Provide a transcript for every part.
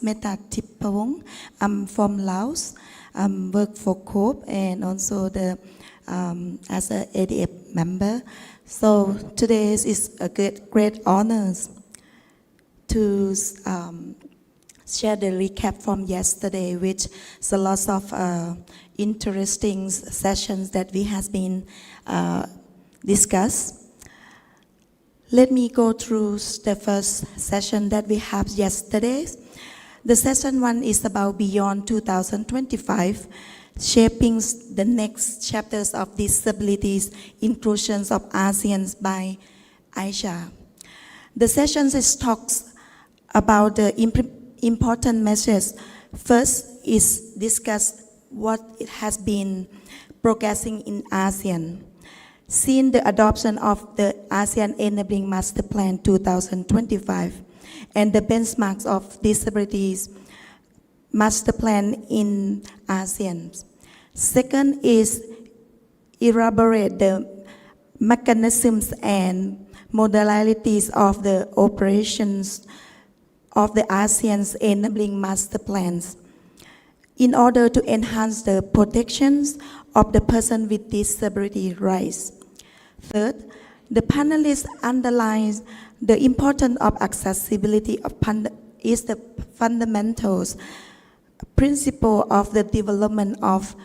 Meta Tipawong. I'm from Laos. Work for COPE and also as an ADF member. So today is a great honor to share the recap from yesterday, which is a lot of interesting sessions that we has been discussed. Let me go through the first session that we have yesterday. The session 1 is about Beyond 2025, shaping the next chapters of disabilities, inclusions of ASEAN by Asia. The session talks about the important measures. First is discuss what it has been progressing in ASEAN. Since the adoption of the ASEAN Enabling Master Plan 2025 and the benchmarks of disabilities master plan in ASEAN. Second is elaborate the mechanisms and modalities of the operations of the ASEAN's enabling master plans in order to enhance the protections of the person with disability rights. Third, the panelists underline the importance of accessibility is the fundamentals principle of the development of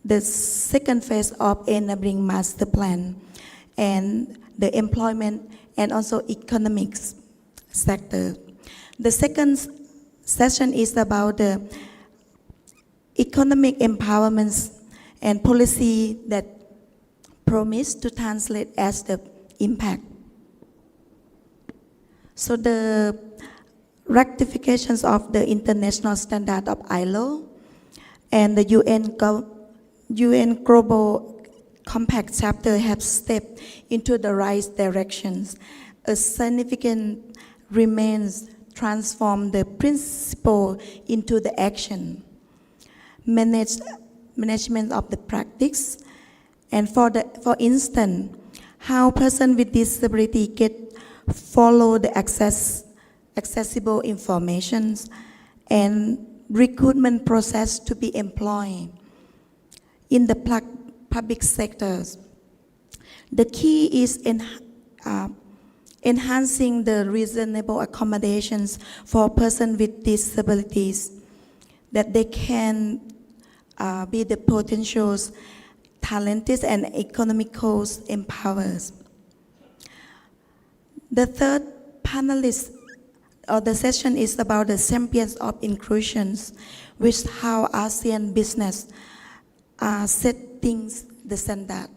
the second phase of enabling master plan and the employment and also economics sector. The second session is about the economic empowerment and policy that promise to translate as the impact. So the ratifications of the international standard of ILO and the UN Global Compact chapter have stepped into the right directions. A significant remains transform the principle into the action. Management of the practice, and for instance, how person with disability follow the accessible information and recruitment process to be employed in the public sectors. The key is enhancing the reasonable accommodations for persons with disabilities, that they can be the potential talented and economical empowers. The third panelist or the session is about the champions of inclusions, which how ASEAN business setting the standard.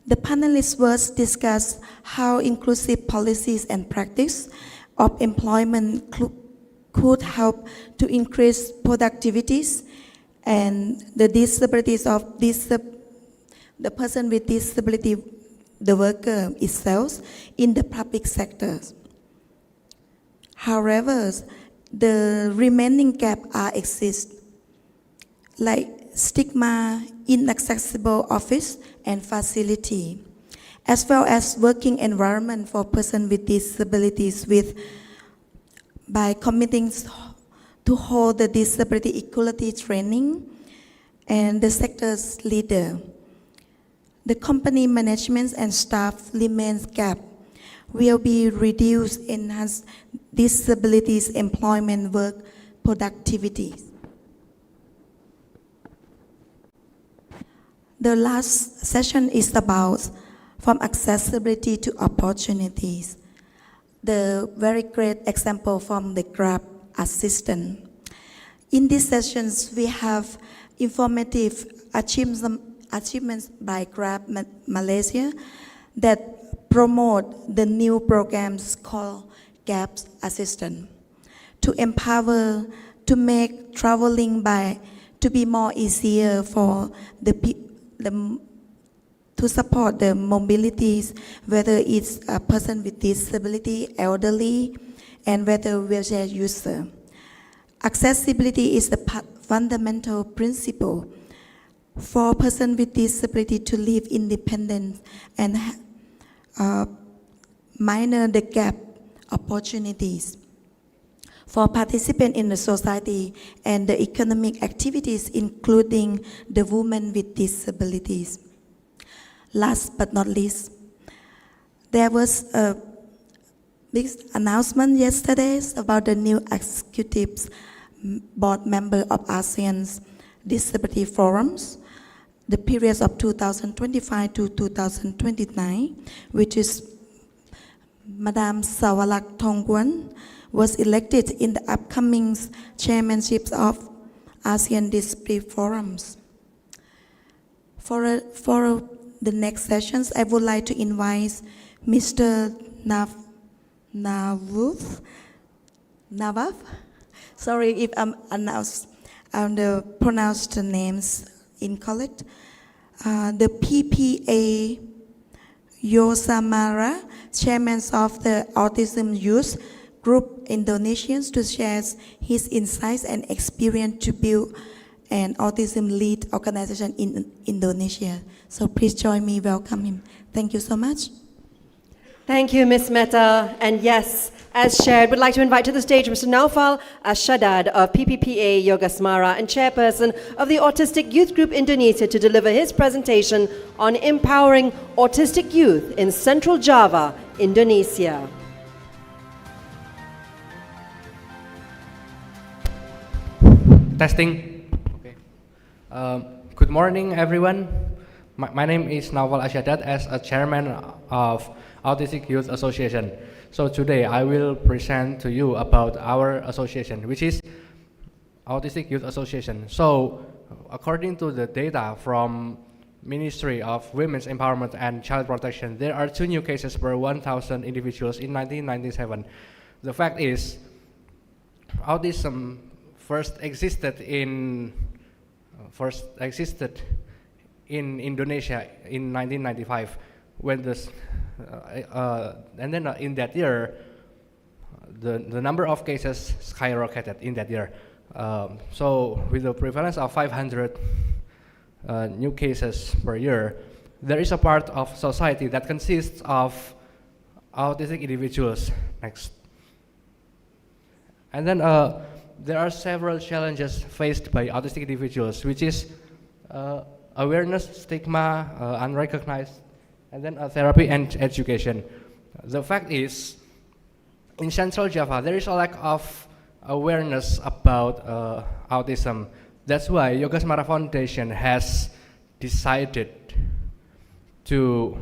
The panelists will discuss how inclusive policies and practice of employment could help to increase productivities and the disabilities of the person with disability, the worker itself, in the public sectors. However, the remaining gaps exist, like stigma, inaccessible office and facility, as well as working environment for persons with disabilities by committing to hold the disability equality training and the sector's leader. The company management and staff remains gap will be reduced, enhance disabilities employment work productivity. The last session is about from accessibility to opportunities. The very great example from the Grab assistant. In these sessions, we have informative achievements by Grab Malaysia that promote the new programs called Grab Assistant to empower, to make traveling to be more easier for to support the mobilities, whether it's a person with disability, elderly, and whether wheelchair user. Accessibility is the fundamental principle for person with disability to live independent and minor the gap opportunities. for participants in the society and the economic activities, including the women with disabilities. Last but not least, there was a big announcement yesterday about the new executive board member of ASEAN Disability Forums, the periods of 2025 to 2029, which is Madame Sawalak Thongwan, was elected in the upcoming chairmanships of ASEAN Disability Forums. For the next sessions, I would like to invite Mr. Nawaf. Sorry if I'm pronounced the names incorrect. The PPA Yosamara, chairman of the Autism Youth Group Indonesians, to share his insights and experience to build an autism lead organization in Indonesia. So please join me, welcome him. Thank you so much. Thank you, Ms. Mehta. And yes, as shared, we'd like to invite to the stage Mr. Naufal Ashadad of PPPA Yogasmara and chairperson of the Autistic Youth Group Indonesia to deliver his presentation on empowering autistic youth in Central Java, Indonesia. Testing. Okay. Good morning, everyone. My name is Naufal Ashadad as a chairman of Autistic Youth Association. So today I will present to you about our association, which is Autistic Youth Association. So according to the data from Ministry of Women's Empowerment and Child Protection, there are 2 new cases per 1,000 individuals in 1997. The fact is, autism first existed in Indonesia in 1995, when this, and then in that year, the number of cases skyrocketed in that year. So with the prevalence of 500 new cases per year, there is a part of society that consists of autistic individuals. Next. And then there are several challenges faced by autistic individuals, which is awareness, stigma, unrecognized, and then therapy and education. The fact is, in Central Java, there is a lack of awareness about autism. That's why Yogasmara Foundation has decided to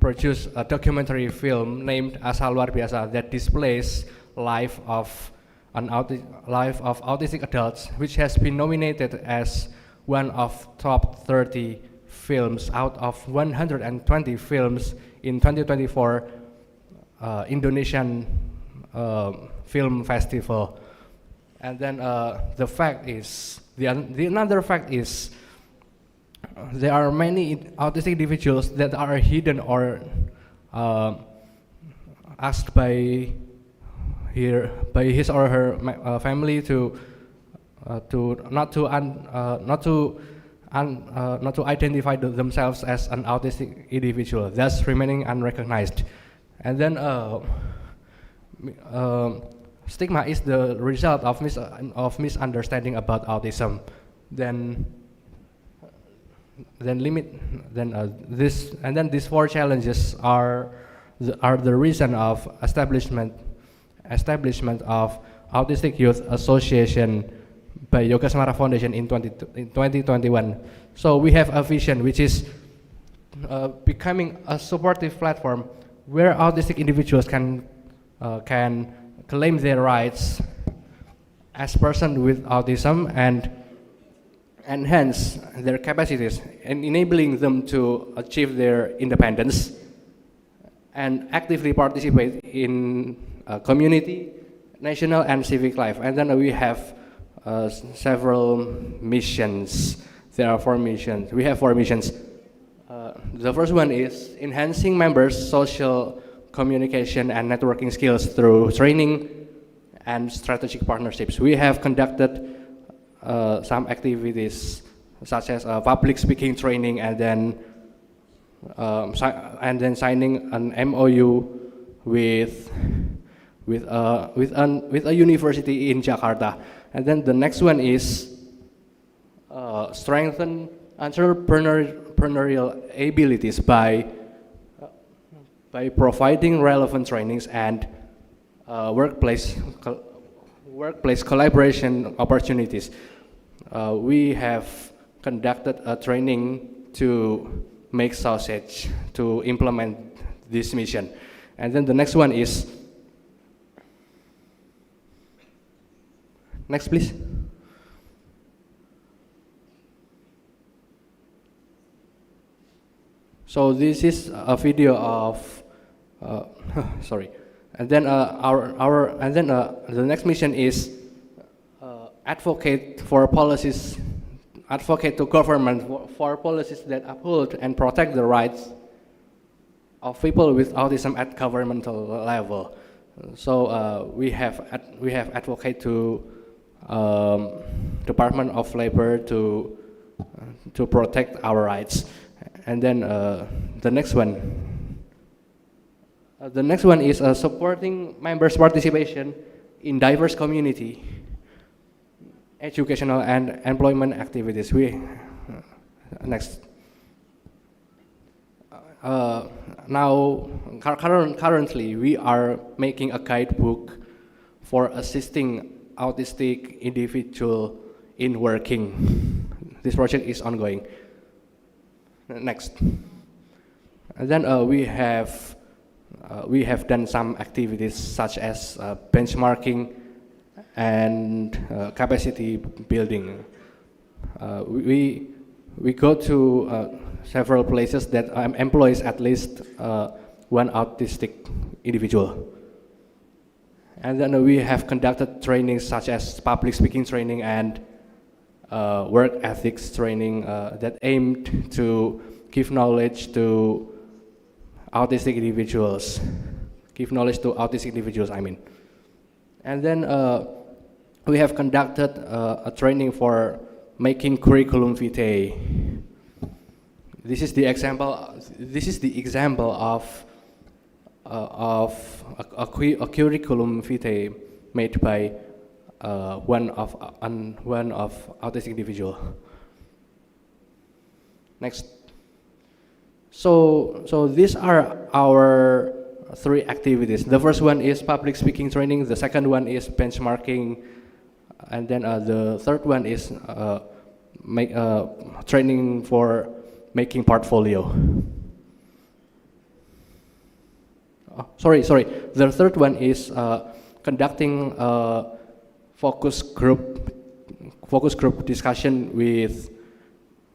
produce a documentary film named Asa Luar Biasa that displays life of autistic adults, which has been nominated as one of top 30 films out of 120 films in 2024 Indonesian Film Festival. And then the fact is, another fact is, there are many autistic individuals that are hidden or asked by his or her family to not to identify themselves as an autistic individual, thus remaining unrecognized. And then stigma is the result of misunderstanding about autism. Then these 4 challenges are the reason of establishment of Autistic Youth Association by Yogasmara Foundation in 2021. So we have a vision, which is becoming a supportive platform where autistic individuals can claim their rights as persons with autism and enhance their capacities and enabling them to achieve their independence and actively participate in community, national and civic life. And then we have several missions. There are 4 missions. We have 4 missions. The first one is enhancing members' social communication and networking skills through training and strategic partnerships. We have conducted some activities such as public speaking training, and then signing an MOU with with a university in Jakarta. And then the next one is strengthen entrepreneurial abilities by providing relevant trainings and workplace collaboration opportunities. We have conducted a training to make sausage to implement this mission. And then the next one is, next please. So this is a video of, sorry. And then the next mission is advocate for policies, advocate to government for policies that uphold and protect the rights of people with autism at governmental level. So we have advocate to Department of Labor to protect our rights. And then the next one. The next one is supporting members' participation in diverse community, educational and employment activities. Next. Currently, we are making a guidebook for assisting autistic individual in working. This project is ongoing. Next. And then we have done some activities such as benchmarking and capacity building. We go to several places that employs at least one autistic individual. And then we have conducted trainings such as public speaking training and work ethics training that aimed to give knowledge to autistic individuals. And then we have conducted a training for making curriculum vitae. This is the example of a curriculum vitae made by one of autistic individual. Next. So these are our 3 activities. The first one is public speaking training. The second one is benchmarking, and then the third one is training for making portfolio. Sorry. The third one is conducting a focus group discussion with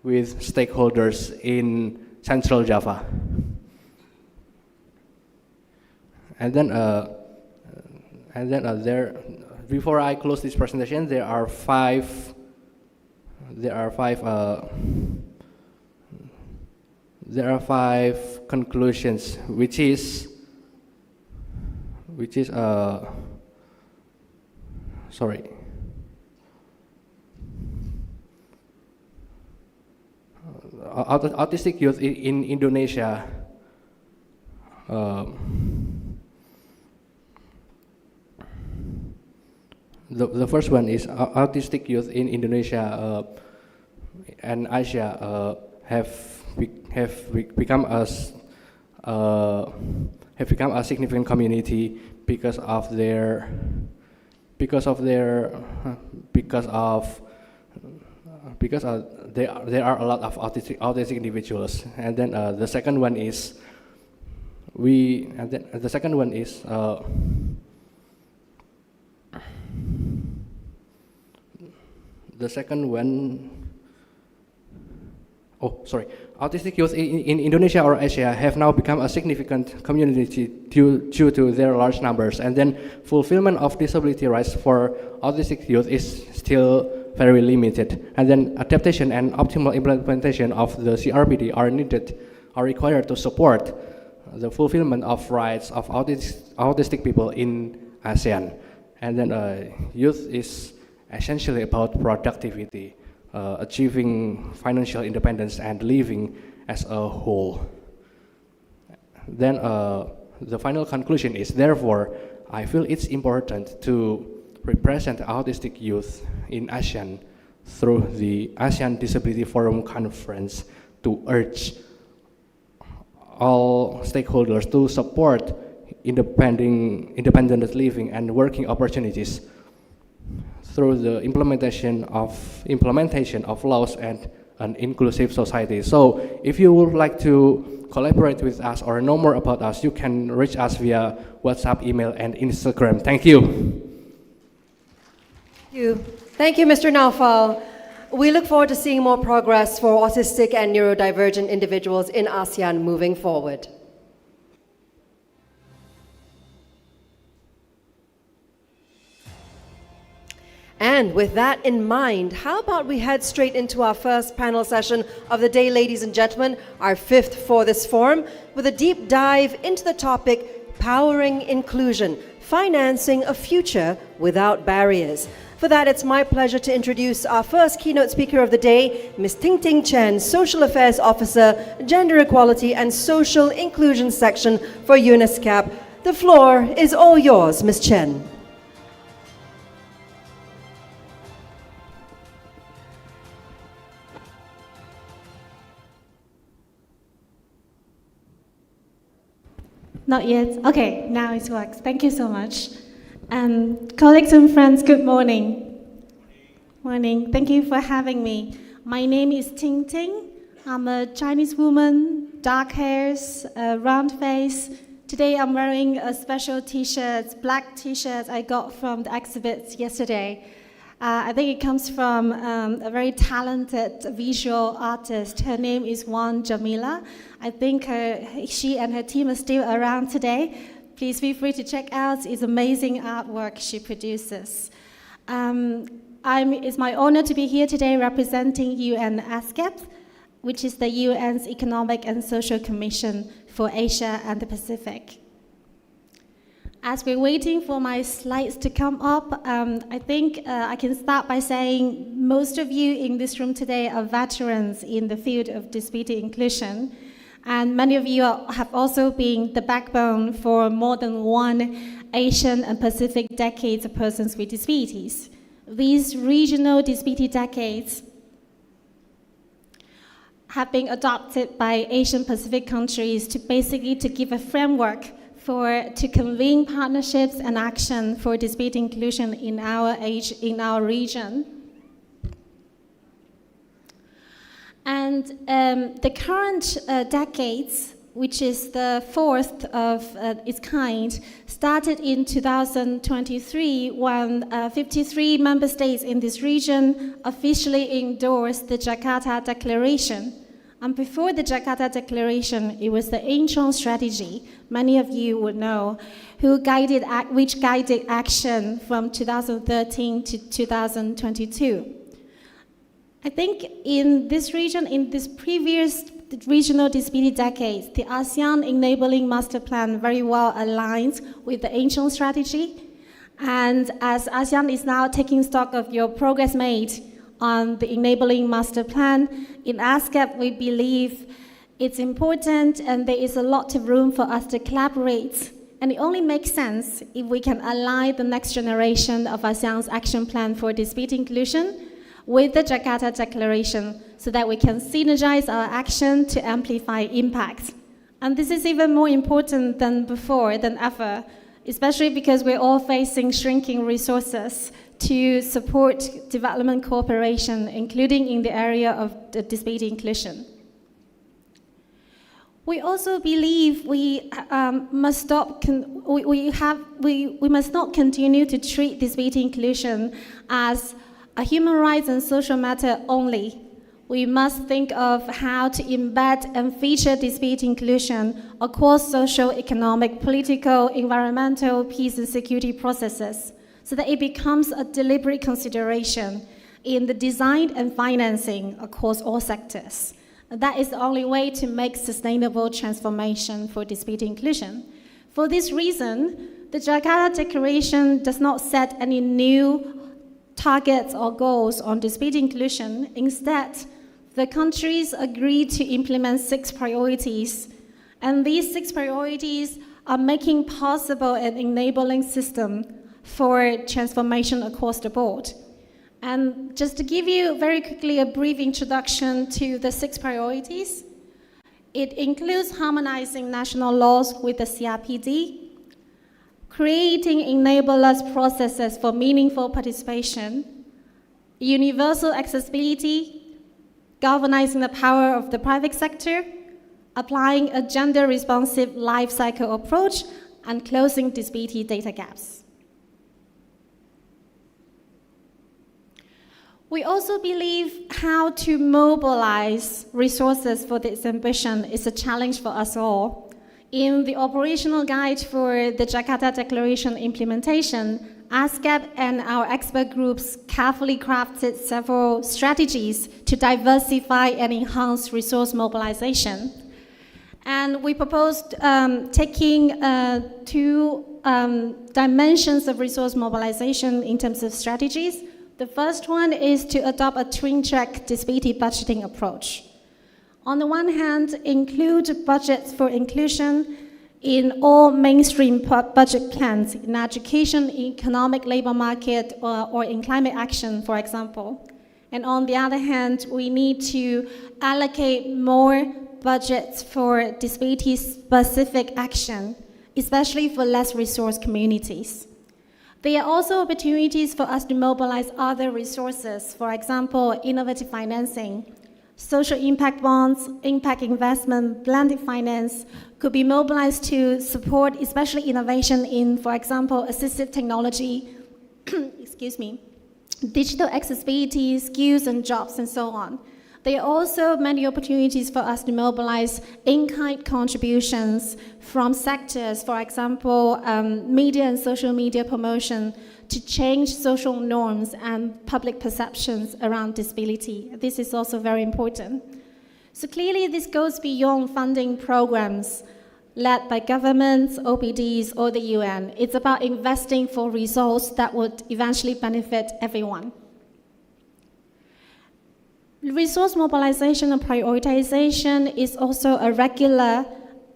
stakeholders in Central Java. And then there, before I close this presentation, there are five conclusions, which is sorry. Autistic youth in Indonesia. The first one is autistic youth in Indonesia and Asia have become a significant community because there are a lot of autistic individuals. And then the second one is autistic youth in Indonesia or Asia have now become a significant community due to their large numbers. And then fulfillment of disability rights for autistic youth is still very limited. And then adaptation and optimal implementation of the CRPD are required to support the fulfillment of rights of autistic people in ASEAN. And then youth is essentially about productivity, achieving financial independence and living as a whole. Then the final conclusion is, therefore, I feel it's important to represent autistic youth in ASEAN through the ASEAN Disability Forum Conference to urge all stakeholders to support independent living and working opportunities through the implementation of laws and an inclusive society. So if you would like to collaborate with us or know more about us, you can reach us via WhatsApp, email, and Instagram. Thank you. Thank you, Mr. Naufal. We look forward to seeing more progress for autistic and neurodivergent individuals in ASEAN moving forward. And with that in mind, how about we head straight into our first panel session of the day, ladies and gentlemen, our fifth for this forum, with a deep dive into the topic, Powering Inclusion, Financing a Future Without Barriers. For that, it's my pleasure to introduce our first keynote speaker of the day, Ms. Ting Ting Chen, Social Affairs Officer, Gender Equality and Social Inclusion Section for UNICEF. The floor is all yours, Ms. Chen. Not yet. Okay, now it works. Thank you so much. Colleagues and friends, good morning. Morning. Thank you for having me. My name is Ting Ting. I'm a Chinese woman, dark hairs, round face. Today I'm wearing a special t-shirt, black t-shirt I got from the exhibit yesterday. I think it comes from a very talented visual artist. Her name is Wan Jamila. I think she and her team are still around today. Please feel free to check out. It's amazing artwork she produces. It's my honor to be here today representing UN ASCEP, which is the UN's Economic and Social Commission for Asia and the Pacific. As we're waiting for my slides to come up, I think I can start by saying most of you in this room today are veterans in the field of disability inclusion, and many of you have also been the backbone for more than one Asian and Pacific decades of persons with disabilities. These regional disability decades have been adopted by Asian Pacific countries to give a framework to convene partnerships and action for disability inclusion in our region. And the current decades, which is the fourth of its kind, started in 2023 when 53 member states in this region officially endorsed the Jakarta Declaration. And before the Jakarta Declaration, it was the Incheon strategy, many of you would know, which guided action from 2013 to 2022. I think in this region, in this previous regional disability decades, the ASEAN Enabling Master Plan very well aligns with the Incheon strategy. And as ASEAN is now taking stock of your progress made on the Enabling Master Plan, in ASCEP we believe it's important and there is a lot of room for us to collaborate. And it only makes sense if we can align the next generation of ASEAN's action plan for disability inclusion with the Jakarta Declaration so that we can synergize our action to amplify impact. And this is even more important than before, than ever, especially because we're all facing shrinking resources to support development cooperation, including in the area of the disability inclusion. We also believe we must not continue to treat disability inclusion as a human rights and social matter only. We must think of how to embed and feature disability inclusion across social, economic, political, environmental, peace and security processes, so that it becomes a deliberate consideration in the design and financing across all sectors. That is the only way to make sustainable transformation for disability inclusion. For this reason, the Jakarta Declaration does not set any new targets or goals on disability inclusion. Instead, the countries agreed to implement 6 priorities, and these 6 priorities are making possible an enabling system for transformation across the board. And just to give you very quickly a brief introduction to the 6 priorities, it includes harmonizing national laws with the CRPD, creating enablers processes for meaningful participation, universal accessibility, galvanizing the power of the private sector, applying a gender-responsive life cycle approach, and closing disability data gaps. We also believe how to mobilize resources for this ambition is a challenge for us all. In the operational guide for the Jakarta Declaration implementation, ASCAP and our expert groups carefully crafted several strategies to diversify and enhance resource mobilization. And we proposed taking 2 dimensions of resource mobilization in terms of strategies. The first one is to adopt a twin-track disability budgeting approach. On the one hand, include budgets for inclusion in all mainstream budget plans in education, economic labor market, or in climate action, for example. And on the other hand, we need to allocate more budgets for disability-specific action, especially for less resourced communities. There are also opportunities for us to mobilize other resources, for example, innovative financing. Social impact bonds, impact investment, blended finance could be mobilized to support especially innovation in, for example, assistive technology, excuse me, digital accessibility, skills and jobs, and so on. There are also many opportunities for us to mobilize in-kind contributions from sectors, for example, media and social media promotion, to change social norms and public perceptions around disability. This is also very important. So clearly this goes beyond funding programs led by governments, OPDs, or the UN. It's about investing for results that would eventually benefit everyone. Resource mobilization and prioritization is also a regular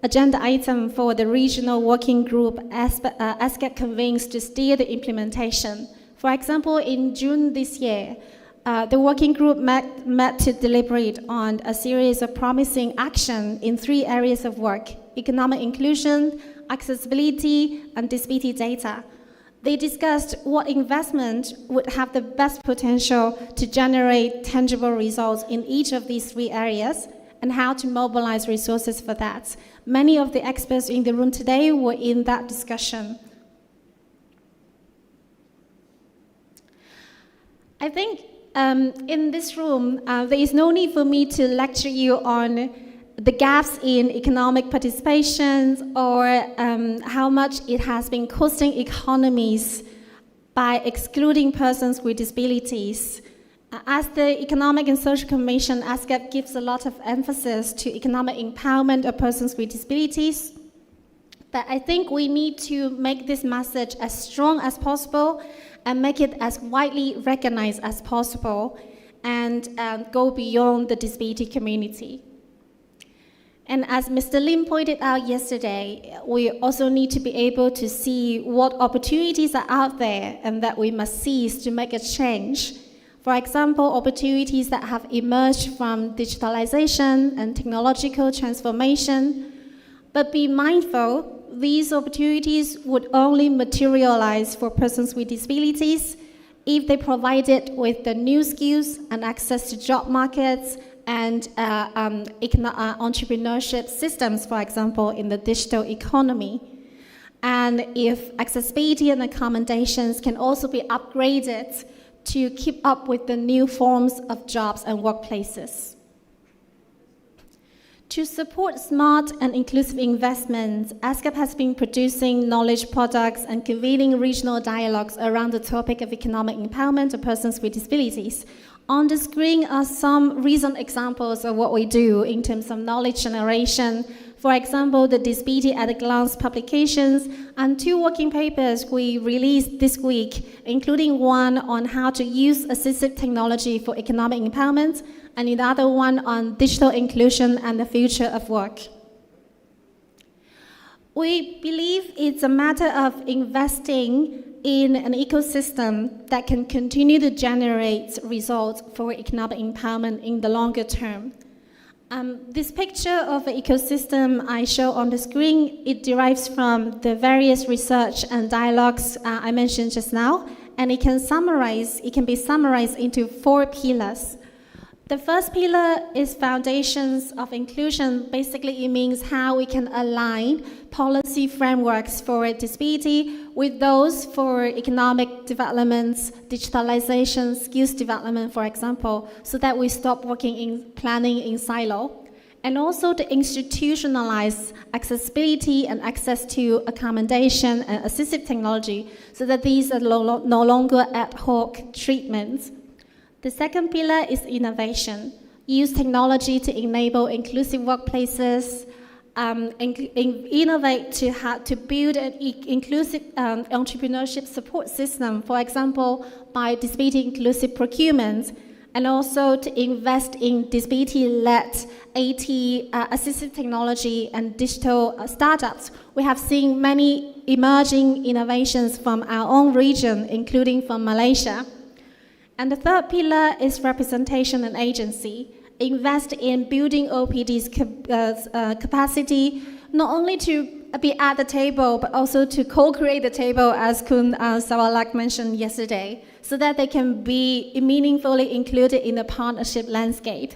agenda item for the regional working group ASCAP convenes to steer the implementation. For example, in June this year, the working group met to deliberate on a series of promising action in 3 areas of work: economic inclusion, accessibility, and disability data. They discussed what investment would have the best potential to generate tangible results in each of these 3 areas and how to mobilize resources for that. Many of the experts in the room today were in that discussion. I think in this room, there is no need for me to lecture you on the gaps in economic participation or how much it has been costing economies by excluding persons with disabilities. As the Economic and Social Commission, ASCAP gives a lot of emphasis to economic empowerment of persons with disabilities. But I think we need to make this message as strong as possible and make it as widely recognized as possible and go beyond the disability community. And as Mr. Lim pointed out yesterday, we also need to be able to see what opportunities are out there and that we must seize to make a change. For example, opportunities that have emerged from digitalization and technological transformation. But be mindful, these opportunities would only materialize for persons with disabilities if they provided with the new skills and access to job markets and entrepreneurship systems, for example, in the digital economy. And if accessibility and accommodations can also be upgraded to keep up with the new forms of jobs and workplaces. To support smart and inclusive investments, ASCAP has been producing knowledge products and convening regional dialogues around the topic of economic empowerment of persons with disabilities. On the screen are some recent examples of what we do in terms of knowledge generation. For example, the Disability at a Glance publications and 2 working papers we released this week, including one on how to use assistive technology for economic empowerment and another one on digital inclusion and the future of work. We believe it's a matter of investing in an ecosystem that can continue to generate results for economic empowerment in the longer term. This picture of an ecosystem I show on the screen, it derives from the various research and dialogues I mentioned just now, and it can be summarized into 4 pillars. The first pillar is foundations of inclusion. Basically, it means how we can align policy frameworks for disability with those for economic development, digitalization, skills development, for example, so that we stop planning in silo. And also to institutionalize accessibility and access to accommodation and assistive technology so that these are no longer ad hoc treatments. The second pillar is innovation. Use technology to enable inclusive workplaces, innovate to build an inclusive entrepreneurship support system, for example, by disability inclusive procurement, and also to invest in disability-led AT, assistive technology and digital startups. We have seen many emerging innovations from our own region, including from Malaysia. And the third pillar is representation and agency. Invest in building OPD's capacity, not only to be at the table, but also to co-create the table, as Kun Sawalak mentioned yesterday, so that they can be meaningfully included in the partnership landscape.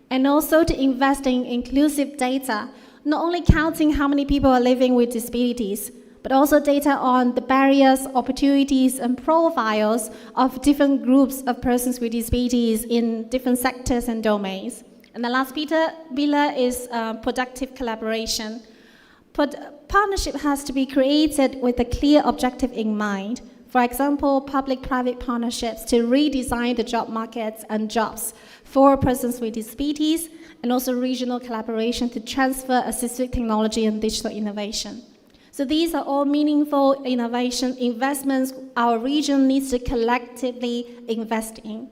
And also to invest in inclusive data, not only counting how many people are living with disabilities, but also data on the barriers, opportunities, and profiles of different groups of persons with disabilities in different sectors and domains. And the last pillar is productive collaboration. Partnership has to be created with a clear objective in mind. For example, public-private partnerships to redesign the job markets and jobs for persons with disabilities, and also regional collaboration to transfer assistive technology and digital innovation. So these are all meaningful innovation investments our region needs to collectively invest in.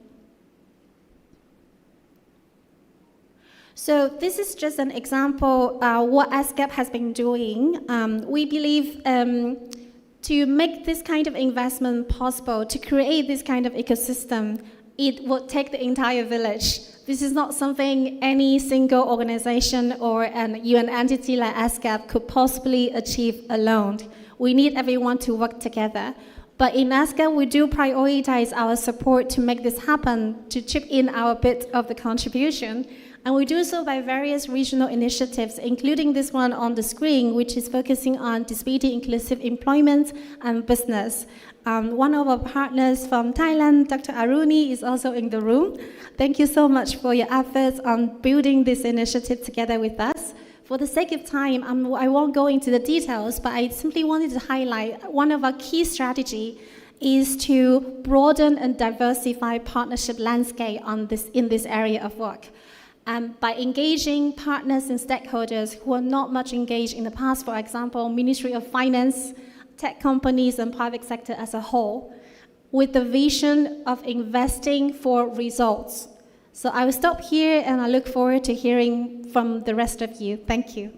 So this is just an example what ASCAP has been doing. We believe to make this kind of investment possible, to create this kind of ecosystem, it will take the entire village. This is not something any single organization or an UN entity like ASCAP could possibly achieve alone. We need everyone to work together. But in ASCAP, we do prioritize our support to make this happen, to chip in our bit of the contribution. And we do so by various regional initiatives, including this one on the screen, which is focusing on disability inclusive employment and business. One of our partners from Thailand, Dr. Aruni, is also in the room. Thank you so much for your efforts on building this initiative together with us. For the sake of time, I won't go into the details, but I simply wanted to highlight one of our key strategies is to broaden and diversify partnership landscape in this area of work. By engaging partners and stakeholders who are not much engaged in the past, for example, Ministry of Finance, tech companies, and private sector as a whole, with the vision of investing for results. So I will stop here, and I look forward to hearing from the rest of you. Thank you.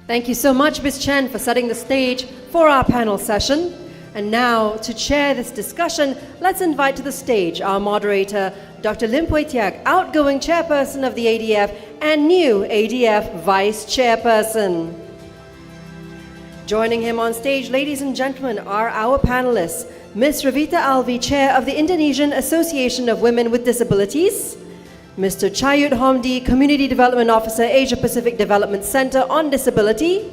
Thank you so much, Ms. Chen, for setting the stage for our panel session. And now, to chair this discussion, let's invite to the stage our moderator, Dr. Lim Pui Tiak, outgoing chairperson of the ADF and new ADF vice chairperson. Joining him on stage, ladies and gentlemen, are our panelists, Ms. Ravita Alvi, Chair of the Indonesian Association of Women with Disabilities, Mr. Chayut Homdi, Community Development Officer, Asia Pacific Development Center on Disability,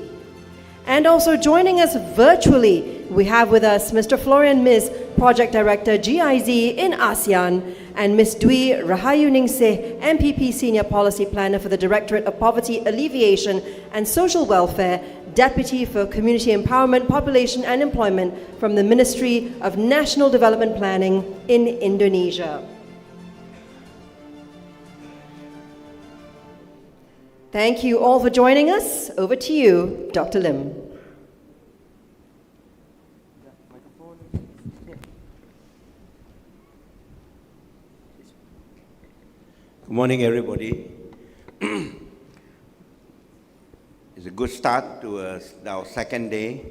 and also joining us virtually, we have with us Mr. Florian Miz, Project Director, GIZ in ASEAN, and Ms. Dwi Rahayu Ningsih, MPP Senior Policy Planner for the Directorate of Poverty Alleviation and Social Welfare, Deputy for Community Empowerment, Population and Employment from the Ministry of National Development Planning in Indonesia. Thank you all for joining us. Over to you, Dr. Lim. Good morning, everybody. It's a good start to our second day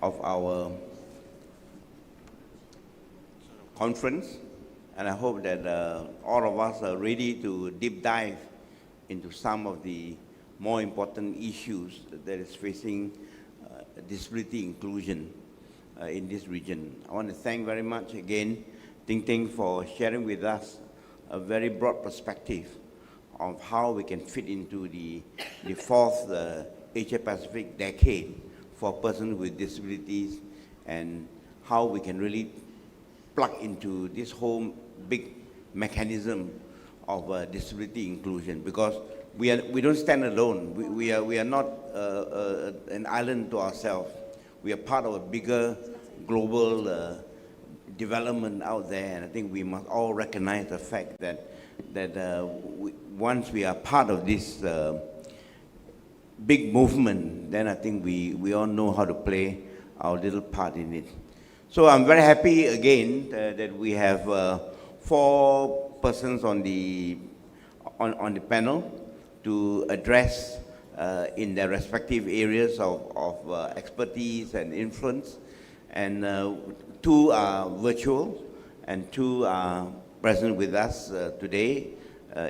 of our conference, and I hope that all of us are ready to deep dive into some of the more important issues that is facing disability inclusion in this region. I want to thank very much again Ting Ting for sharing with us a very broad perspective of how we can fit into the fourth Asia-Pacific decade for persons with disabilities, and how we can really plug into this whole big mechanism of disability inclusion, because we don't stand alone. We are not an island to ourselves. We are part of a bigger global development out there, and I think we must all recognize the fact that once we are part of this big movement, then I think we all know how to play our little part in it. So I'm very happy again that we have 4 persons on the panel to address in their respective areas of expertise and influence, and 2 are virtual and 2 are present with us today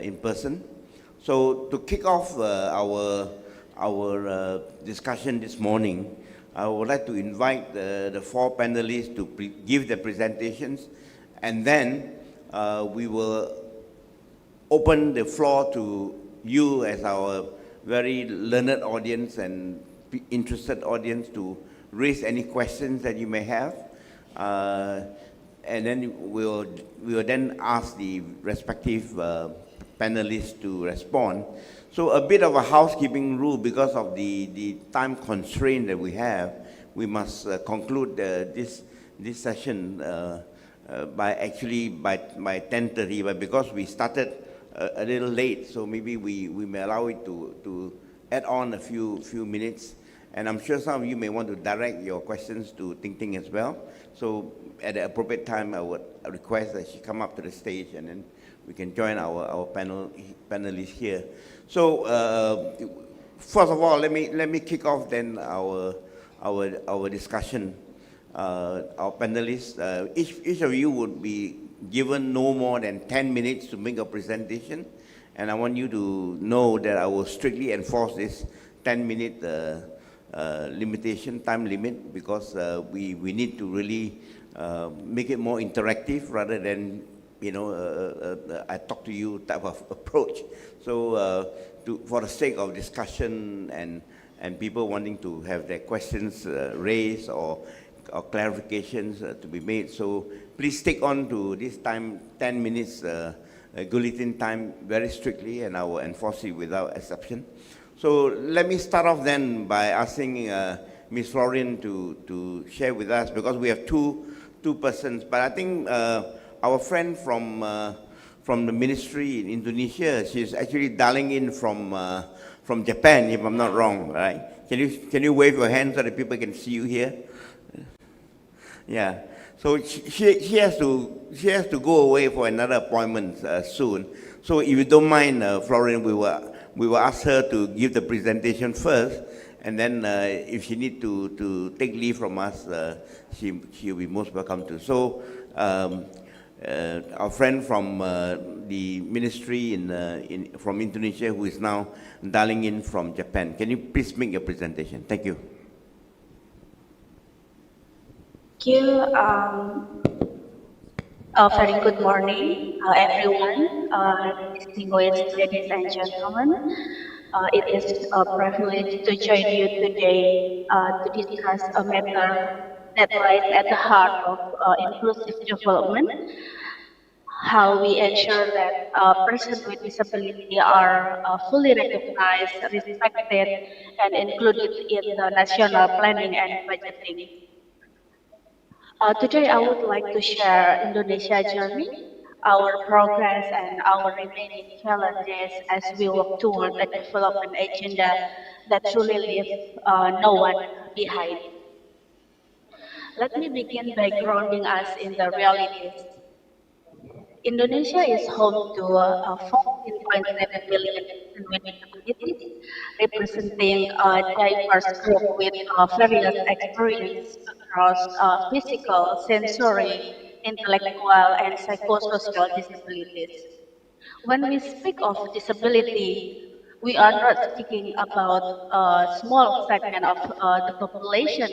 in person. So to kick off our discussion this morning, I would like to invite the 4 panelists to give their presentations, and then we will open the floor to you as our very learned audience and interested audience to raise any questions that you may have. And then we will then ask the respective panelists to respond. So a bit of a housekeeping rule, because of the time constraint that we have, we must conclude this session by 10:30. But because we started a little late, so maybe we may allow it to add on a few minutes. And I'm sure some of you may want to direct your questions to Ting Ting as well. So at the appropriate time, I would request that she come up to the stage, and then we can join our panelists here. So first of all, let me kick off then our discussion. Our panelists, each of you would be given no more than 10 minutes to make a presentation, and I want you to know that I will strictly enforce this 10-minute time limit, because we need to really make it more interactive rather than I talk to you type of approach. So for the sake of discussion and people wanting to have their questions raised or clarifications to be made, so please stick on to this time, 10 minutes guillotine time, very strictly, and I will enforce it without exception. So let me start off then by asking Ms. Florian to share with us, because we have two persons, but I think our friend from the ministry in Indonesia, she's actually dialing in from Japan, if I'm not wrong, right? Can you wave your hand so that people can see you here? Yeah. So she has to go away for another appointment soon. So if you don't mind, Florian, we will ask her to give the presentation first, and then if she need to take leave from us, she'll be most welcome to. So our friend from the ministry from Indonesia, who is now dialing in from Japan, can you please make your presentation? Thank you. Thank you. Very good morning, everyone, distinguished ladies and gentlemen. It is a privilege to join you today to discuss a matter that lies at the heart of inclusive development, how we ensure that persons with disability are fully recognized, respected, and included in the national planning and budgeting. Today, I would like to share Indonesia journey, our progress, and our remaining challenges as we work toward a development agenda that truly leaves no one behind. Let me begin by grounding us in the realities. Indonesia is home to 14.7 million people with communities, representing a diverse group with various experience across physical, sensory, intellectual, and psychosocial disabilities. When we speak of disability, we are not speaking about a small segment of the population.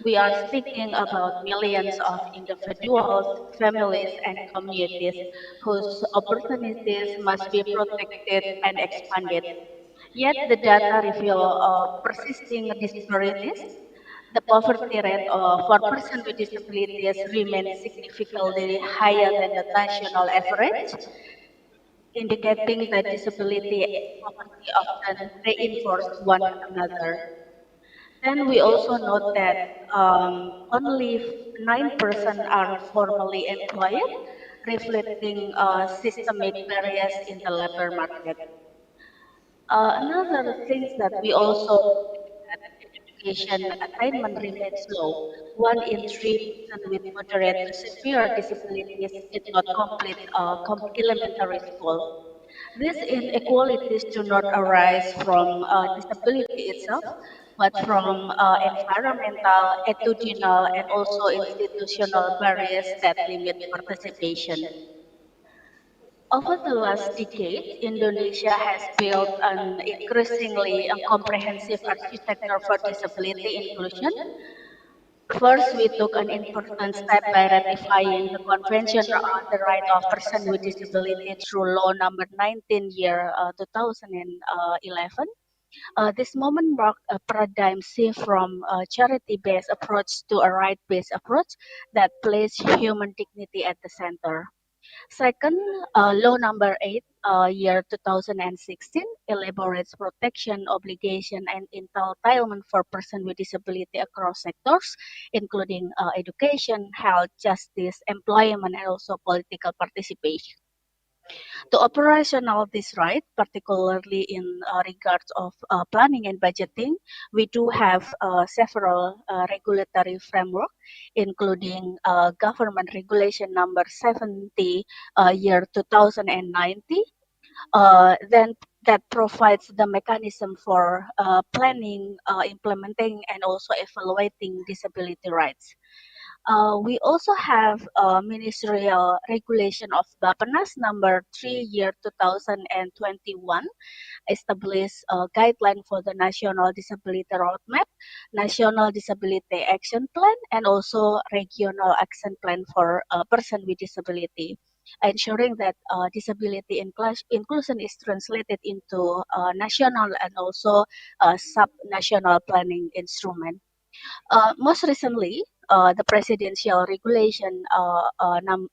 We are speaking about millions of individuals, families, and communities whose opportunities must be protected and expanded. Yet the data reveal persisting disparities. The poverty rate for persons with disabilities remains significantly higher than the national average, indicating that disability and poverty often reinforce one another. Then we also note that only 9% are formally employed, reflecting systemic barriers in the labor market. Another thing that we also that education attainment remains low. One in three persons with moderate to severe disabilities did not complete elementary school. These inequalities do not arise from disability itself, but from environmental, attitudinal, and also institutional barriers that limit participation. Over the last decade, Indonesia has built an increasingly comprehensive architecture for disability inclusion. First, we took an important step by ratifying the Convention on the Right of Persons with Disability through Law Number 19 year 2011. This moment marked a paradigm shift from a charity-based approach to a right-based approach that placed human dignity at the center. Second, Law Number 8, year 2016, elaborates protection, obligation, and entitlement for persons with disability across sectors, including education, health, justice, employment, and also political participation. To operational this right, particularly in regards of planning and budgeting, we do have several regulatory framework, including Government Regulation Number 70, year 2090. Then that provides the mechanism for planning, implementing, and also evaluating disability rights. We also have ministerial regulation of Bappenas number 3 year 2021 established a guideline for the National Disability Roadmap, National Disability Action Plan, and also Regional Action Plan for person with disability, ensuring that disability inclusion is translated into national and also sub-national planning instrument. Most recently, the presidential regulation on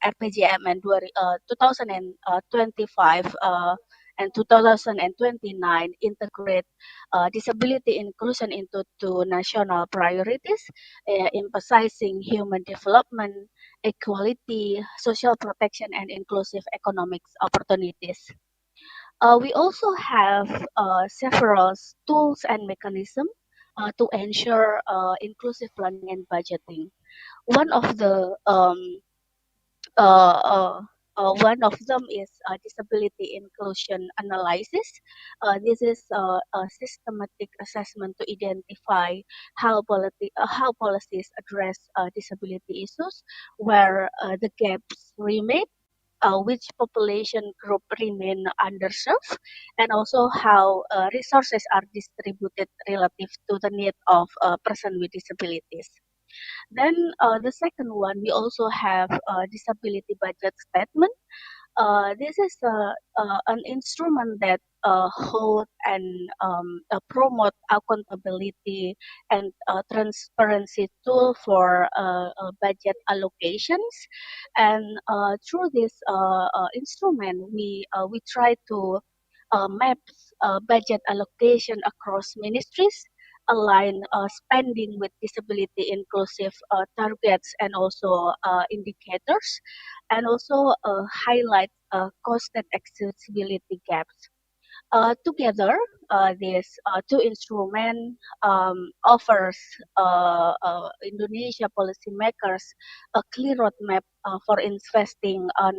RPJMN 2025 and 2029 integrate disability inclusion into two national priorities, emphasizing human development, equality, social protection, and inclusive economic opportunities. We also have several tools and mechanisms to ensure inclusive planning and budgeting. One of the uh, uh, one of them is disability inclusion analysis. This is a systematic assessment to identify how policies address disability issues, where the gaps remain, which population group remain underserved, and also how resources are distributed relative to the need of a person with disabilities. Then the second one, we also have disability budget statement. This is an instrument that hold and promote accountability and transparency tool for budget allocations. And through this instrument, we try to map budget allocation across ministries, align spending with disability inclusive targets and also indicators, and also highlight cost and accessibility gaps. Together, these two instruments offers Indonesia policymakers a clear roadmap for investing on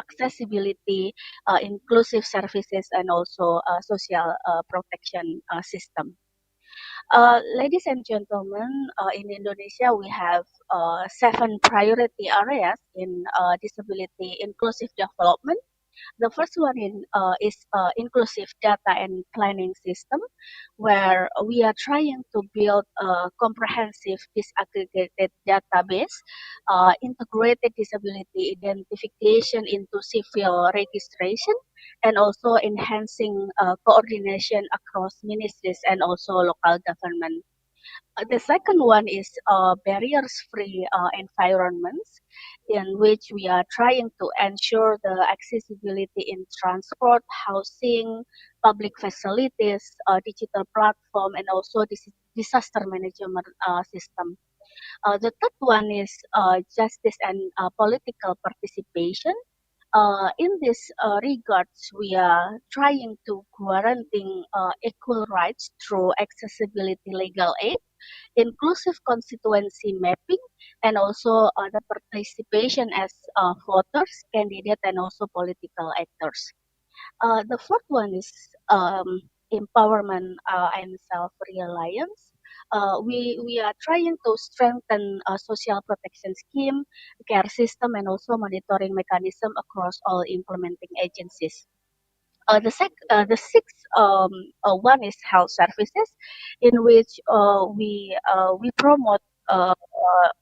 accessibility, inclusive services, and also social protection system. Ladies and gentlemen, in Indonesia, we have 7 priority areas in disability inclusive development. The first one is inclusive data and planning system, where we are trying to build a comprehensive disaggregated database, integrated disability identification into civil registration, and also enhancing coordination across ministries and also local government. The second one is barriers-free environments, in which we are trying to ensure the accessibility in transport, housing, public facilities, digital platform, and also disaster management system. The third one is justice and political participation. In this regards, we are trying to guaranteeing equal rights through accessibility legal aid, inclusive constituency mapping, and also the participation as voters, candidates, and also political actors. The fourth one is empowerment and self-reliance. We are trying to strengthen social protection scheme, care system, and also monitoring mechanism across all implementing agencies. The sixth one is health services, in which we promote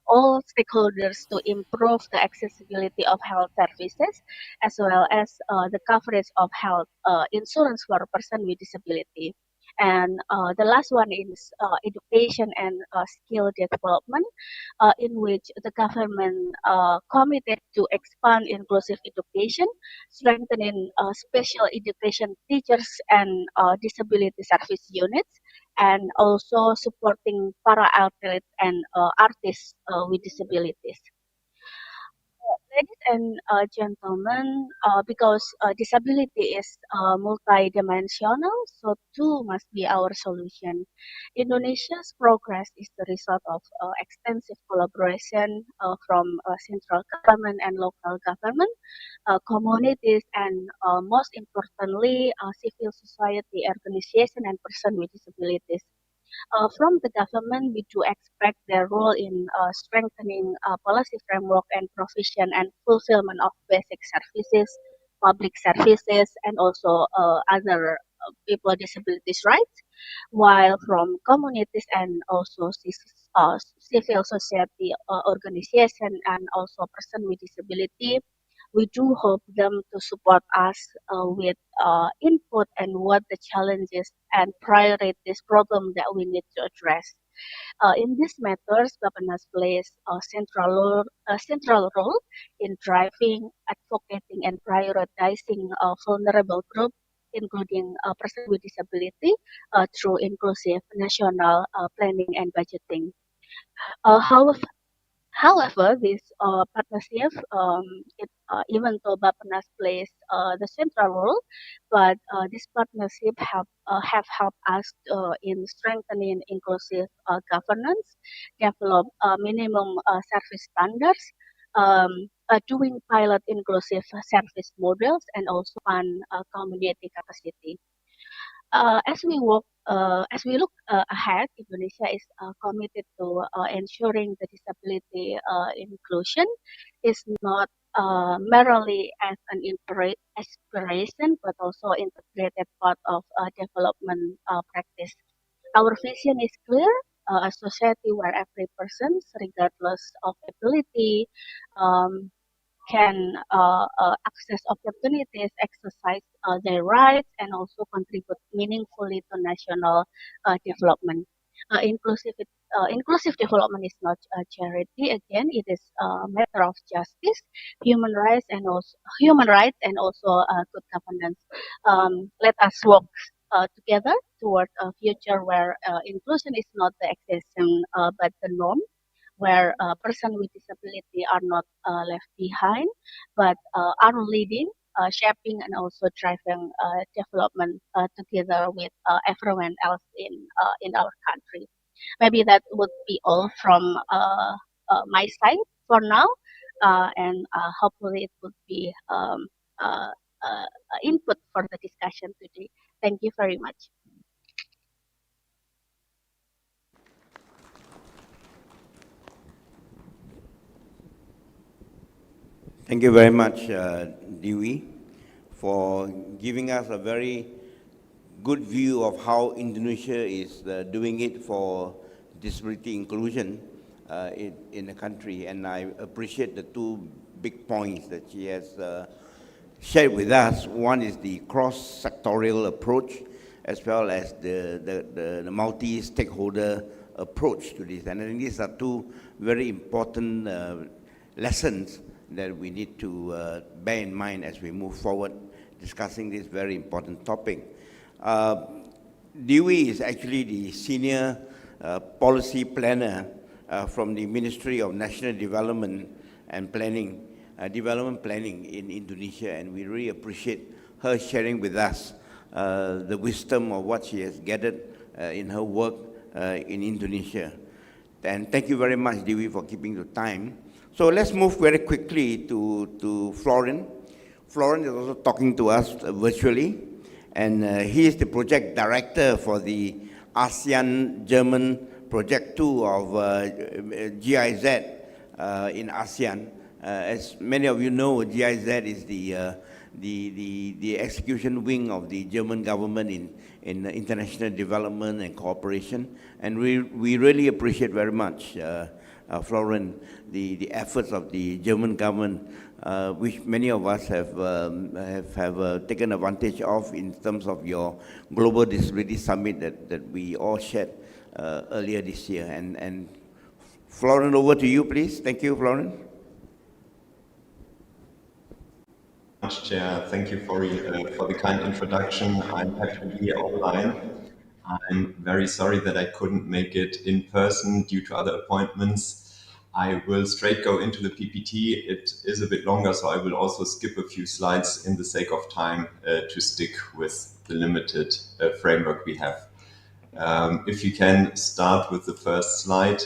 all stakeholders to improve the accessibility of health services, as well as the coverage of health insurance for a person with disability. And the last one is education and skill development, in which the government committed to expand inclusive education, strengthening special education teachers and disability service units, and also supporting para athletes and artists with disabilities. Ladies and gentlemen, because disability is multidimensional, so too must be our solution. Indonesia's progress is the result of extensive collaboration from central government and local government, communities, and most importantly, civil society organization and person with disabilities. From the government, we do expect their role in strengthening policy framework and provision and fulfillment of basic services, public services, and also other people with disabilities rights. While from communities and also civil society organization and also person with disability, we do hope them to support us with input and what the challenges and priorities problem that we need to address. In these matters, Bapenas plays a central role in driving, advocating, and prioritizing vulnerable groups, including person with disability, through inclusive national planning and budgeting. However, this partnership, even though Bapenas plays the central role, but this partnership have helped us in strengthening inclusive governance, develop minimum service standards, doing pilot inclusive service models, and also on community capacity. As we look ahead, Indonesia is committed to ensuring the disability inclusion is not merely as an aspiration, but also integrated part of development practice. Our vision is clear: a society where every person, regardless of ability, um, can access opportunities, exercise their rights, and also contribute meaningfully to national development. Inclusive development is not a charity. Again, it is a matter of justice, human rights, and also good governance. Let us work together toward a future where inclusion is not the exception but the norm, where persons with disability are not left behind, but are leading, shaping, and also driving development together with everyone else in our country. Maybe that would be all from my side for now. and hopefully it would be uh, input for the discussion today. Thank you very much. Thank you very much, Dewey, for giving us a very good view of how Indonesia is doing it for disability inclusion in the country. And I appreciate the two big points that she has shared with us. One is the cross-sectorial approach, as well as the multi-stakeholder approach to this. And I think these are two very important lessons that we need to bear in mind as we move forward discussing this very important topic. Dewey is actually the senior policy planner from the Ministry of National Development and Planning, Development Planning in Indonesia, and we really appreciate her sharing with us the wisdom of what she has gathered in her work in Indonesia. And thank you very much, Dewey, for keeping the time. So let's move very quickly to Florian. Florian is also talking to us virtually, and he is the project director for the ASEAN German Project 2 of GIZ in ASEAN. As many of you know, GIZ is the execution wing of the German government in international development and cooperation, and we really appreciate very much, Florian, the efforts of the German government, which many of us have taken advantage of in terms of your Global Disability Summit that we all shared earlier this year. And Florian, over to you, please. Thank you, Florian. Much, Chair. Thank you for the kind introduction. I'm happy to be online. I'm very sorry that I couldn't make it in person due to other appointments. I will straight go into the PPT. It is a bit longer, so I will also skip a few slides in the sake of time to stick with the limited framework we have. If you can start with the first slide.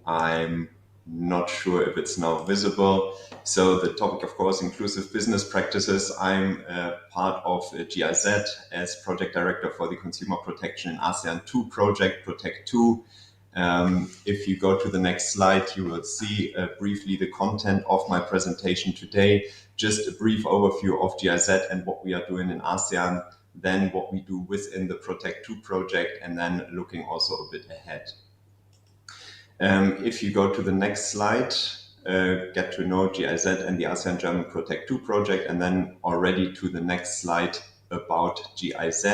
I'm not sure if it's now visible. So the topic, of course, inclusive business practices. I'm part of GIZ as project director for the consumer protection in ASEAN 2 project, Protect 2. If you go to the next slide, you will see briefly the content of my presentation today. Just a brief overview of GIZ and what we are doing in ASEAN, then what we do within the Protect 2 project, and then looking also a bit ahead. If you go to the next slide, get to know GIZ and the ASEAN German Protect 2 project, and then already to the next slide about GIZ.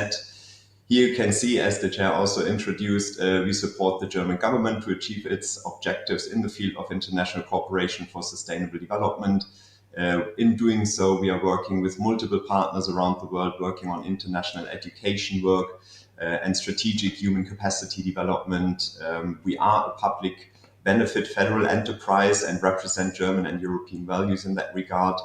Here you can see, as the chair also introduced, we support the German government to achieve its objectives in the field of international cooperation for sustainable development. In doing so, we are working with multiple partners around the world, working on international education work, and strategic human capacity development. We are a public benefit federal enterprise and represent German and European values in that regard.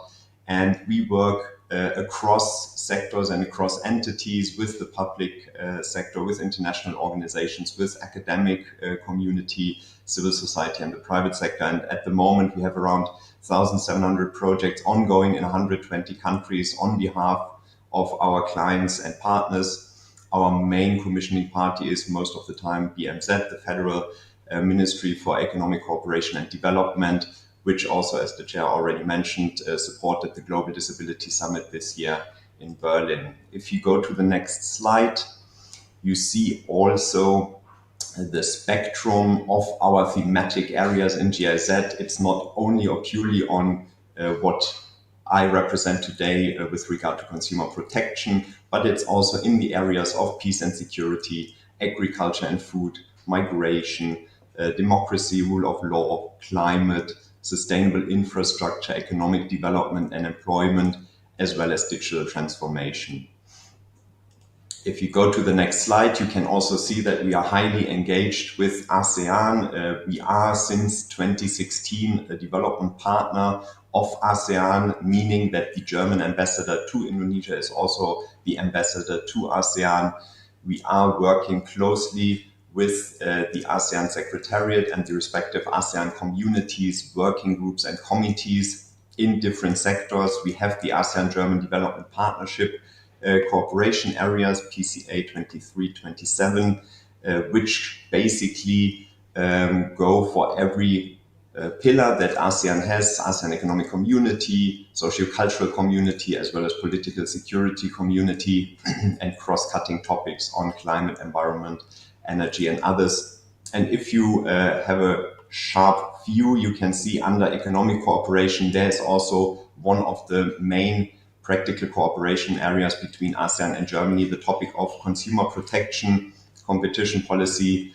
And we work across sectors and across entities with the public sector, with international organizations, with academic community, civil society, and the private sector. And at the moment, we have around 1,700 projects ongoing in 120 countries on behalf of our clients and partners. Our main commissioning party is most of the time BMZ, the Federal Ministry for Economic Cooperation and Development, which also, as the chair already mentioned, supported the Global Disability Summit this year in Berlin. If you go to the next slide, you see also the spectrum of our thematic areas in GIZ. It's not only or purely on what I represent today with regard to consumer protection, but it's also in the areas of peace and security, agriculture and food, migration, democracy, rule of law, climate, sustainable infrastructure, economic development and employment, as well as digital transformation. If you go to the next slide, you can also see that we are highly engaged with ASEAN. We are since 2016 a development partner of ASEAN, meaning that the German ambassador to Indonesia is also the ambassador to ASEAN. We are working closely with the ASEAN Secretariat and the respective ASEAN communities, working groups and committees in different sectors. We have the ASEAN-German Development Partnership cooperation areas, PCA 23-27, which basically go for every pillar that ASEAN has: ASEAN Economic Community, Socio-Cultural Community, as well as Political Security Community, and cross-cutting topics on climate, environment, energy, and others. And if you have a sharp view, you can see under economic cooperation, there's also one of the main practical cooperation areas between ASEAN and Germany, the topic of consumer protection, competition policy,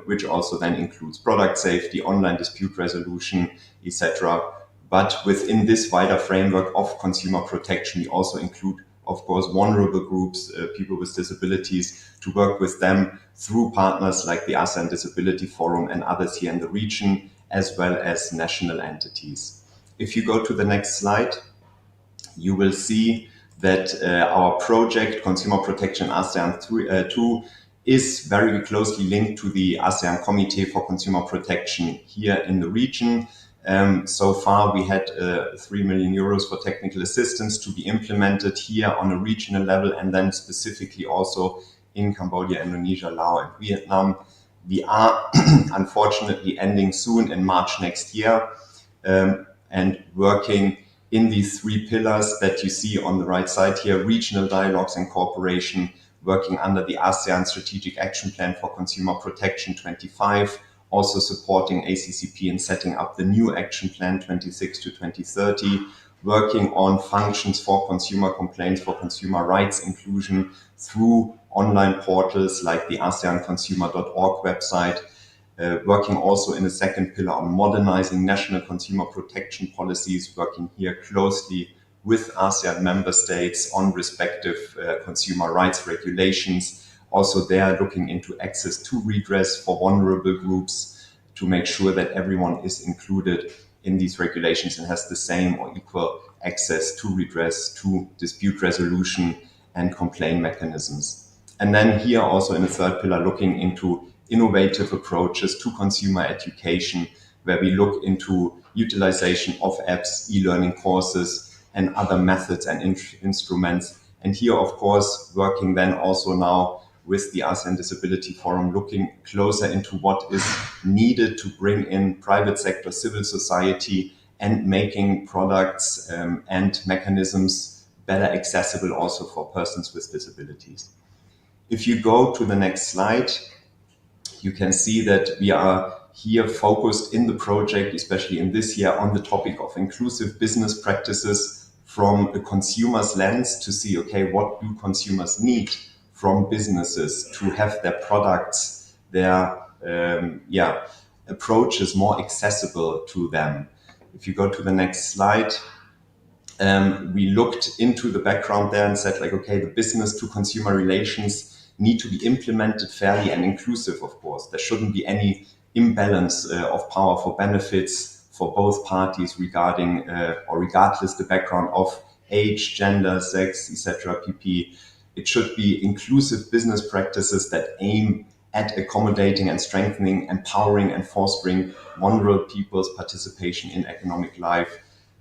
which also then includes product safety, online dispute resolution, etc. But within this wider framework of consumer protection, we also include, of course, vulnerable groups, people with disabilities, to work with them through partners like the ASEAN Disability Forum and others here in the region, as well as national entities. If you go to the next slide, you will see that our project, Consumer Protection ASEAN 2, is very closely linked to the ASEAN Committee for Consumer Protection here in the region. So far, we had 3 million euros for technical assistance to be implemented here on a regional level, and then specifically also in Cambodia, Indonesia, Laos, and Vietnam. We are unfortunately ending soon in March next year, and working in these three pillars that you see on the right side here: regional dialogues and cooperation, working under the ASEAN Strategic Action Plan for Consumer Protection 25, also supporting ACCP in setting up the new action plan 26 to 2030, working on functions for consumer complaints, for consumer rights inclusion through online portals like the ASEANconsumer.org website, working also in a second pillar on modernizing national consumer protection policies, working here closely with ASEAN member states on respective consumer rights regulations. Also there looking into access to redress for vulnerable groups to make sure that everyone is included in these regulations and has the same or equal access to redress, to dispute resolution and complaint mechanisms. And then here also in the third pillar, looking into innovative approaches to consumer education, where we look into utilization of apps, e-learning courses, and other methods and instruments. And here, of course, working then also now with the ASEAN Disability Forum, looking closer into what is needed to bring in private sector, civil society, and making products and mechanisms better accessible also for persons with disabilities. If you go to the next slide, you can see that we are here focused in the project, especially in this year, on the topic of inclusive business practices from a consumer's lens to see, okay, what do consumers need from businesses to have their products, their approaches more accessible to them. If you go to the next slide, we looked into the background there and said, like, okay, the business to consumer relations need to be implemented fairly and inclusive, of course. There shouldn't be any imbalance of power for benefits for both parties regarding or regardless the background of age, gender, sex, etc. pp. It should be inclusive business practices that aim at accommodating and strengthening, empowering and fostering vulnerable people's participation in economic life.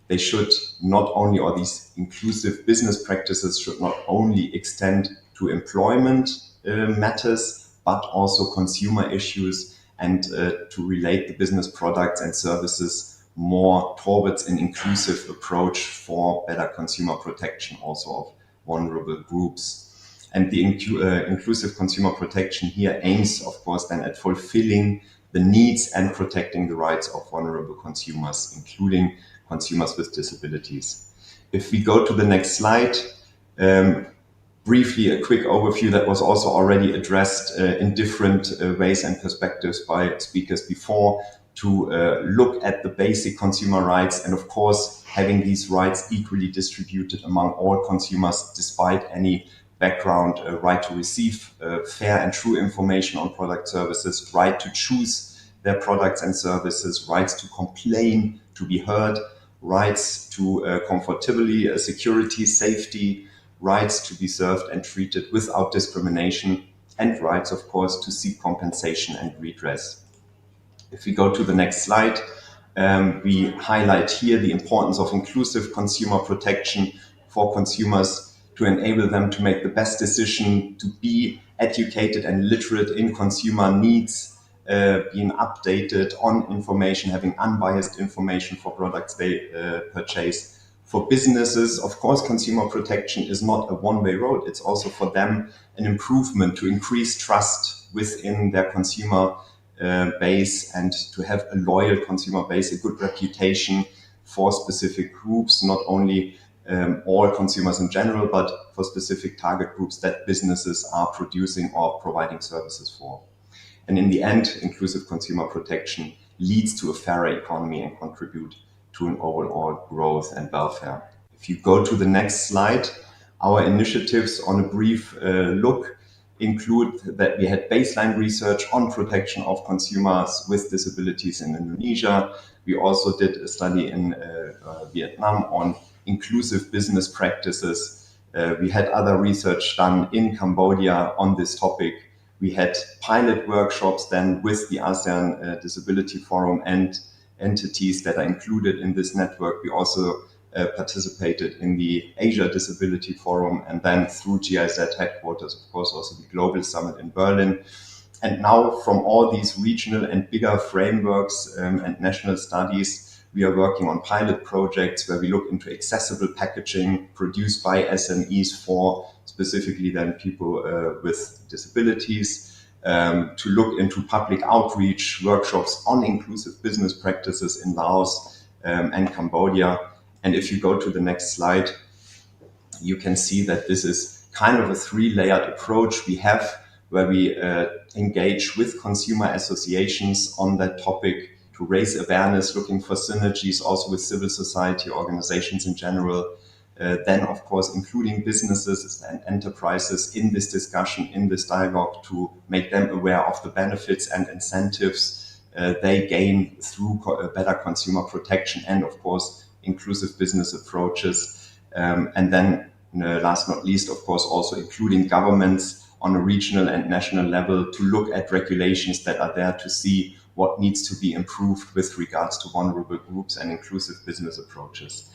They should not only, or these inclusive business practices should not only extend to employment matters, but also consumer issues, and to relate the business products and services more towards an inclusive approach for better consumer protection also of vulnerable groups. And the inclusive consumer protection here aims, of course, then at fulfilling the needs and protecting the rights of vulnerable consumers, including consumers with disabilities. If we go to the next slide, briefly, a quick overview that was also already addressed in different ways and perspectives by speakers before, to look at the basic consumer rights and, of course, having these rights equally distributed among all consumers despite any background, right to receive fair and true information on product services, right to choose their products and services, rights to complain, to be heard, rights to comfortability, security, safety, rights to be served and treated without discrimination, and rights, of course, to seek compensation and redress. If we go to the next slide, we highlight here the importance of inclusive consumer protection for consumers to enable them to make the best decision, to be educated and literate in consumer needs, being updated on information, having unbiased information for products they purchase. For businesses, of course, consumer protection is not a one-way road. It's also for them an improvement to increase trust within their consumer base and to have a loyal consumer base, a good reputation for specific groups, not only all consumers in general, but for specific target groups that businesses are producing or providing services for. And in the end, inclusive consumer protection leads to a fairer economy and contribute to an overall growth and welfare. If you go to the next slide, our initiatives on a brief look include that we had baseline research on protection of consumers with disabilities in Indonesia. We also did a study in Vietnam on inclusive business practices. We had other research done in Cambodia on this topic. We had pilot workshops then with the ASEAN Disability Forum and entities that are included in this network. We also participated in the Asia Disability Forum, and then through GIZ headquarters, of course, also the Global Summit in Berlin. And now from all these regional and bigger frameworks and national studies, we are working on pilot projects where we look into accessible packaging produced by SMEs for specifically then people with disabilities, to look into public outreach workshops on inclusive business practices in Laos and Cambodia. And if you go to the next slide, you can see that this is kind of a three-layered approach we have, where we engage with consumer associations on that topic to raise awareness, looking for synergies also with civil society organizations in general. Then, of course, including businesses and enterprises in this discussion, in this dialogue, to make them aware of the benefits and incentives they gain through better consumer protection and, of course, inclusive business approaches. And then, last not least, of course, also including governments on a regional and national level to look at regulations that are there to see what needs to be improved with regards to vulnerable groups and inclusive business approaches.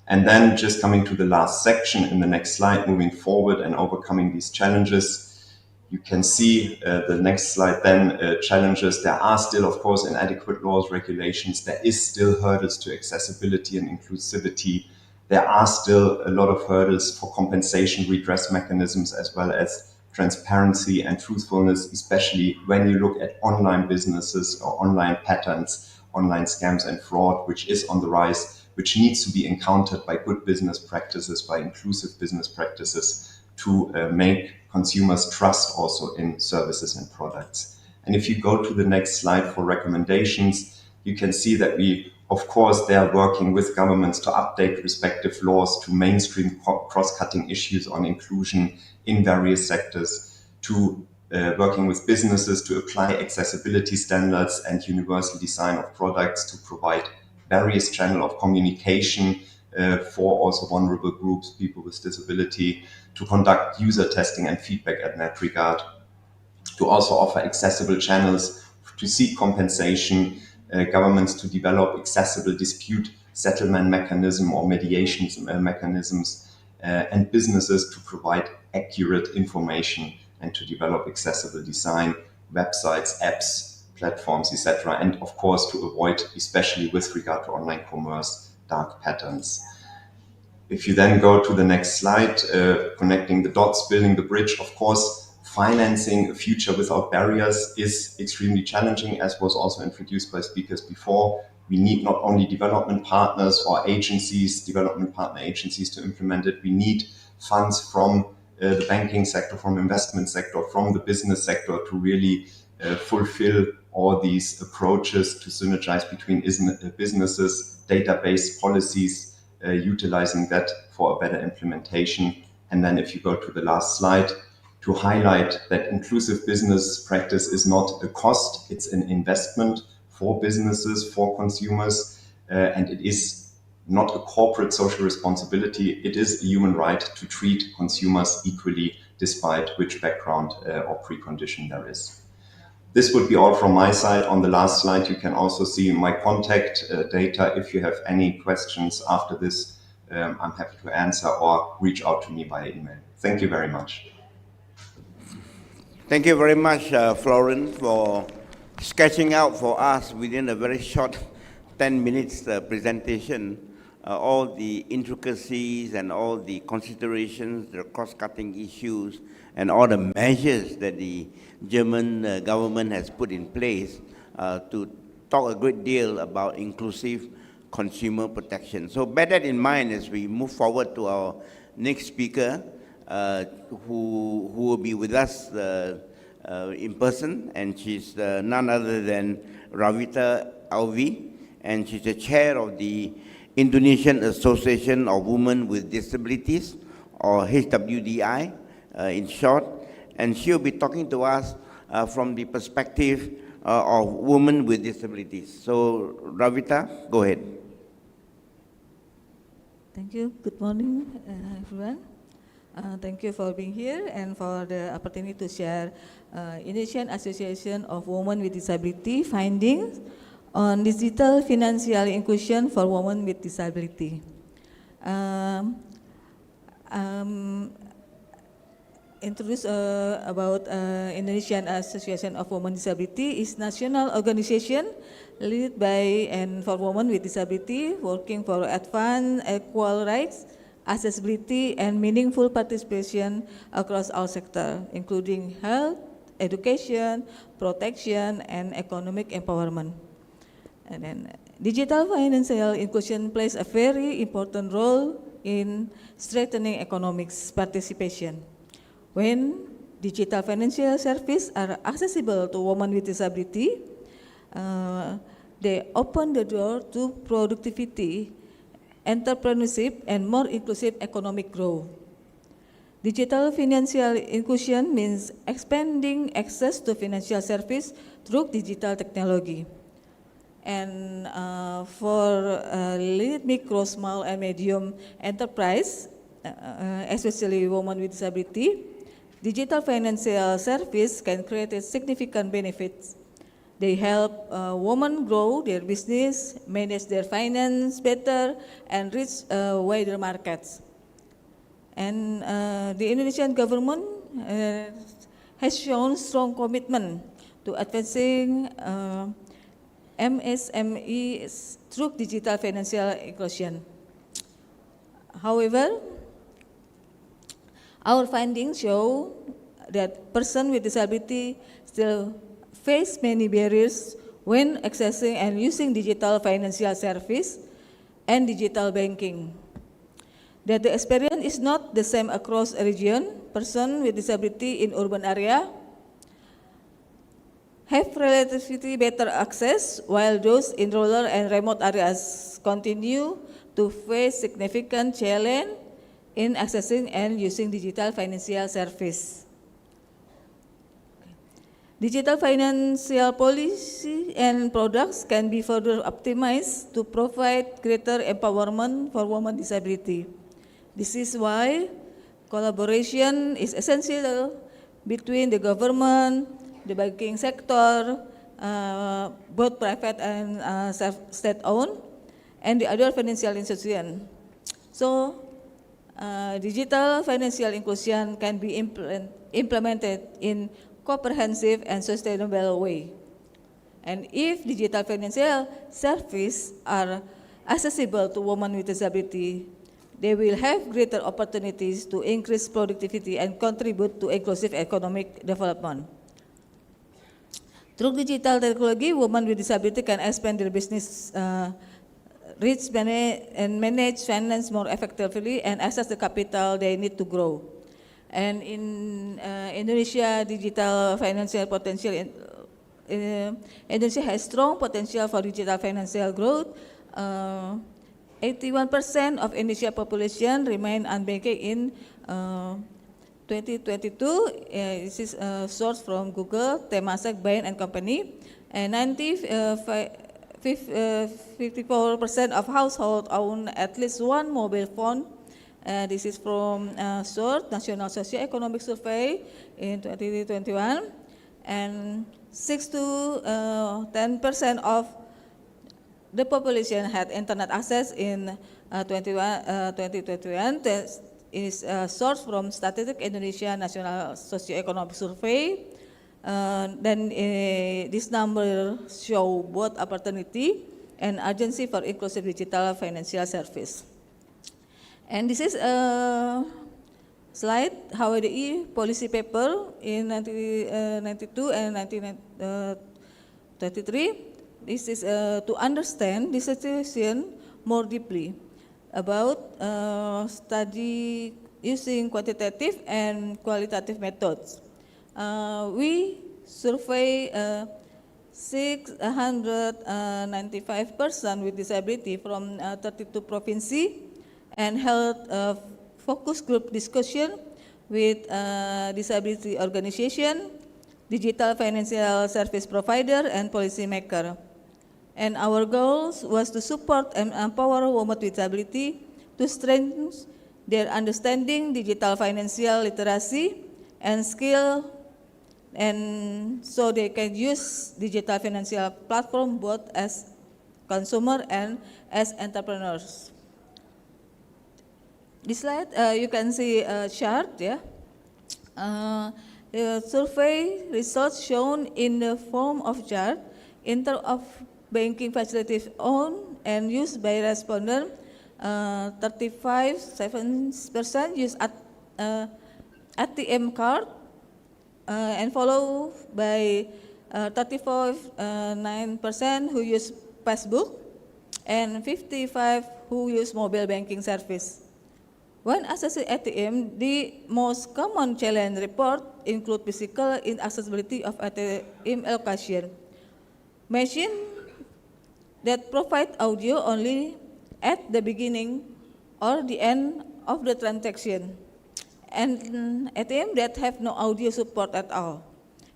And then just coming to the last section in the next slide, moving forward and overcoming these challenges, you can see the next slide then, challenges. There are still, of course, inadequate laws, regulations. There is still hurdles to accessibility and inclusivity. There are still a lot of hurdles for compensation redress mechanisms, as well as transparency and truthfulness, especially when you look at online businesses or online patterns, online scams and fraud, which is on the rise, which needs to be encountered by good business practices, by inclusive business practices to make consumers trust also in services and products. And if you go to the next slide for recommendations, you can see that we, of course, they are working with governments to update respective laws to mainstream cross-cutting issues on inclusion in various sectors, to working with businesses to apply accessibility standards and universal design of products to provide various channels of communication for also vulnerable groups, people with disability, to conduct user testing and feedback in that regard, to also offer accessible channels to seek compensation, governments to develop accessible dispute settlement mechanism or mediation mechanisms, and businesses to provide accurate information and to develop accessible design, websites, apps, platforms, etc. And of course, to avoid, especially with regard to online commerce, dark patterns. If you then go to the next slide, connecting the dots, building the bridge, of course, financing a future without barriers is extremely challenging, as was also introduced by speakers before. We need not only development partners or agencies, development partner agencies to implement it, we need funds from the banking sector, from investment sector, from the business sector to really fulfill all these approaches to synergize between businesses, database policies, utilizing that for a better implementation. And then if you go to the last slide, to highlight that inclusive business practice is not a cost, it's an investment for businesses, for consumers, and it is not a corporate social responsibility. It is a human right to treat consumers equally, despite which background or precondition there is. This would be all from my side. On the last slide, you can also see my contact data. If you have any questions after this, I'm happy to answer or reach out to me via email. Thank you very much. Thank you very much, Florence, for sketching out for us within a very short 10 minutes presentation all the intricacies and all the considerations, the cross-cutting issues, and all the measures that the German government has put in place to talk a great deal about inclusive consumer protection. So bear that in mind as we move forward to our next speaker, who will be with us in person, and she's none other than Ravita Alvi, and she's the chair of the Indonesian Association of Women with Disabilities, or HWDI in short, and she'll be talking to us from the perspective of women with disabilities. So Ravita, go ahead. Thank you. Good morning, everyone. Thank you for being here and for the opportunity to share Indonesian Association of Women with Disability findings on digital financial inclusion for women with disability. Introduce about Indonesian Association of Women with Disability is national organization led by and for women with disability working for advanced equal rights, accessibility, and meaningful participation across all sectors, including health, education, protection, and economic empowerment. And then digital financial inclusion plays a very important role in strengthening economic participation. When digital financial services are accessible to women with disability, they open the door to productivity, entrepreneurship, and more inclusive economic growth. Digital financial inclusion means expanding access to financial service through digital technology. And for little, micro, small, and medium enterprise, especially women with disability, digital financial service can create significant benefits. They help women grow their business, manage their finance better, and reach wider markets. And the Indonesian government has shown strong commitment to advancing MSMEs through digital financial inclusion. However, our findings show that persons with disability still face many barriers when accessing and using digital financial service and digital banking. That the experience is not the same across a region. Persons with disability in urban area have relatively better access, while those in rural and remote areas continue to face significant challenge in accessing and using digital financial service. Digital financial policy and products can be further optimized to provide greater empowerment for women with disability. This is why collaboration is essential between the government, the banking sector, both private and state-owned, and the other financial institutions. So, digital financial inclusion can be implemented in comprehensive and sustainable way. And if digital financial services are accessible to women with disability, they will have greater opportunities to increase productivity and contribute to inclusive economic development. Through digital technology, women with disability can expand their business, reach and manage finance more effectively, and access the capital they need to grow. And in Indonesia, digital financial potential, Indonesia has strong potential for digital financial growth. 81% of Indonesia population remain unbanked in 2022. This is a source from Google, Temasek, Bain and Company. And 54% of households own at least one mobile phone, This is from SORT, National Socio-Economic Survey in 2021, and 6 to 10% of the population had internet access in 2021. This is sourced from Statistic Indonesia National Socio-Economic Survey. Then this number show both opportunity and urgency for inclusive digital financial service. And this is a slide HWDI policy paper in 1992 and 1933. This is to understand the situation more deeply about study using quantitative and qualitative methods. We survey 695 persons with disability from 32 provinces and held a focus group discussion with disability organization, digital financial service provider, and policymaker. And our goals was to support and empower women with disability to strengthen their understanding, digital financial literacy, and skill, and so they can use digital financial platform both as consumer and as entrepreneurs. This slide, you can see a chart, yeah. The survey results shown in the form of chart in terms of banking facilities owned and used by respondent. 35.7% use ATM card, and followed by 34.9% who use passbook, and 55% who use mobile banking service. When accessing ATM, the most common challenge report include physical inaccessibility of ATM location, machine that provide audio only at the beginning or the end of the transaction, and ATM that have no audio support at all.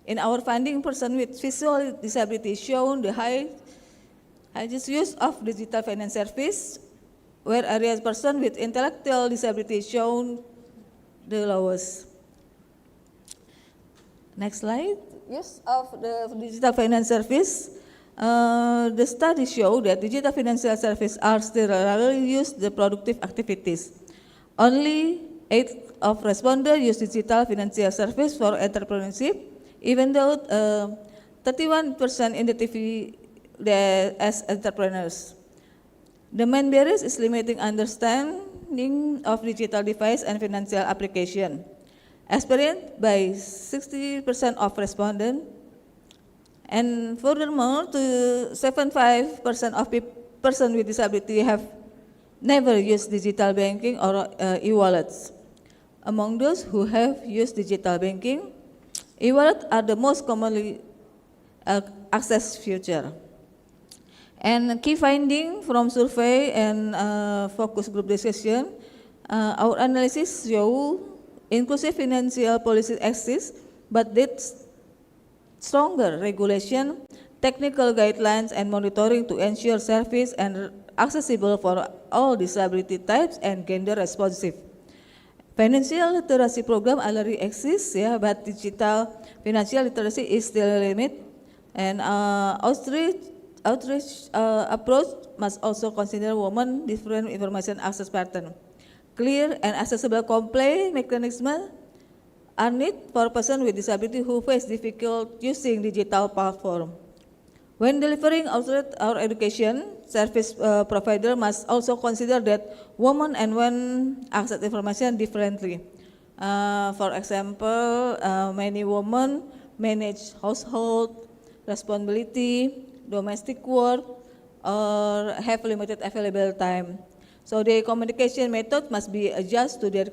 In our finding, person with visual disability shown the highest use of digital finance service, whereas person with intellectual disability shown the lowest. Next slide. Use of the digital finance service. The study show that digital financial services are still rarely used in productive activities. Only 8 of respondents use digital financial service for entrepreneurship, even though 31% identify as entrepreneurs. The main barriers is limiting understanding of digital device and financial application, experienced by 60% of respondents. And furthermore, 75% of persons with disability have never used digital banking or e-wallets. Among those who have used digital banking, e-wallets are the most commonly accessed feature. And key finding from survey and focus group discussion, our analysis show inclusive financial policy exists, but that's stronger regulation, technical guidelines, and monitoring to ensure service and accessible for all disability types and gender responsive. Financial literacy program already exists, yeah, but digital financial literacy is still limited, and outreach approach must also consider women different information access pattern. Clear and accessible complaint mechanism are needed for persons with disability who face difficult using digital platform. When delivering our education, service provider must also consider that women and men access information differently. For example, many women manage household responsibility, domestic work, or have limited available time. So the communication method must be adjusted to their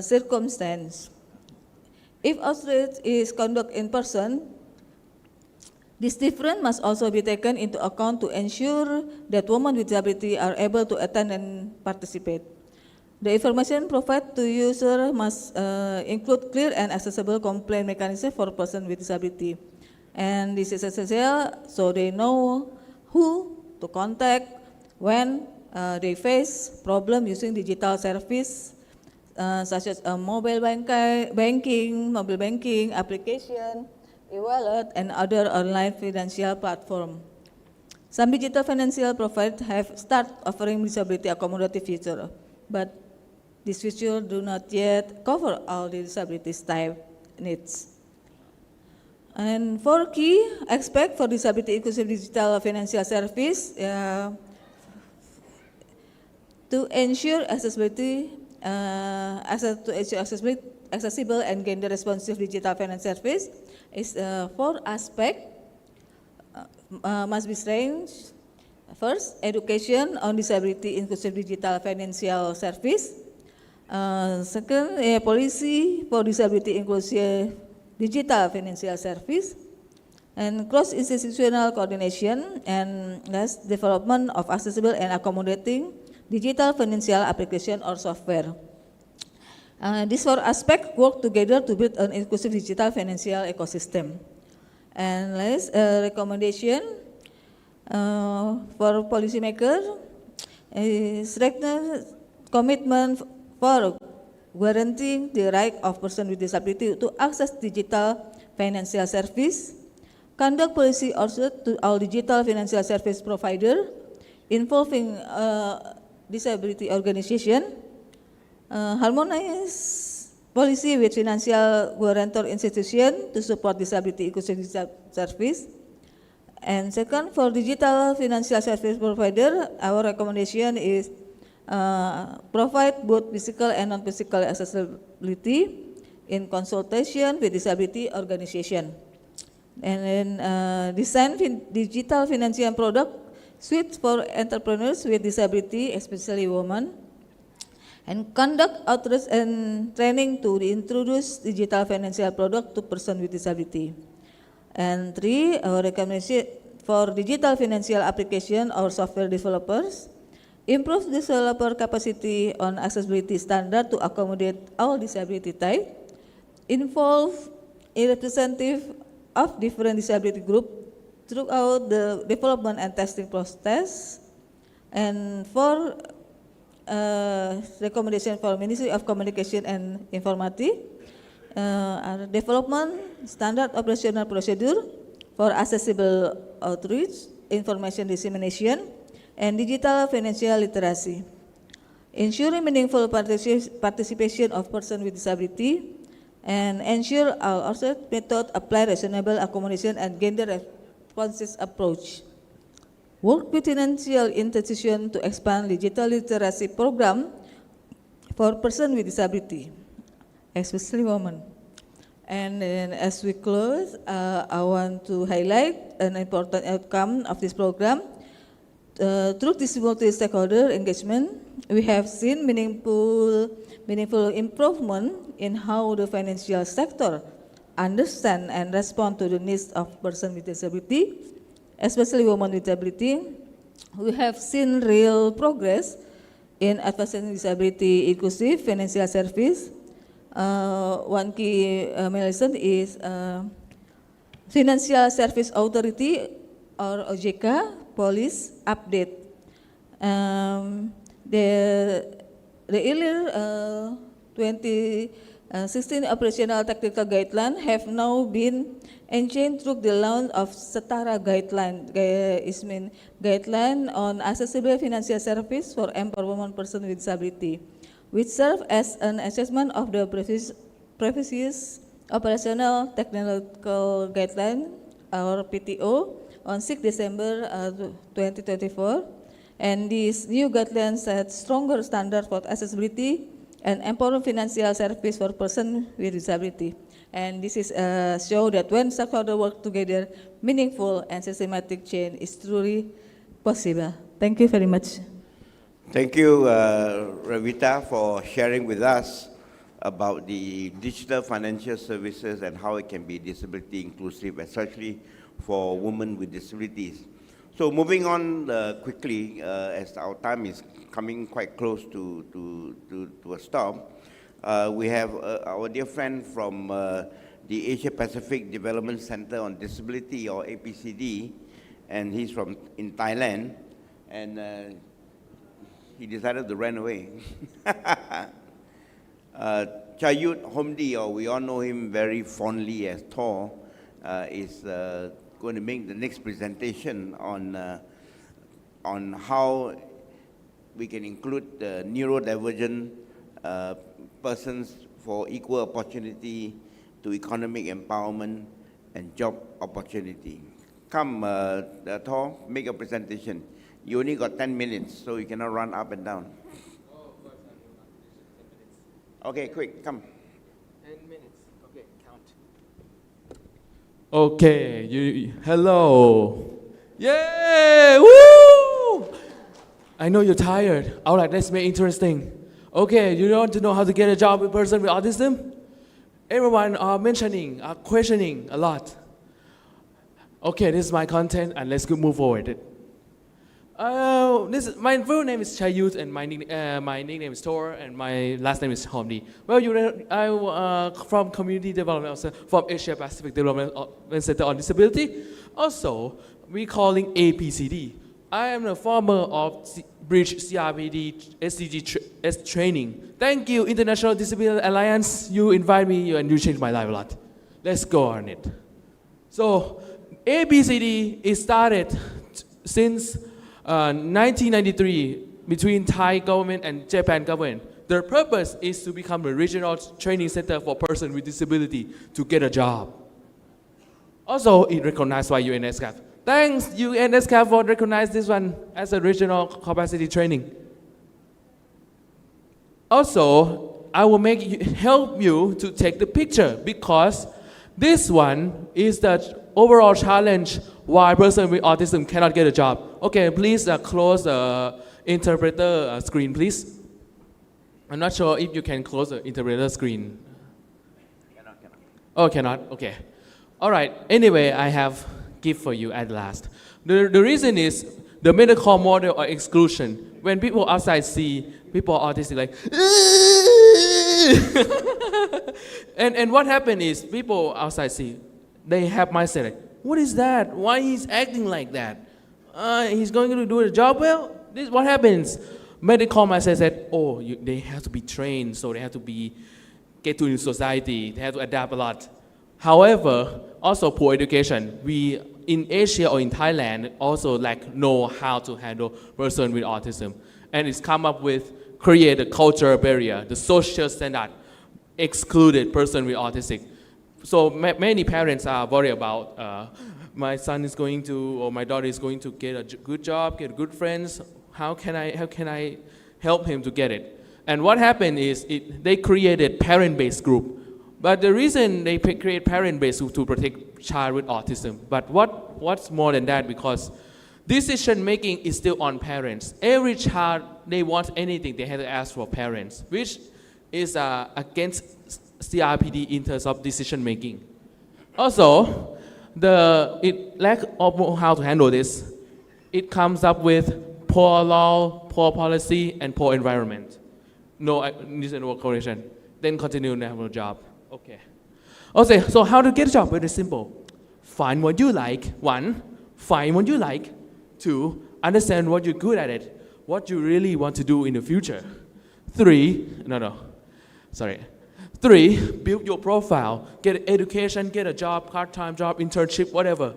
circumstance. If outreach is conducted in person, this difference must also be taken into account to ensure that women with disability are able to attend and participate. The information provided to user must include clear and accessible complaint mechanism for persons with disability. And this is essential so they know who to contact, when, they face problems using digital service such as mobile banking application, e-wallet, and other online financial platform. Some digital financial providers have started offering disability accommodative feature, but these features do not yet cover all the disability type needs. And 4 key aspects for disability inclusive digital financial service to ensure accessibility, accessible and gender responsive digital financial service is 4 aspects must be strengthened. First, education on disability inclusive digital financial service. Second, a policy for disability inclusive digital financial service, and cross-institutional coordination, and last, development of accessible and accommodating digital financial application or software. These 4 aspects work together to build an inclusive digital financial ecosystem. And last, recommendation for policymakers is strengthen commitment for guaranteeing the right of persons with disability to access digital financial service, conduct policy also to all digital financial service provider involving disability organization, harmonize policy with financial guarantor institution to support disability inclusive service. And second, for digital financial service provider, our recommendation is provide both physical and non-physical accessibility in consultation with disability organization. And then design digital financial product suite for entrepreneurs with disability, especially women, and conduct outreach and training to introduce digital financial product to persons with disability. And 3, our recommendation for digital financial application or software developers, improve developer capacity on accessibility standard to accommodate all disability type, involve a representative of different disability group throughout the development and testing process. And 4, recommendation for Ministry of Communication and Informatics, development standard operational procedure for accessible outreach, information dissemination, and digital financial literacy, ensuring meaningful participation of persons with disability, and ensure our offset method apply reasonable accommodation and gender responsive approach. Work with financial institutions to expand digital literacy program for persons with disability, especially women. And then as we close, I want to highlight an important outcome of this program. Through this multi-stakeholder engagement, we have seen meaningful improvement in how the financial sector understand and respond to the needs of persons with disability, especially women with disability. We have seen real progress in advancing disability inclusive financial service. One key milestone is Financial Service Authority or OJK policy update. The earlier 2016 operational technical guidelines have now been enhanced through the launch of Setara guideline. It means guideline on accessible financial service for empowerment persons with disability, which serve as an assessment of the previous operational technical guideline or PTO on 6 December 2024, and these new guidelines set stronger standards for accessibility and empowering financial service for persons with disability. And this is show that when stakeholders work together, meaningful and systematic change is truly possible. Thank you very much. Thank you, Ravita, for sharing with us about the digital financial services and how it can be disability inclusive, especially for women with disabilities. So moving on quickly, as our time is coming quite close to a stop, we have our dear friend from the Asia Pacific Development Center on Disability, or APCD, and he's in Thailand, and he decided to run away. Chayut Homdi, or we all know him very fondly as Thor, is going to make the next presentation on how we can include neurodivergent persons for equal opportunity to economic empowerment and job opportunity. Come, Thor, make a presentation. You only got 10 minutes, so you cannot run up and down. Okay, quick, come. 10 minutes. Okay, count. Okay, hello. Yay! Woo! I know you're tired. All right, let's make it interesting. Okay, you want to know how to get a job with a person with autism? Everyone are mentioning, are questioning a lot. Okay, this is my content, and let's move forward. My full name is Chayut, and my nickname is Tor, and my last name is Homdi. Well, I from Community Development, also from Asia Pacific Development Center on Disability. Also, we calling APCD. I am a former of Bridge CRPD SDG training. Thank you, International Disability Alliance. You invite me and you changed my life a lot. Let's go on it. So, ABCD is started since 1993 between Thai government and Japan government. Their purpose is to become a regional training center for persons with disability to get a job. Also, it recognized by UNICEF. Thanks UNICEF for recognizing this one as a regional capacity training. Also, I will help you to take the picture because this one is the overall challenge why a person with autism cannot get a job. Okay, please close the interpreter screen, please. I'm not sure if you can close the interpreter screen. Cannot. Oh, cannot? Okay. All right. Anyway, I have gift for you at last. The reason is the medical model of exclusion. When people outside see people autistic like, and what happened is people outside see, they have mindset like, what is that? Why he's acting like that? He's going to do the job well? This what happens? Medical mindset said, oh, they have to be trained, so they have to get to the society, they have to adapt a lot. However, also poor education. We in Asia or in Thailand also know how to handle person with autism, and it's come up with create a cultural barrier, the social standard excluded person with autistic. So many parents are worried about my son is going to or my daughter is going to get a good job, get good friends. How can I help him to get it? And what happened is they created parent-based group. But the reason they create parent-based group to protect child with autism. But what's more than that, because decision making is still on parents. Every child, they want anything, they have to ask for parents, which is against CRPD in terms of decision making. Also, the lack of how to handle this, it comes up with poor law, poor policy, and poor environment. No work correlation. Then continue to have a job. Okay. Okay, so how to get a job? Very simple. Find what you like. 1, find what you like. 2, understand what you're good at it. What you really want to do in the future. 3, build your profile. Get education, get a job, part-time job, internship, whatever.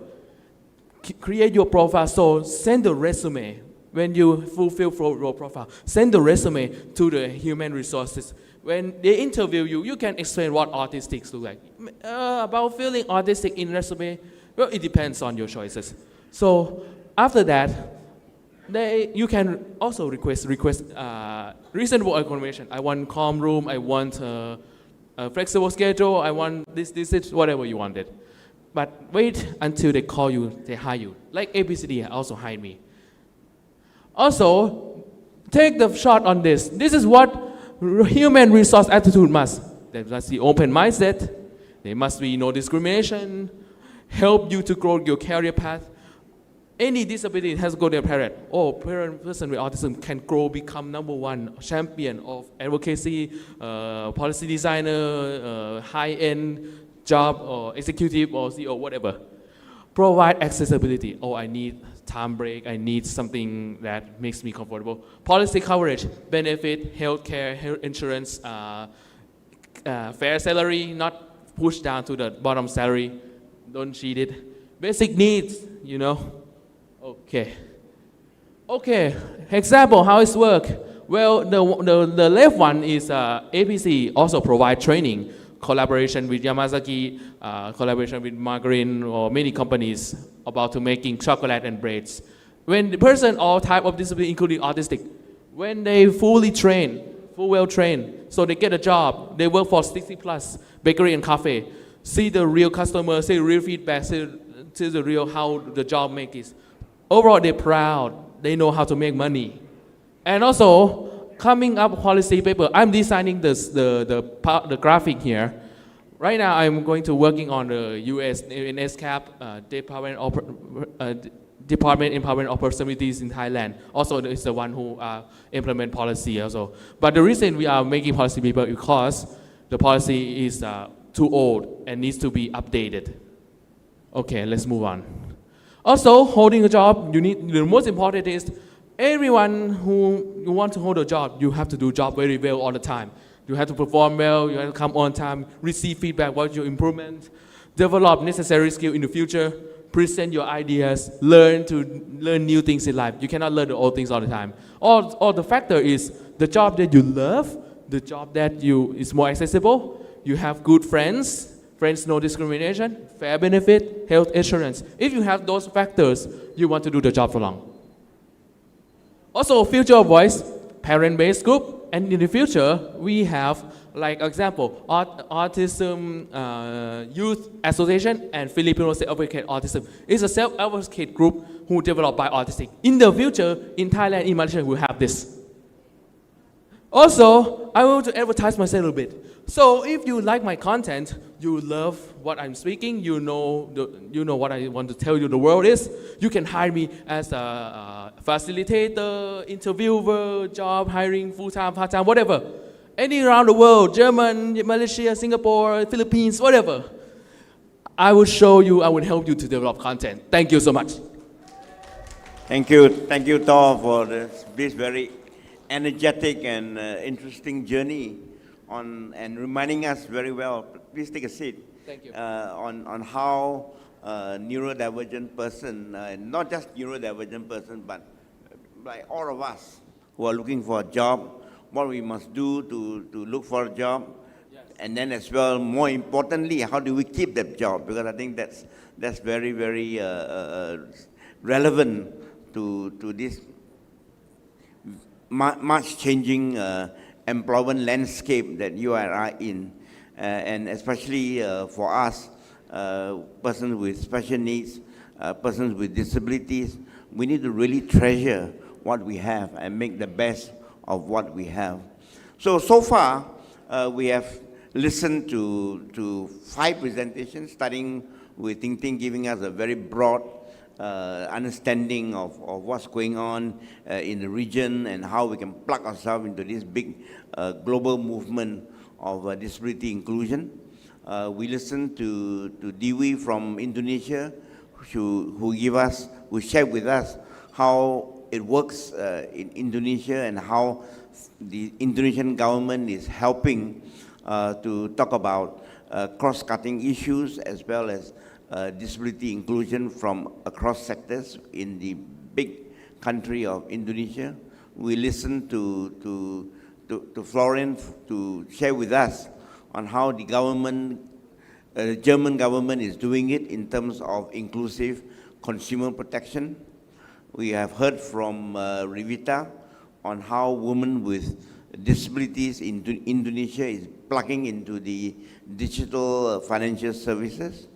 Create your profile. So send the resume. When you fulfill your profile, send the resume to the human resources. When they interview you, you can explain what autistics look like. About feeling autistic in resume, well, it depends on your choices. So after that, you can also request reasonable accommodation. I want calm room, I want a flexible schedule, I want this, whatever you wanted. But wait until they call you, they hire you. Like ABCD also hired me. Also, take the shot on this. This is what human resource attitude must. There must be open mindset. There must be no discrimination. Help you to grow your career path. Any disability has to go to their parent. Oh, person with autism can grow, become #1 champion of advocacy, policy designer, high-end job, or executive, or CEO, whatever. Provide accessibility. Oh, I need time break. I need something that makes me comfortable. Policy coverage, benefit, healthcare, health insurance, fair salary, not push down to the bottom salary. Don't cheat it. Basic needs, you know. Okay. Okay, example, how it's work. Well, the left one is APC also provide training, collaboration with Yamazaki, collaboration with margarine or many companies about to making chocolate and breads. When the person, all type of disability, including autistic, when they fully trained, full well trained, so they get a job, they work for 60 plus bakery and cafe, see the real customer, see the real feedback, see the real how the job make it. Overall, they're proud. They know how to make money. And also, coming up policy paper, I'm designing the graphic here. Right now, I'm going to working on the US NSCAP Department Empowerment Opportunities in Thailand. Also, it's the one who implement policy also. But the reason we are making policy paper is because the policy is too old and needs to be updated. Okay, let's move on. Also, holding a job, the most important is everyone who you want to hold a job, you have to do job very well all the time. You have to perform well, you have to come on time, receive feedback, what's your improvement, develop necessary skill in the future, present your ideas, learn new things in life. You cannot learn the old things all the time. Or the factor is the job that you love, the job that is more accessible, you have good friends, no discrimination, fair benefit, health insurance. If you have those factors, you want to do the job for long. Also, future of voice, parent-based group, and in the future, we have, like example, Autism Youth Association and Filipino Self-Advocate Autism. It's a self-advocate group who developed by autistic. In the future, in Thailand, in Malaysia, we have this. Also, I want to advertise myself a little bit. So if you like my content, you love what I'm speaking, you know what I want to tell you the world is, you can hire me as a facilitator, interviewer, job hiring, full-time, part-time, whatever. Any around the world, German, Malaysia, Singapore, Philippines, whatever. I will show you, I will help you to develop content. Thank you so much. Thank you, Thor, for this very energetic and interesting journey and reminding us very well. Please take a seat. Thank you. On how neurodivergent person, not just neurodivergent person, but like all of us who are looking for a job, what we must do to look for a job, yes. And then as well, more importantly, how do we keep that job? Because I think that's very, very relevant to this much changing employment landscape that you and I are in, and especially for us, persons with special needs, persons with disabilities, we need to really treasure what we have and make the best of what we have. So far, we have listened to 5 presentations, starting with Ting Ting giving us a very broad understanding of what's going on in the region and how we can plug ourselves into this big global movement of disability inclusion. We listened to Dewi from Indonesia, who shared with us how it works in Indonesia and how the Indonesian government is helping to talk about cross-cutting issues as well as disability inclusion from across sectors in the big country of Indonesia. We listened to Florian to share with us on how the government, the German government is doing it in terms of inclusive consumer protection. We have heard from Rivita on how women with disabilities in Indonesia is plugging into the digital financial services.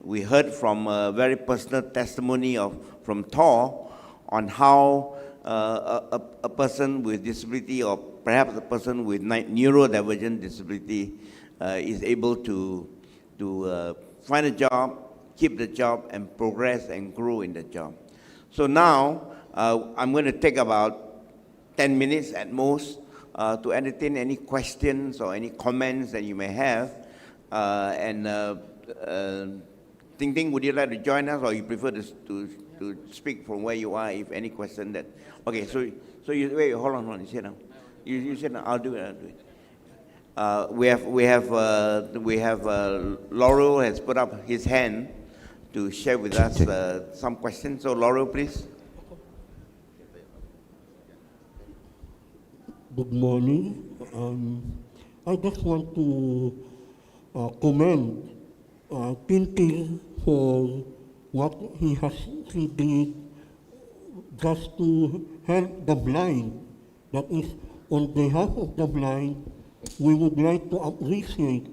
We heard from a very personal testimony from Thor on how a person with disability, or perhaps a person with neurodivergent disability, is able to find a job, keep the job, and progress and grow in the job. So now, I'm going to take about 10 minutes at most to entertain any questions or any comments that you may have. Ting Ting, would you like to join us, or you prefer to to speak from where you are. If any question that, okay. So you wait. Hold on. You sit down. You sit down. I'll do it. We have Laurel has put up his hand to share with us some questions. So Laurel, please. Good morning. I just want to commend Tintin for what he did just to help the blind. That is, on behalf of the blind, we would like to appreciate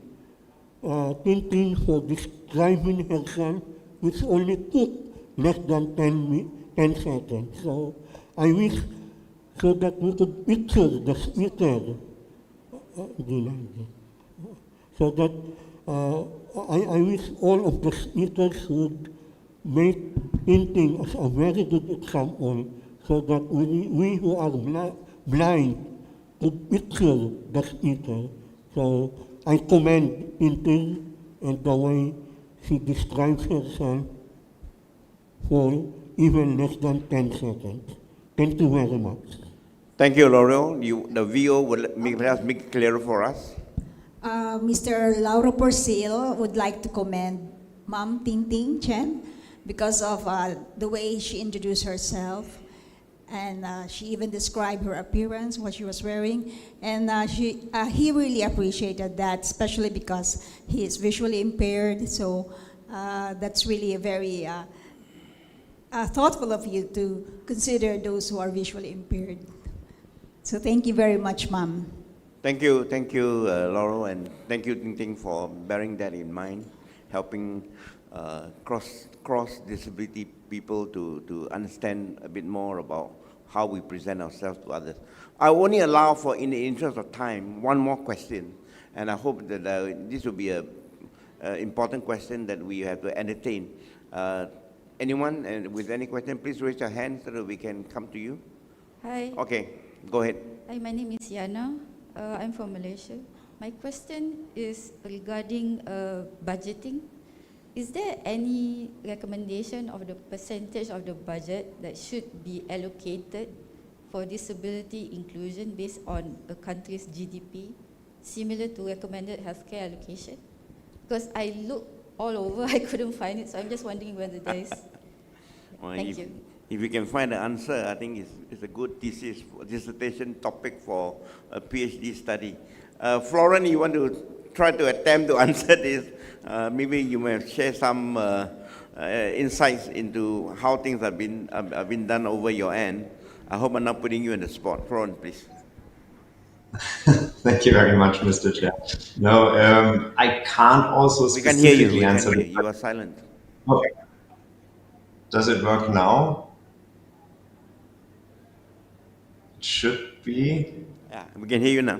Tintin for describing herself, which only took less than 10 seconds. So I wish so that we could picture the speaker, so that I wish all of the speakers would make Tintin as a very good example, so that we who are blind could picture the speaker. So I commend Tintin and the way she describes herself for even less than 10 seconds. Thank you very much. Thank you, Laurel. The VO will perhaps make it clearer for us. Mr. Lauro Porcil would like to commend Ma'am Tintin Chen because of the way she introduced herself, and she even described her appearance, what she was wearing, and he really appreciated that, especially because he is visually impaired. So that's really a very thoughtful of you to consider those who are visually impaired. So thank you very much, Ma'am. Thank you, Laurel, and thank you, Ting Ting, for bearing that in mind, helping cross disability people to understand a bit more about how we present ourselves to others. I only allow for, in the interest of time, one more question, and I hope that this will be an important question that we have to entertain. Anyone with any question, please raise your hand so that we can come to you. Hi. Okay, go ahead. Hi, my name is Yana. I'm from Malaysia. My question is regarding budgeting. Is there any recommendation of the percentage of the budget that should be allocated for disability inclusion based on a country's GDP, similar to recommended healthcare allocation? Because I looked all over, I couldn't find it, so I'm just wondering whether there is. Thank you. If you can find the answer, I think it's a good dissertation topic for a PhD study. Florence, you want to try to attempt to answer this? Maybe you may share some insights into how things have been done over your end. I hope I'm not putting you in the spot. Florence, please. Thank you very much, Mr. Chair. No, I can't also specifically answer. We can hear you. You are silent. Okay. Does it work now? It should be. Yeah, we can hear you now.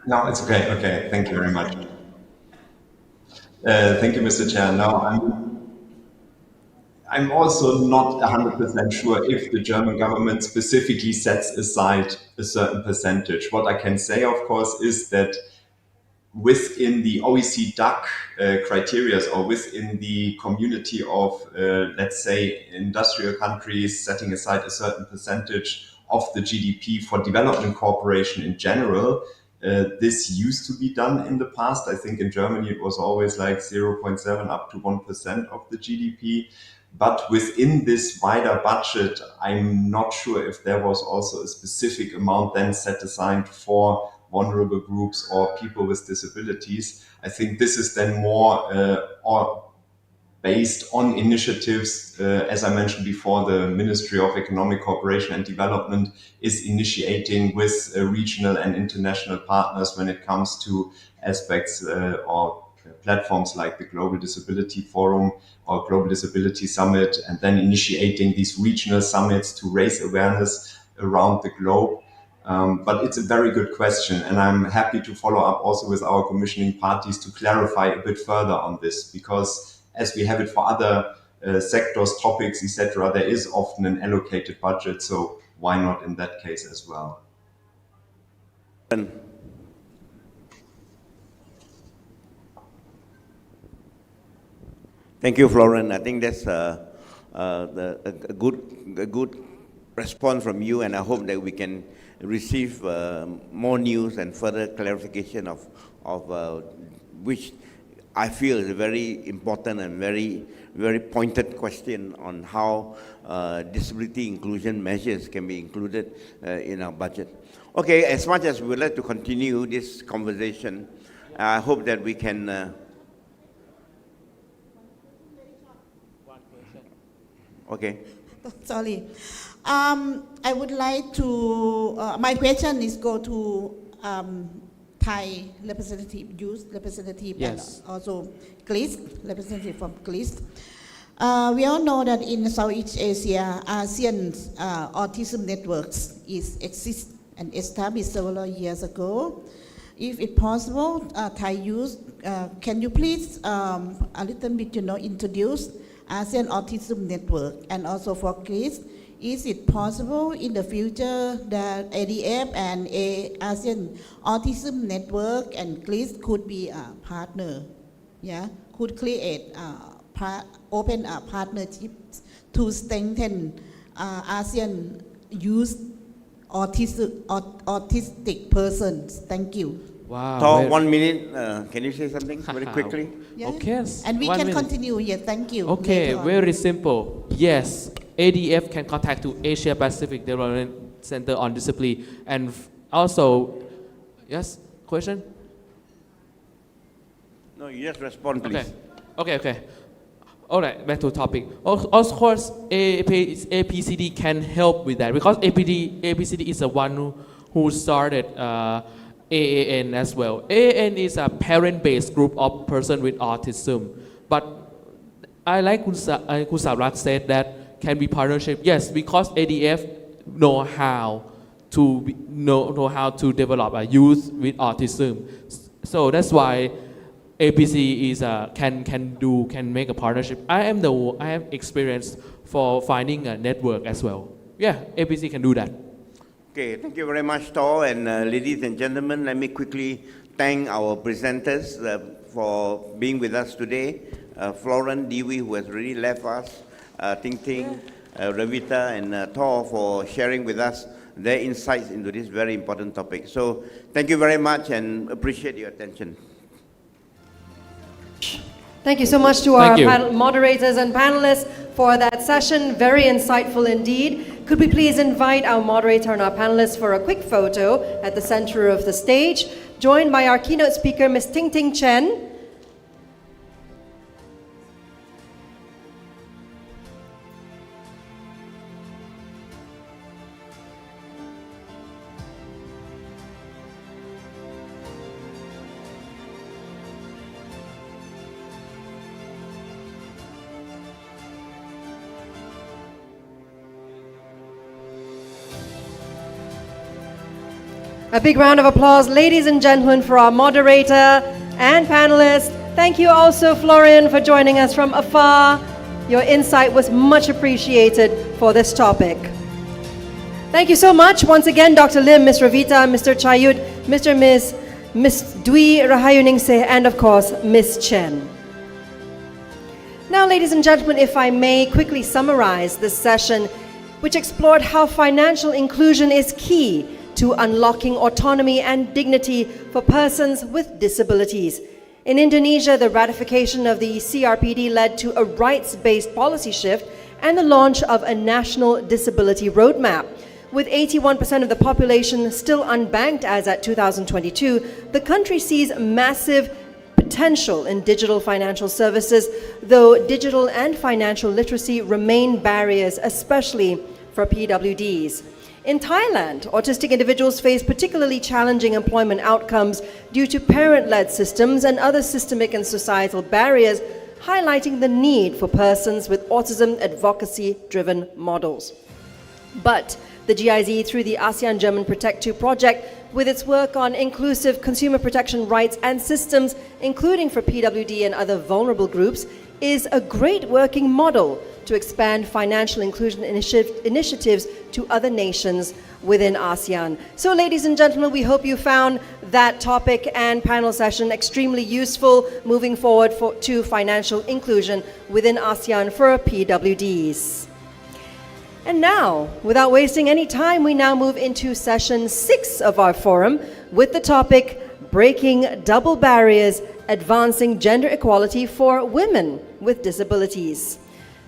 No, it's okay. Okay, thank you very much. Thank you, Mr. Chair. Now, I'm also not 100% sure if the German government specifically sets aside a certain percentage. What I can say, of course, is that within the OECD DAC criteria, or within the community of, let's say, industrial countries setting aside a certain percentage of the GDP for development cooperation in general, this used to be done in the past. I think in Germany it was always like 0.7 up to 1% of the GDP. But within this wider budget, I'm not sure if there was also a specific amount then set aside for vulnerable groups or people with disabilities. I think this is then more based on initiatives, as I mentioned before, the Ministry of Economic Cooperation and Development is initiating with regional and international partners when it comes to aspects or platforms like the Global Disability Forum or Global Disability Summit, and then initiating these regional summits to raise awareness around the globe. But it's a very good question, and I'm happy to follow up also with our commissioning parties to clarify a bit further on this, because as we have it for other sectors, topics, etc., there is often an allocated budget, so why not in that case as well? Thank you, Florence. I think that's a good response from you, and I hope that we can receive more news and further clarification of which I feel is a very important and very pointed question on how disability inclusion measures can be included in our budget. Okay, as much as we would like to continue this conversation, I hope that we can. Okay. Sorry. I would like to, my question is go to Thai representative, youth representative, Yes. and also Greece, representative from Greece. We all know that in Southeast Asia, ASEAN autism networks exist and established several years ago. If it's possible, Thai youth, can you please a little bit, introduce ASEAN Autism Network, and also for Greece, is it possible in the future that ADF and ASEAN Autism Network and Greece could be a partner? Yeah, could create open a partnership to strengthen ASEAN youth autistic persons. Thank you. Wow. Talk 1 minute. Can you say something very quickly? Yeah. Okay. And we 1 can minute. continue. Yeah, thank you. Okay, Later on. very simple. Yes, ADF can contact to Asia Pacific Development Center on Disability, and also, yes, question? No, you just respond, please. Okay. All right, back to topic. Of course, APCD can help with that because APCD is the one who started AAN as well. AAN is a parent-based group of persons with autism. But I like Kun Samrat said that can be partnership. Yes, because ADF know how to develop a youth with autism. So that's why APC is can make a partnership. I have experience for finding a network as well. Yeah, APC can do that. Okay, thank you very much, Tor, and ladies and gentlemen, let me quickly thank our presenters for being with us today. Florence, Dewi, who has already left us, Ting Ting, Ravita, and Tor for sharing with us their insights into this very important topic. So thank you very much and appreciate your attention. Thank you so much to our moderators and panelists for that session. Very insightful indeed. Could we please invite our moderator and our panelists for a quick photo at the center of the stage, joined by our keynote speaker, Ms. Ting Ting Chen. A big round of applause, ladies and gentlemen, for our moderator and panelists. Thank you also, Florian, for joining us from afar. Your insight was much appreciated for this topic. Thank you so much. Once again, Dr. Lim, Ms. Ravita, Mr. Chayut, Mr. Ms. Dwi Rahayuningse, and of course, Ms. Chen. Now, ladies and gentlemen, if I may quickly summarize this session, which explored how financial inclusion is key to unlocking autonomy and dignity for persons with disabilities. In Indonesia, the ratification of the CRPD led to a rights-based policy shift and the launch of a national disability roadmap. With 81% of the population still unbanked as at 2022, the country sees massive potential in digital financial services, though digital and financial literacy remain barriers, especially for PWDs. In Thailand, autistic individuals face particularly challenging employment outcomes due to parent-led systems and other systemic and societal barriers, highlighting the need for persons with autism advocacy-driven models. But the GIZ, through the ASEAN German Protect 2 project, with its work on inclusive consumer protection rights and systems, including for PWD and other vulnerable groups, is a great working model to expand financial inclusion initiatives to other nations within ASEAN. So ladies and gentlemen, we hope you found that topic and panel session extremely useful moving forward to financial inclusion within ASEAN for PWDs. And now, without wasting any time, we now move into session 6 of our forum with the topic Breaking Double Barriers, Advancing Gender Equality for Women with Disabilities.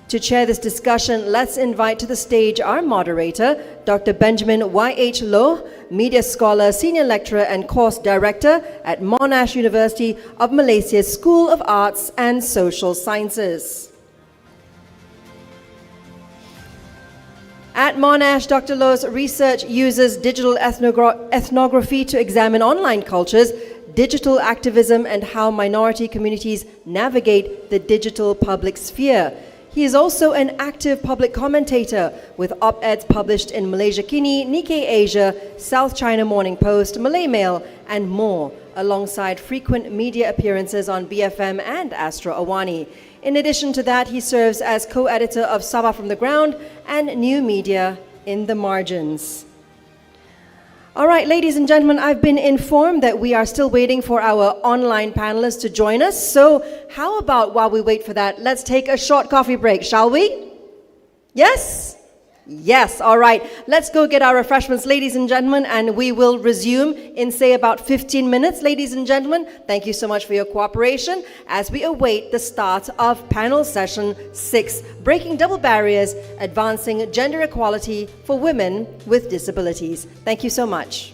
To chair this discussion, let's invite to the stage our moderator, Dr. Benjamin Y.H. Loh, media scholar, senior lecturer and course director at Monash University of Malaysia's School of Arts and Social Sciences. At Monash, Dr. Loh's research uses digital ethnography to examine online cultures, digital activism, and how minority communities navigate the digital public sphere. He is also an active public commentator with op-eds published in Malaysia Kini, Nikkei Asia, South China Morning Post, Malay Mail, and more, alongside frequent media appearances on BFM and Astro Awani. In addition to that, he serves as co-editor of Sabah from the Ground and New Media in the Margins. All right, ladies and gentlemen, I've been informed that we are still waiting for our online panelists to join us. So how about while we wait for that, let's take a short coffee break, shall we? Yes? Yes, all right. Let's go get our refreshments, ladies and gentlemen, and we will resume in, say, about 15 minutes. Ladies and gentlemen, thank you so much for your cooperation as we await the start of panel session 6, Breaking Double Barriers, Advancing Gender Equality for Women with Disabilities. Thank you so much.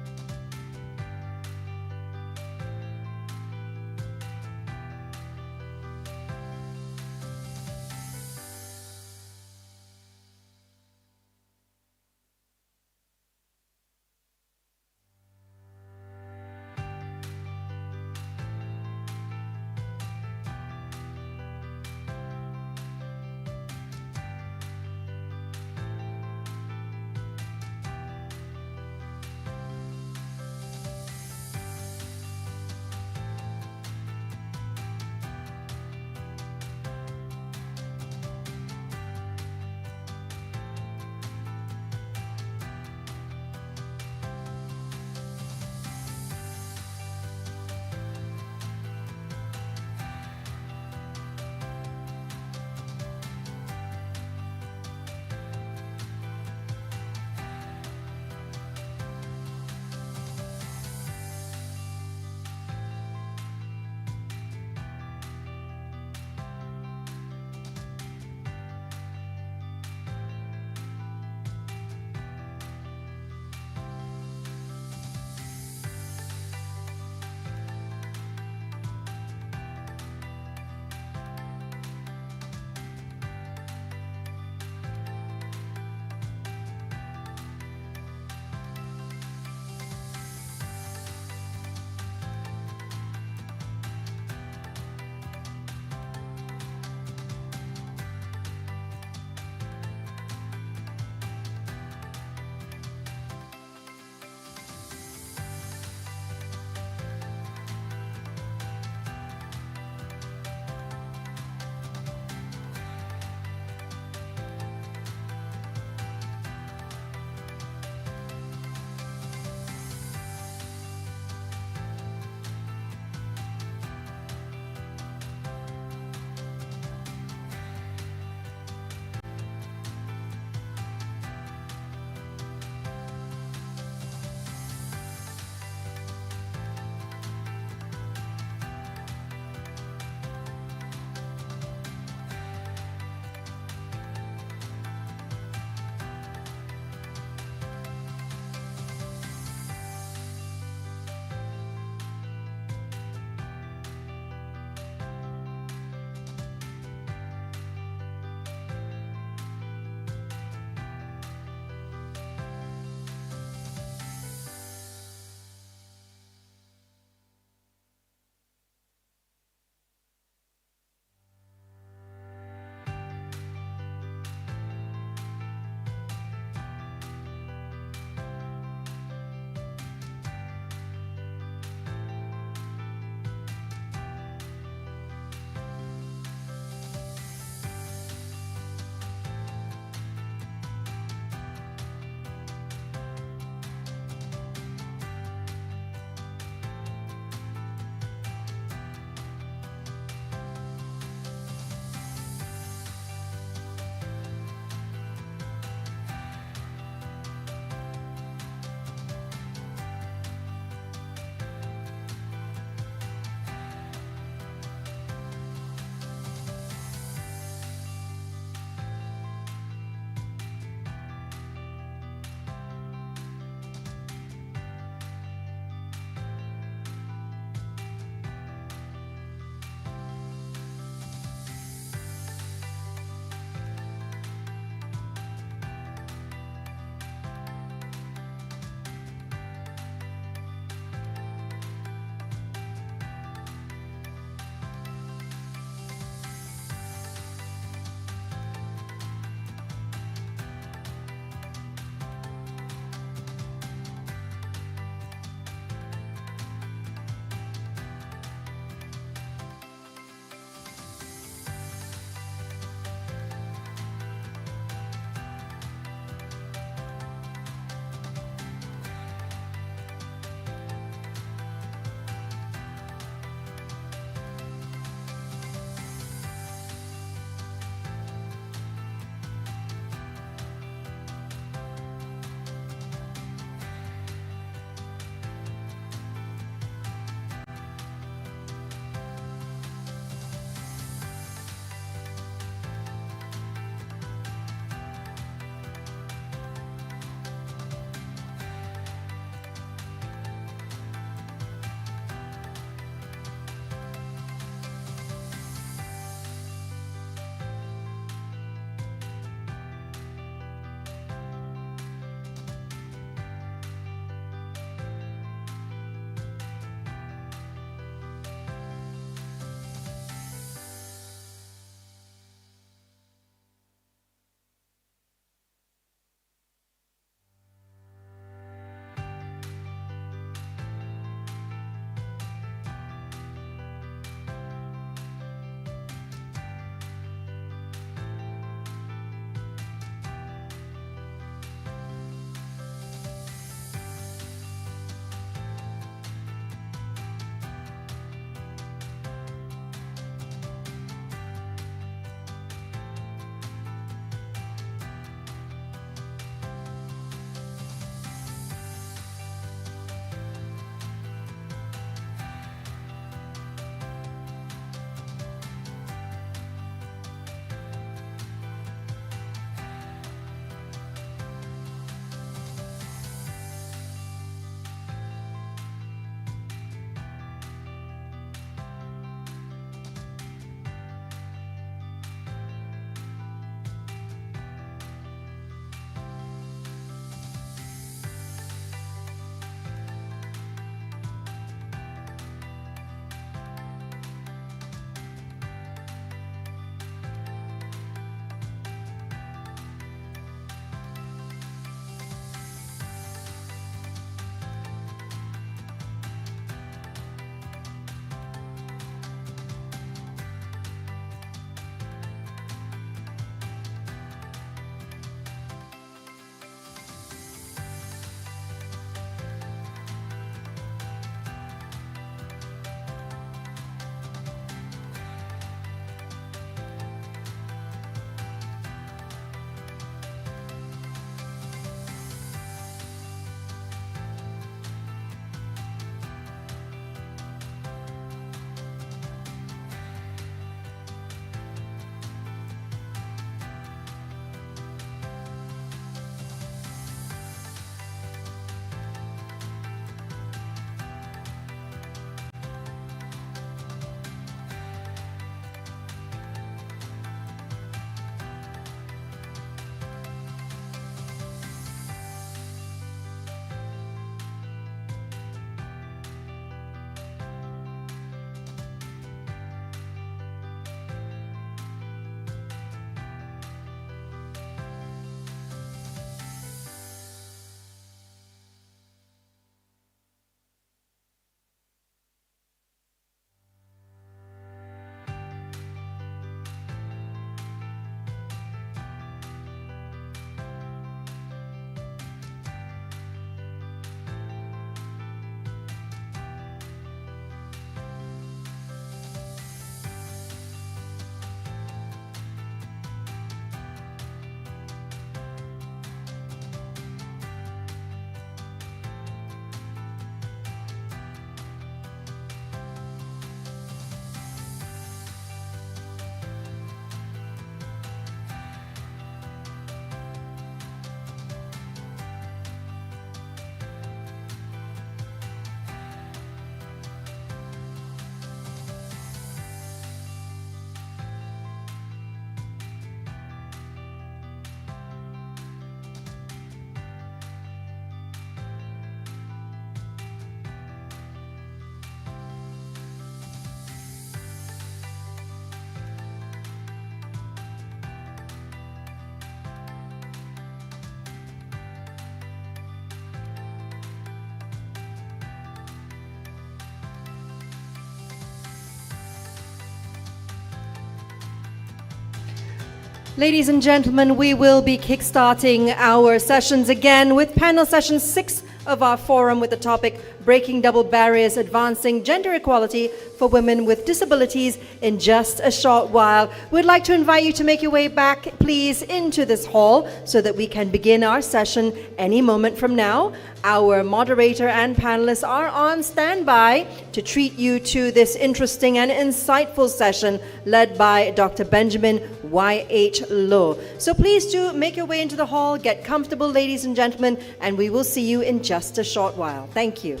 Ladies and gentlemen, we will be kickstarting our sessions again with panel session 6 of our forum with the topic Breaking Double Barriers, Advancing Gender Equality for Women with Disabilities in just a short while. We'd like to invite you to make your way back, please, into this hall so that we can begin our session any moment from now. Our moderator and panelists are on standby to treat you to this interesting and insightful session led by Dr. Benjamin Y.H. Loh. So please do make your way into the hall, get comfortable, ladies and gentlemen, and we will see you in just a short while. Thank you.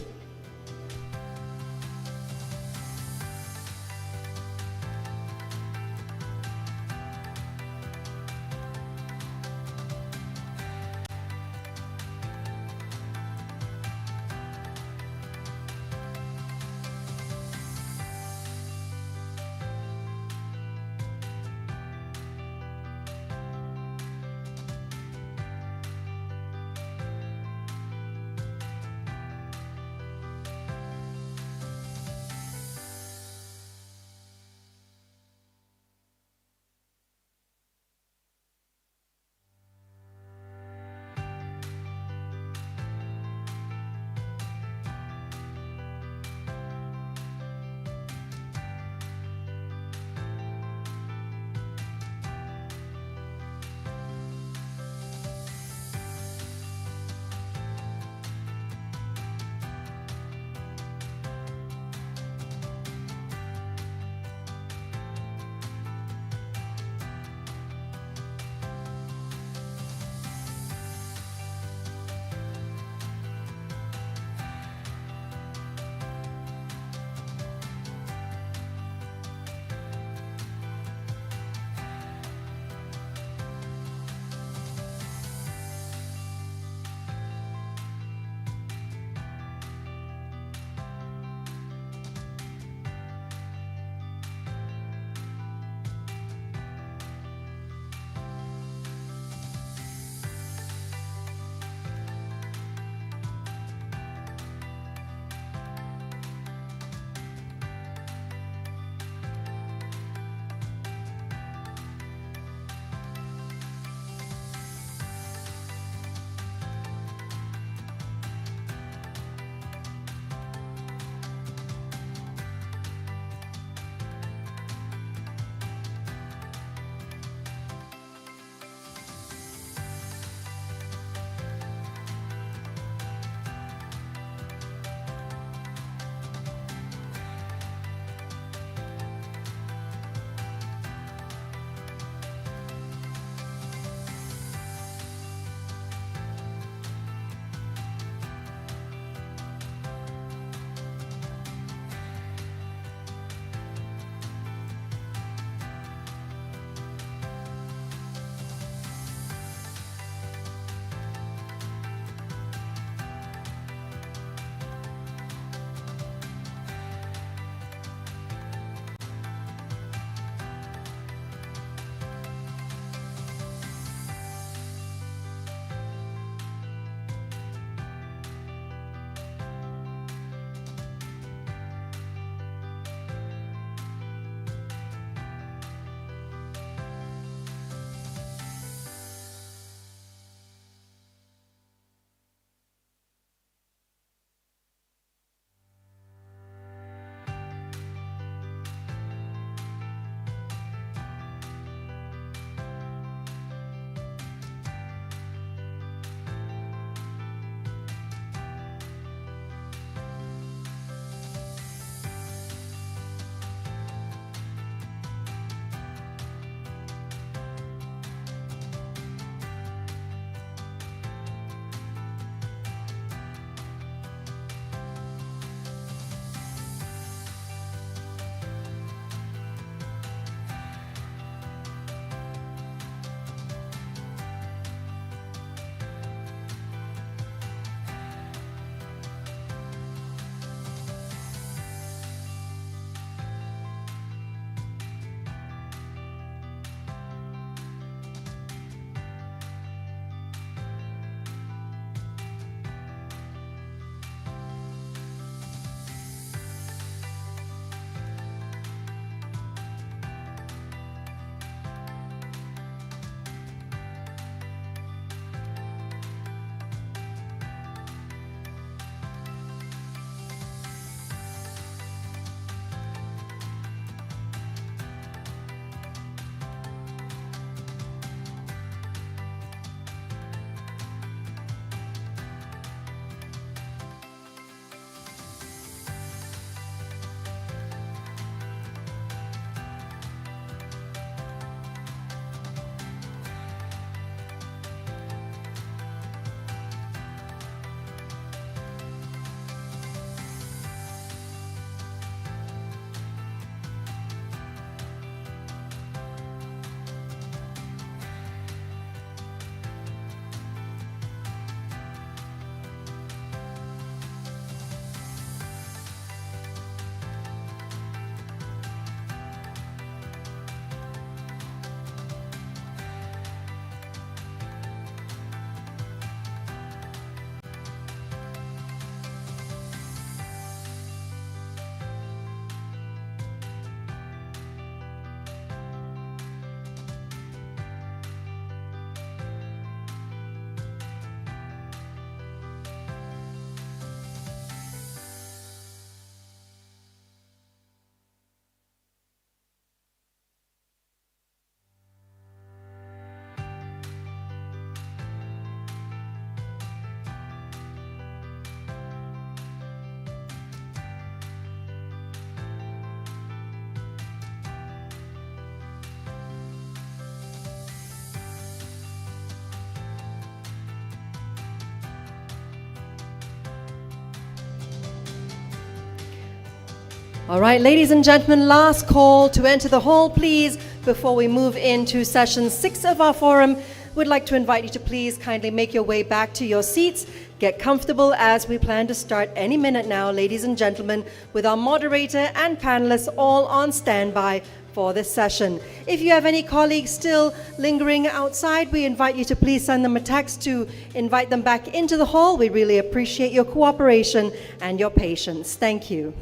All right, ladies and gentlemen, last call to enter the hall, please, before we move into session 6 of our forum. We'd like to invite you to please kindly make your way back to your seats. Get comfortable as we plan to start any minute now, ladies and gentlemen, with our moderator and panelists all on standby for this session. If you have any colleagues still lingering outside, we invite you to please send them a text to invite them back into the hall. We really appreciate your cooperation and your patience. Thank you.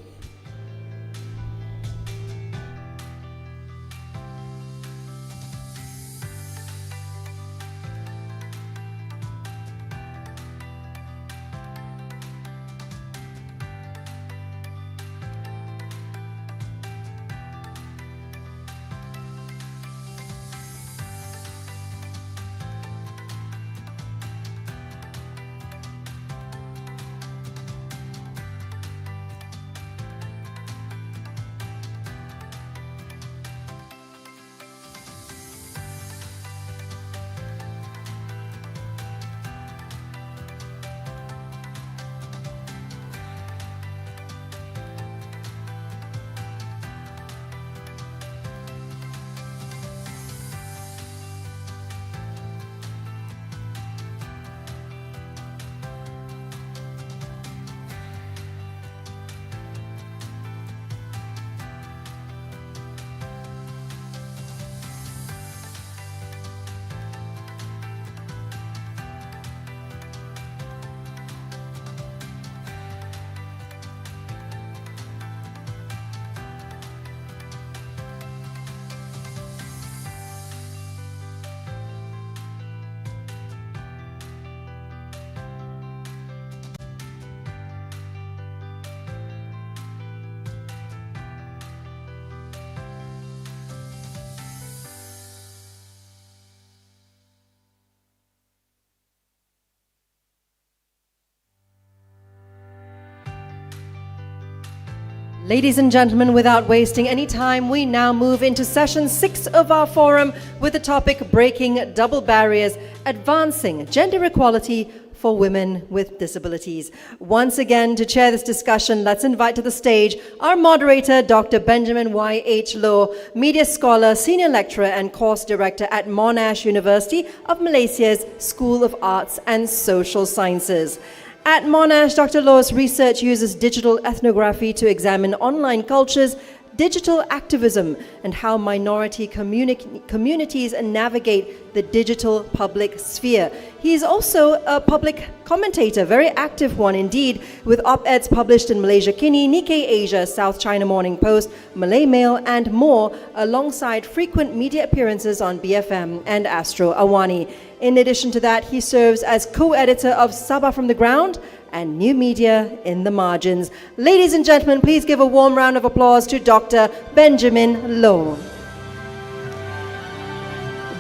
Ladies and gentlemen, without wasting any time, we now move into session 6 of our forum with the topic Breaking Double Barriers, Advancing Gender Equality for Women with Disabilities. Once again, to chair this discussion, let's invite to the stage our moderator, Dr. Benjamin Y.H. Loh, media scholar, senior lecturer and course director at Monash University of Malaysia's School of Arts and Social Sciences. At Monash, Dr. Loh's research uses digital ethnography to examine online cultures, digital activism, and how minority communities navigate the digital public sphere. He is also a public commentator, very active one indeed, with op-eds published in Malaysia Kini, Nikkei Asia, South China Morning Post, Malay Mail, and more, alongside frequent media appearances on BFM and Astro Awani. In addition to that, he serves as co-editor of Sabah from the Ground and New Media in the Margins. Ladies and gentlemen, please give a warm round of applause to Dr. Benjamin Loh.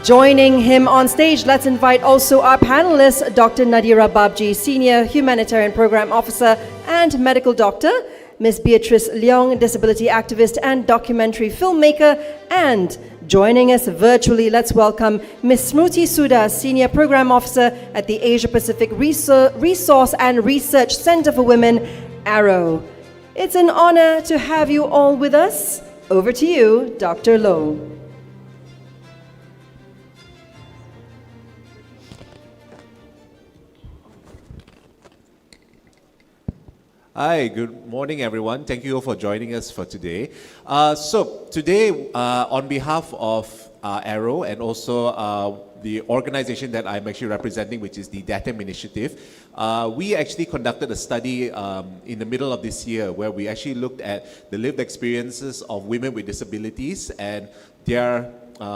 Joining him on stage, let's invite also our panelists, Dr. Nadira Babji, Senior Humanitarian Program Officer and Medical Doctor, Ms. Beatrice Leong, Disability Activist and Documentary Filmmaker, and joining us virtually, let's welcome Ms. Smruti Suda, Senior Program Officer at the Asia Pacific Resource and Research Center for Women, ARROW. It's an honor to have you all with us. Over to you, Dr. Loh. Hi, good morning everyone. Thank you all for joining us for today. So today, on behalf of ARROW and also the organization that I'm actually representing, which is the DATEM Initiative, we actually conducted a study in the middle of this year where we actually looked at the lived experiences of women with disabilities and their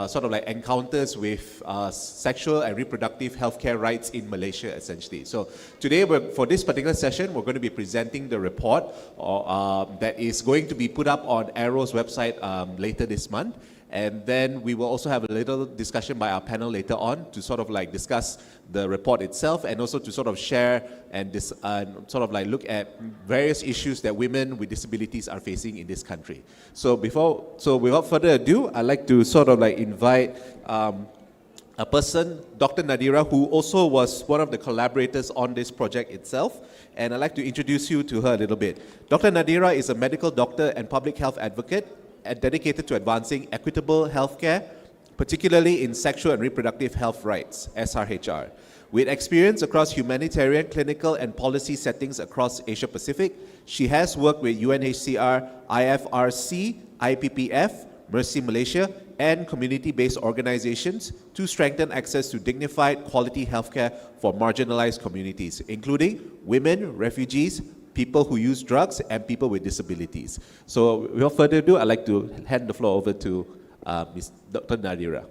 sort of like encounters with sexual and reproductive healthcare rights in Malaysia, essentially. So today, for this particular session, we're going to be presenting the report that is going to be put up on ARROW's website later this month. And then we will also have a little discussion by our panel later on to sort of like discuss the report itself and also to sort of share and sort of like look at various issues that women with disabilities are facing in this country. So without further ado, I'd like to sort of like invite a person, Dr. Nadira, who also was one of the collaborators on this project itself. And I'd like to introduce you to her a little bit. Dr. Nadira is a medical doctor and public health advocate and dedicated to advancing equitable healthcare, particularly in sexual and reproductive health rights, SRHR. With experience across humanitarian, clinical, and policy settings across Asia Pacific, she has worked with UNHCR, IFRC, IPPF, Mercy Malaysia, and community-based organizations to strengthen access to dignified, quality healthcare for marginalized communities, including women, refugees, people who use drugs, and people with disabilities. So without further ado, I'd like to hand the floor over to Ms. Dr. Nadira.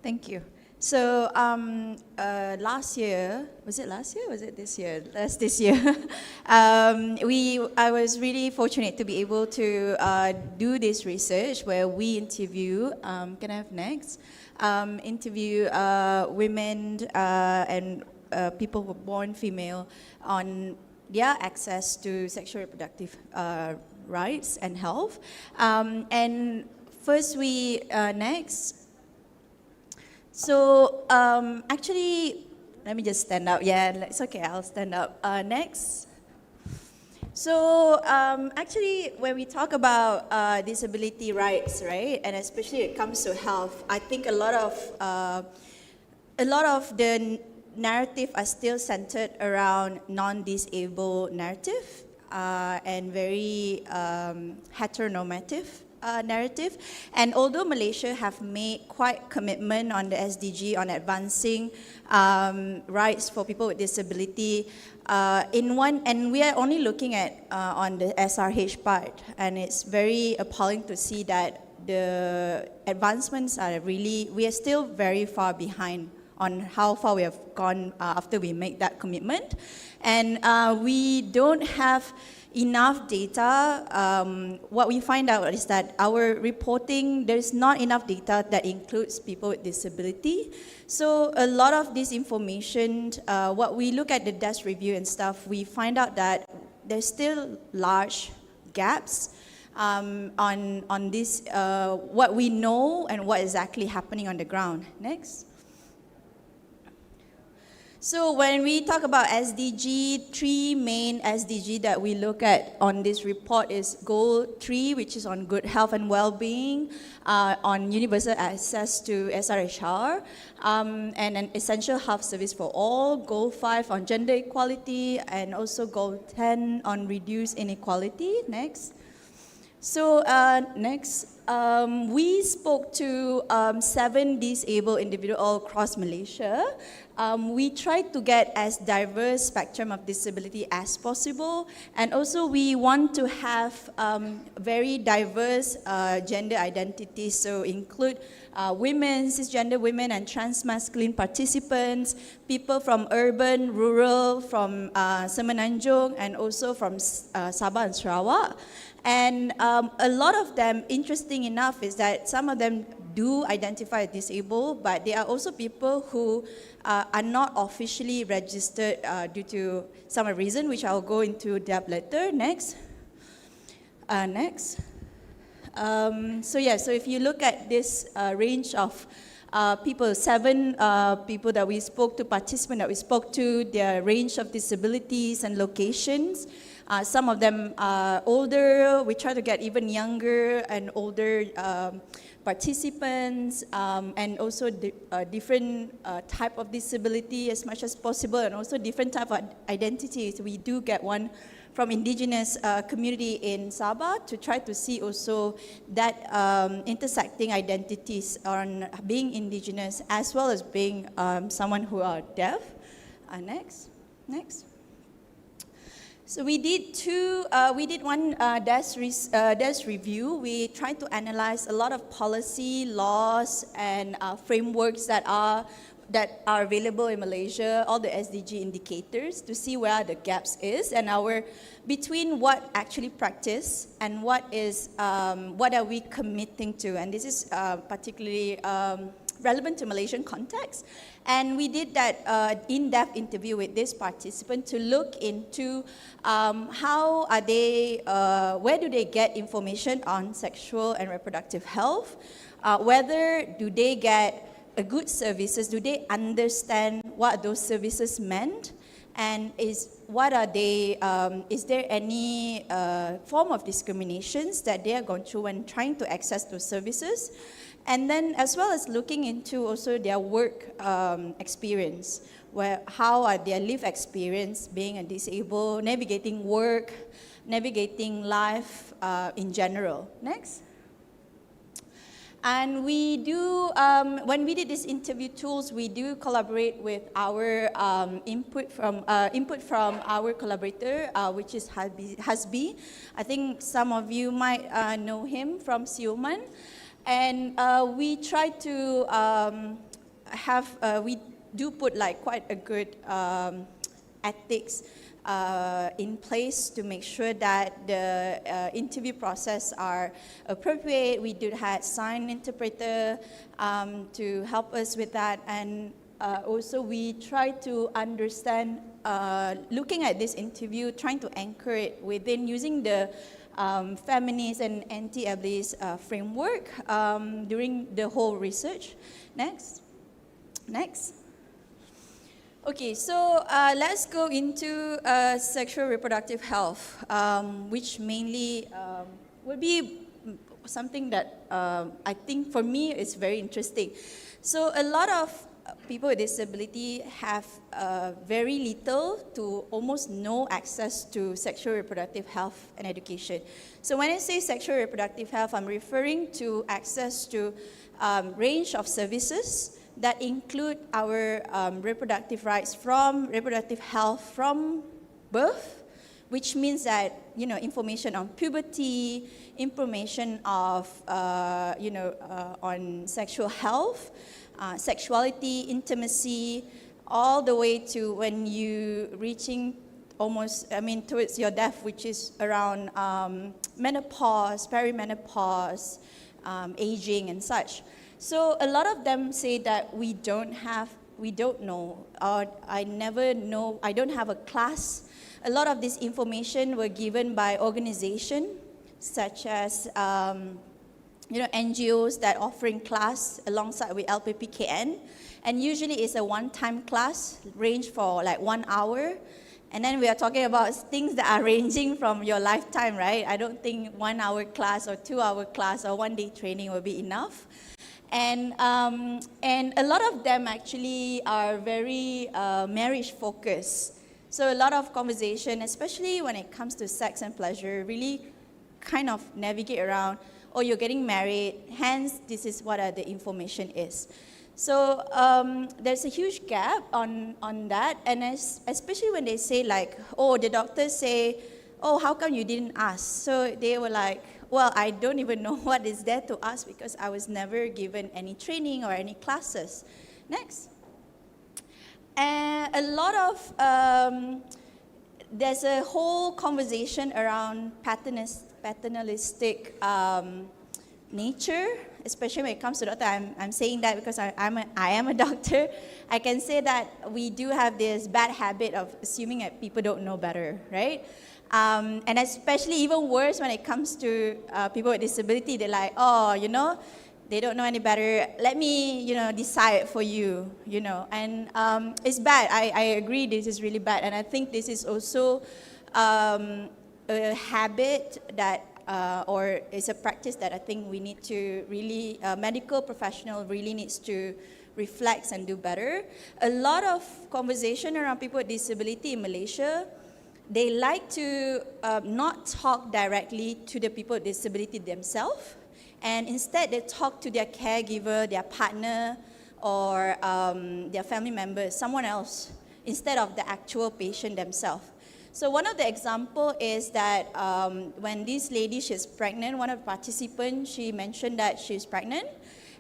Thank you. So last year, was it last year? Was it this year? This year. I was really fortunate to be able to do this research where we interview, can I have next? Interview women and people who are born female on their access to sexual reproductive rights and health. And first next. So actually, let me just stand up. Yeah, it's okay, I'll stand up. Next. So actually, when we talk about disability rights, right, and especially when it comes to health, I think a lot of the narrative are still centered around non-disabled narrative and very heteronormative narrative. And although Malaysia have made quite commitment on the SDG on advancing rights for people with disability, and we are only looking at on the SRH part, and it's very appalling to see that the advancements are we are still very far behind on how far we have gone after we make that commitment. And we don't have enough data. What we find out is that our reporting, there's not enough data that includes people with disability. So a lot of this information, what we look at the desk review and stuff, we find out that there's still large gaps on this, what we know and what is actually happening on the ground. Next. So when we talk about SDG, three main SDG that we look at on this report is Goal 3, which is on good health and well-being, on universal access to SRHR, and an essential health service for all, Goal 5 on gender equality, and also Goal 10 on reduced inequality. Next. So next, we spoke to 7 disabled individuals all across Malaysia. We tried to get as diverse spectrum of disability as possible, and also we want to have very diverse gender identities, so include women, cisgender women and transmasculine participants, people from urban, rural, from Semenanjung, and also from Sabah and Sarawak. And a lot of them, interesting enough, is that some of them do identify as disabled, but there are also people who are not officially registered due to some reason, which I'll go into depth later. Next. Next. So if you look at this range of people, 7 people that we spoke to, participants that we spoke to, their range of disabilities and locations. Some of them are older. We try to get even younger and older participants, and also different type of disability as much as possible, and also different type of identities. We do get one from indigenous community in Sabah to try to see also that intersecting identities on being indigenous as well as being someone who are deaf. Next. So we did one desk review. We tried to analyze a lot of policy, laws, and frameworks that are available in Malaysia, all the SDG indicators, to see where the gaps is, and between what actually practice and what are we committing to. And this is particularly relevant to Malaysian context. And we did that in-depth interview with this participant to look into how are they, where do they get information on sexual and reproductive health, whether do they get a good services? Do they understand what those services meant? And what are they? Is there any form of discriminations that they are going through when trying to access those services? And then as well as looking into also their work experience, how are their life experience being a disabled, navigating work, navigating life in general. Next. And we do, when we did these interview tools, we do collaborate with our input from our collaborator, which is Hasbi. I think some of you might know him from Siuman. And we try to we do put like quite a good ethics in place to make sure that the interview process are appropriate. We do have sign interpreter to help us with that, and also we try to understand, looking at this interview, trying to anchor it within using the feminist and anti-ableist framework during the whole research. Next. Okay, so let's go into sexual reproductive health, which mainly will be something that I think for me is very interesting. So a lot of people with disability have very little to almost no access to sexual reproductive health and education. So when I say sexual reproductive health, I'm referring to access to range of services that include our reproductive rights from reproductive health from birth, which means that, information on puberty, information of, on sexual health, sexuality, intimacy, all the way to when you reaching towards your death, which is around menopause, perimenopause, aging and such. So a lot of them say that we don't know, or I don't have a class. A lot of this information were given by organizations such as NGOs that offering class alongside with LPPKN, and usually it's a one-time class, range for like 1 hour, and then we are talking about things that are ranging from your lifetime, right? I don't think 1 hour class or 2 hour class or 1 day training will be enough. And a lot of them actually are very marriage focused. So a lot of conversation, especially when it comes to sex and pleasure, really kind of navigate around, you're getting married, hence this is what the information is. So there's a huge gap on that, and especially when they say like, the doctors say, how come you didn't ask? So they were like, well, I don't even know what is there to ask because I was never given any training or any classes. Next. And a lot of, there's a whole conversation around paternalistic nature, especially when it comes to doctor. I'm saying that because I am a doctor. I can say that we do have this bad habit of assuming that people don't know better, right? And especially even worse when it comes to people with disability. They're like, they don't know any better. Let me, decide for you, And it's bad. I agree this is really bad. And I think this is also a habit that, or it's a practice that I think we need to really, medical professional really needs to reflect and do better. A lot of conversation around people with disability in Malaysia, they like to not talk directly to the people with disability themselves, and instead they talk to their caregiver, their partner, or their family members, someone else, instead of the actual patient themselves. So one of the example is that when this lady, she's pregnant, one of the participants, she mentioned that she's pregnant,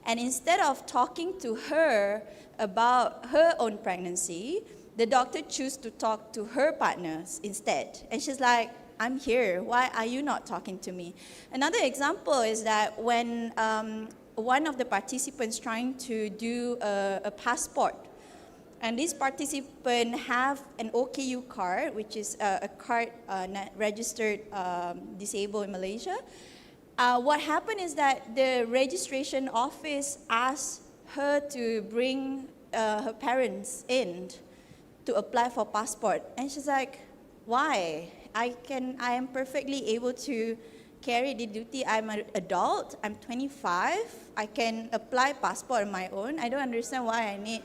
and instead of talking to her about her own pregnancy, the doctor chose to talk to her partners instead. And she's like, I'm here, why are you not talking to me? Another example is that when one of the participants trying to do a passport, and this participant have an OKU card, which is a card registered disabled in Malaysia. What happened is that the registration office asked her to bring her parents in to apply for passport. And she's like, why? I am perfectly able to carry the duty. I'm an adult, I'm 25, I can apply passport on my own. I don't understand why I need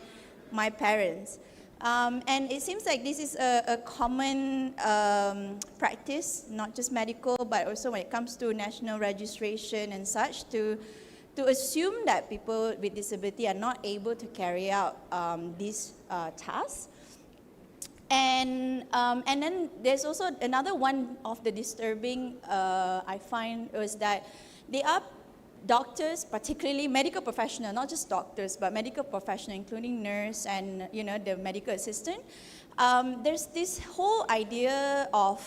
my parents. And it seems like this is a common practice, not just medical, but also when it comes to national registration and such, to assume that people with disability are not able to carry out these tasks. And then there's also another one of the disturbing I find was that they are doctors, particularly medical professional, not just doctors, but medical professional, including nurse and the medical assistant. There's this whole idea of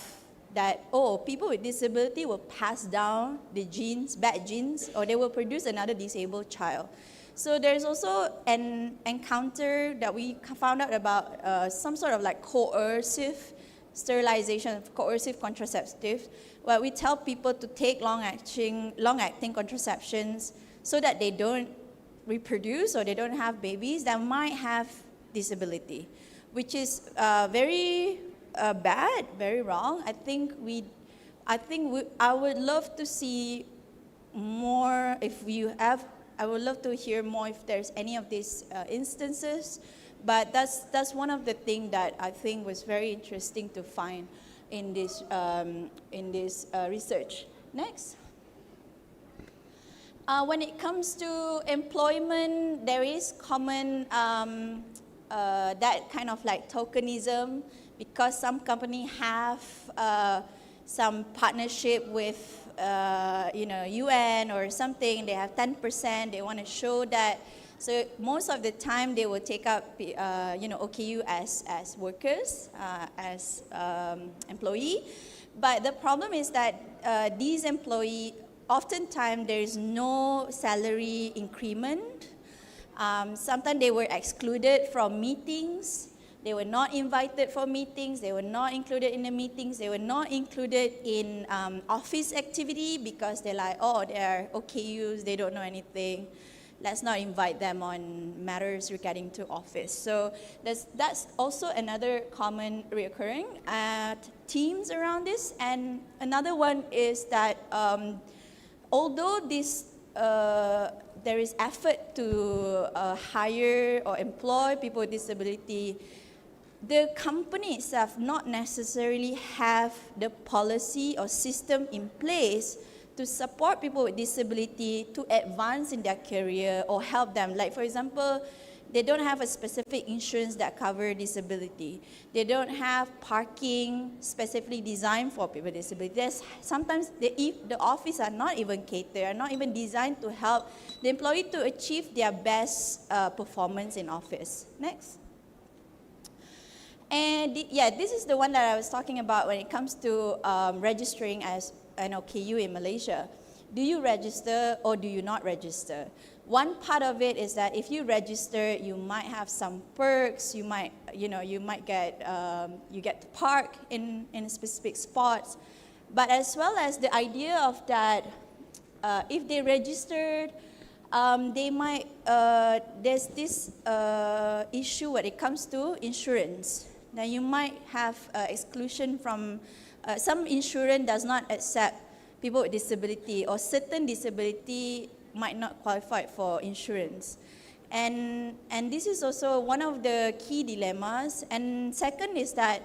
that, people with disability will pass down the genes, bad genes, or they will produce another disabled child. So there's also an encounter that we found out about some sort of like coercive sterilization, coercive contraceptives, where we tell people to take long-acting contraceptions so that they don't reproduce or they don't have babies that might have disability, which is very bad, very wrong. I would love to see more I would love to hear more if there's any of these instances, but that's one of the things that I think was very interesting to find in this research. Next. When it comes to employment, there is common that kind of like tokenism, because some companies have some partnership with UN or something. They have 10%. They want to show that. So most of the time they will take up OKU as workers, as employee. But the problem is that these employees, oftentimes there is no salary increment. Sometimes they were excluded from meetings. They were not invited for meetings. They were not included in the meetings. They were not included in office activity because they're like, they're OKUs, they don't know anything. Let's not invite them on matters regarding to office. So that's also another common reoccurring themes around this. And another one is that although there is effort to hire or employ people with disability, the company itself not necessarily have the policy or system in place to support people with disability to advance in their career or help them. Like, for example, they don't have a specific insurance that covers disability. They don't have parking specifically designed for people with disability. Sometimes the office are not even catered, are not even designed to help the employee to achieve their best performance in office. Next. And this is the one that I was talking about when it comes to registering as an OKU in Malaysia. Do you register or do you not register? One part of it is that if you register, you might have some perks. You might get to park in specific spots. But as well as the idea of that, if they registered, they might there's this issue when it comes to insurance. Now you might have exclusion from some insurance does not accept people with disability, or certain disability might not qualify for insurance. And this is also one of the key dilemmas. And second is that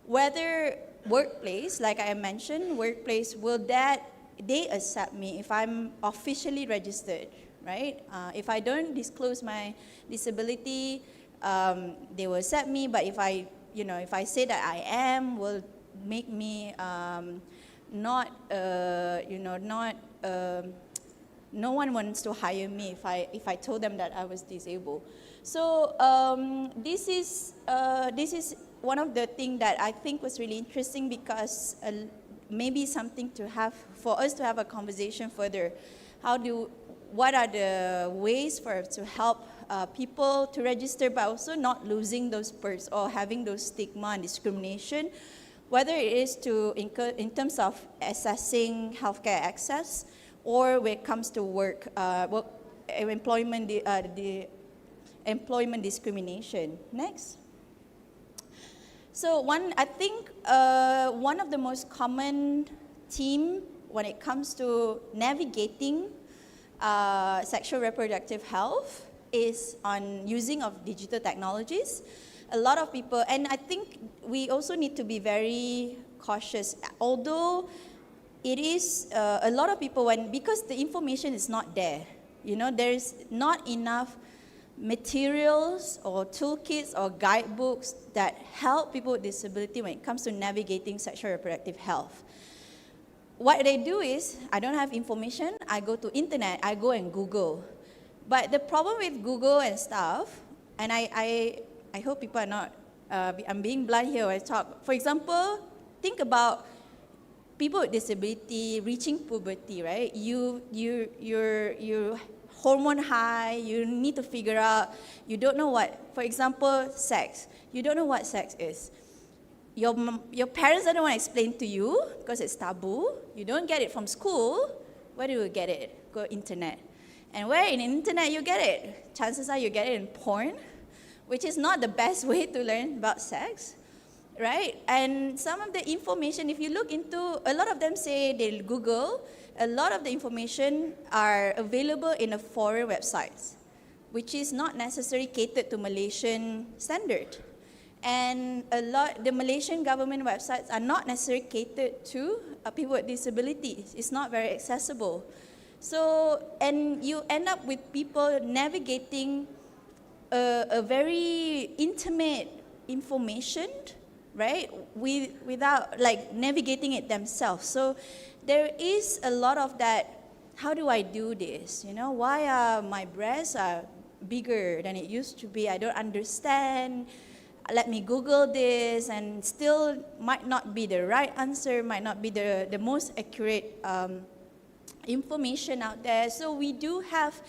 whether workplace, like I mentioned, will they accept me if I'm officially registered, right? If I don't disclose my disability, they will accept me. But if I say that I am, will make me no one wants to hire me if I told them that I was disabled. So this is one of the things that I think was really interesting, because maybe something for us to have a conversation further. What are the ways for us to help people to register, but also not losing those perks or having those stigma and discrimination, whether it is in terms of assessing healthcare access, or when it comes to employment, employment discrimination. Next. So I think one of the most common theme when it comes to navigating sexual reproductive health is on using of digital technologies. A lot of people, and I think we also need to be very cautious, although it is a lot of people, because the information is not there, there's not enough materials or toolkits or guidebooks that help people with disability when it comes to navigating sexual reproductive health. What they do is, I don't have information, I go to internet, I go and Google. But the problem with Google and stuff, and I hope people are not, I'm being blunt here when I talk. For example, think about people with disability reaching puberty, right? You're hormone high, you need to figure out, you don't know what, for example, sex. You don't know what sex is. Your parents don't want to explain to you because it's taboo. You don't get it from school. Where do you get it? Go internet. And where in the internet you get it? Chances are you get it in porn, which is not the best way to learn about sex, right? And some of the information, if you look into, a lot of them say they'll Google, a lot of the information are available in a foreign websites, which is not necessarily catered to Malaysian standard. And the Malaysian government websites are not necessarily catered to people with disabilities. It's not very accessible. So, and you end up with people navigating a very intimate information, right? Without like navigating it themselves. So there is a lot of that, how do I do this? Why are my breasts are bigger than it used to be? I don't understand. Let me Google this, and still might not be the right answer, might not be the most accurate information out there. So we do have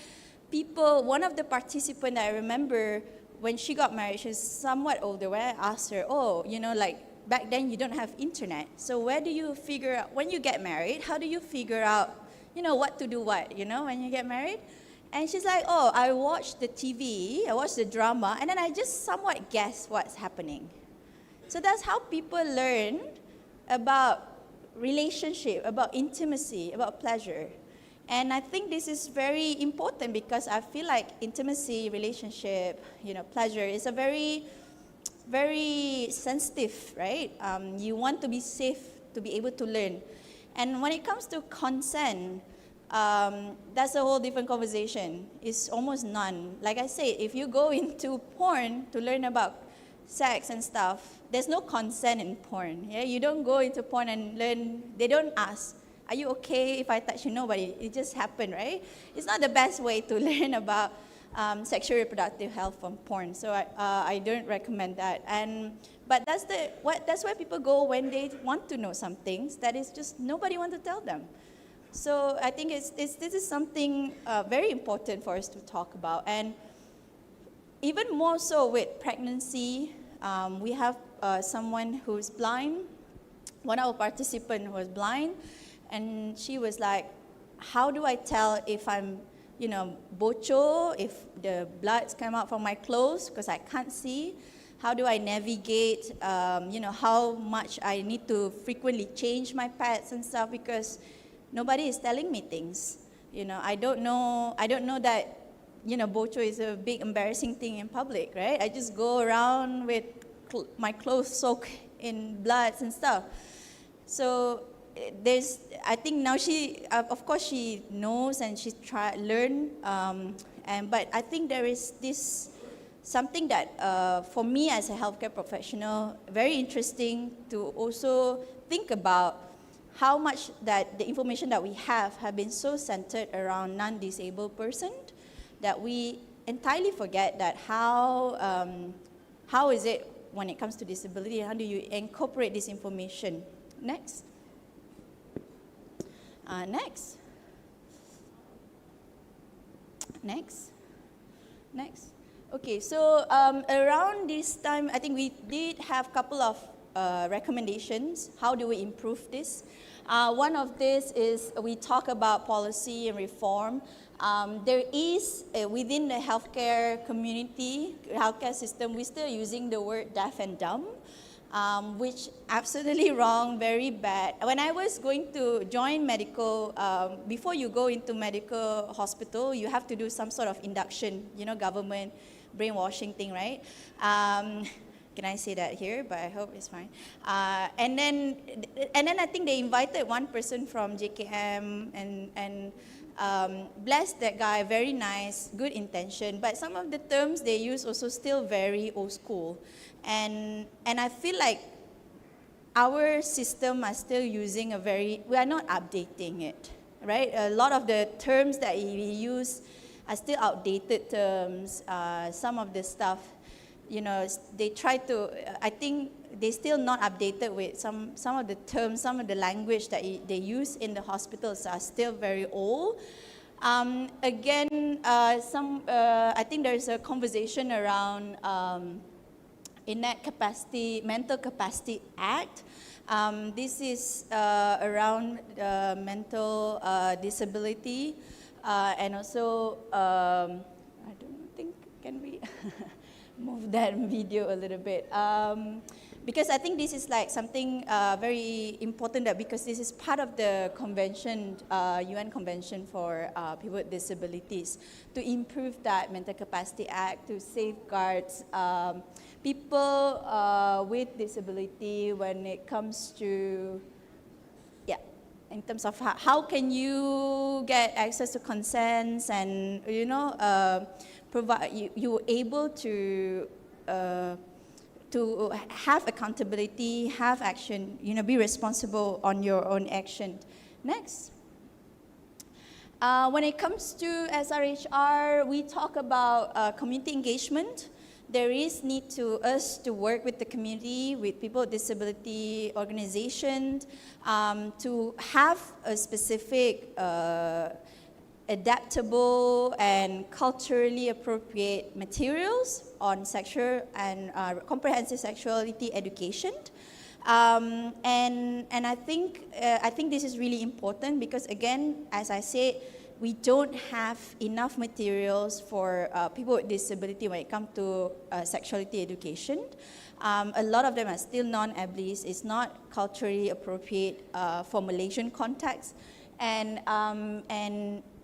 people, one of the participants I remember when she got married, she's somewhat older, where I asked her, like back then you don't have internet. So where do you figure out, when you get married, how do you figure out, what to do what, when you get married? And she's like, I watch the TV, I watch the drama, and then I just somewhat guess what's happening. So that's how people learn about relationship, about intimacy, about pleasure. And I think this is very important because I feel like intimacy, relationship, pleasure is a very, very sensitive, right? You want to be safe to be able to learn. And when it comes to consent, that's a whole different conversation. It's almost none. Like I said, if you go into porn to learn about sex and stuff, there's no consent in porn. Yeah, you don't go into porn and learn. They don't ask, "Are you okay if I touch you?" Nobody. It just happened, right? It's not the best way to learn about sexual reproductive health from porn. So I don't recommend that. But that's where people go when they want to know some things that is just nobody wants to tell them. So I think this is something very important for us to talk about. And even more so with pregnancy, we have someone who's blind, one of our participants was blind, and she was like, how do I tell if I'm, bocho, if the bloods come out from my clothes because I can't see? How do I navigate, how much I need to frequently change my pads and stuff, because nobody is telling me things. I don't know that, bocho is a big embarrassing thing in public, right? I just go around with my clothes soaked in bloods and stuff. So I think now she, of course she knows and she learn, but I think there is this, something that for me as a healthcare professional, very interesting to also think about how much that the information that we have been so centered around non-disabled person that we entirely forget that how is it when it comes to disability, how do you incorporate this information? Next. Next. Okay, so around this time, I think we did have a couple of recommendations. How do we improve this? One of this is we talk about policy and reform. There is, within the healthcare community, healthcare system, we're still using the word deaf and dumb, which absolutely wrong, very bad. When I was going to join medical, before you go into medical hospital, you have to do some sort of induction, government brainwashing thing, right? Can I say that here? But I hope it's fine. And then I think they invited one person from JKM and bless that guy, very nice, good intention. But some of the terms they use also still very old school. And I feel like our system are still using we are not updating it, right? A lot of the terms that we use are still outdated terms. Some of the stuff, they try to, I think they still not updated with some of the terms, some of the language that they use in the hospitals are still very old. Again, I think there's a conversation around Mental Capacity Act. This is around mental disability and also, I don't think, can we move that video a little bit? Because I think this is like something very important because this is part of the convention, UN Convention for People with Disabilities, to improve that Mental Capacity Act, to safeguard people with disability when it comes to, in terms of how can you get access to consents and, provide, you're able to have accountability, have action, be responsible on your own action. Next. When it comes to SRHR, we talk about community engagement. There is need to us to work with the community, with people with disability organizations, to have a specific adaptable and culturally appropriate materials on sexual and comprehensive sexuality education. And I think this is really important because, again, as I said, we don't have enough materials for people with disability when it comes to sexuality education. A lot of them are still non-ableist. It's not culturally appropriate for Malaysian context. And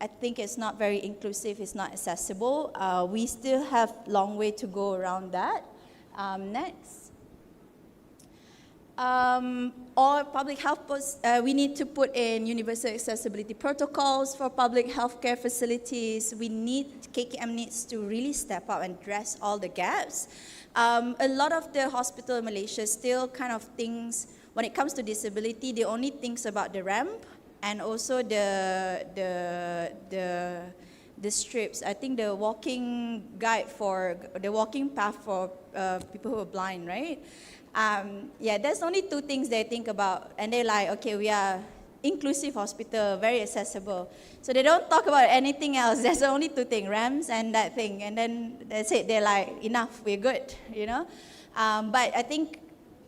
I think it's not very inclusive, it's not accessible. We still have a long way to go around that. Next. Or public health, we need to put in universal accessibility protocols for public healthcare facilities. KKM needs to really step up and address all the gaps. A lot of the hospital in Malaysia still kind of thinks, when it comes to disability, they only thinks about the ramp and also the strips. I think the walking path for people who are blind, right? There's only two things they think about, and they're like, okay, we are inclusive hospital, very accessible. So they don't talk about anything else. There's only two things, ramps and that thing, and then that's it. They're like, enough, we're good, But I think,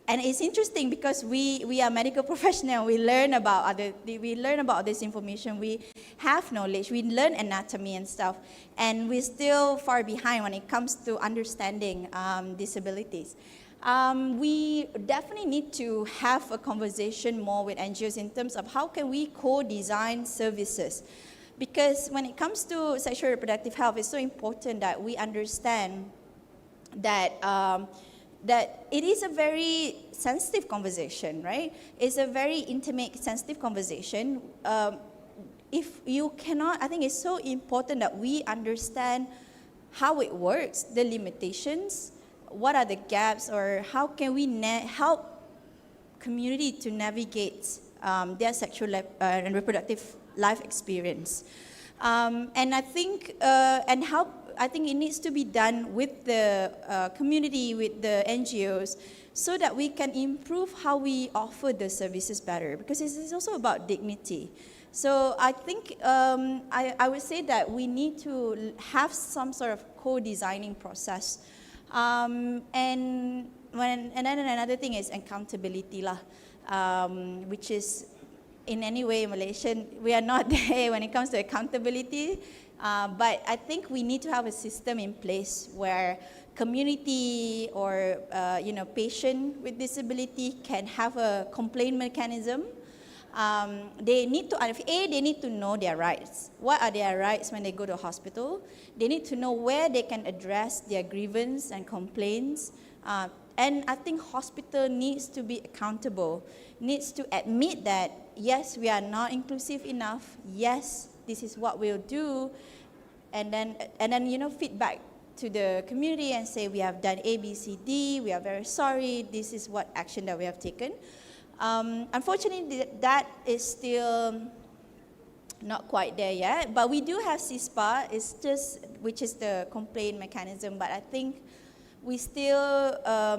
and it's interesting because we are medical professionals. We learn about this information. We have knowledge. We learn anatomy and stuff, and we're still far behind when it comes to understanding disabilities. We definitely need to have a conversation more with NGOs in terms of how can we co-design services. Because when it comes to sexual reproductive health, it's so important that we understand that that it is a very sensitive conversation, right? It's a very intimate, sensitive conversation. If you cannot, I think it's so important that we understand how it works, the limitations, what are the gaps, or how can we help community to navigate their sexual and reproductive life experience. And I think, I think it needs to be done with the community, with the NGOs, so that we can improve how we offer the services better, because it's also about dignity. So I think I would say that we need to have some sort of co-designing process. And and then another thing is accountability lah, which is in any way Malaysian, we are not there when it comes to accountability. But I think we need to have a system in place where community or patient with disability can have a complaint mechanism. They need to know their rights. What are their rights when they go to hospital? They need to know where they can address their grievance and complaints. And I think hospital needs to be accountable, needs to admit that, yes, we are not inclusive enough. Yes, this is what we'll do. And then feedback to the community and say, we have done A, B, C, D, we are very sorry, this is what action that we have taken. Unfortunately, that is still not quite there yet, but we do have CISPA, which is the complaint mechanism, but I think we still,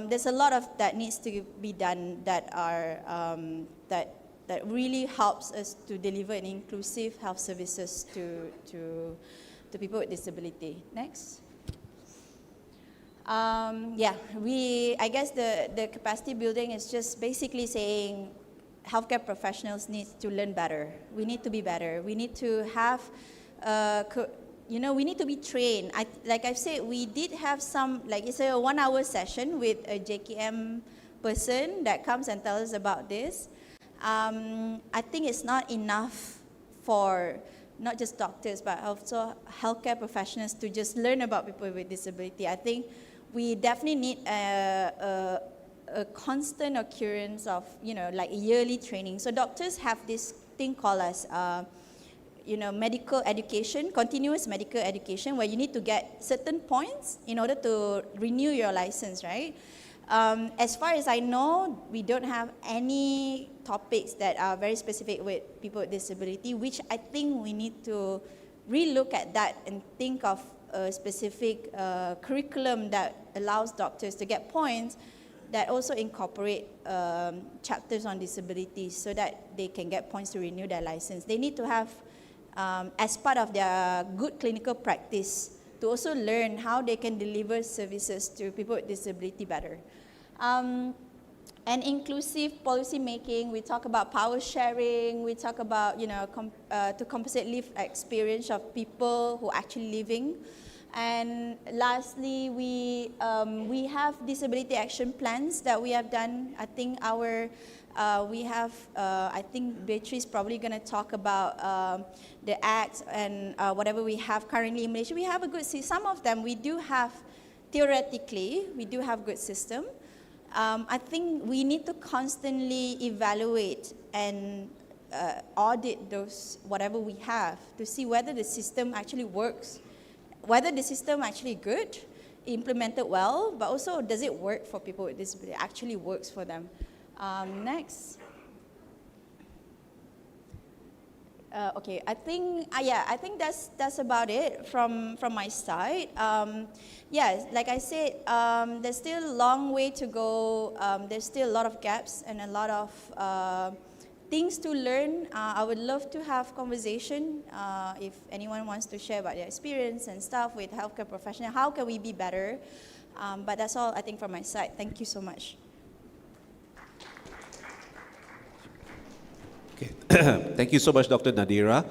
there's a lot of that needs to be done that really helps us to deliver an inclusive health services to people with disability. Next. I guess the capacity building is just basically saying healthcare professionals need to learn better. We need to be better. We need to have, we need to be trained. Like I've said, we did have some, it's a 1 hour session with a JKM person that comes and tells us about this. I think it's not enough for not just doctors, but also healthcare professionals to just learn about people with disability. I think we definitely need a constant occurrence of, yearly training. So doctors have this thing called as, medical education, continuous medical education, where you need to get certain points in order to renew your license, right? As far as I know, we don't have any topics that are very specific with people with disability, which I think we need to relook at that and think of a specific curriculum that allows doctors to get points that also incorporate chapters on disabilities so that they can get points to renew their license. They need to have, as part of their good clinical practice, to also learn how they can deliver services to people with disability better. And inclusive policy making, we talk about power sharing, we talk about, to compensate lived experience of people who are actually living. And lastly, we have disability action plans that we have done. I think I think Beatrice is probably going to talk about the acts and whatever we have currently in Malaysia. We have a good system. Some of them we do have, theoretically, we do have good system. I think we need to constantly evaluate and audit those, whatever we have, to see whether the system actually works, whether the system actually good, implemented well, but also does it work for people with disability, actually works for them. Next. Okay, I think that's about it from my side. Like I said, there's still a long way to go. There's still a lot of gaps and a lot of things to learn. I would love to have conversation if anyone wants to share about their experience and stuff with healthcare professionals. How can we be better? But that's all I think from my side. Thank you so much. Thank you so much, Dr. Nadira.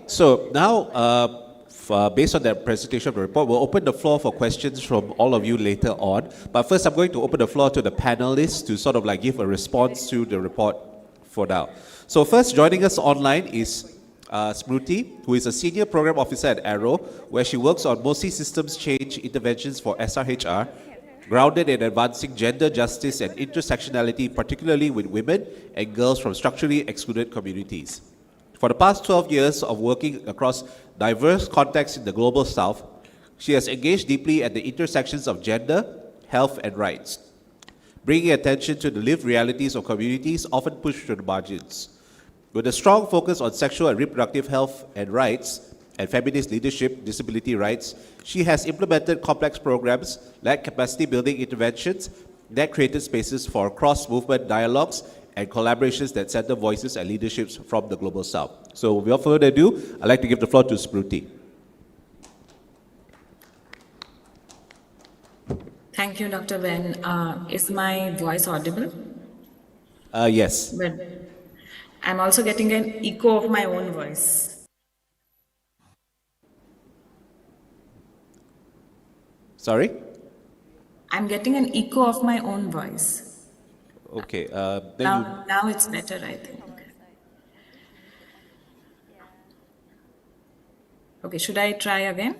So now, based on that presentation of the report, we'll open the floor for questions from all of you later on. But first, I'm going to open the floor to the panelists to sort of give a response to the report for now. So first, joining us online is Smruti, who is a Senior Program Officer at ARROW, where she works on mostly systems change interventions for SRHR, grounded in advancing gender justice and intersectionality, particularly with women and girls from structurally excluded communities. For the past 12 years of working across diverse contexts in the Global South, she has engaged deeply at the intersections of gender, health, and rights, bringing attention to the lived realities of communities often pushed to the margins. With a strong focus on sexual and reproductive health and rights, and feminist leadership, disability rights, she has implemented complex programs like capacity building interventions that created spaces for cross-movement dialogues and collaborations that center voices and leaderships from the Global South. So without further ado, I'd like to give the floor to Smruti. Thank you, Dr. Ben. Is my voice audible? Yes. But I'm also getting an echo of my own voice. Sorry? I'm getting an echo of my own voice. Okay, then you... Now it's better, I think. Okay, should I try again?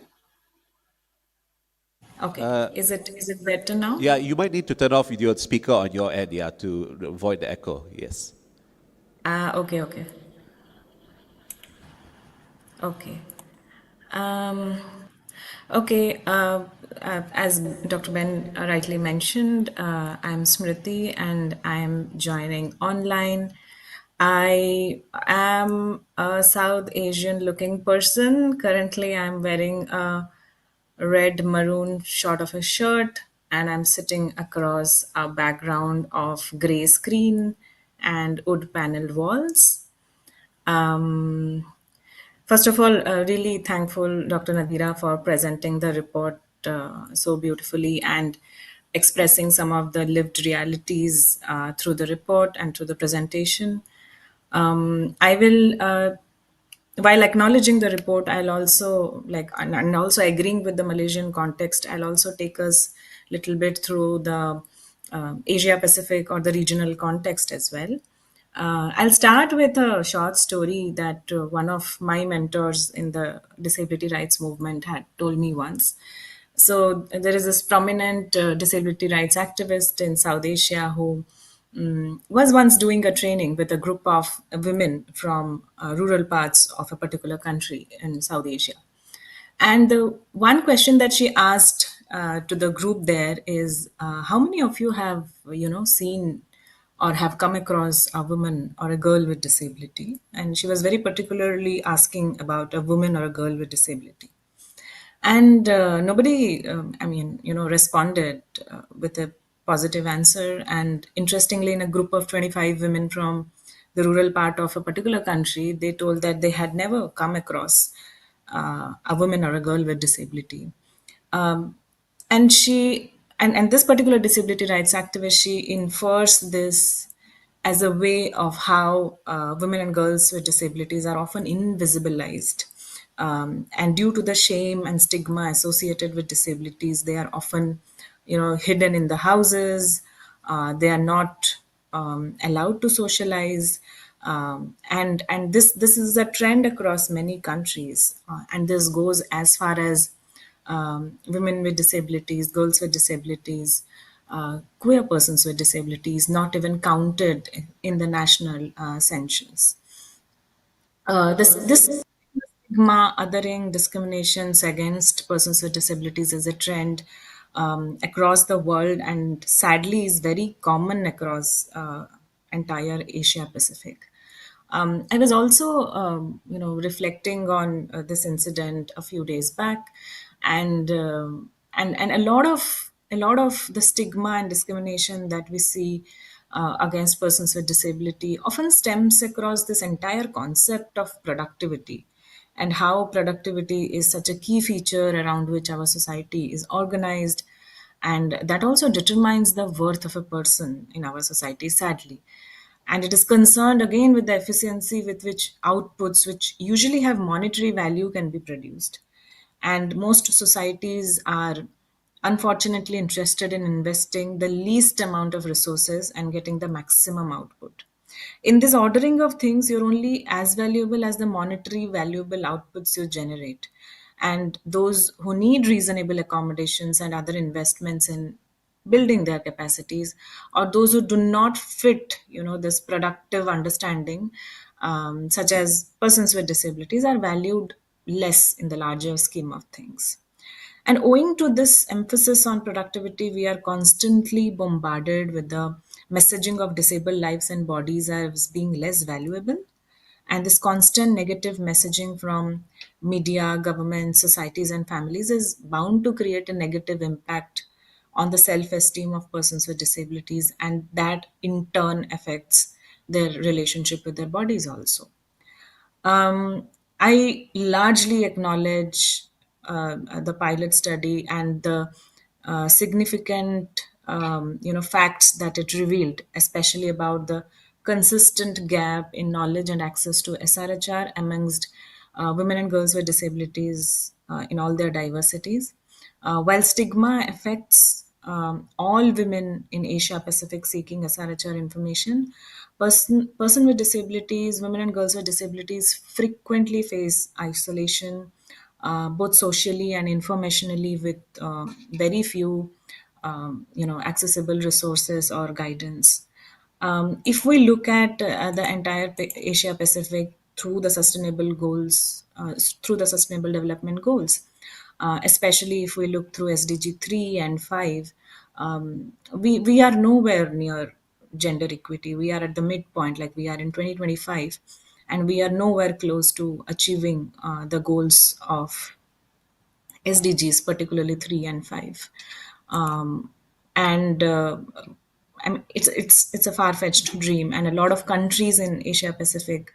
Okay, is it better now? Yeah, you might need to turn off your speaker on your end, yeah, to avoid the echo, yes. Okay. Okay. Um, okay, as Dr. Ben rightly mentioned, I'm Smriti and I'm joining online. I am a South Asian looking person. Currently, I'm wearing a red maroon short of a shirt and I'm sitting across a background of gray screen and wood paneled walls. Um, First of all, really thankful, Dr. Nadira, for presenting the report so beautifully and expressing some of the lived realities through the report and through the presentation. I will, while acknowledging the report, I'll also and also agreeing with the Malaysian context, I'll also take us a little bit through the Asia Pacific or the regional context as well. I'll start with a short story that one of my mentors in the disability rights movement had told me once. So there is this prominent disability rights activist in South Asia who was once doing a training with a group of women from rural parts of a particular country in South Asia. And the one question that she asked to the group there is, how many of you have, seen or have come across a woman or a girl with disability? And she was very particularly asking about a woman or a girl with disability. And nobody, responded with a positive answer. And interestingly, in a group of 25 women from the rural part of a particular country, they told that they had never come across a woman or a girl with disability. Um, and and this particular disability rights activist, she infers this as a way of how women and girls with disabilities are often invisibilized. And due to the shame and stigma associated with disabilities, they are often, hidden in the houses. They are not allowed to socialize. And this is a trend across many countries. And this goes as far as women with disabilities, girls with disabilities, queer persons with disabilities, not even counted in the national census. This stigma, othering, discriminations against persons with disabilities is a trend across the world, and sadly is very common across entire Asia Pacific. I was also, reflecting on this incident a few days back, and a lot of the stigma and discrimination that we see against persons with disability often stems across this entire concept of productivity and how productivity is such a key feature around which our society is organized, and that also determines the worth of a person in our society, sadly. And it is concerned again with the efficiency with which outputs, which usually have monetary value, can be produced. And most societies are unfortunately interested in investing the least amount of resources and getting the maximum output. In this ordering of things, you're only as valuable as the monetary valuable outputs you generate. And those who need reasonable accommodations and other investments in building their capacities, or those who do not fit, this productive understanding, such as persons with disabilities, are valued less in the larger scheme of things. And owing to this emphasis on productivity, we are constantly bombarded with the messaging of disabled lives and bodies as being less valuable. And this constant negative messaging from media, government, societies, and families is bound to create a negative impact on the self esteem of persons with disabilities, and that in turn affects their relationship with their bodies also. I largely acknowledge the pilot study and the significant facts that it revealed, especially about the consistent gap in knowledge and access to SRHR amongst women and girls with disabilities in all their diversities. While stigma affects all women in Asia Pacific seeking SRHR information, person with disabilities, women and girls with disabilities frequently face isolation, both socially and informationally, with very few accessible resources or guidance. If we look at the entire Asia Pacific through the sustainable goals, through the sustainable development goals, especially if we look through SDG 3 and 5, we are nowhere near gender equity. We are at the midpoint, like we are in 2025, and we are nowhere close to achieving the goals of SDGs, particularly 3 and 5. And I mean, it's a far-fetched dream, and a lot of countries in Asia Pacific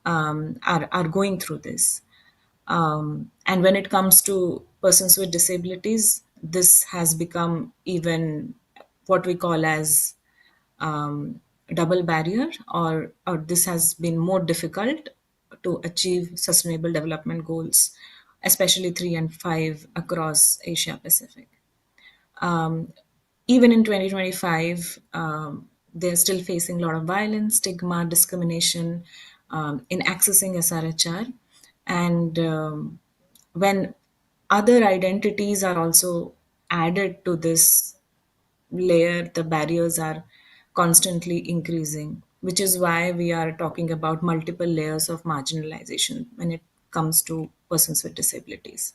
are going through this. And when it comes to persons with disabilities, this has become even what we call as double barrier, or this has been more difficult to achieve sustainable development goals, especially 3 and 5 across Asia Pacific. Even in 2025, they're still facing a lot of violence, stigma, discrimination in accessing SRHR. And when other identities are also added to this layer, the barriers are constantly increasing, which is why we are talking about multiple layers of marginalization when it comes to persons with disabilities.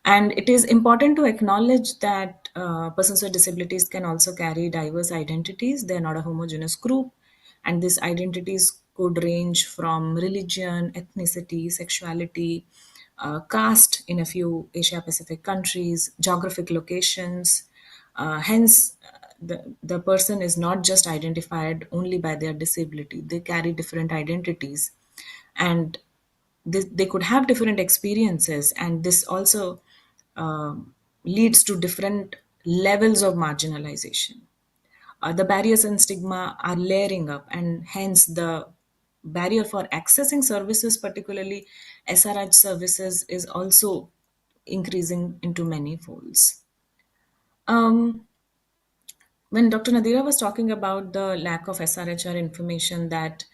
And it is important to acknowledge that persons with disabilities can also carry diverse identities. They're not a homogeneous group, and these identities could range from religion, ethnicity, sexuality, caste in a few Asia Pacific countries, geographic locations. Hence, the person is not just identified only by their disability, they carry different identities. And they could have different experiences, and this also leads to different levels of marginalization. The barriers and stigma are layering up, and hence the barrier for accessing services, particularly SRH services, is also increasing into many folds. When Dr. Nadira was talking about the lack of SRHR information that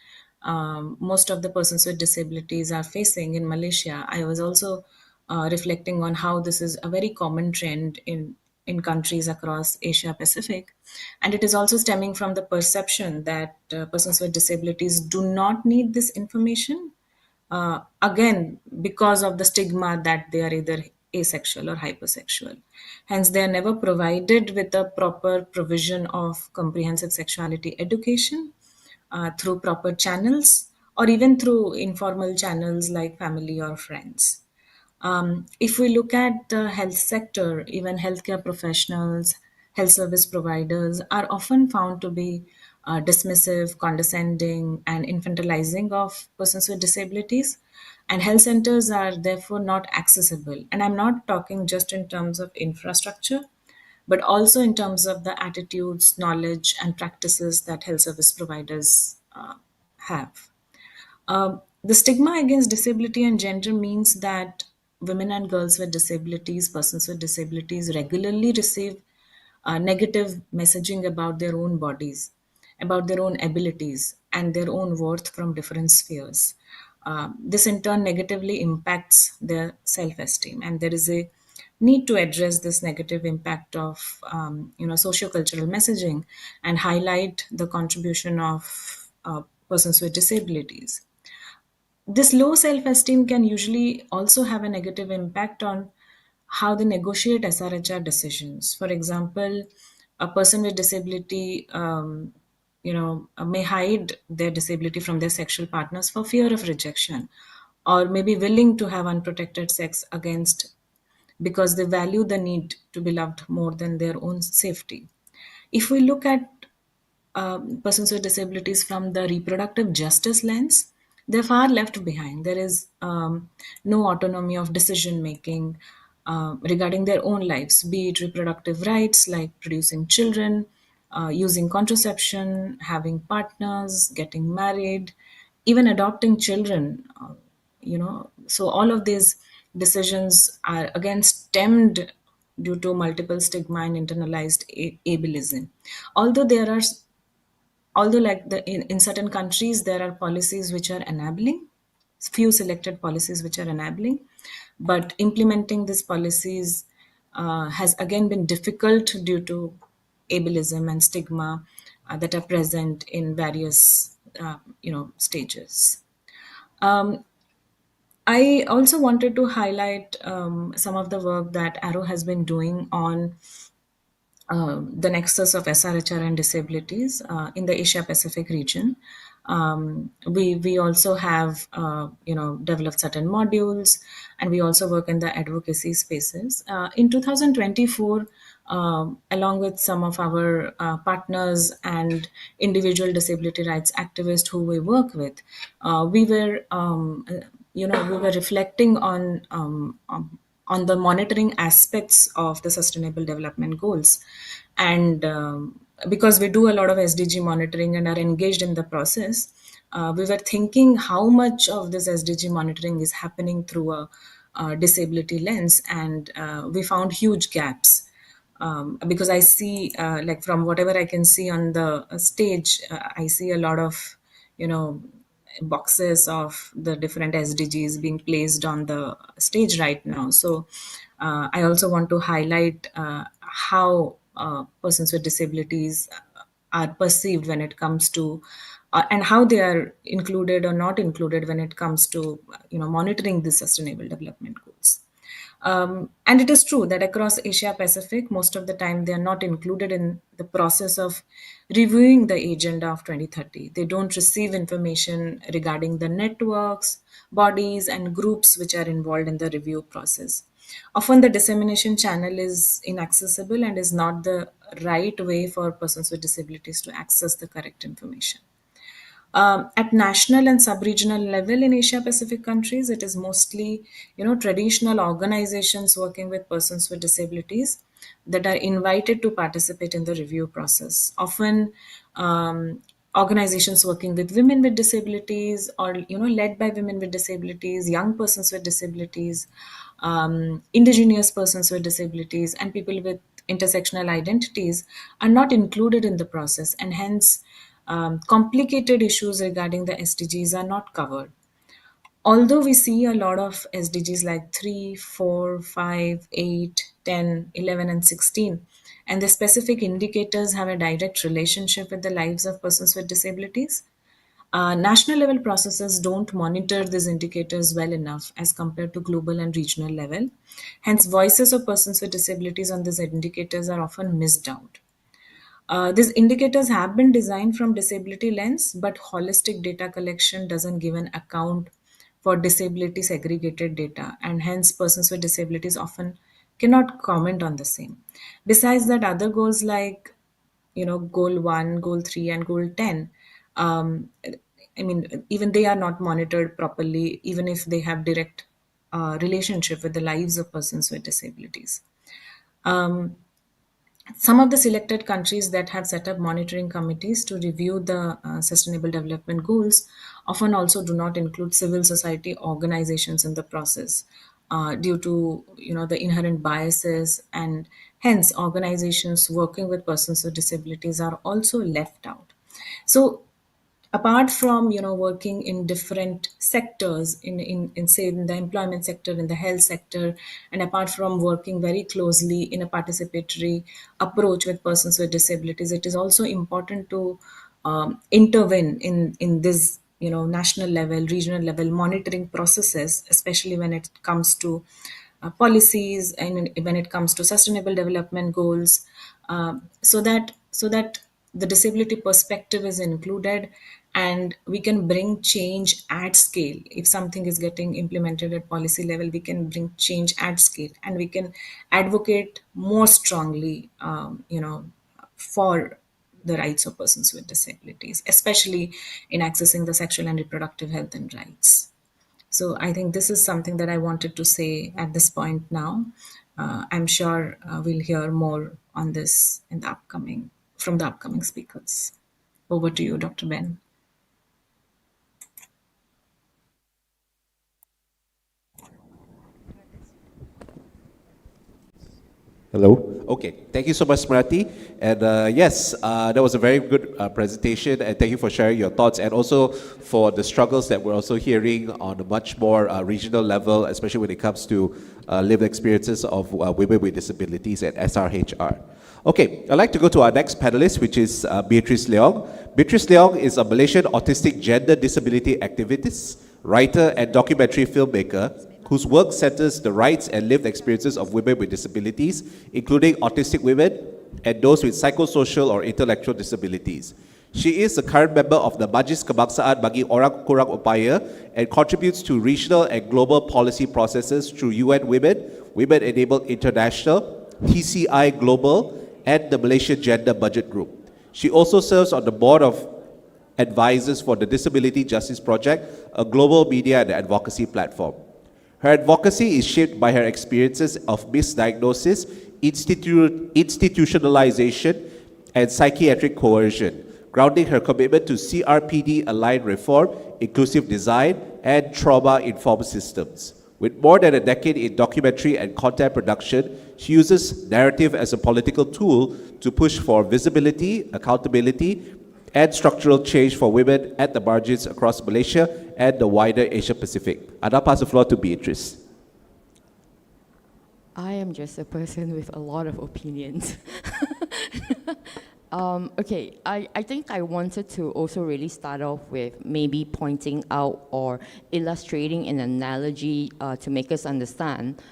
most of the persons with disabilities are facing in Malaysia, I was also reflecting on how this is a very common trend in countries across Asia Pacific. And it is also stemming from the perception that persons with disabilities do not need this information, again, because of the stigma that they are either asexual or hypersexual. Hence, they are never provided with a proper provision of comprehensive sexuality education through proper channels, or even through informal channels like family or friends. If we look at the health sector, even healthcare professionals, health service providers are often found to be dismissive, condescending, and infantilizing of persons with disabilities. And health centers are therefore not accessible. And I'm not talking just in terms of infrastructure, but also in terms of the attitudes, knowledge, and practices that health service providers have. The stigma against disability and gender means that women and girls with disabilities, persons with disabilities, regularly receive negative messaging about their own bodies, about their own abilities, and their own worth from different spheres. This in turn negatively impacts their self-esteem, and there is a need to address this negative impact of socio-cultural messaging and highlight the contribution of persons with disabilities. This low self-esteem can usually also have a negative impact on how they negotiate SRHR decisions. For example, a person with disability, may hide their disability from their sexual partners for fear of rejection, or may be willing to have unprotected sex against because they value the need to be loved more than their own safety. If we look at persons with disabilities from the reproductive justice lens, they're far left behind. There is no autonomy of decision making. regarding their own lives, be it reproductive rights like producing children, using contraception, having partners, getting married, even adopting children. So all of these decisions are again stemmed due to multiple stigma and internalized ableism. Although there are although like in certain countries there are policies which are enabling, few selected policies which are enabling, but implementing these policies has again been difficult due to ableism and stigma that are present in various stages. um, I also wanted to highlight some of the work that Arrow has been doing on the nexus of SRHR and disabilities in the Asia Pacific region. We also have developed certain modules, and we also work in the advocacy spaces. In 2024, along with some of our partners and individual disability rights activists who we work with, we were we were reflecting on the monitoring aspects of the Sustainable Development Goals. And because we do a lot of SDG monitoring and are engaged in the process, we were thinking how much of this SDG monitoring is happening through a disability lens, and we found huge gaps. Because I see, like from whatever I can see on the stage, I see a lot of, boxes of the different SDGs being placed on the stage right now. So I also want to highlight how persons with disabilities are perceived when it comes to and how they are included or not included when it comes to monitoring the sustainable development goals. And it is true that across Asia Pacific, most of the time they are not included in the process of reviewing the agenda of 2030. They don't receive information regarding the networks, bodies, and groups which are involved in the review process. Often the dissemination channel is inaccessible and is not the right way for persons with disabilities to access the correct information. At national and sub-regional level in Asia Pacific countries, it is mostly traditional organizations working with persons with disabilities that are invited to participate in the review process. Often organizations working with women with disabilities, or led by women with disabilities, young persons with disabilities, indigenous persons with disabilities, and people with intersectional identities are not included in the process, and hence complicated issues regarding the SDGs are not covered. Although we see a lot of SDGs like 3, 4, 5, 8, 10, 11, and 16, and the specific indicators have a direct relationship with the lives of persons with disabilities, national level processes don't monitor these indicators well enough as compared to global and regional level. Hence, voices of persons with disabilities on these indicators are often missed out. These indicators have been designed from disability lens, but holistic data collection doesn't give an account for disability segregated data, and hence persons with disabilities often cannot comment on the same. Besides that, other goals like goal 1, goal 3, and goal 10, I mean, even they are not monitored properly, even if they have direct relationship with the lives of persons with disabilities. Some of the selected countries that have set up monitoring committees to review the sustainable development goals often also do not include civil society organizations in the process due to the inherent biases, and hence organizations working with persons with disabilities are also left out. So apart from working in different sectors in say in the employment sector, in the health sector, and apart from working very closely in a participatory approach with persons with disabilities, it is also important to intervene in this national level, regional level monitoring processes, especially when it comes to policies and when it comes to sustainable development goals, so that the disability perspective is included, and we can bring change at scale. If something is getting implemented at policy level, we can bring change at scale, and we can advocate more strongly for the rights of persons with disabilities, especially in accessing the sexual and reproductive health and rights. So I think this is something that I wanted to say at this point now. I'm sure we'll hear more on this in the from the upcoming speakers. Over to you, Dr. Ben. Hello. Okay. Thank you so much, Smriti. And yes, that was a very good presentation. And thank you for sharing your thoughts and also for the struggles that we're also hearing on a much more regional level, especially when it comes to lived experiences of women with disabilities at SRHR. Okay, I'd like to go to our next panelist, which is Beatrice Leong. Beatrice Leong is a Malaysian autistic gender disability activist, writer, and documentary filmmaker whose work centers the rights and lived experiences of women with disabilities, including autistic women and those with psychosocial or intellectual disabilities. She is a current member of the Majlis Kebangsaan bagi Orang Kurang Upaya and contributes to regional and global policy processes through UN Women, Women Enabled International, TCI Global, and the Malaysian Gender Budget Group. She also serves on the board of advisors for the Disability Justice Project, a global media and advocacy platform. Her advocacy is shaped by her experiences of misdiagnosis, institutionalization, and psychiatric coercion, grounding her commitment to CRPD-aligned reform, inclusive design, and trauma-informed systems. With more than a decade in documentary and content production, she uses narrative as a political tool to push for visibility, accountability, and structural change for women at the margins across Malaysia and the wider Asia Pacific. I now pass the floor to Beatrice. I am just a person with a lot of opinions. Okay, I think I wanted to also really start off with maybe pointing out or illustrating an analogy to make us understand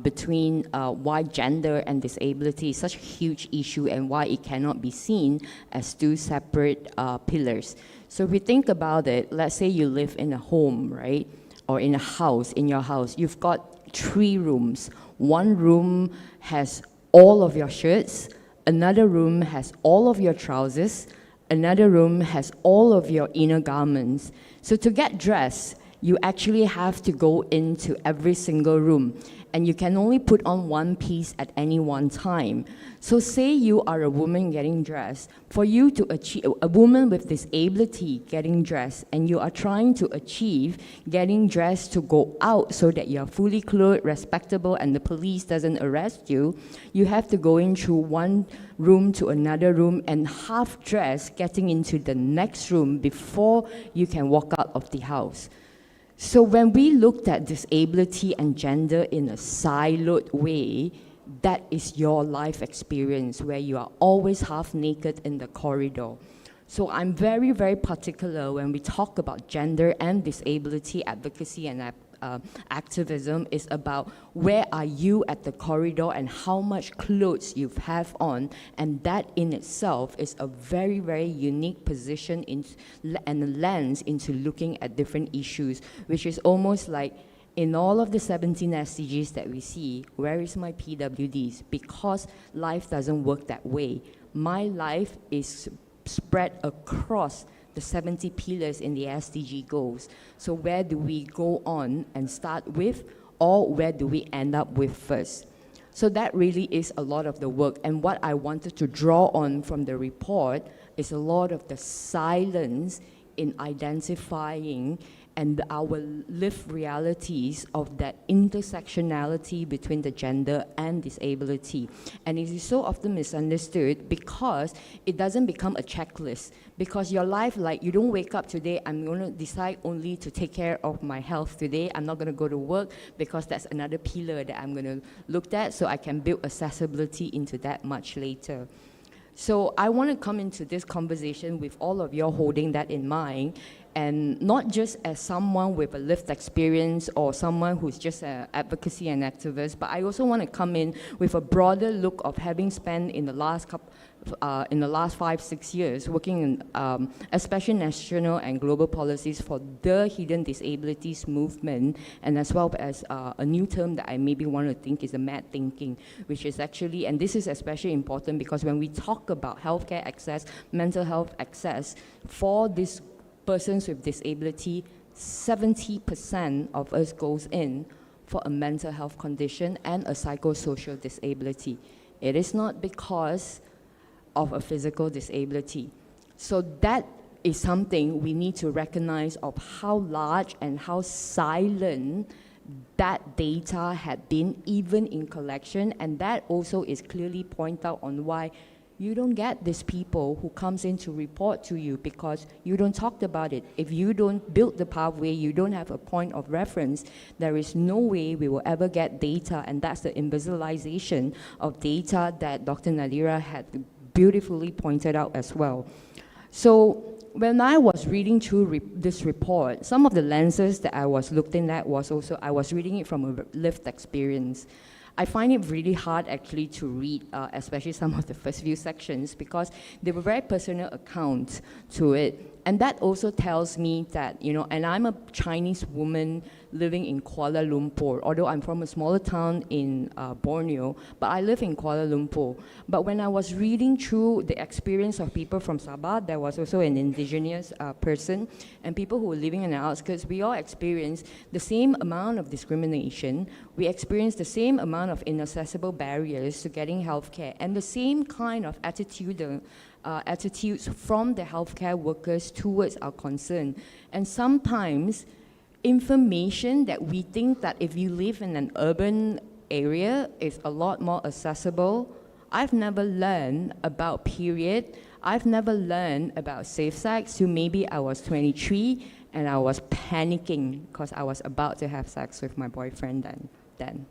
between why gender and disability is such a huge issue and why it cannot be seen as two separate pillars. So if we think about it, let's say you live in a home, right? Or in a house, in your house, you've got 3 rooms. One room has all of your shirts, another room has all of your trousers, another room has all of your inner garments. So to get dressed, you actually have to go into every single room, and you can only put on one piece at any one time. So say you are a woman getting dressed. For you to achieve, a woman with disability getting dressed, and you are trying to achieve getting dressed to go out so that you're fully clothed, respectable, and the police doesn't arrest you, you have to go in through one room to another room and half dressed getting into the next room before you can walk out of the house. So when we looked at disability and gender in a siloed way, that is your life experience where you are always half naked in the corridor. So I'm very, very particular when we talk about gender and disability advocacy and activism is about where are you at the corridor and how much clothes you have on, and that in itself is a very, very unique position and a lens into looking at different issues, which is almost like in all of the 17 SDGs that we see, where is my PWDs? Because life doesn't work that way. My life is spread across the 70 pillars in the SDG goals. So where do we go on and start with, or where do we end up with first? So that really is a lot of the work. And what I wanted to draw on from the report is a lot of the silence in identifying and our lived realities of that intersectionality between the gender and disability. And it is so often misunderstood because it doesn't become a checklist. Because your life, like you don't wake up today, I'm gonna decide only to take care of my health today. I'm not gonna go to work because that's another pillar that I'm gonna look at, so I can build accessibility into that much later. So I want to come into this conversation with all of you holding that in mind, and not just as someone with a lived experience or someone who's just an advocacy and activist, but I also want to come in with a broader look of having spent in the last 5-6 years working in especially national and global policies for the hidden disabilities movement, and as well as a new term that I maybe want to think is the mad thinking, which is actually, and this is especially important because when we talk about healthcare access, mental health access for these persons with disability, 70% of us goes in for a mental health condition and a psychosocial disability. It is not because of a physical disability. So that is something we need to recognize of how large and how silent that data had been even in collection, and that also is clearly pointed out on why you don't get these people who comes in to report to you because you don't talk about it. If you don't build the pathway, you don't have a point of reference, there is no way we will ever get data, and that's the invisibilization of data that Dr. Nadira had beautifully pointed out as well. So when I was reading through this report, some of the lenses that I was looking at was also, I was reading it from a lived experience. I find it really hard actually to read, especially some of the first few sections, because they were very personal accounts to it. And that also tells me that, and I'm a Chinese woman living in Kuala Lumpur, although I'm from a smaller town in Borneo, but I live in Kuala Lumpur. But when I was reading through the experience of people from Sabah, there was also an indigenous person, and people who were living in the outskirts, we all experienced the same amount of discrimination, we experienced the same amount of inaccessible barriers to getting healthcare, and the same kind of attitudes from the healthcare workers towards our concern. And sometimes information that we think that if you live in an urban area is a lot more accessible. I've never learned about period. I've never learned about safe sex till maybe I was 23 and I was panicking because I was about to have sex with my boyfriend then.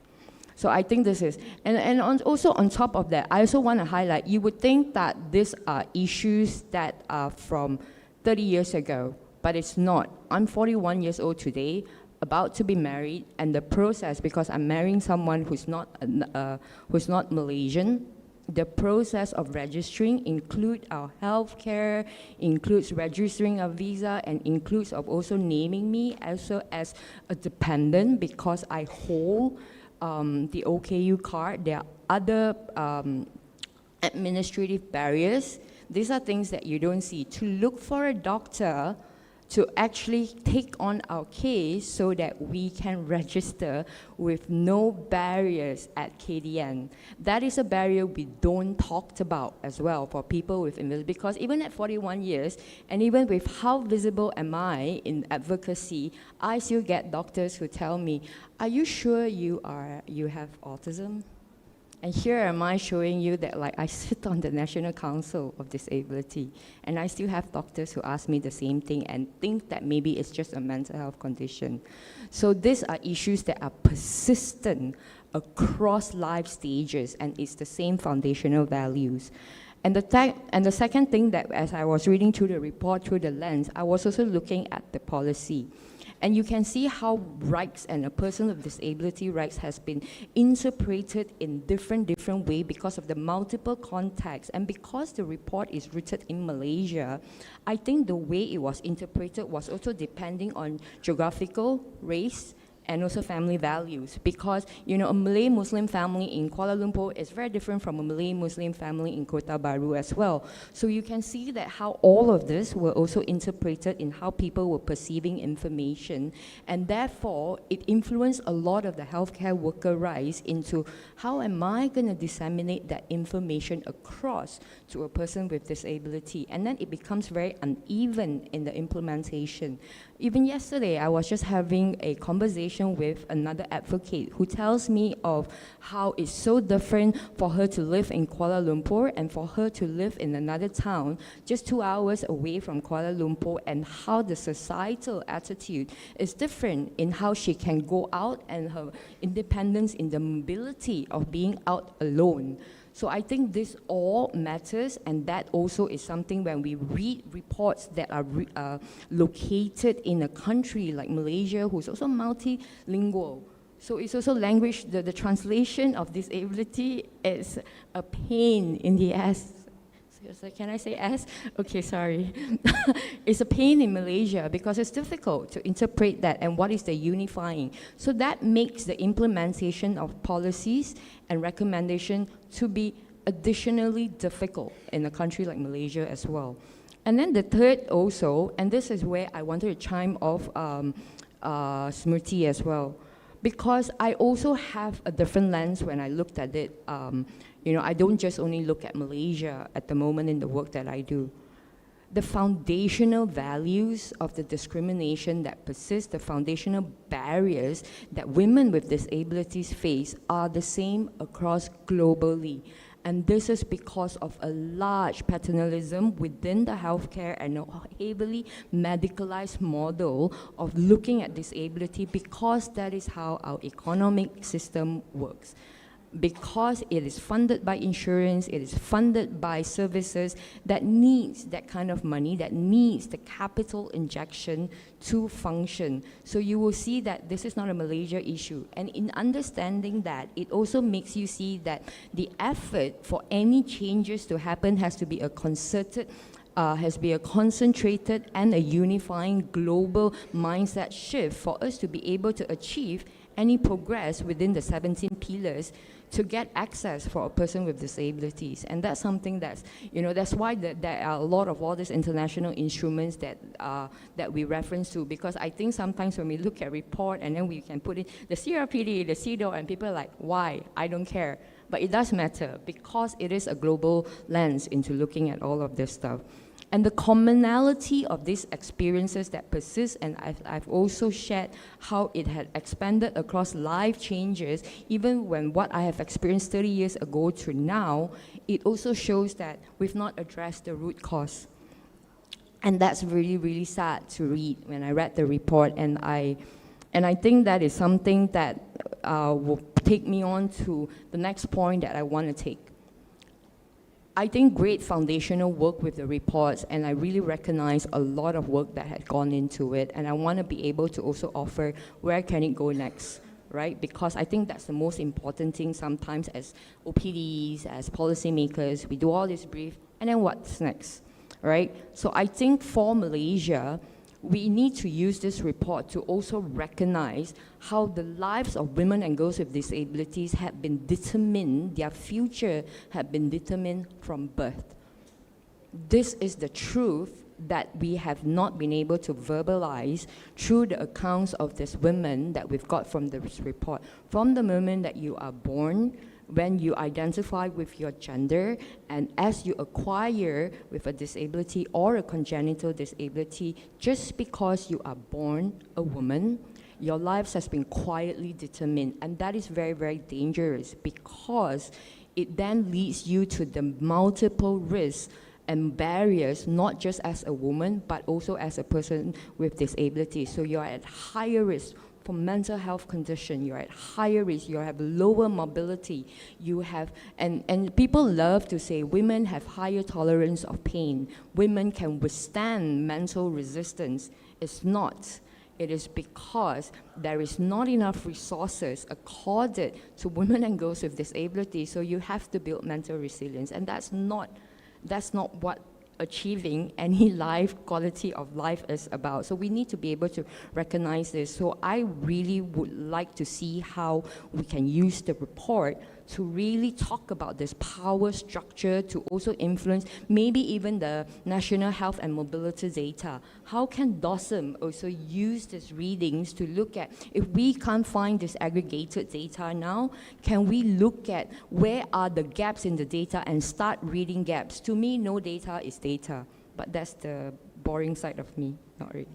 So I think this is, also on top of that, I also want to highlight, you would think that these are issues that are from 30 years ago, but it's not. I'm 41 years old today, about to be married, and the process, because I'm marrying someone who's not Malaysian, the process of registering includes our healthcare, includes registering a visa, and includes of also naming me also as a dependent because I hold the OKU card. There are other administrative barriers. These are things that you don't see. To look for a doctor to actually take on our case so that we can register with no barriers at KDN. That is a barrier we don't talk about as well for people with invisibility, because even at 41 years, and even with how visible am I in advocacy, I still get doctors who tell me, are you sure you have autism? And here am I showing you that I sit on the National Council of Disability, and I still have doctors who ask me the same thing and think that maybe it's just a mental health condition. So these are issues that are persistent across life stages, and it's the same foundational values. And the second thing that as I was reading through the report through the lens, I was also looking at the policy. And you can see how rights and a person with disability rights has been interpreted in different way because of the multiple contexts. And because the report is written in Malaysia, I think the way it was interpreted was also depending on geographical, race, and also family values, because a Malay Muslim family in Kuala Lumpur is very different from a Malay Muslim family in Kota Baru as well. So you can see that how all of this were also interpreted in how people were perceiving information, and therefore it influenced a lot of the healthcare worker rights into how am I going to disseminate that information across to a person with disability, and then it becomes very uneven in the implementation. Even yesterday, I was just having a conversation with another advocate who tells me of how it's so different for her to live in Kuala Lumpur and for her to live in another town just 2 hours away from Kuala Lumpur, and how the societal attitude is different in how she can go out and her independence in the mobility of being out alone. So I think this all matters, and that also is something when we read reports that are located in a country like Malaysia, who's also multilingual. So it's also language, the translation of disability is a pain in the ass. So can I say ass? Okay, sorry. It's a pain in Malaysia because it's difficult to interpret that and what is the unifying. So that makes the implementation of policies and recommendation to be additionally difficult in a country like Malaysia as well. And then the third also, and this is where I wanted to chime off Smriti as well, because I also have a different lens when I looked at it. I don't just only look at Malaysia at the moment in the work that I do. The foundational values of the discrimination that persist, the foundational barriers that women with disabilities face are the same across globally. And this is because of a large paternalism within the healthcare and a heavily medicalized model of looking at disability, because that is how our economic system works. Because it is funded by insurance, it is funded by services that needs that kind of money, that needs the capital injection to function. So you will see that this is not a Malaysia issue. And in understanding that, it also makes you see that the effort for any changes to happen has to be a concerted, has to be a concentrated and a unifying global mindset shift for us to be able to achieve any progress within the 17 pillars to get access for a person with disabilities. And that's something that's, that's why there are a lot of all these international instruments that we reference to, because I think sometimes when we look at report and then we can put in the CRPD, the CEDAW, and people are like, why? I don't care. But it does matter, because it is a global lens into looking at all of this stuff. And the commonality of these experiences that persist, and I've also shared how it had expanded across life changes, even when what I have experienced 30 years ago to now, it also shows that we've not addressed the root cause. And that's really, really sad to read when I read the report, and I think that is something that will take me on to the next point that I want to take. I think great foundational work with the reports, and I really recognize a lot of work that had gone into it, and I want to be able to also offer where can it go next, right? Because I think that's the most important thing sometimes as OPDs, as policymakers, we do all this brief, and then what's next, right? So I think for Malaysia, we need to use this report to also recognize how the lives of women and girls with disabilities have been determined, their future have been determined from birth. This is the truth that we have not been able to verbalize through the accounts of these women that we've got from this report. From the moment that you are born, when you identify with your gender, and as you acquire with a disability or a congenital disability, just because you are born a woman, your lives has been quietly determined. And that is very, very dangerous, because it then leads you to the multiple risks and barriers, not just as a woman, but also as a person with disability. So you're at higher risk for mental health condition, you're at higher risk, you have lower mobility, you have, and people love to say women have higher tolerance of pain, women can withstand mental resistance. It's not. It is because there is not enough resources accorded to women and girls with disability, so you have to build mental resilience, and that's not what achieving any life, quality of life is about. So we need to be able to recognize this. So I really would like to see how we can use the report to really talk about this power structure to also influence maybe even the national health and mobility data. How can DOSM also use these readings to look at, if we can't find this aggregated data now, can we look at where are the gaps in the data and start reading gaps? To me, no data is data, but that's the boring side of me, not really.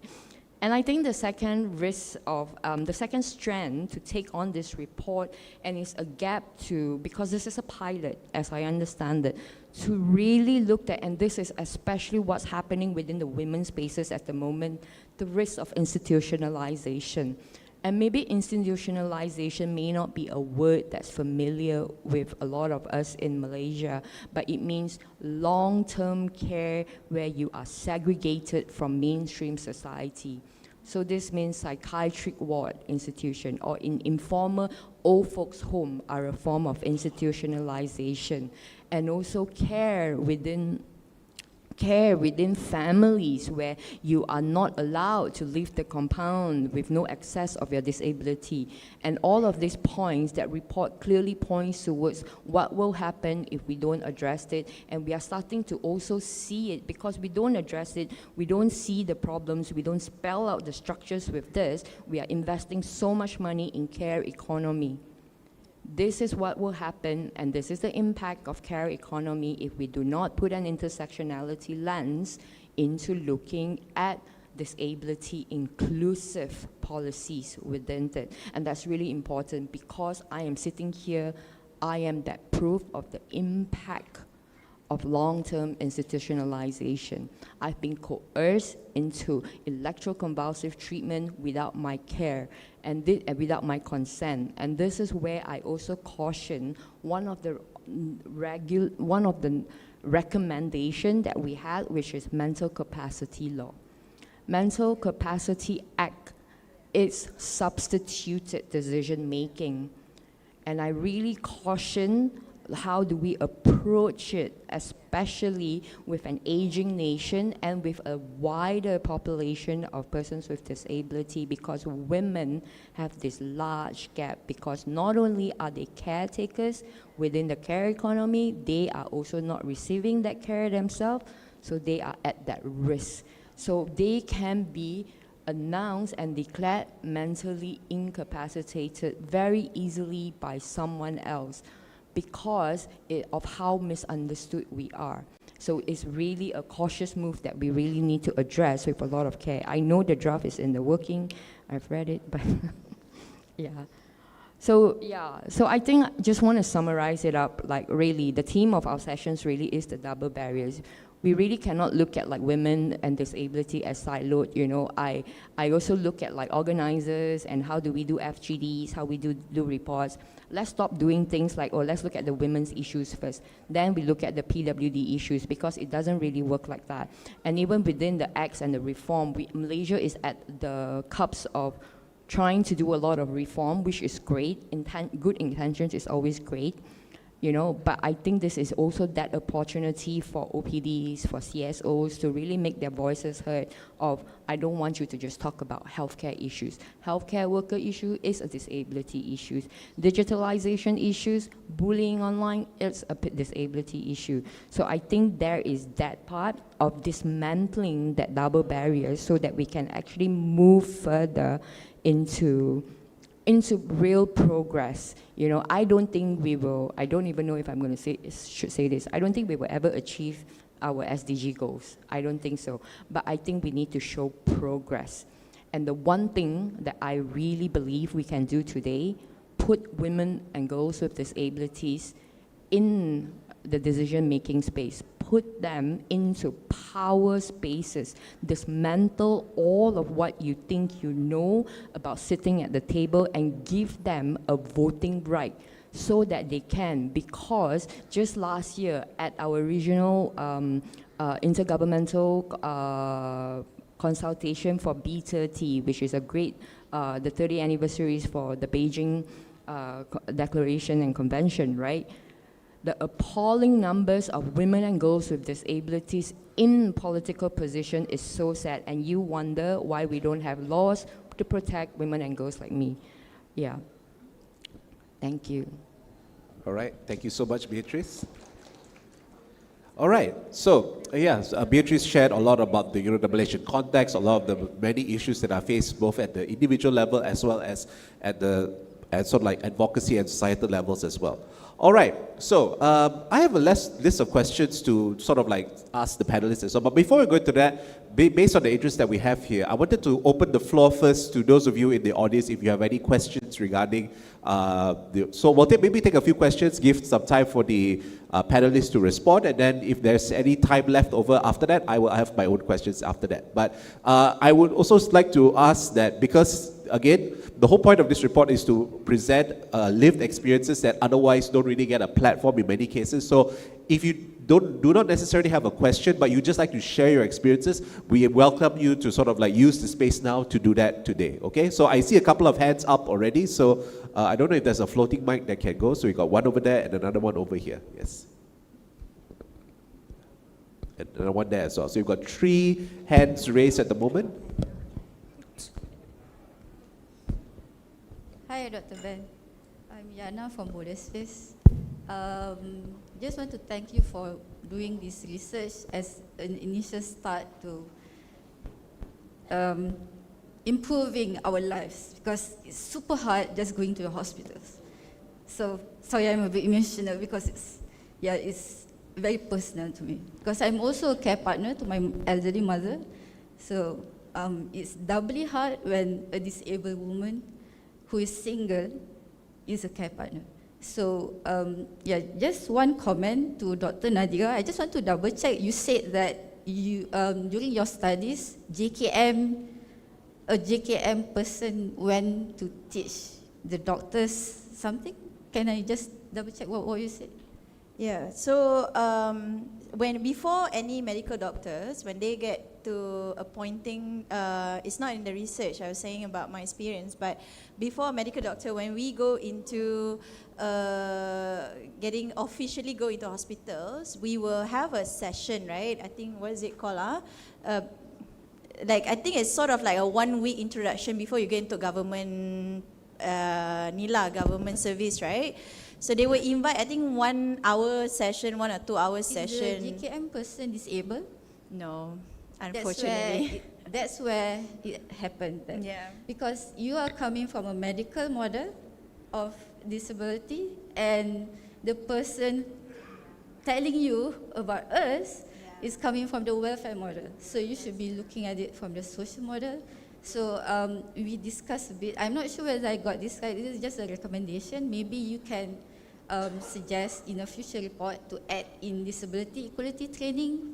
And I think the second risk of, the second strand to take on this report, and it's a gap to, because this is a pilot, as I understand it, to really look at, and this is especially what's happening within the women's spaces at the moment, the risk of institutionalization. And maybe institutionalization may not be a word that's familiar with a lot of us in Malaysia, but it means long-term care where you are segregated from mainstream society. So this means psychiatric ward institution or in informal old folks' home are a form of institutionalization. And also care within care within families where you are not allowed to leave the compound with no access of your disability. And all of these points, that report clearly points towards what will happen if we don't address it. And we are starting to also see it, because we don't address it, we don't see the problems, we don't spell out the structures with this. We are investing so much money in care economy. This is what will happen, and this is the impact of care economy if we do not put an intersectionality lens into looking at disability inclusive policies within it. And that's really important, because I am sitting here, I am that proof of the impact of long-term institutionalization. I've been coerced into electroconvulsive treatment without my care and without my consent. And this is where I also caution one of the recommendation that we had, which is mental capacity law. Mental Capacity Act is substituted decision making. And I really caution how do we approach it, especially with an aging nation and with a wider population of persons with disability, because women have this large gap, because not only are they caretakers within the care economy, they are also not receiving that care themselves, so they are at that risk. So they can be announced and declared mentally incapacitated very easily by someone else, because of how misunderstood we are. So it's really a cautious move that we really need to address with a lot of care. I know the draft is in the working, I've read it, but yeah. So I think I just want to summarize it up, like really the theme of our sessions really is the double barriers. We really cannot look at like women and disability as siloed, you know. I also look at like organizers and how do we do FGDs, how we do reports. Let's stop doing things like, oh, let's look at the women's issues first. Then we look at the PWD issues, because it doesn't really work like that. And even within the acts and the reform, Malaysia is at the cusp of trying to do a lot of reform, which is great. Good intentions is always great. You know, but I think this is also that opportunity for OPDs, for CSOs to really make their voices heard of, I don't want you to just talk about healthcare issues. Healthcare worker issue is a disability issue. Digitalization issues, bullying online, it's a disability issue. So I think there is that part of dismantling that double barrier so that we can actually move further into real progress. You know, I don't think we will, I don't even know if I'm going to should say this, I don't think we will ever achieve our SDG goals. I don't think so. But I think we need to show progress. And the one thing that I really believe we can do today, put women and girls with disabilities in the decision-making space, put them into power spaces, dismantle all of what you think you know about sitting at the table, and give them a voting right so that they can. Because just last year at our regional intergovernmental consultation for B30, which is a great, the 30th anniversaries for the Beijing Declaration and Convention, right? The appalling numbers of women and girls with disabilities in political position is so sad, and you wonder why we don't have laws to protect women and girls like me. Yeah. Thank you. All right, thank you so much, Beatrice. All right, so yes, Beatrice shared a lot about the the Malaysian context, a lot of the many issues that are faced both at the individual level as well as at sort of like advocacy and societal levels as well. All right, so I have a list of questions to sort of like ask the panelists as well. But before we go into that, based on the interest that we have here, I wanted to open the floor first to those of you in the audience if you have any questions regarding so we'll maybe take a few questions, give some time for the panelists to respond, and then if there's any time left over after that, I will have my own questions after that. But I would also like to ask that, because again, the whole point of this report is to present lived experiences that otherwise don't really get a platform in many cases. So if you do not necessarily have a question, but you just like to share your experiences, we welcome you to sort of like use the space now to do that today, okay? So I see a couple of hands up already, so I don't know if there's a floating mic that can go, so we got one over there and another one over here, yes. and one there as well. So you've got 3 hands raised at the moment. Hi, Dr. Ben. I'm Yana from Bodespace. Just want to thank you for doing this research as an initial start to improving our lives, because it's super hard just going to the hospitals. So sorry, I'm a bit emotional because it's very personal to me, because I'm also a care partner to my elderly mother. So it's doubly hard when a disabled woman who is single is a care partner. So just one comment to Dr. Nadira. I just want to double check. You said that you during your studies, a JKM person went to teach the doctors something. Can I just double check what you said? Yeah, so before any medical doctors, when they get to appointing, it's not in the research, I was saying about my experience, but before a medical doctor, when we go into officially go into hospitals, we will have a session, right? I think, what is it called? I think it's sort of like a 1-week introduction before you get into government, government service, right? So they will invite, I think, 1 hour session, 1 or 2 hour session. Is the JKM person disabled? No, unfortunately. That's where it happened. Yeah. Because you are coming from a medical model of disability, and the person telling you about us is coming from the welfare model. So you should be looking at it from the social model. So we discussed a bit. I'm not sure whether I got this right. This is just a recommendation. Maybe you can suggest in a future report to add in disability equality training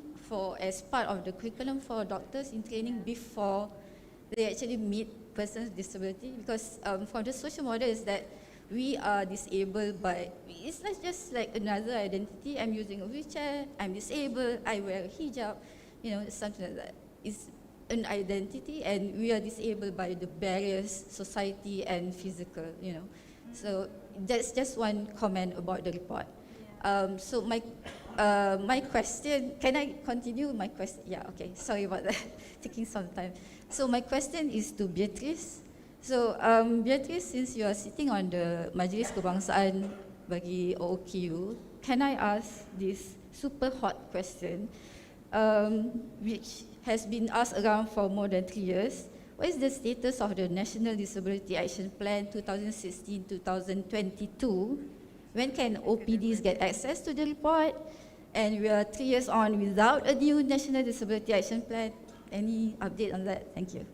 as part of the curriculum for doctors in training before they actually meet persons with disability. Because for the social model is that we are disabled, but it's not just like another identity. I'm using a wheelchair, I'm disabled, I wear a hijab, something like that. It's an identity, and we are disabled by the barriers, society and physical, So that's just one comment about the report. So my question, can I continue my question? Yeah, okay, sorry about that, taking some time. So my question is to Beatrice. So Beatrice, since you are sitting on the Majlis Kebangsaan bagi OOQ, can I ask this super hot question, which has been asked around for more than 3 years? What is the status of the National Disability Action Plan 2016-2022? When can OPDs get access to the report? And we are 3 years on without a new National Disability Action Plan. Any update on that? Thank you.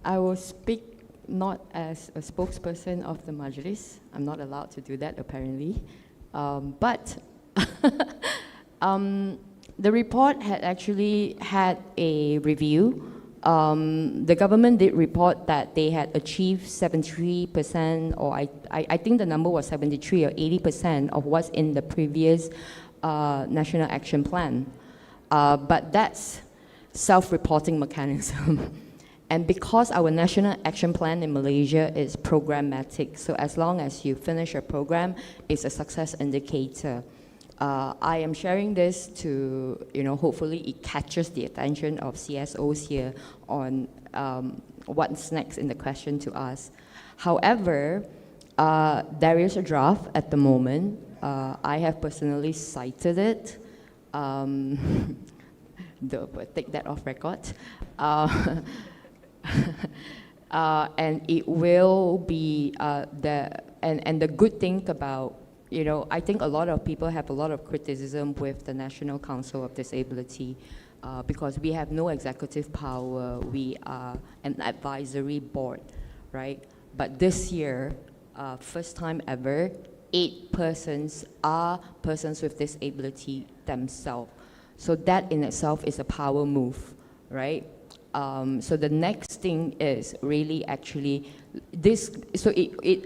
I will speak not as a spokesperson of the Majlis. I'm not allowed to do that, apparently. But the report had actually had a review. The government did report that they had achieved 73%, or I think the number was 73 or 80% of what's in the previous National Action Plan. But that's self-reporting mechanism. And because our National Action Plan in Malaysia is programmatic, so as long as you finish a program, it's a success indicator. I am sharing this to, hopefully it catches the attention of CSOs here on what's next in the question to us. However, there is a draft at the moment. I have personally cited it. Take that off record. And it will be and the good thing about, I think a lot of people have a lot of criticism with the National Council of Disability because we have no executive power. We are an advisory board, right? But this year, first time ever, 8 persons are persons with disability themselves. So that in itself is a power move, right? So the next thing is really actually this. So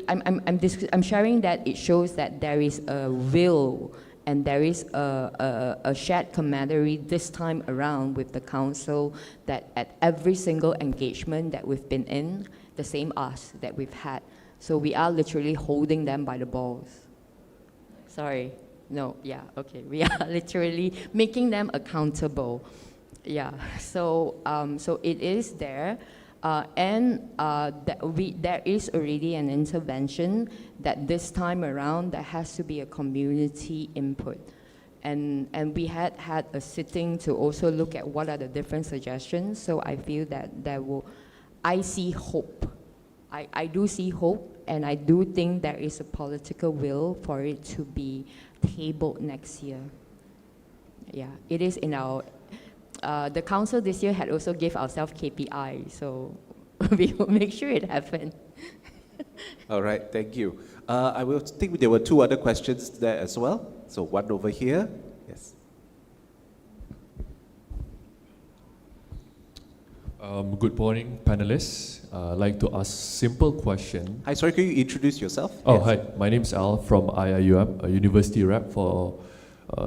I'm sharing that it shows that there is a will and there is a shared camaraderie this time around with the council, that at every single engagement that we've been in, the same us that we've had. So we are literally holding them by the balls. sorry. No, yeah, okay. We are literally making them accountable. Yeah, so it is there. There is already an intervention that this time around there has to be a community input. And we had a sitting to also look at what are the different suggestions. So I feel that I see hope. I do see hope, and I do think there is a political will for it to be tabled next year. Yeah, it is in our, the council this year had also gave ourselves KPI, so we will make sure it happens. All right, thank you. I will think there were two other questions there as well. So one over here. Yes. Good morning, panelists. I'd like to ask simple question. Hi, sorry, can you introduce yourself? Oh, Yes. hi. My name is Al from IIUM, a university rep for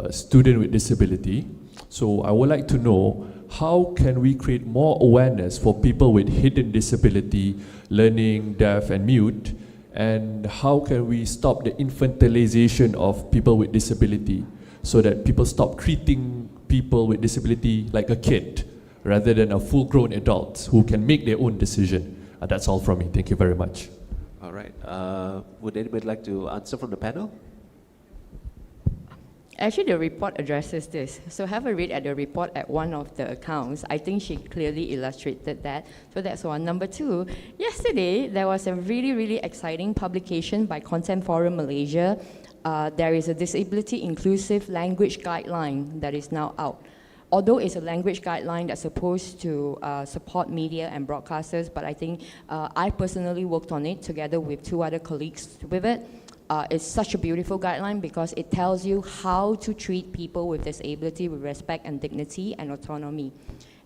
student with disability. So I would like to know, how can we create more awareness for people with hidden disability, learning, deaf and mute, and how can we stop the infantilization of people with disability so that people stop treating people with disability like a kid rather than a full-grown adult who can make their own decision? That's all from me. Thank you very much. All right. Would anybody like to answer from the panel? Actually, the report addresses this. So have a read at the report at one of the accounts. I think she clearly illustrated that. So that's one. Number two, yesterday there was a really, really exciting publication by Content Forum Malaysia. There is a disability inclusive language guideline that is now out. Although it's a language guideline that's supposed to support media and broadcasters, but I think I personally worked on it together with two other colleagues with it. It's such a beautiful guideline because it tells you how to treat people with disability with respect and dignity and autonomy.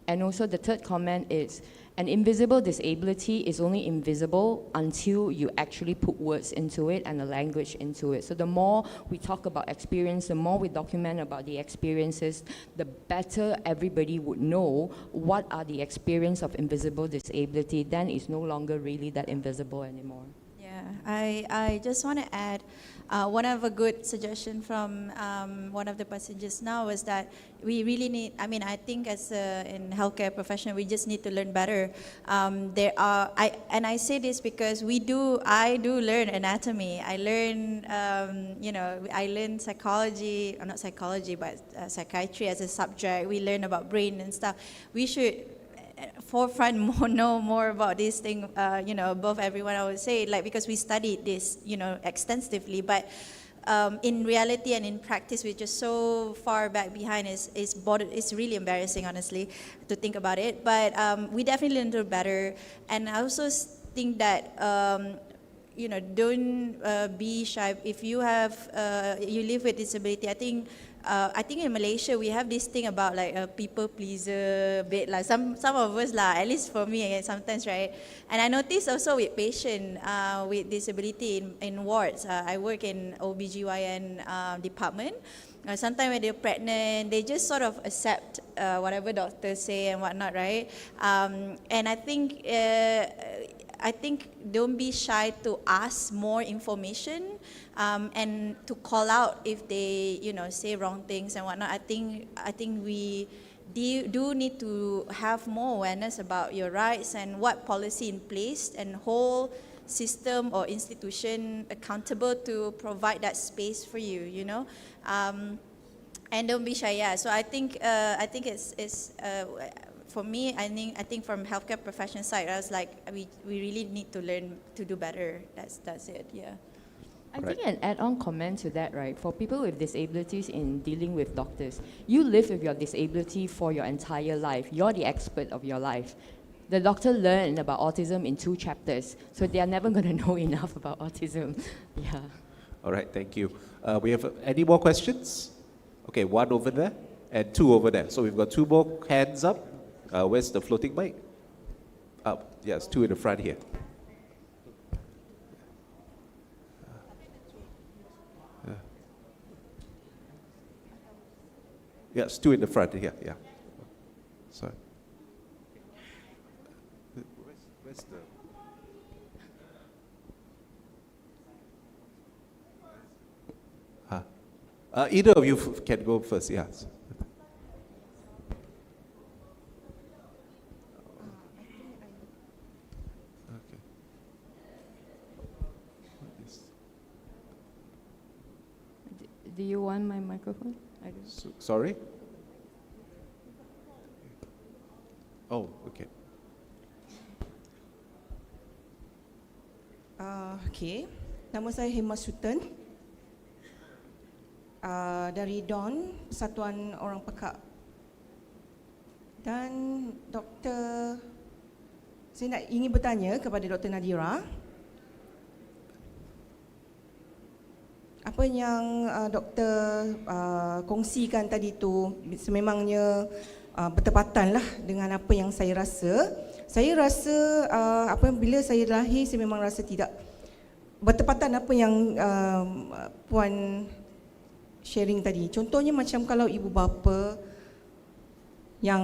And also the third comment is, an invisible disability is only invisible until you actually put words into it and a language into it. So the more we talk about experience, the more we document about the experiences, the better everybody would know what are the experience of invisible disability. Then it's no longer really that invisible anymore. Yeah, I just want to add, one of a good suggestion from one of the passengers now was that we really need, I think as in healthcare professional, we just need to learn better. I say this because I do learn anatomy. I learn, I learn psychology, or not psychology, but psychiatry as a subject. We learn about brain and stuff. We should forefront know more about this thing, above everyone, I would say, because we studied this, extensively, but in reality and in practice, we're just so far back behind. It's really embarrassing, honestly, to think about it. But we definitely learn to do better. And I also think that, don't be shy. If you you live with disability, I think in Malaysia we have this thing about like a people pleaser bit, like some of us at least for me sometimes, right? And I notice also with patients with disability in wards. I work in OBGYN department. Sometimes when they're pregnant, they just sort of accept whatever doctors say and whatnot, right? And I think don't be shy to ask more information and to call out if they, say wrong things and whatnot. I think we do need to have more awareness about your rights and what policy in place and whole system or institution accountable to provide that space for you, and don't be shy. Yeah. So I think it's for me, I think from healthcare profession side, I was like, we really need to learn to do better. That's it. Yeah. I think an add-on comment to that, right? For people with disabilities in dealing with doctors, you live with your disability for your entire life. You're the expert of your life. The doctor learned about autism in 2 chapters, so they are never going to know enough about autism. Yeah. All right, thank you. We have any more questions? Okay, 1 over there and 2 over there. So we've got 2 more hands up. Where's the floating mic? Yes, 2 in the front here. Yes, 2 in the front here. Yeah. Sorry. Where's the? Either of you can go first, yes. Do you want my microphone? I don't. Sorry? Oh, okay. Okay, nama saya Hema Sultan dari DON, Persatuan Orang Pekak. Dan Doktor, saya ingin bertanya kepada Dr. Nadira, apa yang doktor kongsikan tadi tu sememangnya bertepatanlah dengan apa yang saya rasa. Saya rasa apabila saya lahir, saya memang rasa tidak bertepatan apa yang Puan sharing tadi. Contohnya macam kalau ibu bapa yang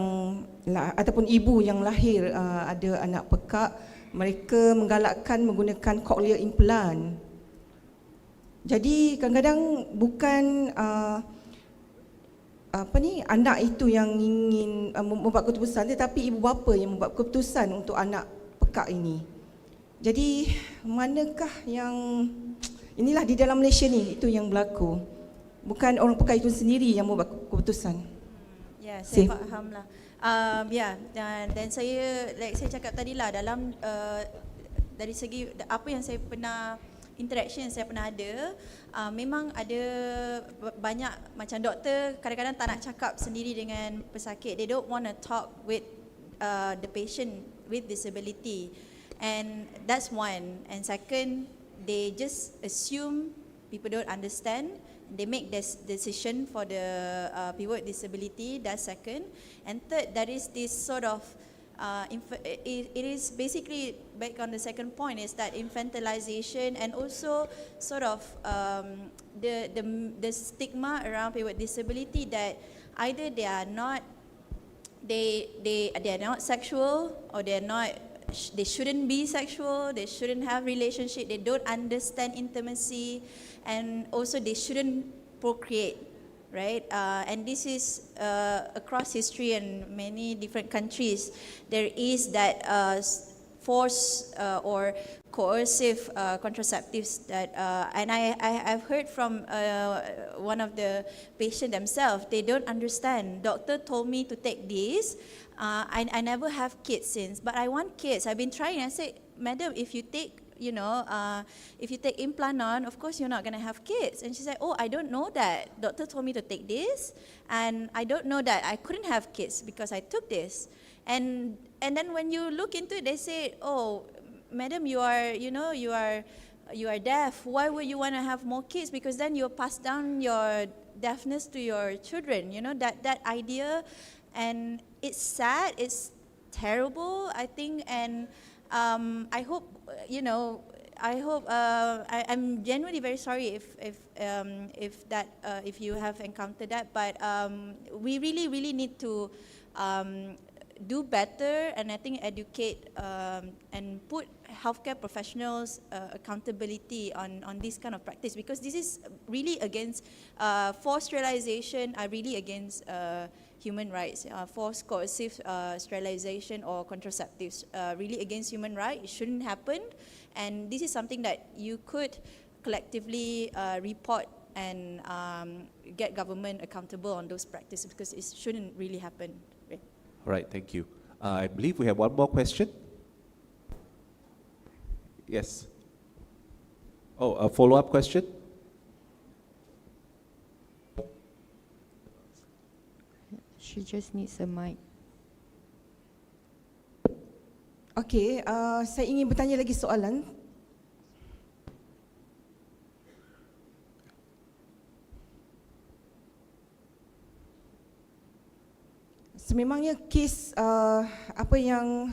ataupun ibu yang lahir ada anak pekak, mereka menggalakkan menggunakan cochlear implant. Jadi kadang-kadang bukan anak itu yang ingin membuat keputusan, tetapi ibu bapa yang membuat keputusan untuk anak pekak ini. Jadi manakah yang inilah di dalam Malaysia ni itu yang berlaku. Bukan orang pekak itu sendiri yang membuat keputusan. Ya, saya fahamlah. Dan saya saya cakap tadilah dalam dari segi apa yang saya pernah interaction saya pernah ada, memang ada banyak macam doktor kadang-kadang tak nak cakap sendiri dengan pesakit. They don't want to talk with the patient with disability, and that's one. And second, they just assume people don't understand. They make this decision for the people with disability. That's second. And third, there is this sort of it is basically back on the second point, is that infantilization and also sort of the stigma around people with disability that either they are not sexual, or they shouldn't be sexual, they shouldn't have relationship, they don't understand intimacy, and also they shouldn't procreate. Right, and this is across history and many different countries. There is that forced or coercive contraceptives that, and I've heard from one of the patients themselves. They don't understand. Doctor told me to take this. I never have kids since, but I want kids. I've been trying. I said, Madam, if you take if you take implant on, of course you're not going to have kids. And she said, oh, I don't know that. Doctor told me to take this, and I don't know that I couldn't have kids because I took this. And then when you look into it, they say, oh, madam, you are deaf. Why would you want to have more kids? Because then you'll pass down your deafness to your children. You know, that idea, and it's sad, it's terrible, I think, and I hope, I'm genuinely very sorry if you have encountered that, but we really need to do better, and I think educate and put healthcare professionals accountability on this kind of practice, because this is really against forced sterilization, are really against human rights. Forced coercive sterilization or contraceptives, really against human rights. It shouldn't happen, and this is something that you could collectively report and get government accountable on those practices, because it shouldn't really happen. All right, thank you. I believe we have one more question. Yes. Oh, a follow-up question? She just needs a mic. Okay, saya ingin bertanya lagi soalan. Sememangnya kes apa yang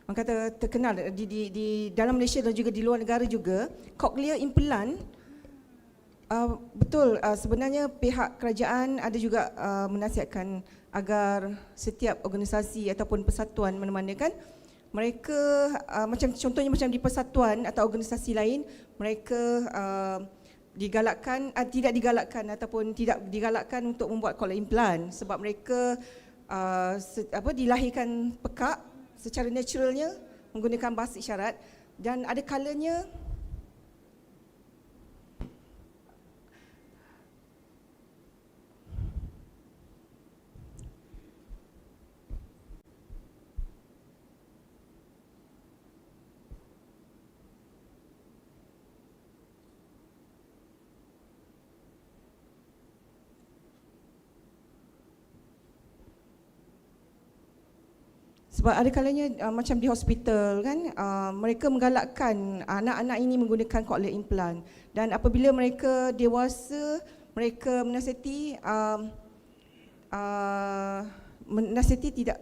orang kata terkenal di dalam Malaysia dan juga di luar negara juga, cochlear implant, betul, sebenarnya pihak kerajaan ada juga menasihatkan agar setiap organisasi ataupun persatuan mana-mana kan, mereka macam contohnya macam di persatuan atau organisasi lain, mereka tidak digalakkan ataupun tidak digalakkan untuk membuat cochlear implant sebab mereka dilahirkan pekak secara naturalnya menggunakan bahasa isyarat, dan ada kalanya sebab ada kalanya macam di hospital kan, mereka menggalakkan anak-anak ini menggunakan cochlear implant, dan apabila mereka dewasa mereka menasihati tidak,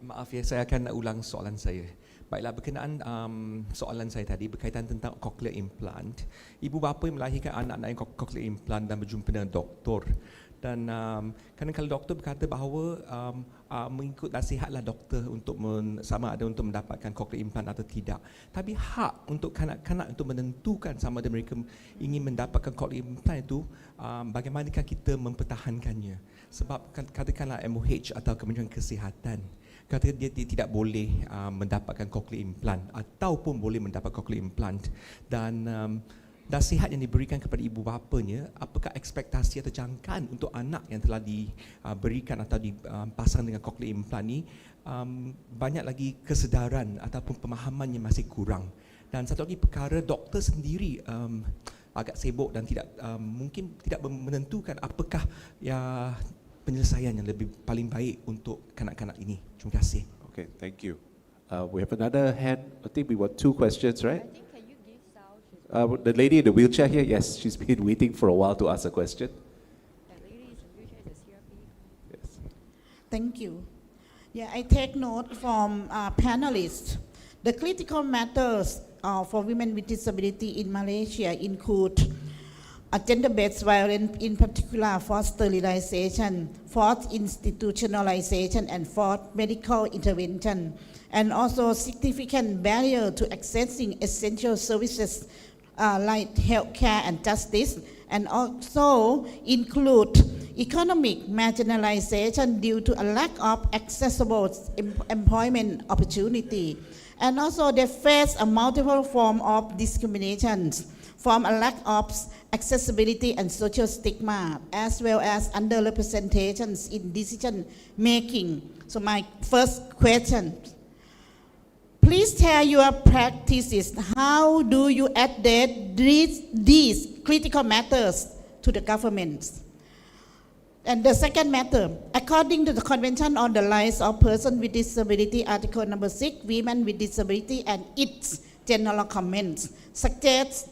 maaf ya, saya akan ulang soalan saya. Baiklah, berkenaan soalan saya tadi berkaitan tentang cochlear implant. Ibu bapa yang melahirkan anak-anak yang cochlear implant dan berjumpa dengan doktor. Dan kadang-kadang doktor berkata bahawa mengikut nasihatlah doktor untuk sama ada untuk mendapatkan cochlear implant atau tidak. Tapi hak untuk kanak-kanak untuk menentukan sama ada mereka ingin mendapatkan cochlear implant itu, bagaimanakah kita mempertahankannya? Sebab katakanlah MOH atau Kementerian Kesihatan kata dia tidak boleh mendapatkan cochlear implant ataupun boleh mendapat cochlear implant, dan nasihat yang diberikan kepada ibu bapanya, apakah ekspektasi atau jangkaan untuk anak yang telah diberikan atau dipasang dengan cochlear implant ni, banyak lagi kesedaran ataupun pemahaman yang masih kurang. Dan satu lagi perkara, doktor sendiri agak sibuk dan mungkin tidak menentukan apakah penyelesaian yang lebih paling baik untuk kanak-kanak ini. Terima kasih. Okay, thank you. We have another hand. I think we got 2 questions, right? The lady in the wheelchair here, yes, she's been waiting for a while to ask a question. Yes. Thank you. Yeah, I take note from panelists. The critical matters for women with disability in Malaysia include gender-based violence, in particular forced sterilization, forced institutionalization, and forced medical intervention, and also significant barrier to accessing essential services like healthcare and justice, and also include economic marginalization due to a lack of accessible employment opportunity, and also they face a multiple form of discriminations from a lack of accessibility and social stigma, as well as underrepresentations in decision making. So my first question, please tell your practices, how do you update these critical matters to the governments? And the second matter, according to the Convention on the Rights of Persons with Disability, Article number 6, Women with Disability and its general comments suggests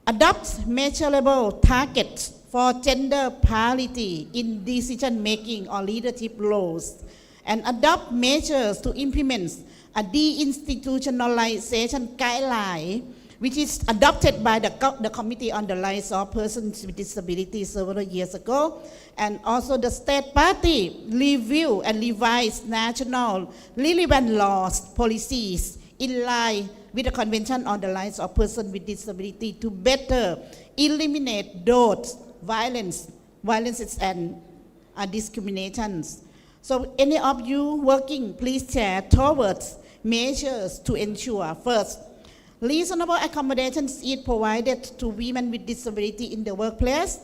adopt measurable targets for gender parity in decision-making or leadership roles, and adopt measures to implement a deinstitutionalization guideline, which is adopted by the Committee on the Rights of Persons with Disabilities several years ago, and also the state party review and revise national relevant laws, policies in line with the Convention on the Rights of Persons with Disability to better eliminate those violences and discriminations. So any of you working, please share towards measures to ensure, first, reasonable accommodations is provided to women with disability in the workplace,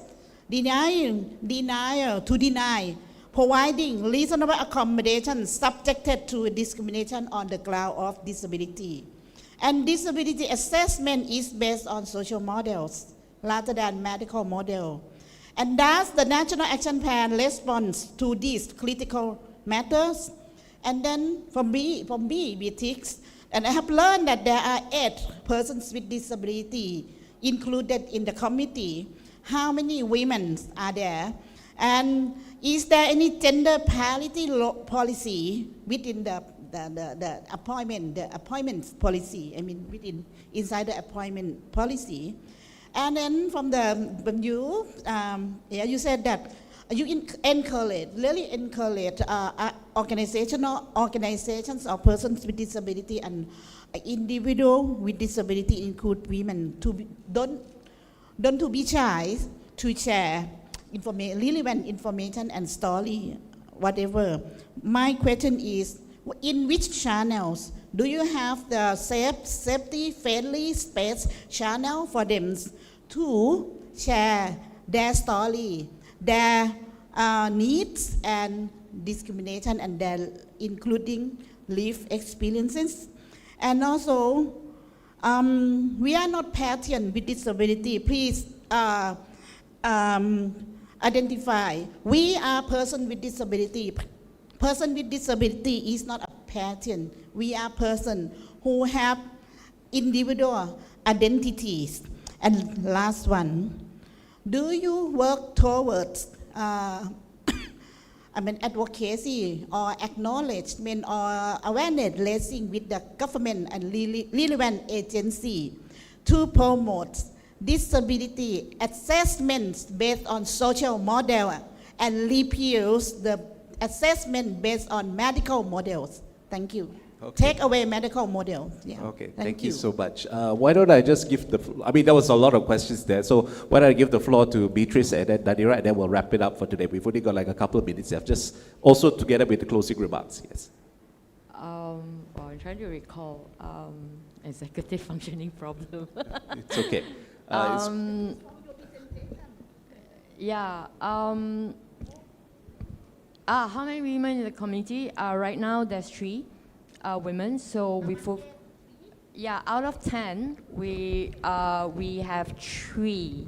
providing reasonable accommodations subjected to discrimination on the ground of disability. And disability assessment is based on social models rather than medical model. And thus the National Action Plan responds to these critical matters. And then from B, we think, and I have learned that there are 8 persons with disability included in the committee. How many women are there? And is there any gender parity policy within the appointment policy? I mean, inside the appointment policy. And then from you said that really encourage organizations or persons with disability and individual with disability, include women, don't to be shy to share relevant information and story, whatever. My question is, in which channels do you have the safety friendly space channel for them to share their story, their needs and discrimination, and their including lived experiences? And also, we are not patient with disability. Please identify. We are person with disability. Person with disability is not a patient. We are person who have individual identities. And last one, do you work towards advocacy or acknowledgement or awareness raising with the government and relevant agency to promote disability assessments based on social model and repeals the assessment based on medical models? Thank you. Okay. Take away medical model. Yeah. Okay, thank you so much. Why don't I just give there was a lot of questions there, so why don't I give the floor to Beatrice and then Nadira, and then we'll wrap it up for today. We've only got like a couple of minutes left, just also together with the closing remarks. Yes. Well, I'm trying to recall executive functioning problem. It's okay. How many women in the community? Right now, there's 3 women. So out of 10, we have 3.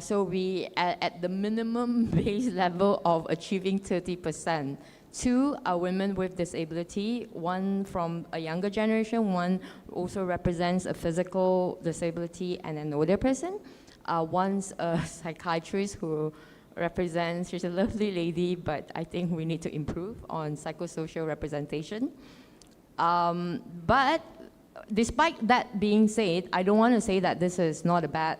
So we at the minimum base level of achieving 30%. 2 are women with disability, 1 from a younger generation, 1 also represents a physical disability and an older person. 1's a psychiatrist who represents, she's a lovely lady, but I think we need to improve on psychosocial representation. But despite that being said, I don't want to say that this is not a bad,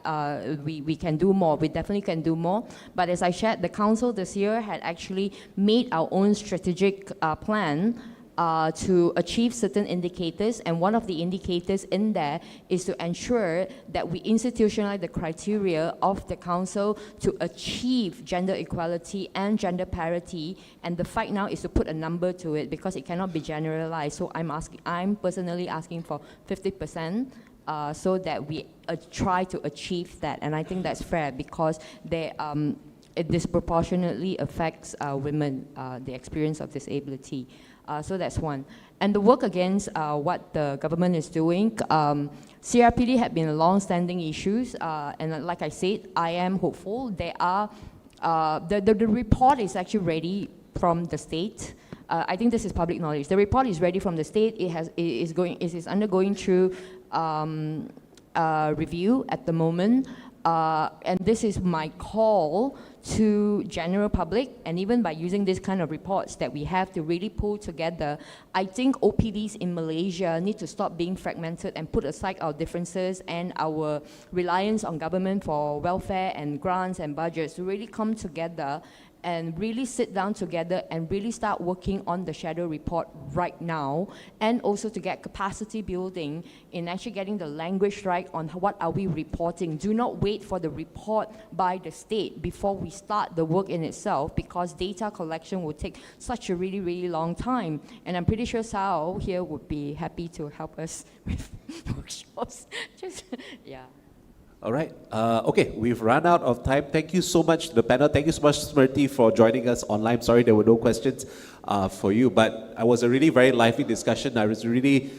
we can do more. We definitely can do more. But as I shared, the council this year had actually made our own strategic plan to achieve certain indicators, and one of the indicators in there is to ensure that we institutionalize the criteria of the council to achieve gender equality and gender parity, and the fight now is to put a number to it because it cannot be generalized. So I'm personally asking for 50%. So that we try to achieve that, and I think that's fair because it disproportionately affects women, the experience of disability. So that's one. And the work against what the government is doing, CRPD had been a long-standing issues, and like I said, I am hopeful. There are, the report is actually ready from the state. I think this is public knowledge. The report is ready from the state. It is undergoing through review at the moment. And this is my call to general public, and even by using this kind of reports that we have to really pull together, I think OPDs in Malaysia need to stop being fragmented and put aside our differences and our reliance on government for welfare and grants and budgets to really come together and really sit down together and really start working on the shadow report right now, and also to get capacity building in actually getting the language right on what are we reporting. Do not wait for the report by the state before we start the work in itself, because data collection will take such a really, really long time. And I'm pretty sure Sao here would be happy to help us with workshops. All right. Okay, we've run out of time. Thank you so much to the panel. Thank you so much, Smriti, for joining us online. Sorry there were no questions for you, but it was a really very lively discussion. I was really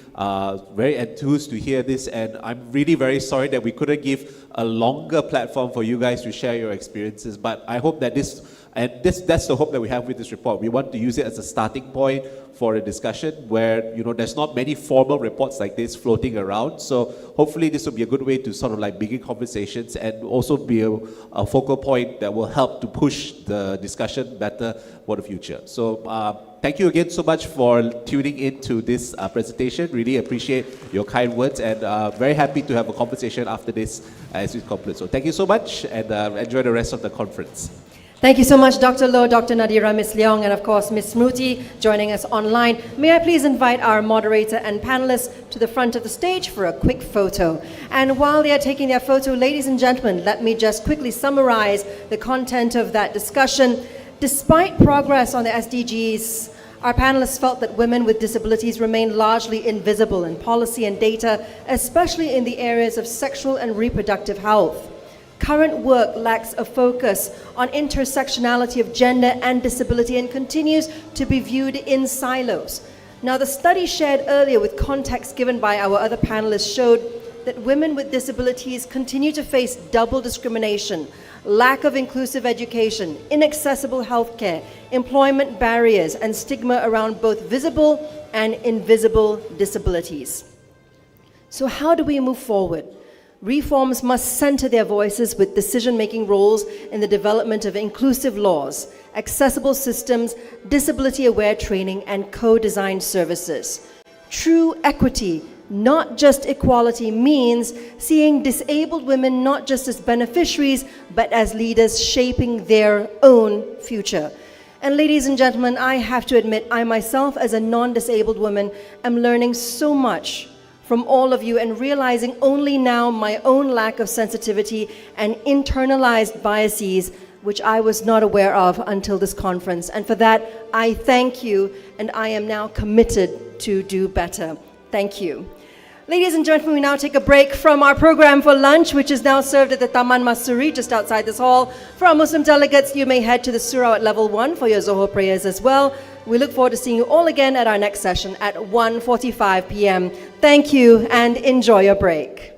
very enthused to hear this, and I'm really very sorry that we couldn't give a longer platform for you guys to share your experiences, but I hope that that's the hope that we have with this report. We want to use it as a starting point for a discussion where, there's not many formal reports like this floating around. So hopefully this will be a good way to sort of like begin conversations and also be a focal point that will help to push the discussion better for the future. So thank you again so much for tuning in to this presentation. Really appreciate your kind words, and very happy to have a conversation after this as we conclude. So thank you so much, and enjoy the rest of the conference. Thank you so much, Dr. Loh, Dr. Nadira, Ms. Leong, and of course, Ms. Smruti joining us online. May I please invite our moderator and panelists to the front of the stage for a quick photo. And while they are taking their photo, ladies and gentlemen, let me just quickly summarize the content of that discussion. Despite progress on the SDGs, our panelists felt that women with disabilities remain largely invisible in policy and data, especially in the areas of sexual and reproductive health. Current work lacks a focus on intersectionality of gender and disability and continues to be viewed in silos. Now, the study shared earlier with context given by our other panelists showed that women with disabilities continue to face double discrimination, lack of inclusive education, inaccessible healthcare, employment barriers, and stigma around both visible and invisible disabilities. So how do we move forward? Reforms must center their voices with decision-making roles in the development of inclusive laws, accessible systems, disability-aware training, and co-designed services. True equity, not just equality, means seeing disabled women not just as beneficiaries, but as leaders shaping their own future. And ladies and gentlemen, I have to admit, I myself, as a non-disabled woman, am learning so much from all of you and realizing only now my own lack of sensitivity and internalized biases, which I was not aware of until this conference. And for that, I thank you, and I am now committed to do better. Thank you. Ladies and gentlemen, we now take a break from our program for lunch, which is now served at the Taman Masuri, just outside this hall. For our Muslim delegates, you may head to the surau at level 1 for your Zohor prayers as well. We look forward to seeing you all again at our next session at 1:45 p.m. Thank you and enjoy your break.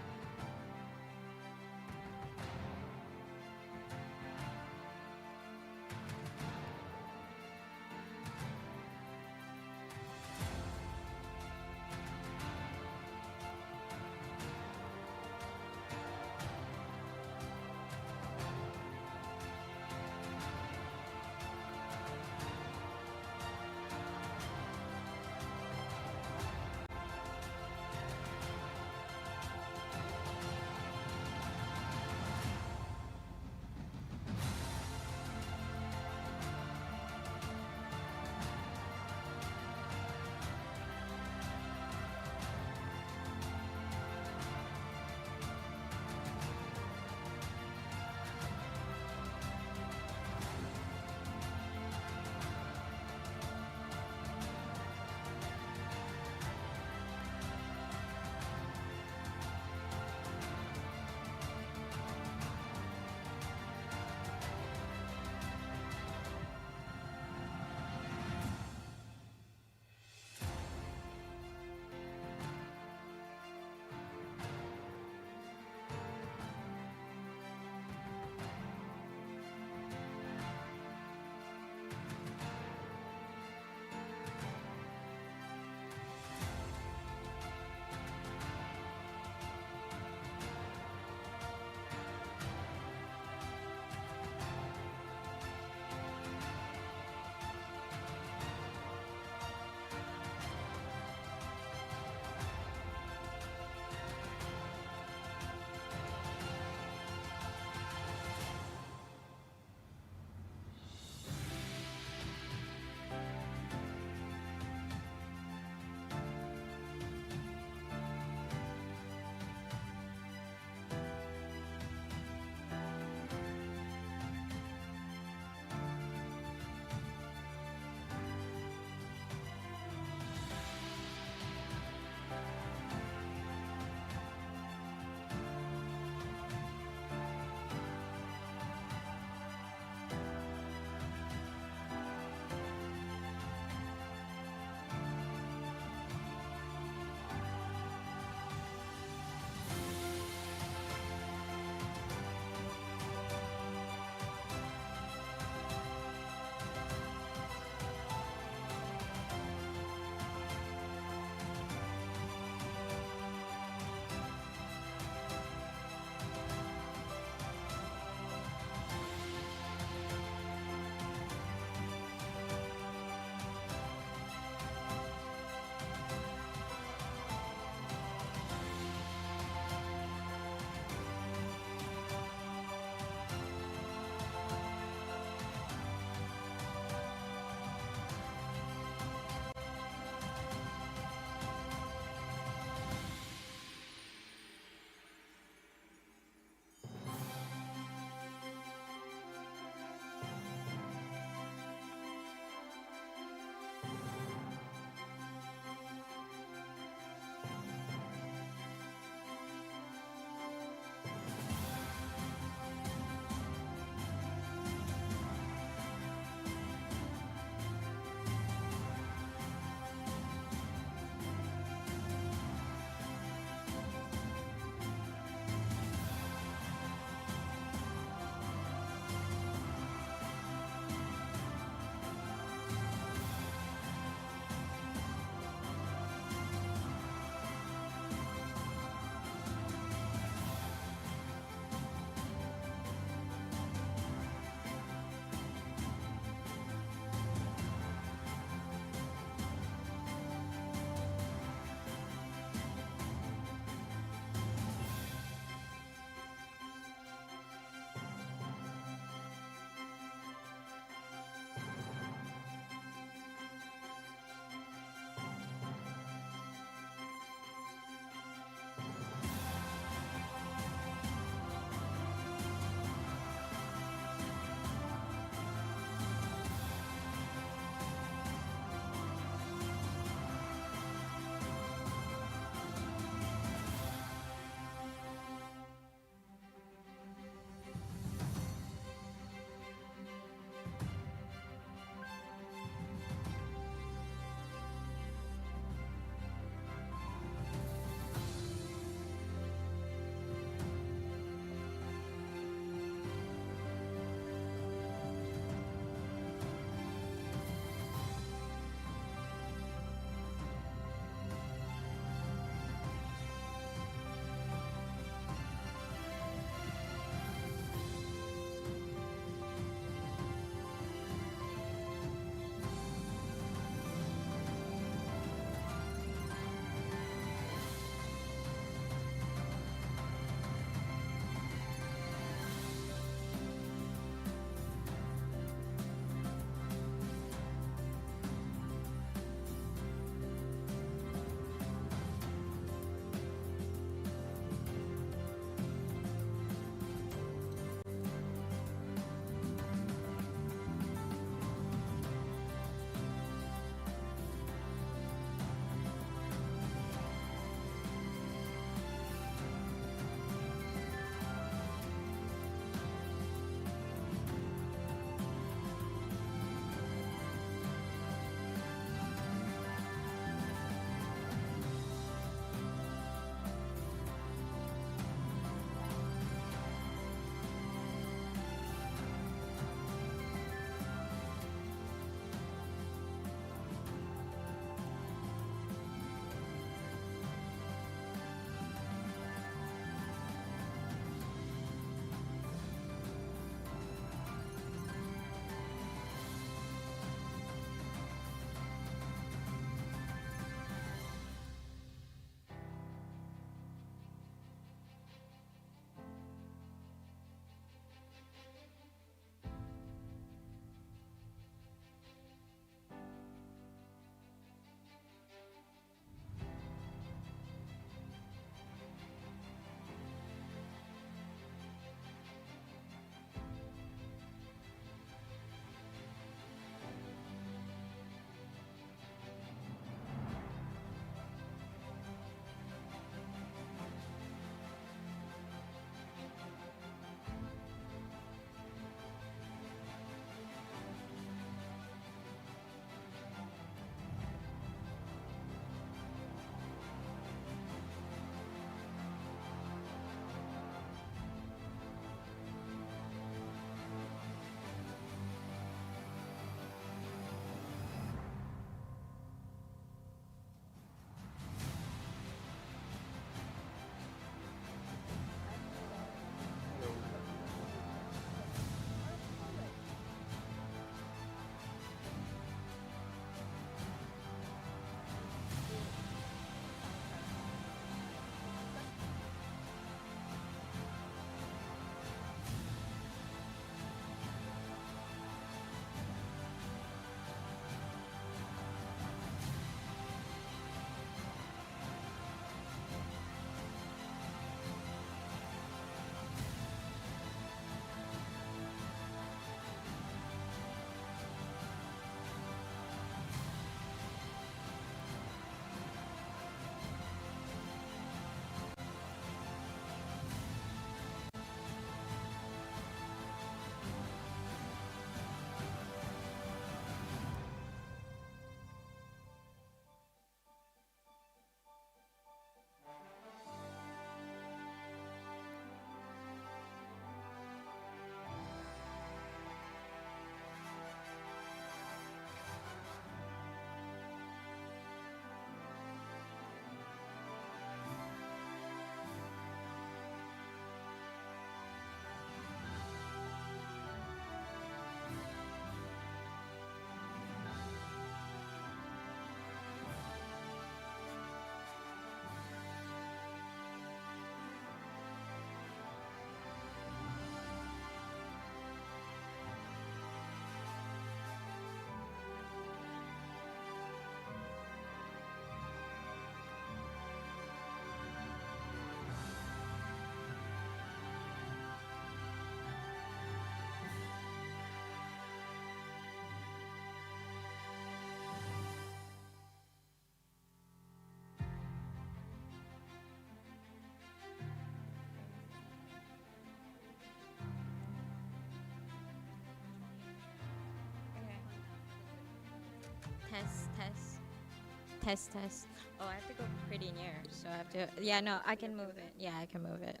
Test, test. Oh, I have to go pretty near, so I have to. Yeah, no, I can move it. Yeah, I can move it.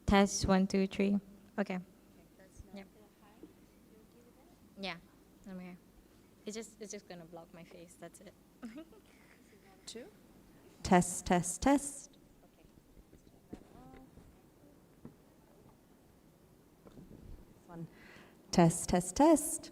Test 1, 2, 3. Okay. Yep. Yeah, I'm here. It's just gonna block my face. That's it. 2. Test, test, test. One. Test, test, test.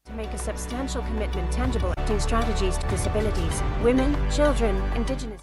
To make a substantial commitment tangible to strategies to disabilities, women, children, indigenous.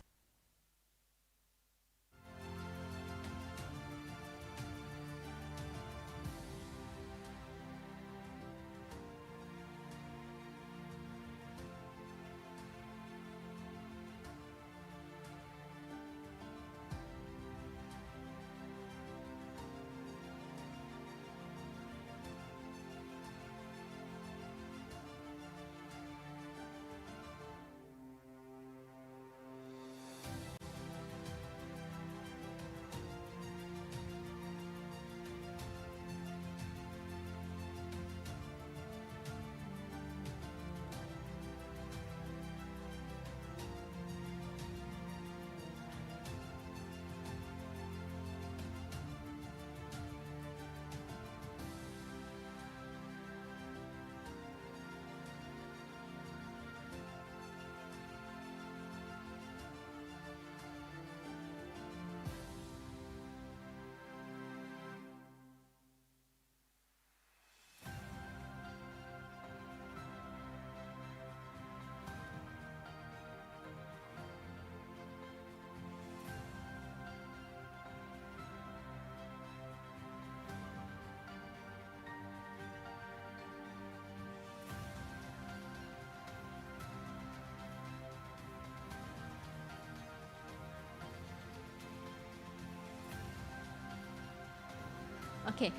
Okay.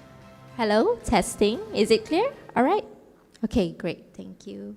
Hello, testing. Is it clear? All right. Okay, great. Thank you.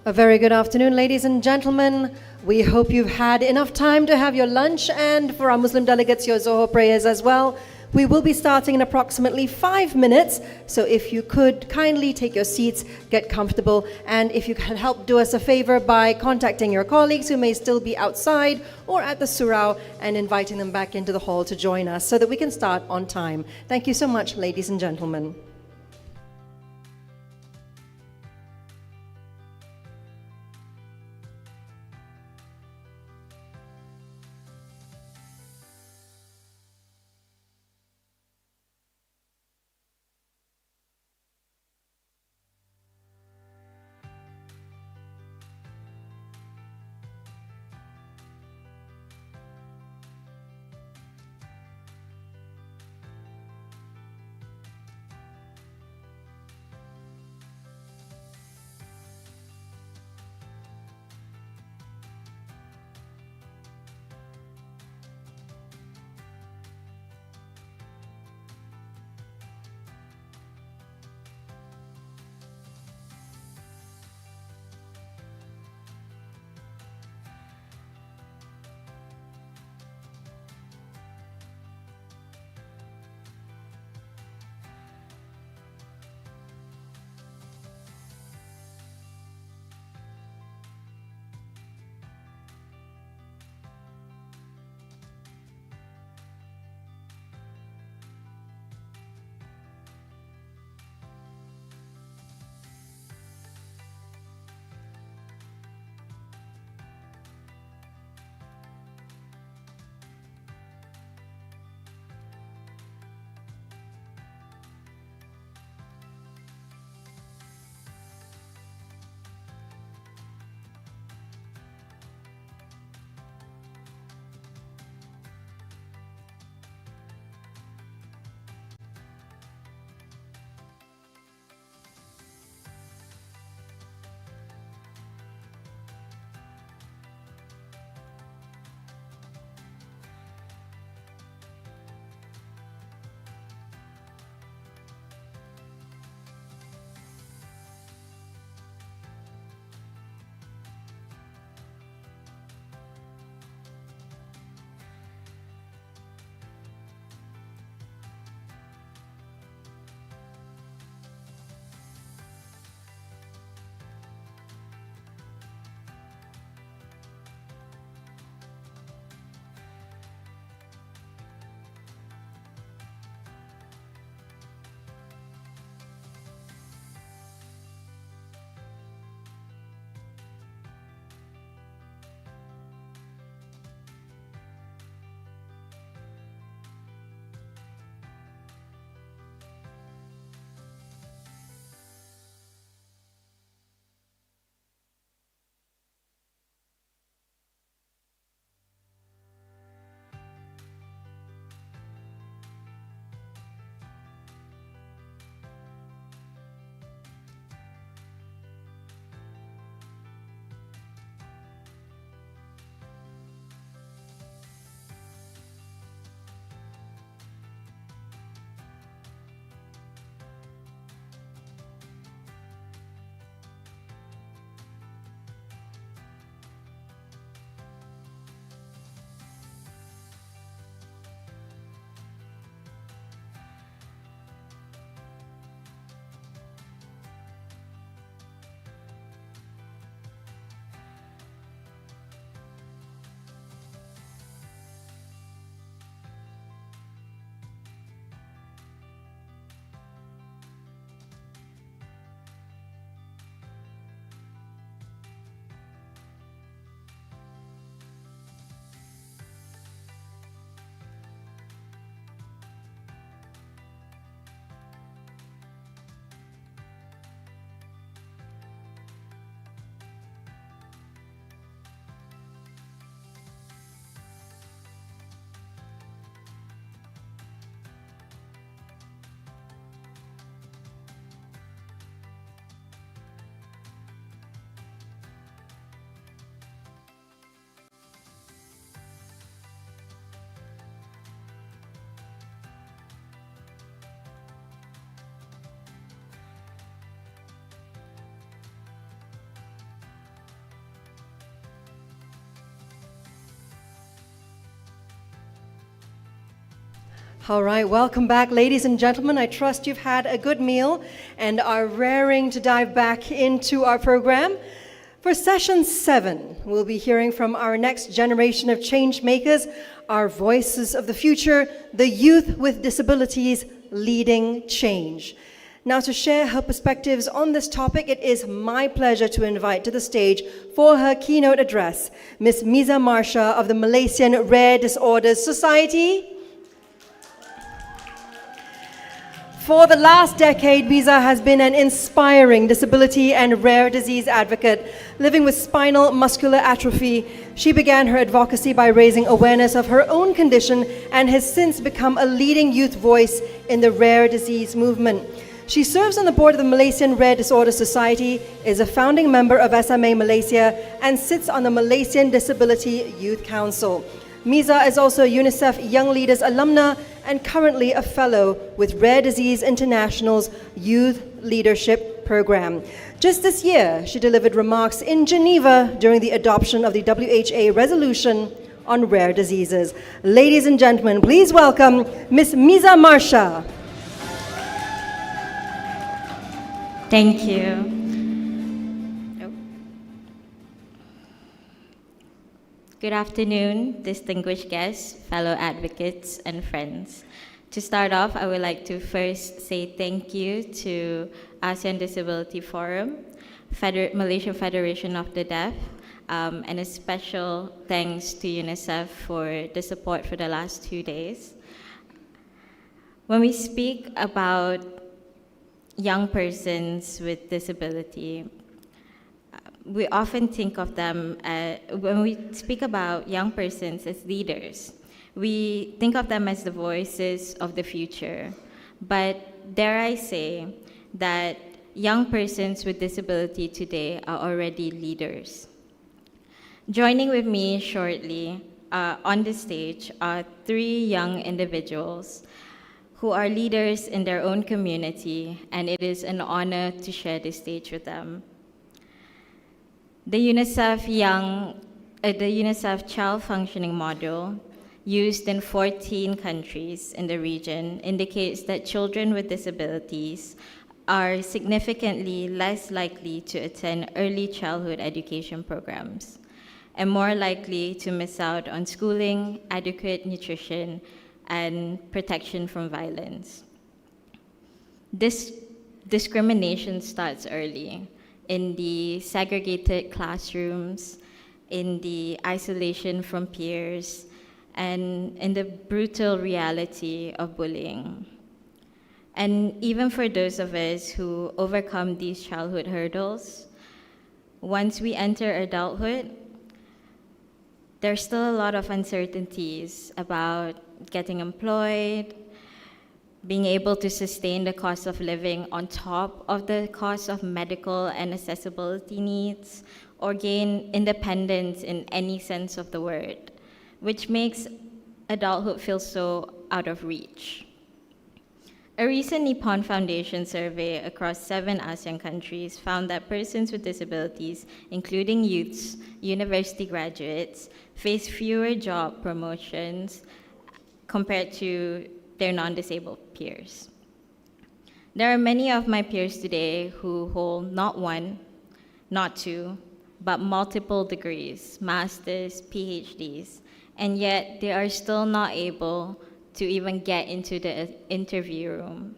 A very good afternoon, ladies and gentlemen. We hope you've had enough time to have your lunch, and for our Muslim delegates, your Zohor prayers as well. We will be starting in approximately 5 minutes, so if you could kindly take your seats, get comfortable, and if you can help do us a favor by contacting your colleagues who may still be outside or at the surau and inviting them back into the hall to join us so that we can start on time. Thank you so much, ladies and gentlemen. All right, welcome back, ladies and gentlemen. I trust you've had a good meal and are raring to dive back into our program. For session 7, we'll be hearing from our next generation of change makers, our voices of the future, the youth with disabilities leading change. Now, to share her perspectives on this topic, it is my pleasure to invite to the stage for her keynote address, Ms. Miza Marsha of the Malaysian Rare Disorders Society. For the last decade, Miza has been an inspiring disability and rare disease advocate living with spinal muscular atrophy. She began her advocacy by raising awareness of her own condition and has since become a leading youth voice in the rare disease movement. She serves on the board of the Malaysian Rare Disorders Society, is a founding member of SMA Malaysia, and sits on the Malaysian Disability Youth Council. Miza is also a UNICEF Young Leaders alumna and currently a fellow with Rare Disease International's Youth Leadership Program. Just this year, she delivered remarks in Geneva during the adoption of the WHO resolution on rare diseases. Ladies and gentlemen, please welcome Ms. Miza Marsha. Thank you. Good afternoon, distinguished guests, fellow advocates, and friends. To start off, I would like to first say thank you to ASEAN Disability Forum, Malaysian Federation of the Deaf, and a special thanks to UNICEF for the support for the last 2 days. When we speak about young persons with disability, we often think of them, when we speak about young persons as leaders, we think of them as the voices of the future. But dare I say that young persons with disability today are already leaders. Joining with me shortly on the stage are 3 young individuals who are leaders in their own community, and it is an honor to share this stage with them. The UNICEF Child Functioning Model, used in 14 countries in the region, indicates that children with disabilities are significantly less likely to attend early childhood education programs and more likely to miss out on schooling, adequate nutrition, and protection from violence. This discrimination starts early, in the segregated classrooms, in the isolation from peers, and in the brutal reality of bullying. And even for those of us who overcome these childhood hurdles, once we enter adulthood, there's still a lot of uncertainties about getting employed, being able to sustain the cost of living on top of the cost of medical and accessibility needs, or gain independence in any sense of the word, which makes adulthood feel so out of reach. A recent Nippon Foundation survey across 7 ASEAN countries found that persons with disabilities, including youths, university graduates, face fewer job promotions compared to their non-disabled peers. There are many of my peers today who hold not 1, not 2, but multiple degrees, masters, PhDs, and yet they are still not able to even get into the interview room.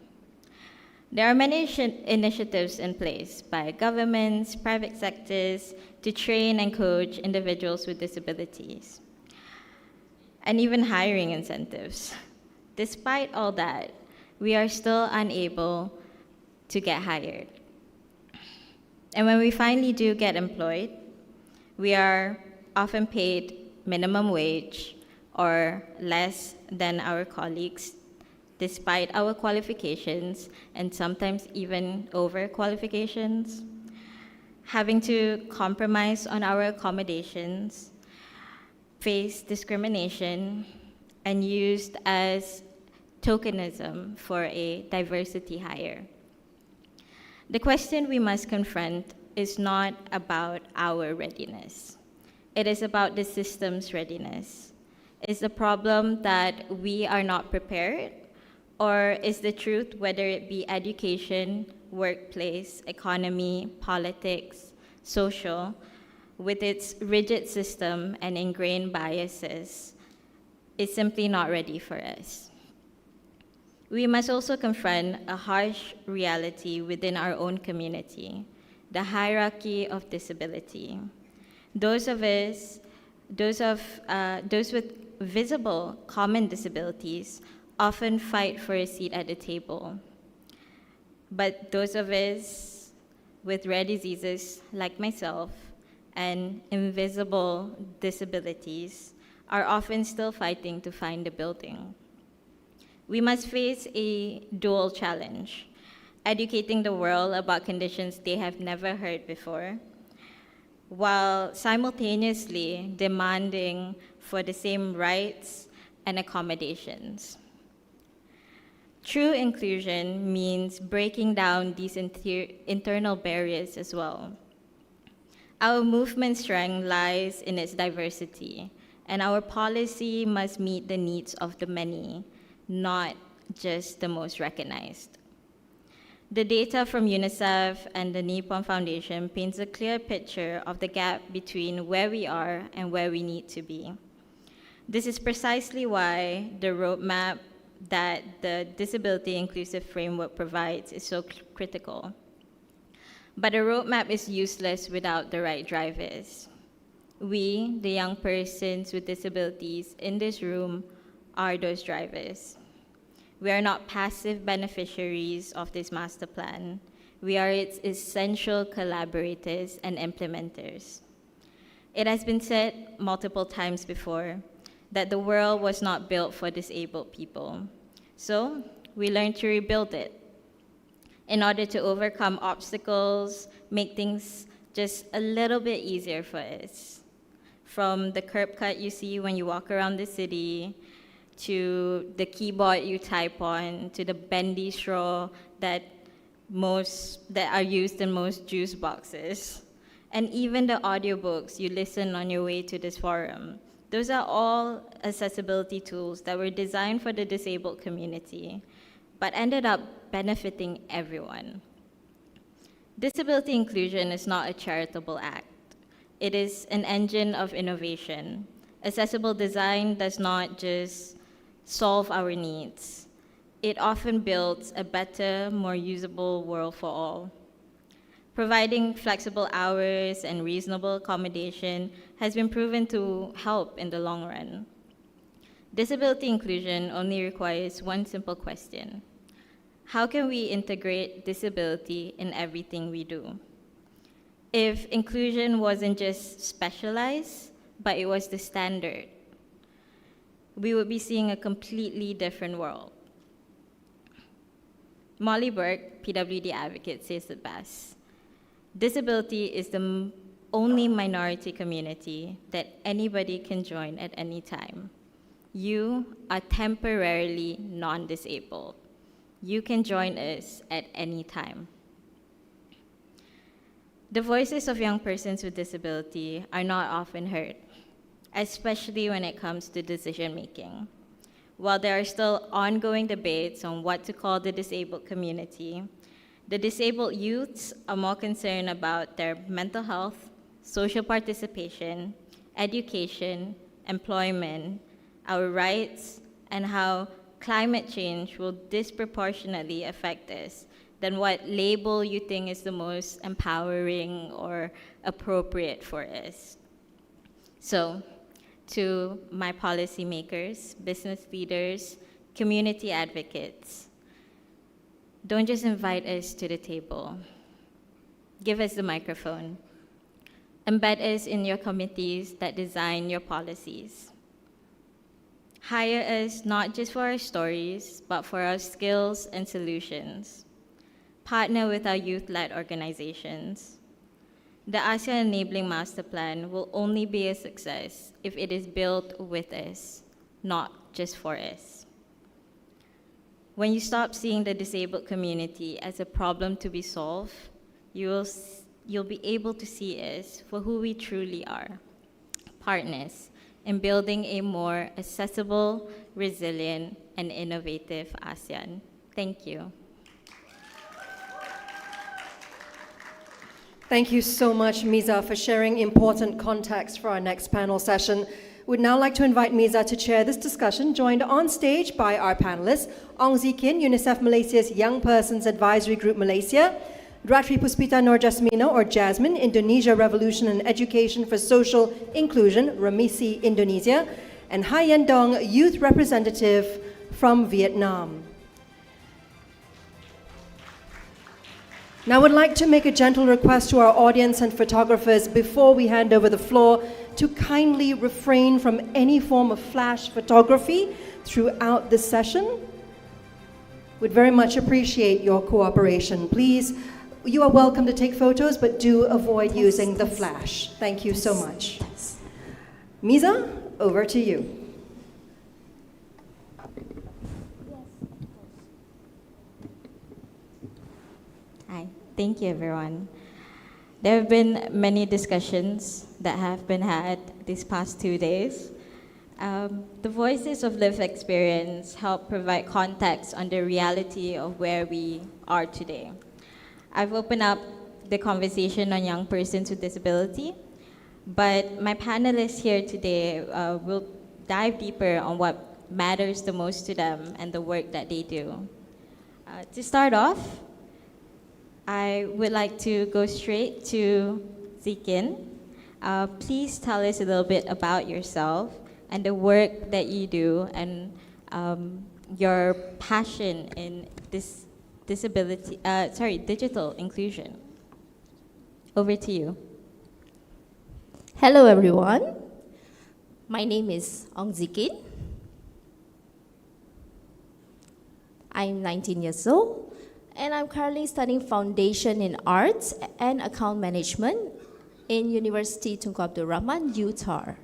There are many initiatives in place by governments, private sectors, to train and coach individuals with disabilities, and even hiring incentives. Despite all that, we are still unable to get hired. And when we finally do get employed, we are often paid minimum wage or less than our colleagues, despite our qualifications, and sometimes even over qualifications, having to compromise on our accommodations, face discrimination, and used as tokenism for a diversity hire. The question we must confront is not about our readiness. It is about the system's readiness. It's a problem that we are not prepared Or is the truth, whether it be education, workplace, economy, politics, social, with its rigid system and ingrained biases, is simply not ready for us? We must also confront a with reality within our own community, the hierarchy of disability. Those with visible common disabilities often fight for a seat at the table. But those of us with rare diseases like myself and invisible disabilities are often still fighting to find the building. We must face a dual challenge: educating the world about conditions they have never heard before, while simultaneously demanding for the same rights and accommodations. True inclusion means breaking down these internal barriers as well. Our movement's strength lies in its diversity, and our policy must meet the needs of the many, not just the most recognized. The data from UNICEF and the Nippon Foundation paints a clear picture of the gap between where we are and where we need to be. This is precisely why the roadmap that the Disability Inclusive Framework provides is so critical. But a roadmap is useless without the right drivers. We, the young persons with disabilities in this room, are those drivers. We are not passive beneficiaries of this master plan. We are its essential collaborators and implementers. It has been said multiple times before that the world was not built for disabled people. So we learned to rebuild it in order to overcome obstacles, make things just a little bit easier for us. From the curb cut you see when you walk around the city, to the keyboard you type on, to the bendy straw that are used in most juice boxes, and even the audiobooks you listen on your way to this forum. Those are all accessibility tools that were designed for the disabled community, but ended up benefiting everyone. Disability inclusion is not a charitable act. It is an engine of innovation. Accessible design does not just solve our needs. It often builds a better, more usable world for all. Providing flexible hours and reasonable accommodation has been proven to help in the long run. Disability inclusion only requires one simple question: how can we integrate disability in everything we do? If inclusion wasn't just specialized, but it was the standard, we would be seeing a completely different world. Molly Burke, PWD advocate, says it best: disability is the only minority community that anybody can join at any time. You are temporarily non-disabled. You can join us at any time. The voices of young persons with disability are not often heard, especially when it comes to decision making. While there are still ongoing debates on what to call the disabled community, the disabled youths are more concerned about their mental health, social participation, education, employment, our rights, and how climate change will disproportionately affect us than what label you think is the most empowering or appropriate for us. So, to my policymakers, business leaders, community advocates, don't just invite us to the table. Give us the microphone. Embed us in your committees that design your policies. Hire us not just for our stories, but for our skills and solutions. Partner with our youth-led organizations. The ASEAN Enabling Master Plan will only be a success if it is built with us, not just for us. When you stop seeing the disabled community as a problem to be solved, you'll be able to see us for who we truly are: partners, in building a more accessible, resilient, and innovative ASEAN. Thank you. Thank you so much, Miza, for sharing important context for our next panel session. We'd now like to invite Miza to chair this discussion, joined on stage by our panelists, Ong Zi Kin, UNICEF Malaysia's Young Persons Advisory Group Malaysia, Ratri Puspita Nur Jasmino, or Jasmine, Indonesia Revolution and Education for Social Inclusion, Remisi, Indonesia, and Hai Yen Dong, Youth Representative from Vietnam. Now, I would like to make a gentle request to our audience and photographers before we hand over the floor to kindly refrain from any form of flash photography throughout this session. We'd very much appreciate your cooperation. Please, you are welcome to take photos, but do avoid using the flash. Thank you so much. Miza, over to you. Hi, thank you everyone. There have been many discussions that have been had these past 2 days. The voices of lived experience help provide context on the reality of where we are today. I've opened up the conversation on young persons with disability, but my panelists here today will dive deeper on what matters the most to them and the work that they do. To start off, I would like to go straight to Zikin. Please tell us a little bit about yourself and the work that you do and your passion in this digital inclusion. Over to you. Hello everyone. My name is Ong Zikin. I'm 19 years old and I'm currently studying Foundation in Arts and Account Management in University Tunku Abdul Rahman, Utah.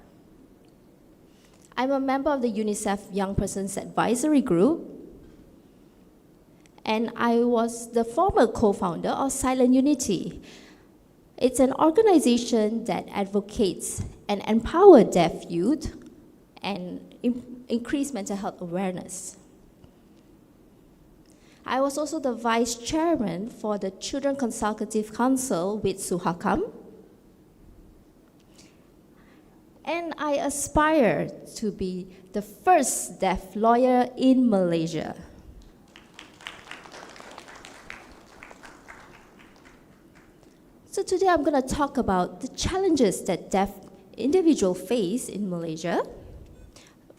I'm a member of the UNICEF Young Persons Advisory Group, and I was the former co-founder of Silent Unity. It's an organization that advocates and empowers deaf youth and increase mental health awareness. I was also the vice chairman for the Children Consultative Council with Suhakam. And I aspire to be the first deaf lawyer in Malaysia. So today I'm going to talk about the challenges that deaf individuals face in Malaysia.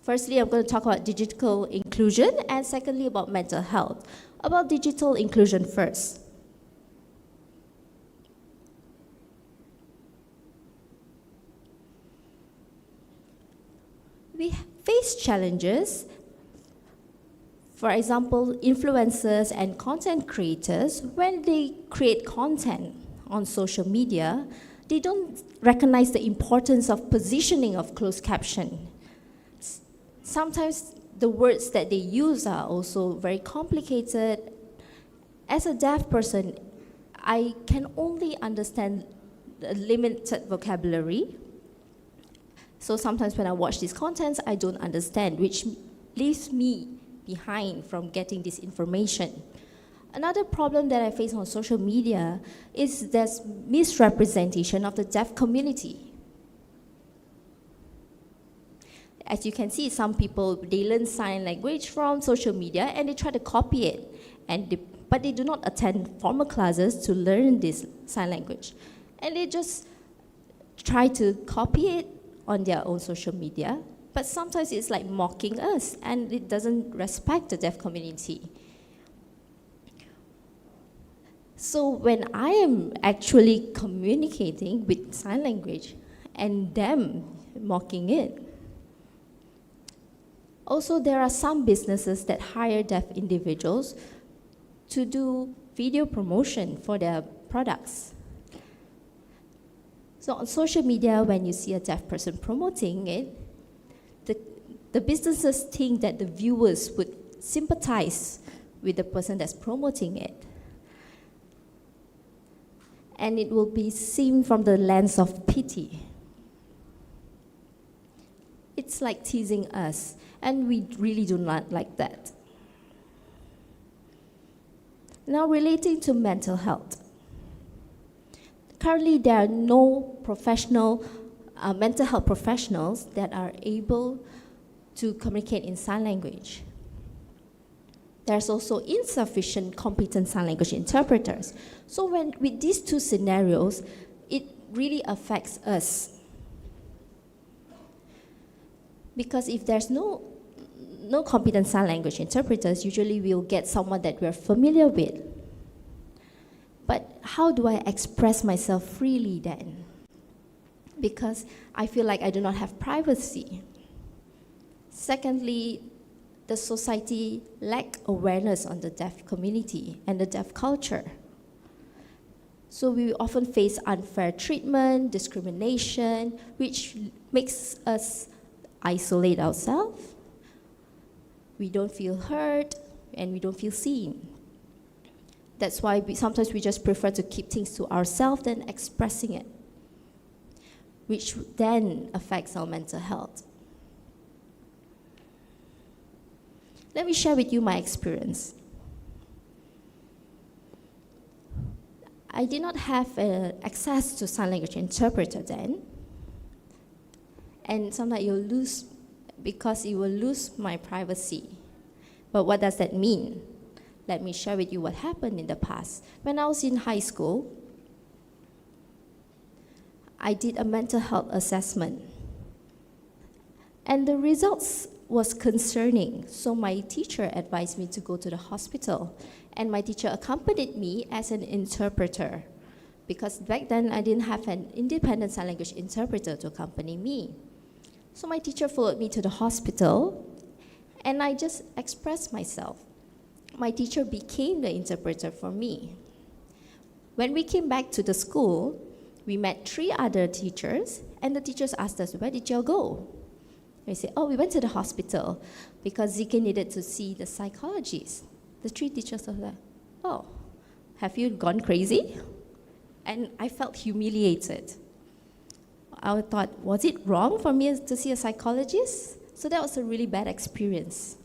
Firstly, I'm going to talk about digital inclusion, and secondly about mental health. About digital inclusion first. We face challenges. For example, influencers and content creators, when they create content on social media, they don't recognize the importance of positioning of closed caption. Sometimes the words that they use are also very complicated. As a deaf person, I can only understand the limited vocabulary. So sometimes when I watch these contents, I don't understand, which leaves me behind from getting this information. Another problem that I face on social media is there's misrepresentation of the deaf community. As you can see, some people, they learn sign language from social media and they try to copy it, but they do not attend formal classes to learn this sign language. And they just try to copy it on their own social media, but sometimes it's like mocking us and it doesn't respect the deaf community. So when I am actually communicating with sign language and them mocking it, also there are some businesses that hire deaf individuals to do video promotion for their products. So on social media, when you see a deaf person promoting it, the businesses think that the viewers would sympathize with the person that's promoting it. And it will be seen from the lens of pity. it's like teasing us, and we really do not like that. Now, relating to mental health. Currently, there are no mental health professionals that are able to communicate in sign language. There's also insufficient competent sign language interpreters. So with these two scenarios, it really affects us. Because if there's no competent sign language interpreters, usually we'll get someone that we're familiar with. But how do I express myself freely then? Because I feel like I do not have privacy. Secondly, the society lacks awareness on the deaf community and the deaf culture. So we often face unfair treatment, discrimination, which makes us isolate ourselves. We don't feel heard, and we don't feel seen. That's why sometimes we just prefer to keep things to ourselves than expressing it, which then affects our mental health. Let me share with you my experience. I did not have access to sign language interpreter then, and sometimes you'll lose, because you will lose my privacy. But what does that mean? Let me share with you what happened in the past. When I was in high school, I did a mental health assessment, and the results was concerning. So my teacher advised me to go to the hospital, and my teacher accompanied me as an interpreter, because back then I didn't have an independent sign language interpreter to accompany me. So my teacher followed me to the hospital, and I just expressed myself. My teacher became the interpreter for me. When we came back to the school, we met 3 other teachers, and the teachers asked us, "Where did y'all go?" We said, "Oh, we went to the hospital because Zike needed to see the psychologist." The 3 teachers were like, "Oh, have you gone crazy?" And I felt humiliated. I thought, was it wrong for me to see a psychologist? So that was a really bad experience.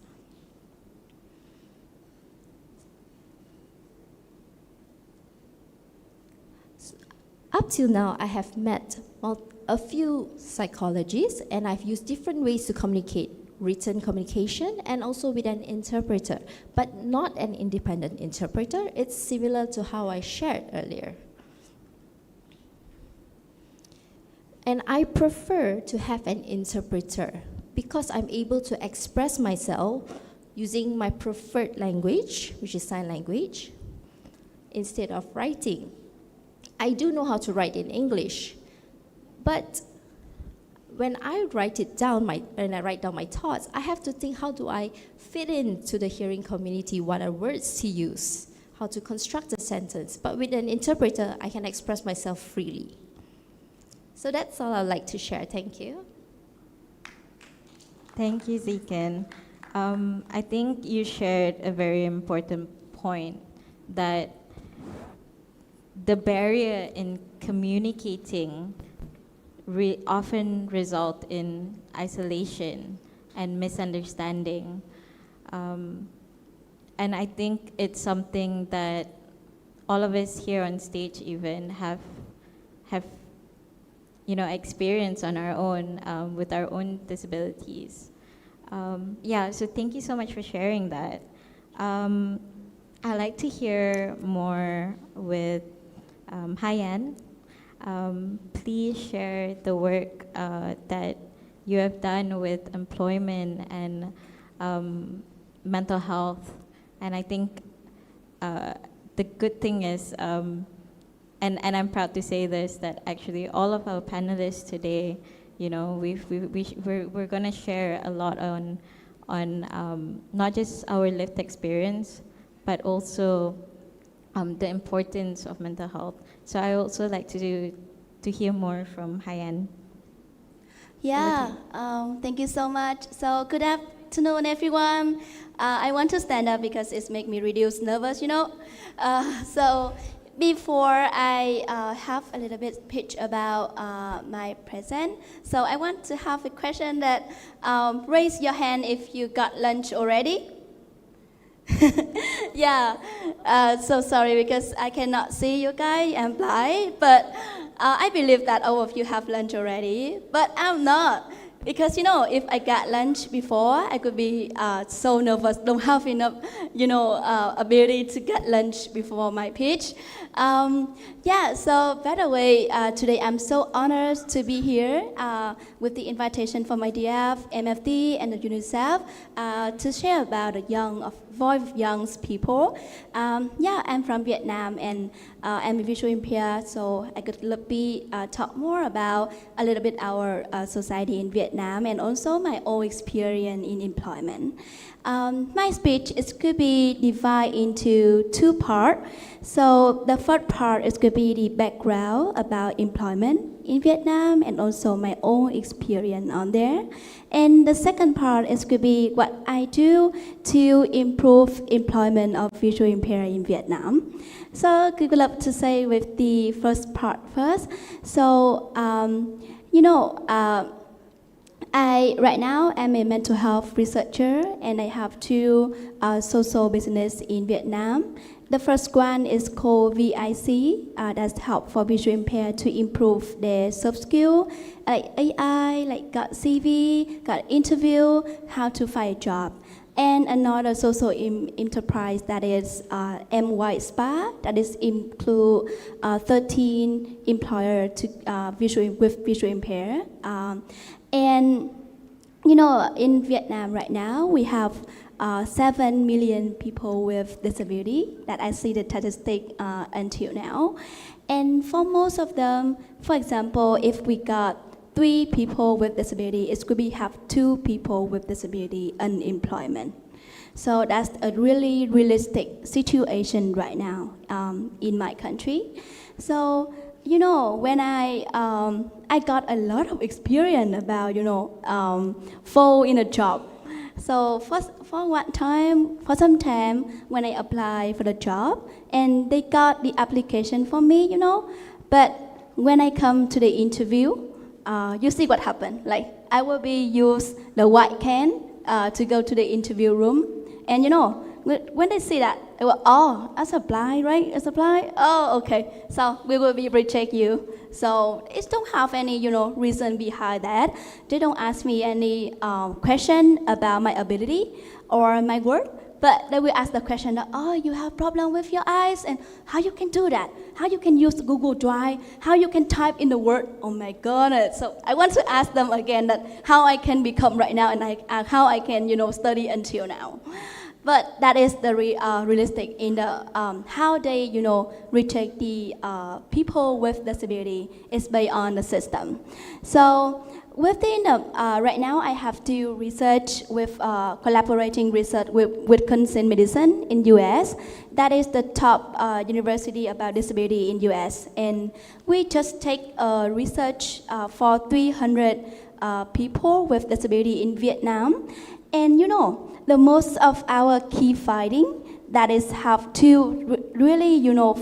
Up till now, I have met a few psychologists, and I've used different ways to communicate, written communication and also with an interpreter, but not an independent interpreter. It's similar to how I shared earlier. And I prefer to have an interpreter because I'm able to express myself using my preferred language, which is sign language, instead of writing. I do know how to write in English, but when I write down my thoughts, I have to think, how do I fit into the hearing community? What are words to use? How to construct a sentence? But with an interpreter, I can express myself freely. So that's all I'd like to share. Thank you. Thank you, Ziken. I think you shared a very important point, that the barrier in communicating often result in isolation and misunderstanding. And I think it's something that all of us here on stage even have experience on our own with our own disabilities. So thank you so much for sharing that. I'd like to hear more with Hyan. Please share the work that you have done with employment and mental health. And I think the good thing is, and I'm proud to say this, that actually all of our panelists today, we're going to share a lot on not just our lived experience, but also the importance of mental health. So I also like to hear more from Hyan. Yeah, thank you so much. So good afternoon, everyone. I want to stand up because it's make me reduce nervous, So before I have a little bit pitch about my present, so I want to have a question that raise your hand if you got lunch already. Yeah, so sorry because I cannot see you guys, I'm blind, but I believe that all of you have lunch already, but I'm not. Because, you know, if I got lunch before, I could be so nervous, don't have enough, you know, ability to get lunch before my pitch. Yeah, so by the way, today I'm so honored to be here with the invitation from IDF, MFD, and the UNICEF to share about the voice of young people. Yeah, I'm from Vietnam and I'm visually impaired, so I could talk more about a little bit our society in Vietnam and also my own experience in employment. My speech could be divided into two parts. So the first part is going to be the background about employment in Vietnam and also my own experience on there. And the second part is going to be what I do to improve employment of visually impaired in Vietnam. So I would love to say with the first part first. So, you know, right now I'm a mental health researcher and I have two social business in Vietnam. The first one is called VIC, that's help for visually impaired to improve their soft skill, like AI, like got CV, got interview, how to find a job. And another social enterprise that is MY Spa, that is include 13 employers to with visually impaired. And you know, in Vietnam right now, we have 7 million people with disability that I see the statistic until now. And for most of them, for example, if we got 3 people with disability, it could be have 2 people with disability unemployment. So that's a really realistic situation right now in my country. So, you know, when I got a lot of experience about, you know, fall in a job. So for some time, when I applied for the job, and they got the application for me, you know, but when I come to the interview, you see what happened. Like, I will be use the white can to go to the interview room, and you know, when they see that, they will, oh, I apply, right? I apply. Oh, okay. So we will be reject you. So it don't have any, you know, reason behind that. They don't ask me any question about my ability or my work, but they will ask the question that, oh, you have problem with your eyes, and how you can do that? How you can use Google Drive? How you can type in the word? Oh my goodness! So I want to ask them again that how I can become right now, and how I can, you know, study until now. But that is the realistic in the how they, you know, reject the people with disability is based on the system. So within right now, I have to research with collaborating research with Wisconsin Medicine in U.S. That is the top university about disability in U.S. And we just take research for 300 people with disability in Vietnam, and you know, the most of our key finding that is have two really, you know,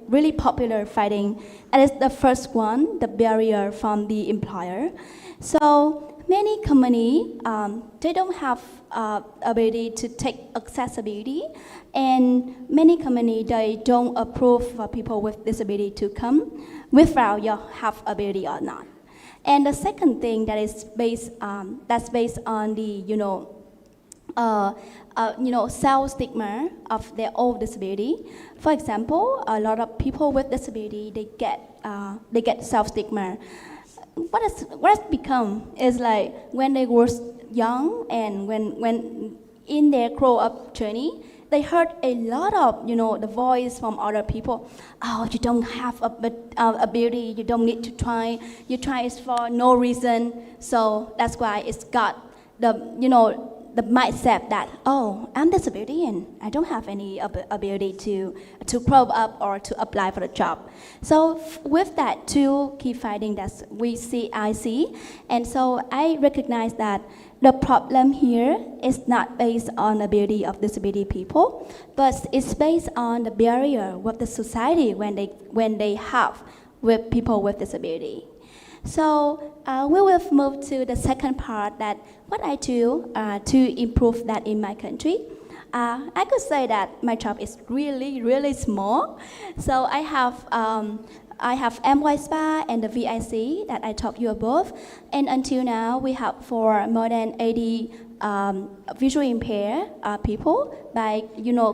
really popular finding. That is the first one, the barrier from the employer. So many companies, they don't have ability to take accessibility, and many companies, they don't approve for people with disability to come without you have ability or not. And the second thing that is based on the, you know, self-stigma of their own disability. For example, a lot of people with disability, they get self-stigma. What has become is like when they were young and when in their grow-up journey, they heard a lot of, you know, the voice from other people. Oh, you don't have ability, you don't need to try. You try is for no reason. So that's why it's got the, you know, the mindset that, oh, I'm disability and I don't have any ability to grow up or to apply for the job. So with that two key findings that I see, and so I recognize that the problem here is not based on the ability of disability people, but it's based on the barrier with the society when they have with people with disability. So we will move to the second part, that what I do to improve that in my country. I could say that my job is really, really small. So I have MY Spa and the VIC that I talked you above. And until now, we have for more than 80 visually impaired people by,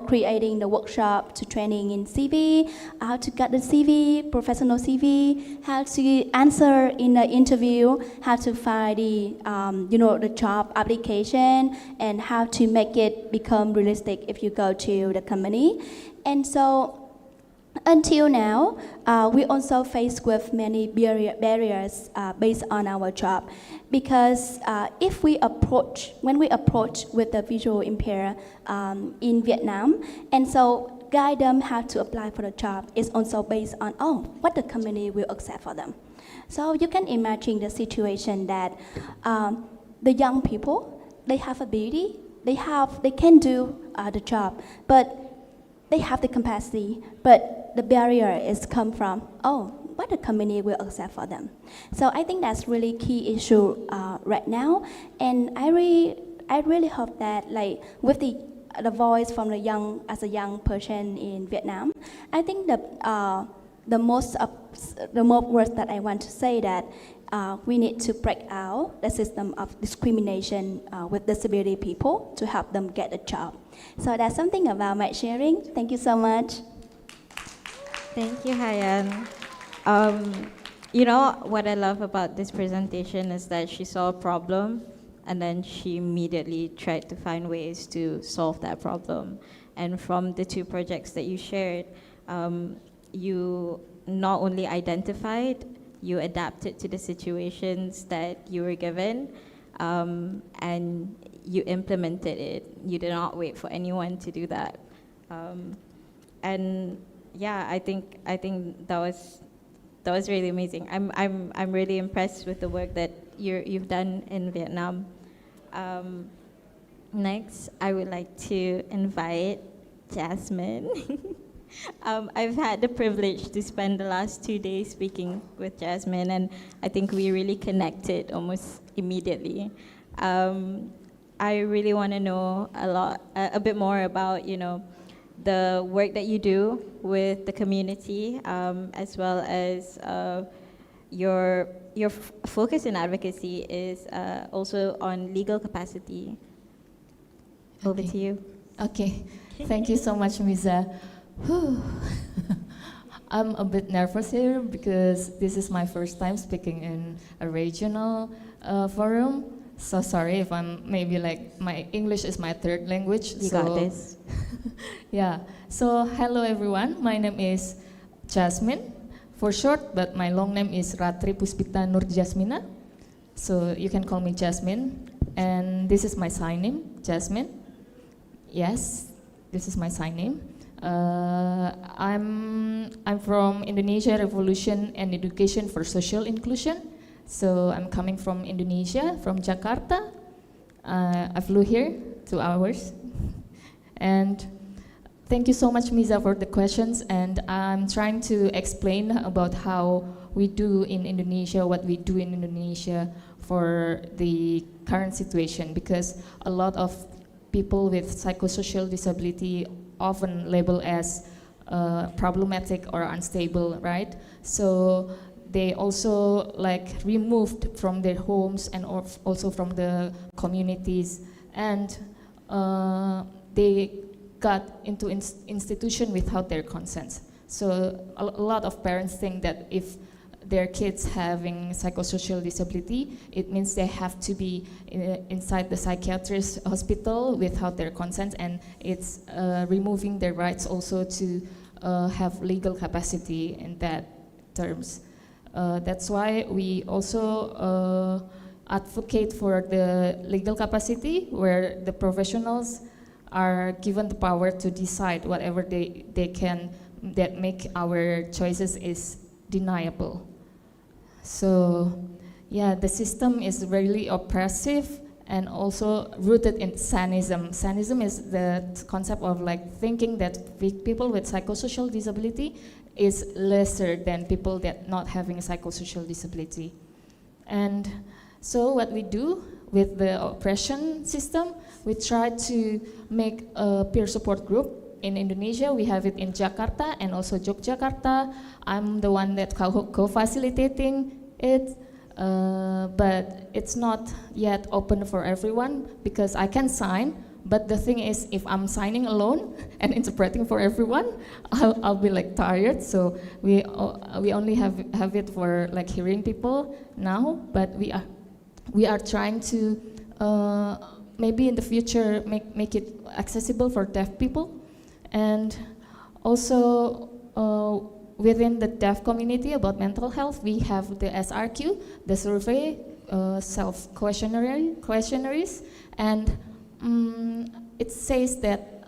creating the workshop to training in CV, how to get the CV, professional CV, how to answer in the interview, how to find the, the job application, and how to make it become realistic if you go to the company. And so, until now, we also face with many barriers based on our job, because when we approach with the visual impaired in Vietnam, and so guide them how to apply for the job is also based on what the company will accept for them. So you can imagine the situation that the young people, they have ability, they can do the job, but they have the capacity, but the barrier is come from, what the company will accept for them. So I think that's really key issue right now. And I really hope that, like, with the voice from a young person in Vietnam, I think the most words that I want to say that we need to break out the system of discrimination with disability people to help them get a job. So that's something about my sharing. Thank you so much. Thank you, Hayan. What I love about this presentation is that she saw a problem and then she immediately tried to find ways to solve that problem. And from the two projects that you shared, you not only identified, you adapted to the situations that you were given, and you implemented it. You did not wait for anyone to do that. And yeah, I think that was really amazing. I'm really impressed with the work that you've done in Vietnam. Next, I would like to invite Jasmine. I've had the privilege to spend the last 2 days speaking with Jasmine, and I think we really connected almost immediately. I really want to know a bit more about, the work that you do with the community, as well as your focus in advocacy is also on legal capacity. Over to you. Okay, thank you so much, Miza. I'm a bit nervous here because this is my first time speaking in a regional forum. So sorry if maybe my English is my third language. You got this. Yeah, so hello everyone, my name is Jasmine for short, but my long name is Ratri Puspita Nur Jasmina. So you can call me Jasmine. And this is my sign name, Jasmine. Yes, this is my sign name. I'm from Indonesia Revolution and Education for Social Inclusion. So I'm coming from Indonesia, from Jakarta. I flew here 2 hours. And thank you so much, Miza, for the questions. And I'm trying to explain about how we do in Indonesia, what we do in Indonesia for the current situation, because a lot of people with psychosocial disability often labeled as problematic or unstable, right? So they also removed from their homes and also from the communities, and they got into institution without their consent. So a lot of parents think that if their kids having psychosocial disability, it means they have to be inside the psychiatrist hospital without their consent, and it's removing their rights also to have legal capacity in that terms. That's why we also advocate for the legal capacity where the professionals are given the power to decide whatever they can that make our choices is deniable. So yeah, the system is really oppressive and also rooted in sanism. Sanism is the concept of like thinking that people with psychosocial disability is lesser than people that not having a psychosocial disability. And so what we do with the oppression system, we try to make a peer support group. In Indonesia, we have it in Jakarta and also Yogyakarta. I'm the one that co-facilitating it. But it's not yet open for everyone because I can sign, but the thing is if I'm signing alone and interpreting for everyone, I'll be like tired, so we only have it for like hearing people now, but we are trying to maybe in the future make it accessible for deaf people. And also within the deaf community about mental health, we have the SRQ, the survey, self-questionnaires, and it says that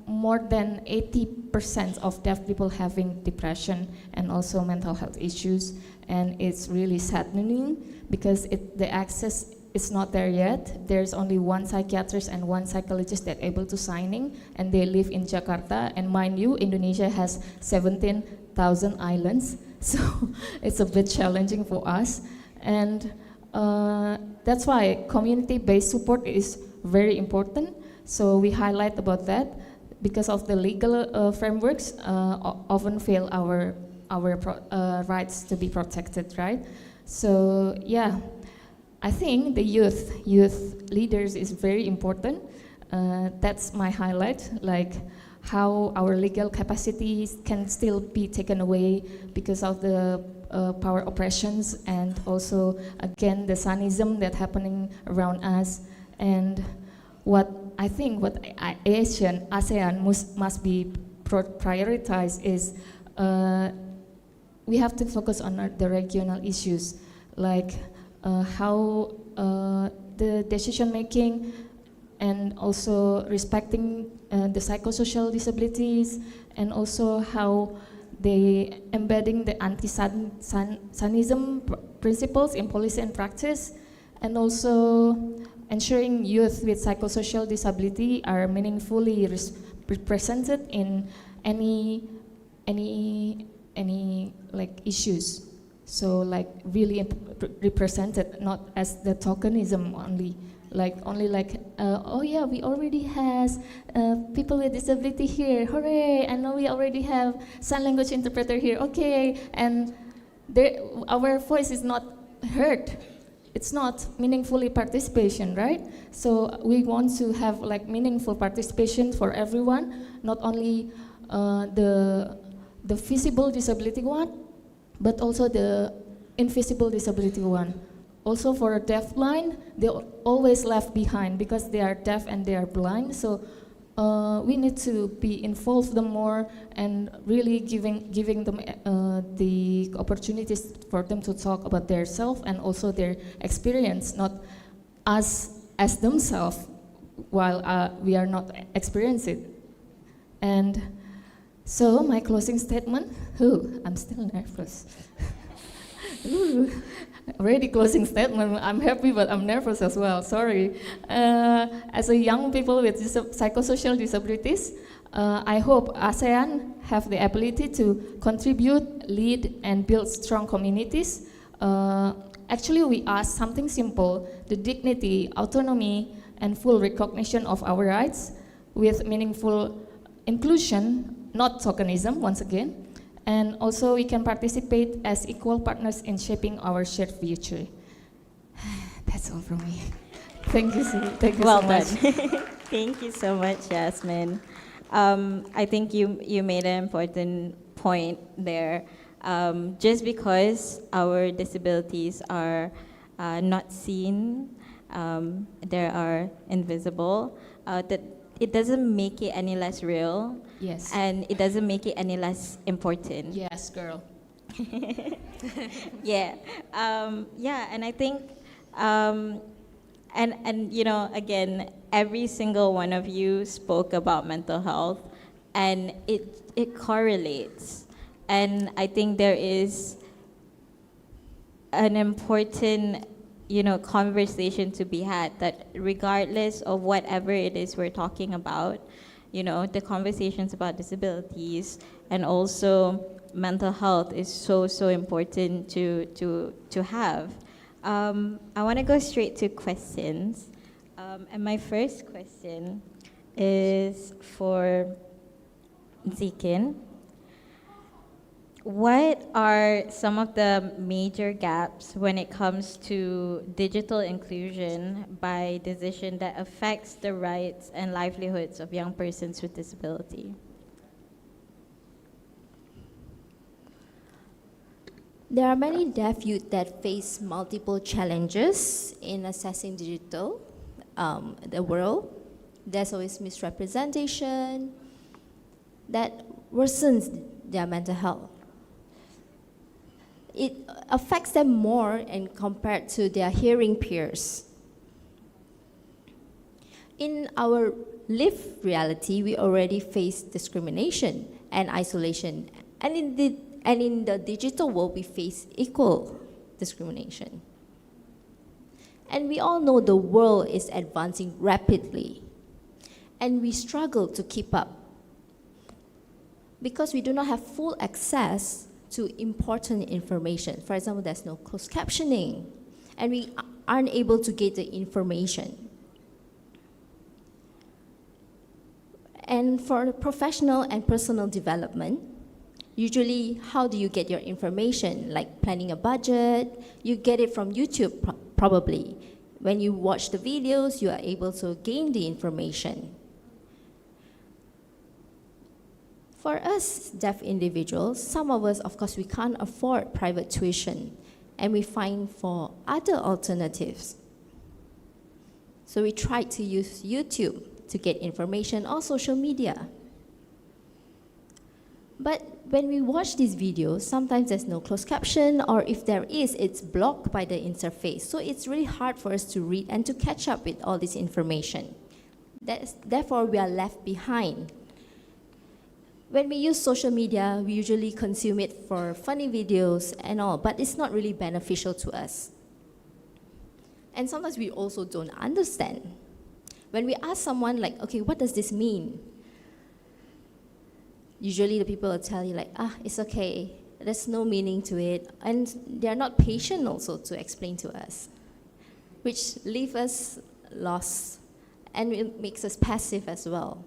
more than 80% of deaf people having depression and also mental health issues, and it's really saddening because the access is not there yet. There's only one psychiatrist and one psychologist that able to signing, and they live in Jakarta, and mind you, Indonesia has 17,000 islands, so it's a bit challenging for us. And that's why community-based support is very important. So we highlight about that because of the legal frameworks often fail our rights to be protected, right? So yeah, I think the youth leaders is very important. That's my highlight, like how our legal capacities can still be taken away because of the power oppressions, and also again the sanism that happening around us. And what I think what ASEAN must be prioritized is we have to focus on the regional issues, like how the decision making and also respecting the psychosocial disabilities, and also how they embedding the anti-sanism principles in policy and practice, and also ensuring youth with psychosocial disability are meaningfully represented in any like issues. So like really represented, not as the tokenism only. Oh yeah, we already has people with disability here, hooray! I know we already have sign language interpreter here, okay, and our voice is not heard. It's not meaningfully participation, right? So we want to have like meaningful participation for everyone, not only the visible disability one, but also the invisible disability one. Also for a deaf blind, they're always left behind because they are deaf and they are blind. So we need to be involved them more and really giving them the opportunities for them to talk about their self and also their experience, not us as themselves while we are not experiencing it. And so my closing statement, I'm still nervous. Already closing statement, I'm happy but I'm nervous as well, sorry. As a young people with psychosocial disabilities, I hope ASEAN have the ability to contribute, lead, and build strong communities. Actually, we ask something simple, the dignity, autonomy, and full recognition of our rights with meaningful inclusion, not tokenism, once again. And also we can participate as equal partners in shaping our shared future. That's all from me. Thank you so much. Well done. Thank you so much, Jasmine. I think you made an important point there. Just because our disabilities are not seen, they are invisible, that it doesn't make it any less real. Yes. And it doesn't make it any less important. Yes, girl. Yeah. And I think And you know, again, every single one of you spoke about mental health, and it correlates. And I think there is an important, you know, conversation to be had, that regardless of whatever it is we're talking about, you know, the conversations about disabilities and also mental health is so important to have. I want to go straight to questions. And my first question is for Zikin. What are some of the major gaps when it comes to digital inclusion by decision that affects the rights and livelihoods of young persons with disability? There are many deaf youth that face multiple challenges in accessing digital, the world. There's always misrepresentation that worsens their mental health. It affects them more and compared to their hearing peers. In our lived reality, we already face discrimination and isolation, and in the digital world, we face equal discrimination. And we all know the world is advancing rapidly, and we struggle to keep up because we do not have full access to important information. For example, there's no closed captioning, and we aren't able to get the information. And for professional and personal development, usually, how do you get your information? Like planning a budget, you get it from YouTube probably. When you watch the videos, you are able to gain the information. For us deaf individuals, some of us, of course, we can't afford private tuition, and we find for other alternatives. So we try to use YouTube to get information or social media. But when we watch these videos, sometimes there's no closed caption, or if there is, it's blocked by the interface. So it's really hard for us to read and to catch up with all this information. Therefore, we are left behind. When we use social media, we usually consume it for funny videos and all, but it's not really beneficial to us. And sometimes we also don't understand. When we ask someone like, okay, what does this mean? Usually the people will tell you like, it's okay, there's no meaning to it. And they're not patient also to explain to us, which leaves us lost, and it makes us passive as well.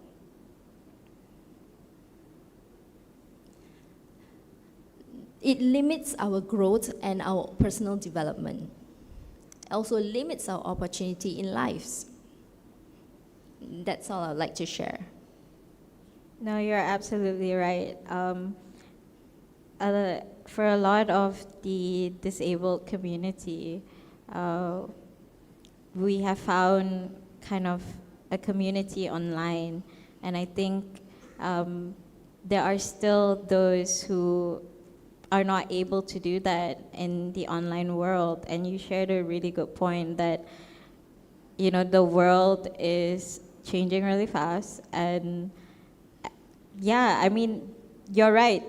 It limits our growth and our personal development. It also limits our opportunity in lives. That's all I'd like to share. No, you're absolutely right. For a lot of the disabled community, we have found kind of a community online, and I think there are still those who are not able to do that in the online world. And you shared a really good point that, you know, the world is changing really fast, and yeah, I mean, you're right.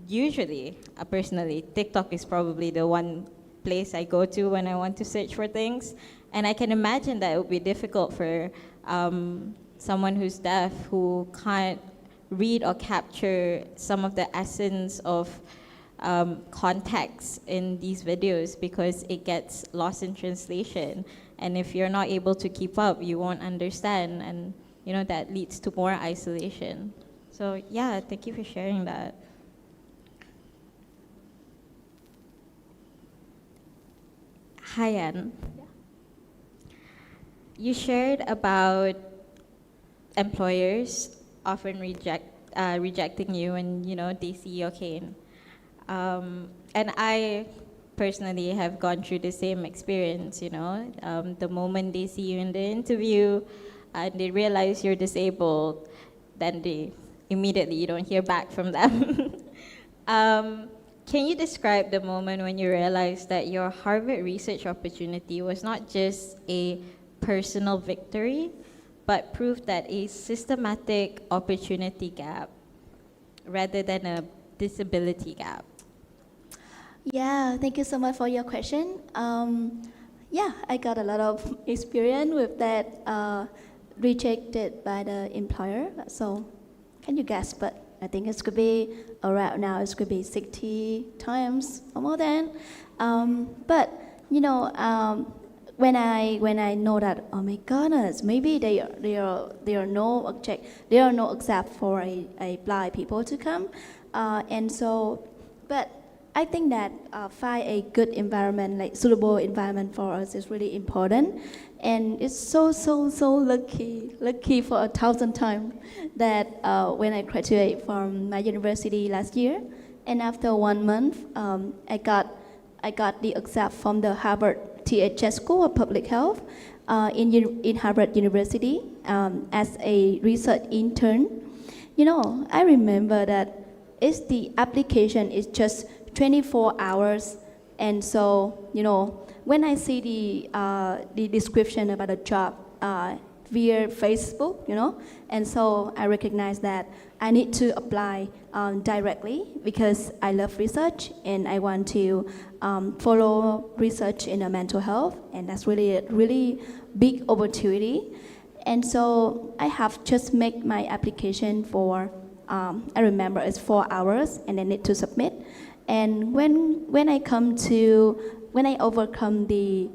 Usually, personally, TikTok is probably the one place I go to when I want to search for things. And I can imagine that it would be difficult for someone who's deaf, who can't read or capture some of the essence of context in these videos, because it gets lost in translation. And if you're not able to keep up, you won't understand. And you know, that leads to more isolation. So yeah, thank you for sharing that. Hyan, you shared about employers often rejecting you when, you know, they see your cane. And I personally have gone through the same experience, you know. The moment they see you in the interview and they realize you're disabled, then they immediately, you don't hear back from them. can you describe the moment when you realized that your Harvard research opportunity was not just a personal victory, but proved that a systematic opportunity gap rather than a disability gap? Yeah, thank you so much for your question. Yeah, I got a lot of experience with that rejected by the employer. So, can you guess? But I think it could be around now. It could be 60 times or more than. But you know, when I know that, oh my goodness, maybe there are no except for a blind people to come, and so, but I think that find a good environment, like suitable environment for us, is really important, and it's so lucky for 1,000 times that when I graduated from my university last year, and after 1 month, I got the accept from the Harvard THS School of Public Health in Harvard University as a research intern. You know, I remember that the application is just 24 hours, and so, you know, when I see the description about the job via Facebook, you know, and so I recognize that I need to apply directly because I love research and I want to follow research in mental health, and that's really a really big opportunity. And so I have just made my application for, I remember it's 4 hours, and I need to submit. And when I overcome the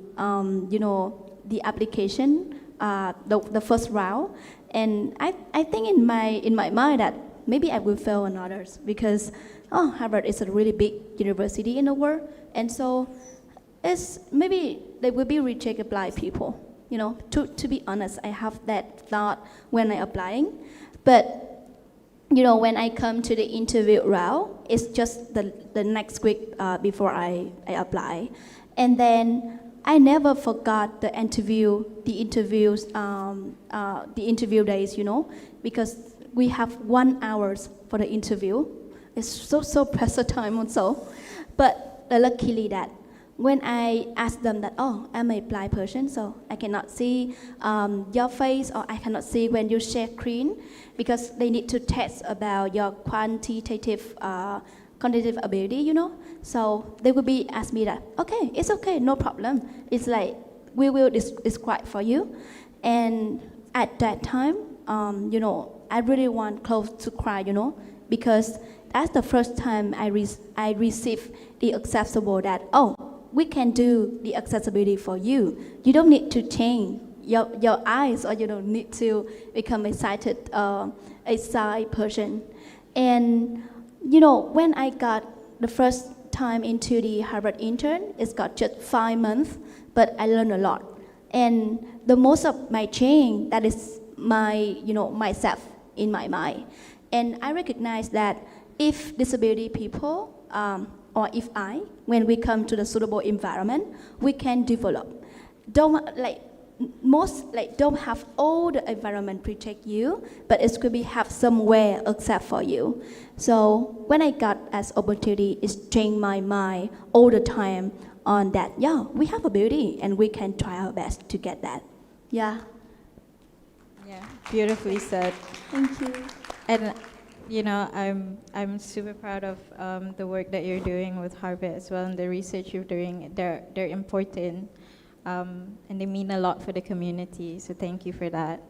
you know, the application, the first round, and I think in my mind that maybe I will fail on others because Harvard is a really big university in the world, and so it's maybe they will be rejected by people. You know, to be honest, I have that thought when I applying, but you know, when I come to the interview round, it's just the next week before I apply, and then I never forgot the interview days, you know, because we have 1 hour for the interview. It's so pressure time also, but luckily that when I ask them that, oh, I'm a blind person, so I cannot see your face, or I cannot see when you share screen, because they need to test about your quantitative cognitive ability, you know. So they will be ask me that, okay, it's okay, no problem. It's like we will describe for you. And at that time, you know, I really want close to cry, you know, because that's the first time I received the acceptable that, oh, we can do the accessibility for you. You don't need to change your eyes, or you don't need to become a sighted person. And you know, when I got the first time into the Harvard intern, it's got just 5 months, but I learned a lot. And the most of my change, that is my, you know, myself in my mind. And I recognize that if disability people, or if when we come to the suitable environment, we can develop. Don't have all the environment protect you, but it could be have somewhere except for you. So when I got as opportunity, it's changed my mind all the time on that. Yeah, we have ability and we can try our best to get that. Yeah. Yeah, beautifully said. Thank you. And you know, I'm super proud of the work that you're doing with Harvard as well, and the research you're doing. They're important, and they mean a lot for the community. So thank you for that.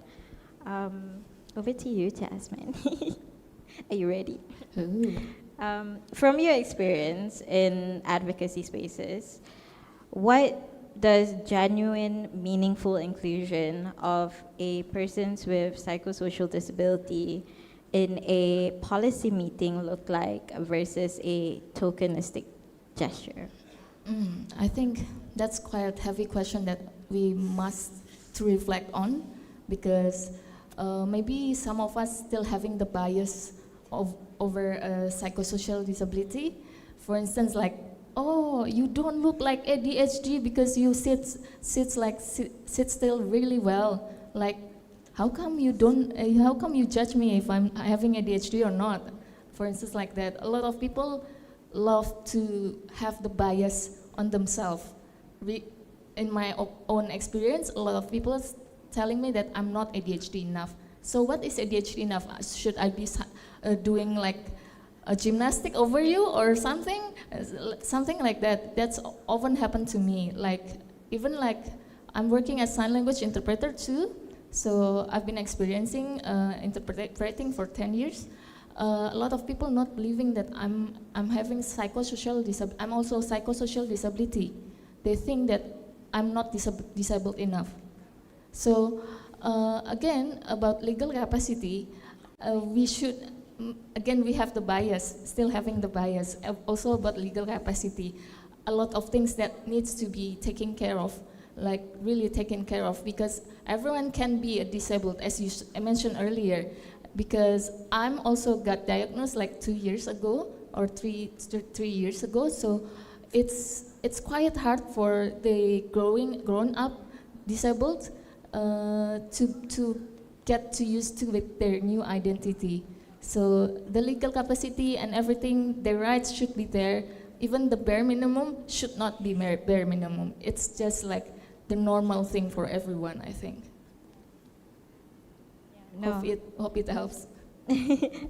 Over to you, Jasmine. Are you ready? From your experience in advocacy spaces, what does genuine, meaningful inclusion of a persons with psychosocial disability in a policy meeting look like versus a tokenistic gesture? I think that's quite a heavy question that we must to reflect on, because maybe some of us still having the bias over psychosocial disability. For instance, like, oh, you don't look like ADHD because you sit still really well. Like, how come you judge me if I'm having ADHD or not? For instance, like that. A lot of people love to have the bias on themselves. In my own experience, a lot of people are telling me that I'm not ADHD enough. So what is ADHD enough? Should I be doing like a gymnastic over you or something? Something like that. That's often happened to me. Like, even like, I'm working as sign language interpreter too. So I've been experiencing interpreting for 10 years. A lot of people not believing that I'm having I'm also psychosocial disability. They think that I'm not disabled enough. So again, about legal capacity, we should, again, we have the bias, still having the bias. Also about legal capacity, a lot of things that needs to be taken care of, like really taken care of, because everyone can be disabled, as you mentioned earlier. Because I'm also got diagnosed like 2 years ago or three years ago, so it's quite hard for the grown up disabled to get to used to with their new identity. So the legal capacity and everything, their rights should be there. Even the bare minimum should not be bare minimum. It's just like the normal thing for everyone, I think. No. Hope it helps.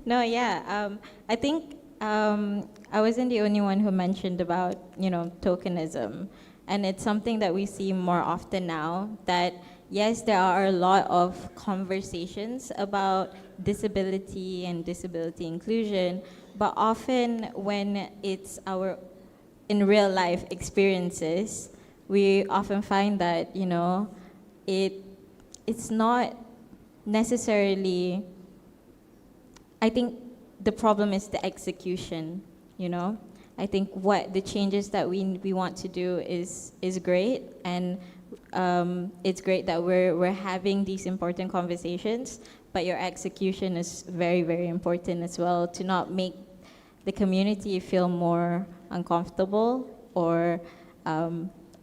No, yeah. I think I wasn't the only one who mentioned about, tokenism. And it's something that we see more often now, that yes, there are a lot of conversations about disability and disability inclusion, but often when it's our in real life experiences, we often find that, it's not necessarily, I think the problem is the execution, I think what the changes that we want to do is great, and it's great that we're having these important conversations, but your execution is very, very important as well, to not make the community feel more uncomfortable or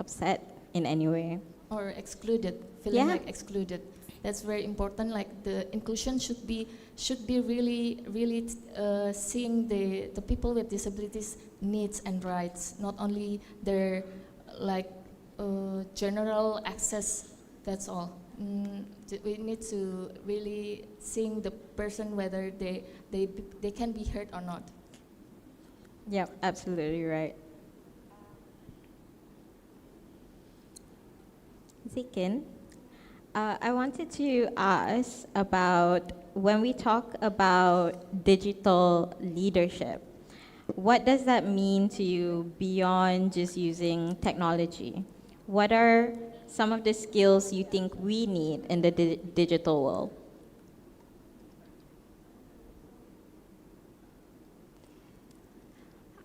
upset in any way. Or excluded, feeling like excluded. That's very important. Like the inclusion should be really, really seeing the people with disabilities needs and rights, not only their like general access. That's all. We need to really seeing the person whether they can be heard or not. Yeah, absolutely right. Zikin, I wanted to ask about, when we talk about digital leadership, what does that mean to you beyond just using technology? What are some of the skills you think we need in the digital world?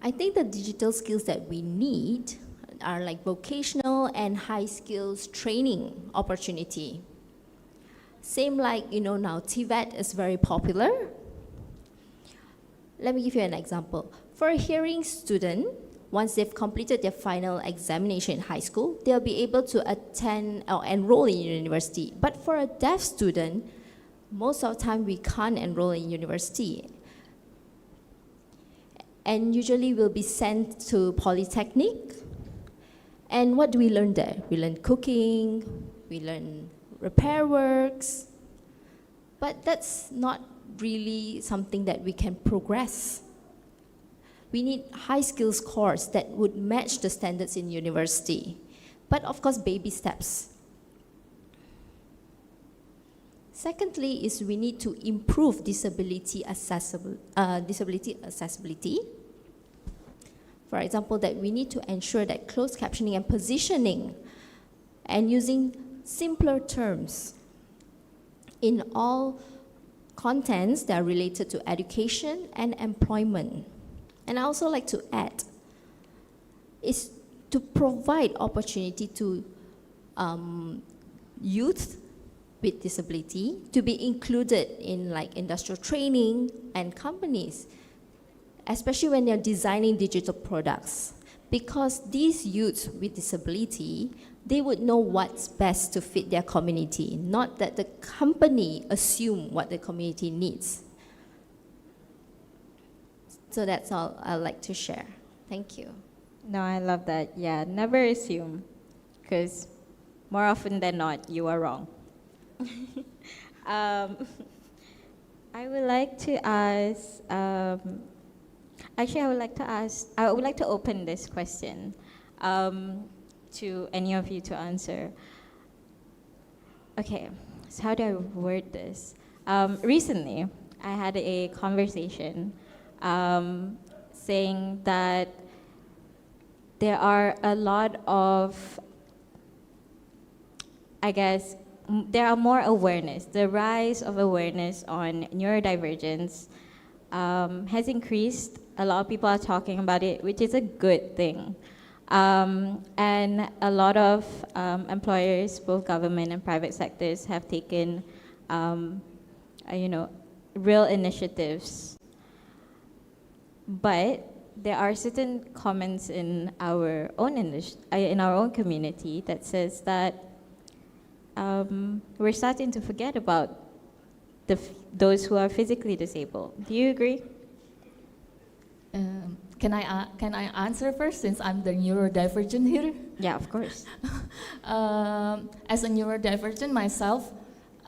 I think the digital skills that we need are like vocational and high skills training opportunity. Same like, now TVET is very popular. Let me give you an example. For a hearing student, once they've completed their final examination in high school, they'll be able to attend or enroll in university. But for a deaf student, most of the time we can't enroll in university. And usually we'll be sent to polytechnic. And what do we learn there? We learn cooking, we learn repair works, but that's not really something that we can progress. We need high skills course that would match the standards in university, but of course baby steps. Secondly is we need to improve disability accessibility. For example, that we need to ensure that closed captioning and positioning and using simpler terms in all contents that are related to education and employment. And I also like to add is to provide opportunity to youth with disability to be included in like industrial training and companies, especially when they're designing digital products. Because these youths with disability, they would know what's best to fit their community, not that the company assume what the community needs. So that's all I'd like to share. Thank you. No, I love that. Yeah, never assume, because more often than not, you are wrong. um, I would like to ask, actually, I would like to open this question to any of you to answer. Okay, so how do I word this? Recently, I had a conversation saying that there are a lot of, I guess, there are more awareness. The rise of awareness on neurodivergence has increased. A lot of people are talking about it, which is a good thing. And a lot of employers, both government and private sectors, have taken, real initiatives. But there are certain comments in our own community that says that we're starting to forget about those who are physically disabled. Do you agree? Can I answer first, since I'm the neurodivergent here? Yeah, of course. As a neurodivergent myself,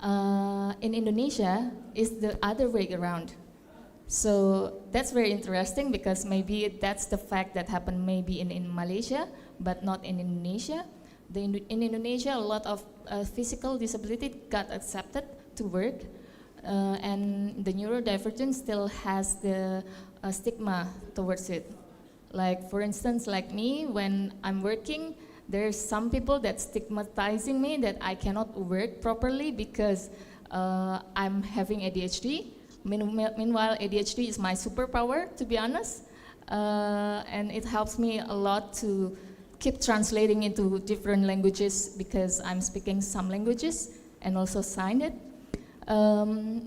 in Indonesia, it's the other way around. So that's very interesting, because maybe that's the fact that happened maybe in Malaysia, but not in Indonesia. In Indonesia, a lot of physical disability got accepted to work, and the neurodivergence still has the stigma towards it. Like, for instance, like me, when I'm working, there's some people that stigmatizing me that I cannot work properly because I'm having ADHD. Meanwhile, ADHD is my superpower, to be honest, and it helps me a lot to keep translating into different languages, because I'm speaking some languages and also sign it. But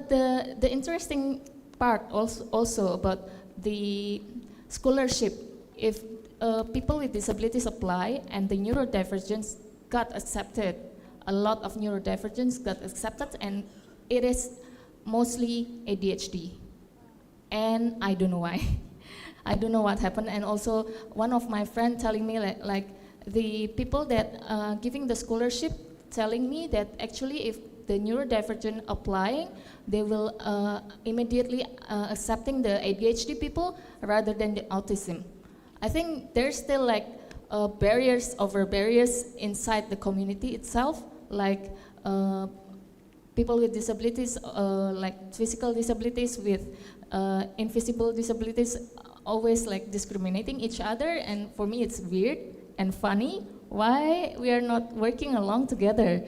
the interesting part also about the scholarship, if people with disabilities apply and the neurodivergence got accepted, a lot of neurodivergence got accepted, and it is mostly ADHD, and I don't know why. I don't know what happened. And also one of my friends telling me like the people that giving the scholarship telling me that actually if the neurodivergent applying, they will immediately accepting the ADHD people rather than the autism. I think there's still like barriers inside the community itself, like people with disabilities, like physical disabilities with invisible disabilities, always like discriminating each other, and for me it's weird and funny why we are not working along together.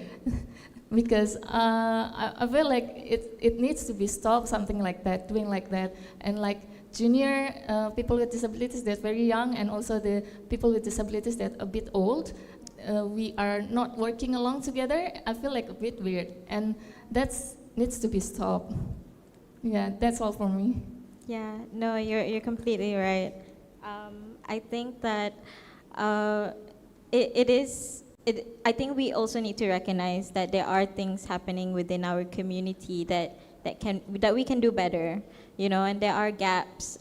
Because I feel like it needs to be stopped, something like that, doing like that. And like junior people with disabilities that's very young, and also the people with disabilities that a bit old, we are not working along together. I feel like a bit weird, and that needs to be stopped. Yeah, that's all for me. Yeah, no, you're completely right. I think that I think we also need to recognize that there are things happening within our community that we can do better, and there are gaps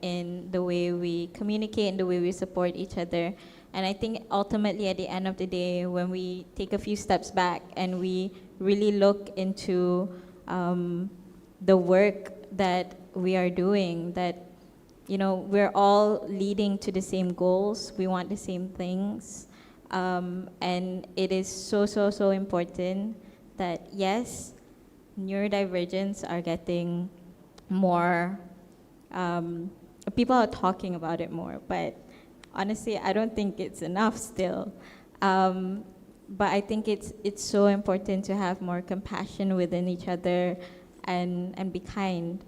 in the way we communicate and the way we support each other. And I think ultimately at the end of the day, when we take a few steps back and we really look into the work that we are doing, that we're all leading to the same goals, we want the same things. And it is so important that, yes, neurodivergence are getting more, people are talking about it more, but honestly, I don't think it's enough still. But I think it's so important to have more compassion within each other and be kind.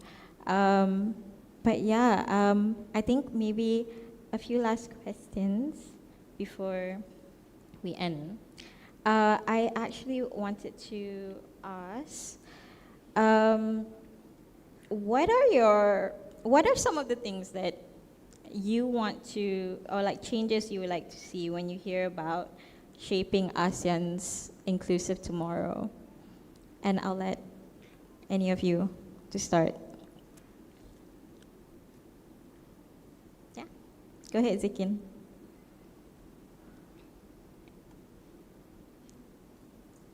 But yeah, I think maybe a few last questions before we end. I actually wanted to ask, what are some of the things that you want to, or like changes you would like to see when you hear about shaping ASEAN's inclusive tomorrow? And I'll let any of you to start. Go ahead, Zikin.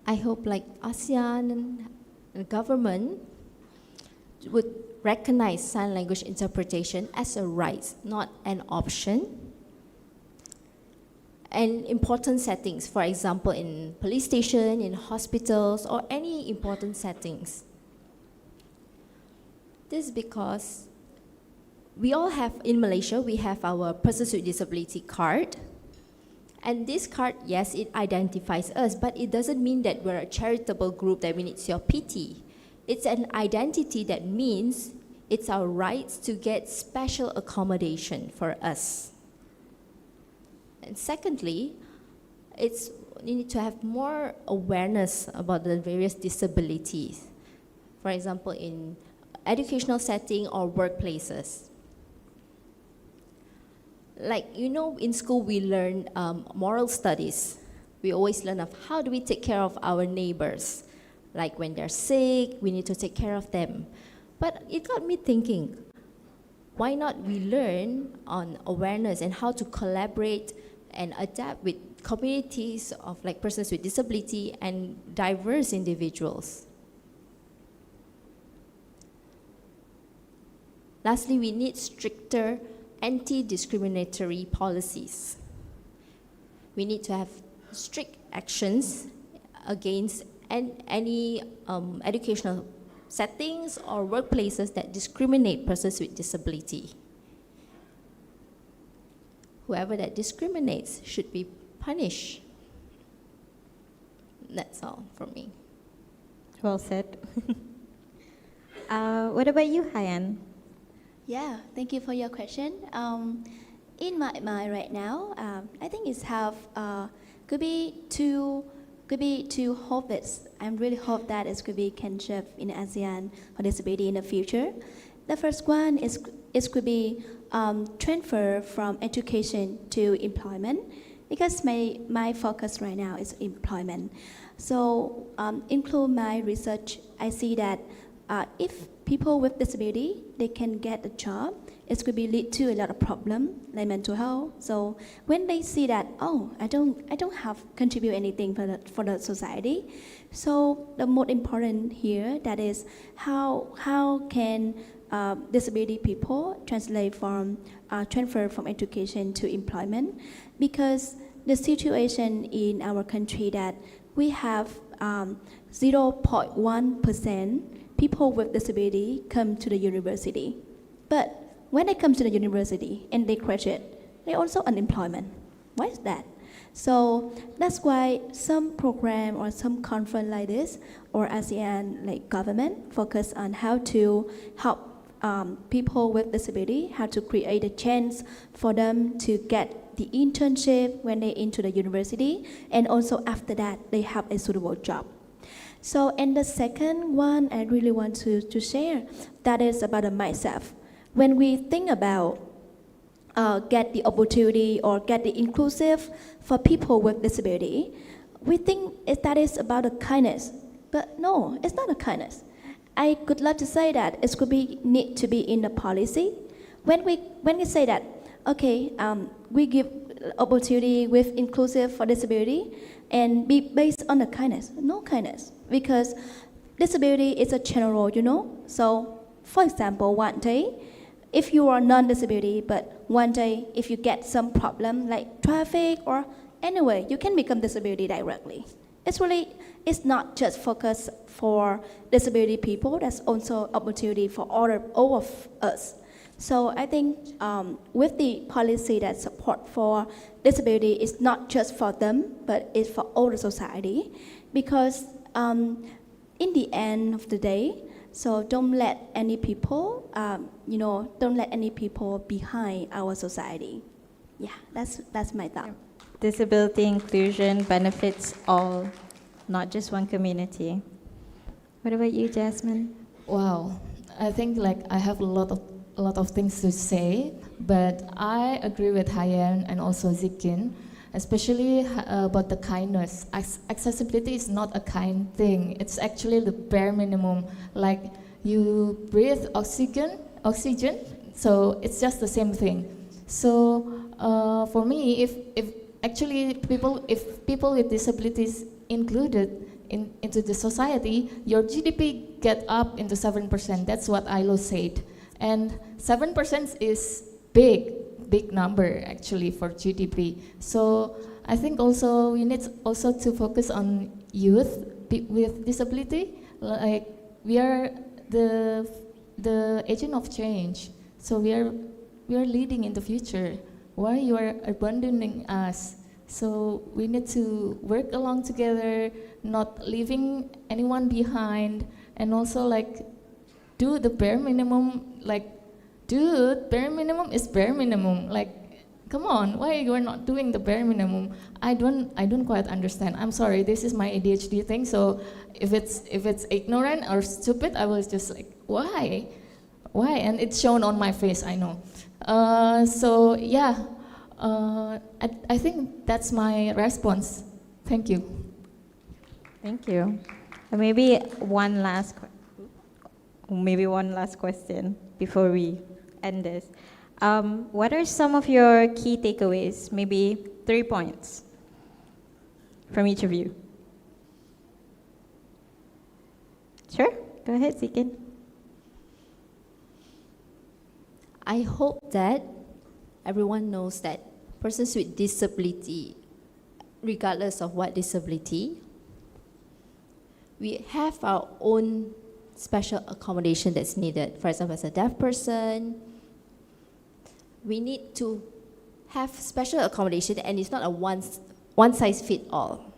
I hope like ASEAN government would recognize sign language interpretation as a right, not an option. And important settings, for example, in police station, in hospitals, or any important settings. This is because we all have, in Malaysia, we have our persons with disability card. And this card, yes, it identifies us, but it doesn't mean that we're a charitable group that we need your pity. It's an identity that means it's our rights to get special accommodation for us. And secondly, you need to have more awareness about the various disabilities. For example, in educational setting or workplaces. Like, you know, in school we learn moral studies. We always learn of how do we take care of our neighbors. Like when they're sick, we need to take care of them. But it got me thinking, why not we learn on awareness and how to collaborate and adapt with communities of like persons with disability and diverse individuals. Lastly, we need stricter anti-discriminatory policies. We need to have strict actions against any educational settings or workplaces that discriminate persons with disability. Whoever that discriminates should be punished. That's all from me. Well said. What about you, Hyan? Yeah, thank you for your question. In my mind right now, I think it's could be two hope that I really hope that it could be kinship in ASEAN for disability in the future. The first one is it could be transfer from education to employment, because my focus right now is employment. So include my research, I see that if people with disability, they can get a job, it could be lead to a lot of problem like mental health. So when they see that, oh, I don't have contribute anything for the society. So the most important here, that is how can disability people transfer from education to employment, because the situation in our country that we have 0.1% people with disability come to the university. But when they come to the university and they graduate, they're also unemployment. Why is that? So that's why some program or some conference like this or ASEAN like government focus on how to help people with disability, how to create a chance for them to get the internship when they're into the university, and also after that they have a suitable job. So, and the second one I really want to share, that is about myself. When we think about get the opportunity or get the inclusive for people with disability, we think that is about a kindness. But no, it's not a kindness. I could love to say that it could be need to be in the policy. When we say that, okay, we give opportunity with inclusive for disability and be based on the kindness. No kindness, because disability is a general, you know. So, for example, one day, if you are non-disability, but one day if you get some problem like traffic or anyway, you can become disability directly. It's not just focused for disability people, that's also opportunity for all of us. So I think with the policy that support for disability, it's not just for them, but it's for all the society. Because in the end of the day, so don't let any people, don't let any people behind our society. Yeah, that's my thought. Disability inclusion benefits all, not just one community. What about you, Jasmine? Wow, I think like I have a lot of things to say, but I agree with Hyan and also Zikin, especially about the kindness. Accessibility is not a kind thing. It's actually the bare minimum. Like you breathe oxygen, so it's just the same thing. So for me, if actually people with disabilities included into the society, your GDP get up into 7%. That's what ILO said. And 7% is big number actually for GDP. So I think also we need also to focus on youth with disability. Like we are the agent of change. So we are leading in the future. Why you are abandoning us? So we need to work along together, not leaving anyone behind, and also like do the bare minimum. Like, dude, bare minimum is bare minimum. Like, come on, why you are not doing the bare minimum? I don't quite understand. I'm sorry, this is my ADHD thing. So if it's ignorant or stupid, I was just like, why? And it's shown on my face, I know. So yeah, I think that's my response. Thank you. Thank you. Maybe one last question before we end this. What are some of your key takeaways? Maybe 3 points from each of you. Sure, go ahead, Sikin. I hope that everyone knows that persons with disability, regardless of what disability, we have our own special accommodation that's needed. For example, as a deaf person, we need to have special accommodation, and it's not a one size fit all.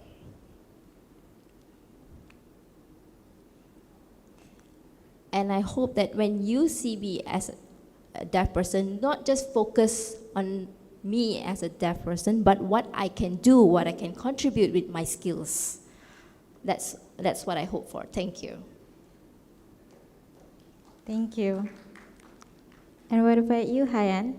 And I hope that when you see me as a deaf person, not just focus on me as a deaf person, but what I can do, what I can contribute with my skills. That's what I hope for. Thank you. Thank you. And what about you, Hayan?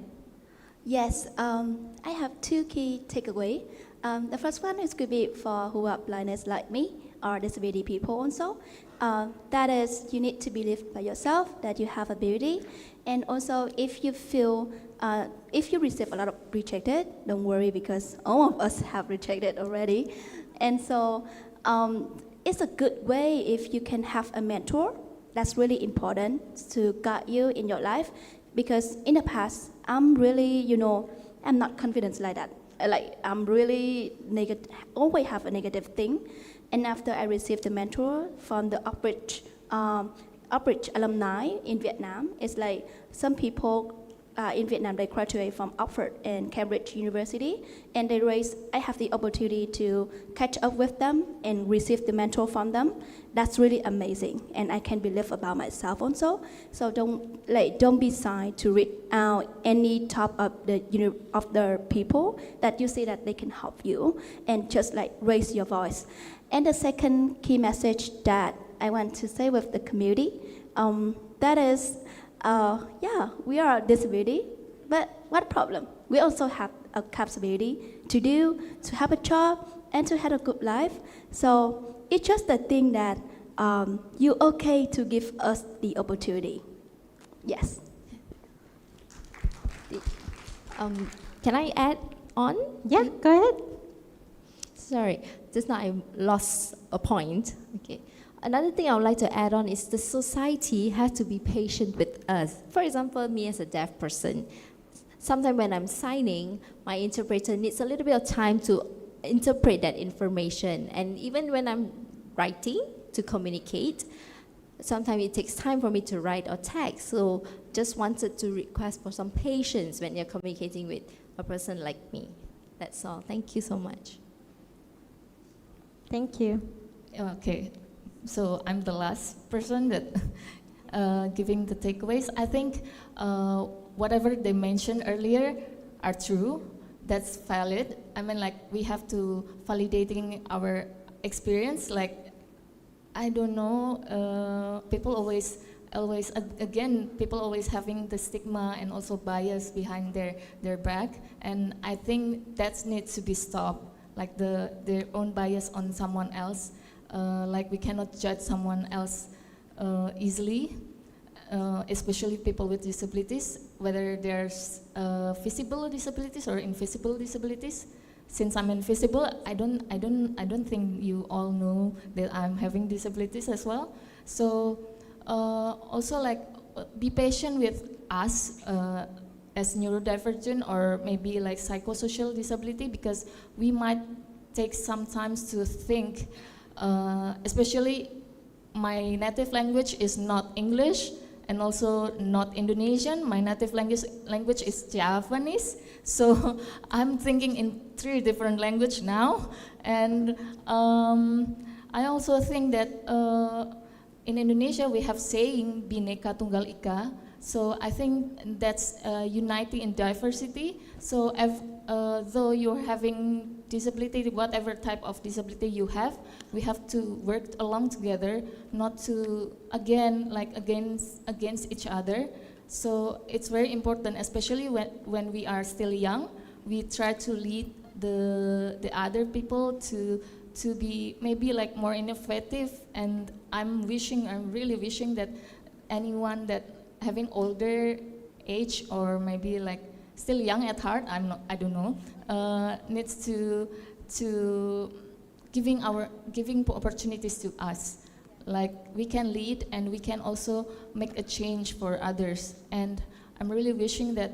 Yes, I have 2 key takeaways. The first one is could be for who are blindness like me or disability people also. That is, you need to believe by yourself that you have ability. And also, if you feel, if you receive a lot of rejected, don't worry because all of us have rejected already. And so, it's a good way if you can have a mentor. That's really important to guide you in your life, because in the past, I'm really, I'm not confident like that. Like, I'm really negative, always have a negative thing. And after I received the mentor from the Uxbridge alumni in Vietnam, it's like some people in Vietnam, they graduate from Oxford and Cambridge University, and I have the opportunity to catch up with them and receive the mentor from them. That's really amazing, and I can believe about myself also. So don't be shy to reach out any top of the people that you see that they can help you, and just like raise your voice. And the second key message that I want to say with the community, that is, we are a disability, but what problem? We also have a capability to have a job, and to have a good life. So it's just the thing that you're okay to give us the opportunity. Yes. Can I add on? Yeah, go ahead. Sorry, just now I lost a point. Okay. Another thing I would like to add on is the society has to be patient with us. For example, me as a deaf person, sometimes when I'm signing, my interpreter needs a little bit of time to interpret that information. And even when I'm writing to communicate, sometimes it takes time for me to write or text. So just wanted to request for some patience when you're communicating with a person like me. That's all. Thank you so much. Thank you. Okay. So I'm the last person that giving the takeaways. I think whatever they mentioned earlier are true. That's valid. I mean, like, we have to validating our experience. Like, I don't know, people always people always having the stigma and also bias behind their back. And I think that needs to be stopped. Like their own bias on someone else. Like, we cannot judge someone else easily. especially people with disabilities, whether there's visible disabilities or invisible disabilities. Since I'm invisible, I don't think you all know that I'm having disabilities as well. So also like be patient with us as neurodivergent or maybe like psychosocial disability, because we might take some time to think, especially my native language is not English and also not Indonesian. My native language is Javanese. So I'm thinking in 3 different languages now. And I also think that in Indonesia we have saying Bhinneka Tunggal Ika. So I think that's unity in diversity. So though you're having disability, whatever type of disability you have, we have to work along together, not to against each other. So it's very important, especially when we are still young, we try to lead the other people to be maybe like more innovative. And I'm really wishing that anyone that having older age or maybe like still young at heart, I don't know, needs to giving opportunities to us. Like we can lead and we can also make a change for others. And I'm really wishing that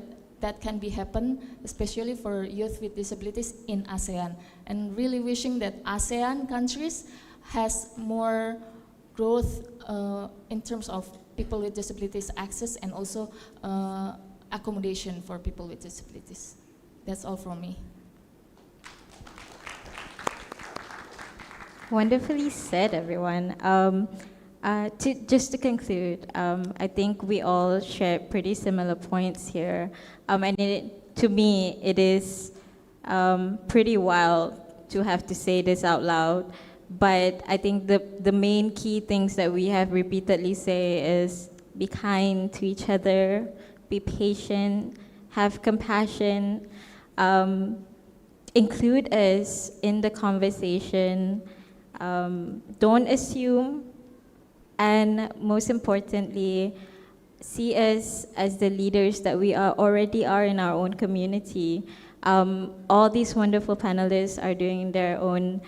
can be happen, especially for youth with disabilities in ASEAN. And really wishing that ASEAN countries has more growth in terms of people with disabilities access and also accommodation for people with disabilities. That's all from me. Wonderfully said, everyone. Just to conclude, I think we all share pretty similar points here. And to me, it is pretty wild to have to say this out loud. But I think the main key things that we have repeatedly say is be kind to each other, be patient, have compassion, include us in the conversation, don't assume, and most importantly, see us as the leaders that we already are in our own community. All these wonderful panelists are doing their own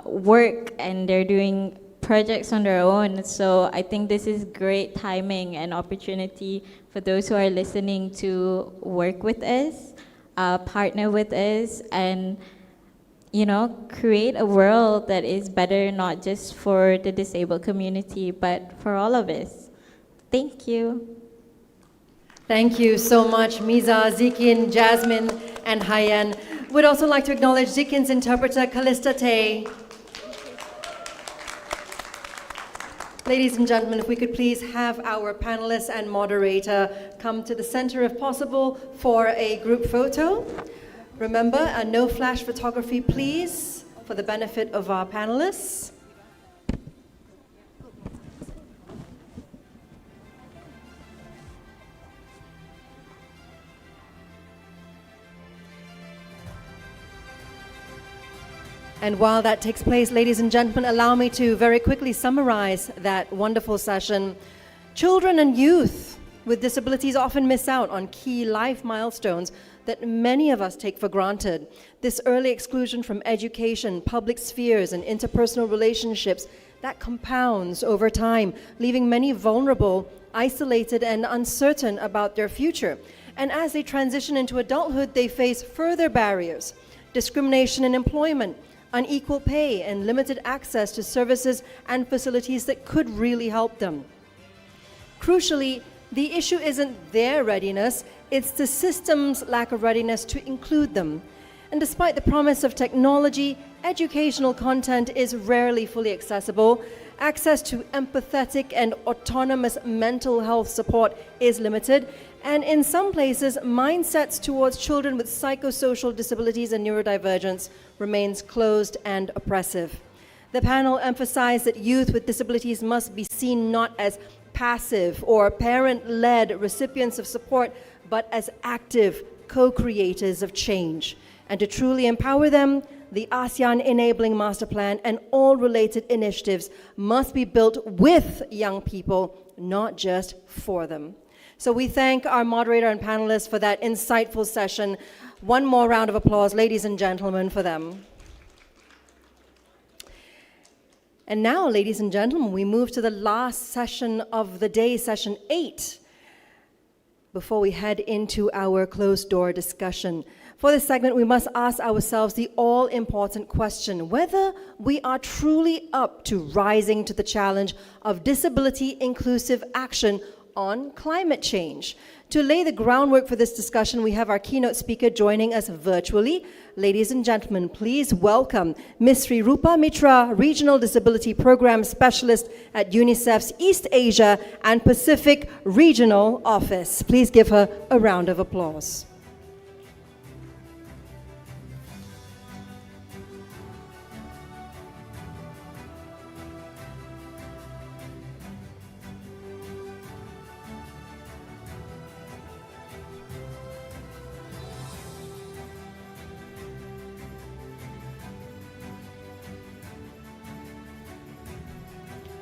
work and they're doing projects on their own. So I think this is great timing and opportunity for those who are listening to work with us, partner with us, and create a world that is better not just for the disabled community, but for all of us. Thank you. Thank you so much, Miza, Zikin, Jasmine, and Hayan. We'd also like to acknowledge Zikin's interpreter, Callista Tay. Ladies and gentlemen, if we could please have our panelists and moderator come to the center if possible for a group photo. Remember, no flash photography, please, for the benefit of our panelists. And while that takes place, ladies and gentlemen, allow me to very quickly summarize that wonderful session. Children and youth with disabilities often miss out on key life milestones that many of us take for granted. This early exclusion from education, public spheres, and interpersonal relationships, that compounds over time, leaving many vulnerable, isolated, and uncertain about their future. And as they transition into adulthood, they face further barriers: discrimination in employment, unequal pay, and limited access to services and facilities that could really help them. Crucially, the issue isn't their readiness, it's the system's lack of readiness to include them. And despite the promise of technology, educational content is rarely fully accessible. Access to empathetic and autonomous mental health support is limited, and in some places, mindsets towards children with psychosocial disabilities and neurodivergence remains closed and oppressive. The panel emphasized that youth with disabilities must be seen not as passive or parent-led recipients of support, but as active co-creators of change. And to truly empower them, the ASEAN Enabling Master Plan and all related initiatives must be built with young people not just for them. So we thank our moderator and panelists for that insightful session. One more round of applause, ladies and gentlemen, for them. And now, ladies and gentlemen, we move to the last session of the day, session 8, before we head into our closed-door discussion. For this segment, we must ask ourselves the all-important question, whether we are truly up to rising to the challenge of disability-inclusive action on climate change. To lay the groundwork for this discussion, we have our keynote speaker joining us virtually. Ladies and gentlemen, please welcome Ms. Sri Rupa Mitra, Regional Disability Program Specialist at UNICEF's East Asia and Pacific Regional Office. Please give her a round of applause.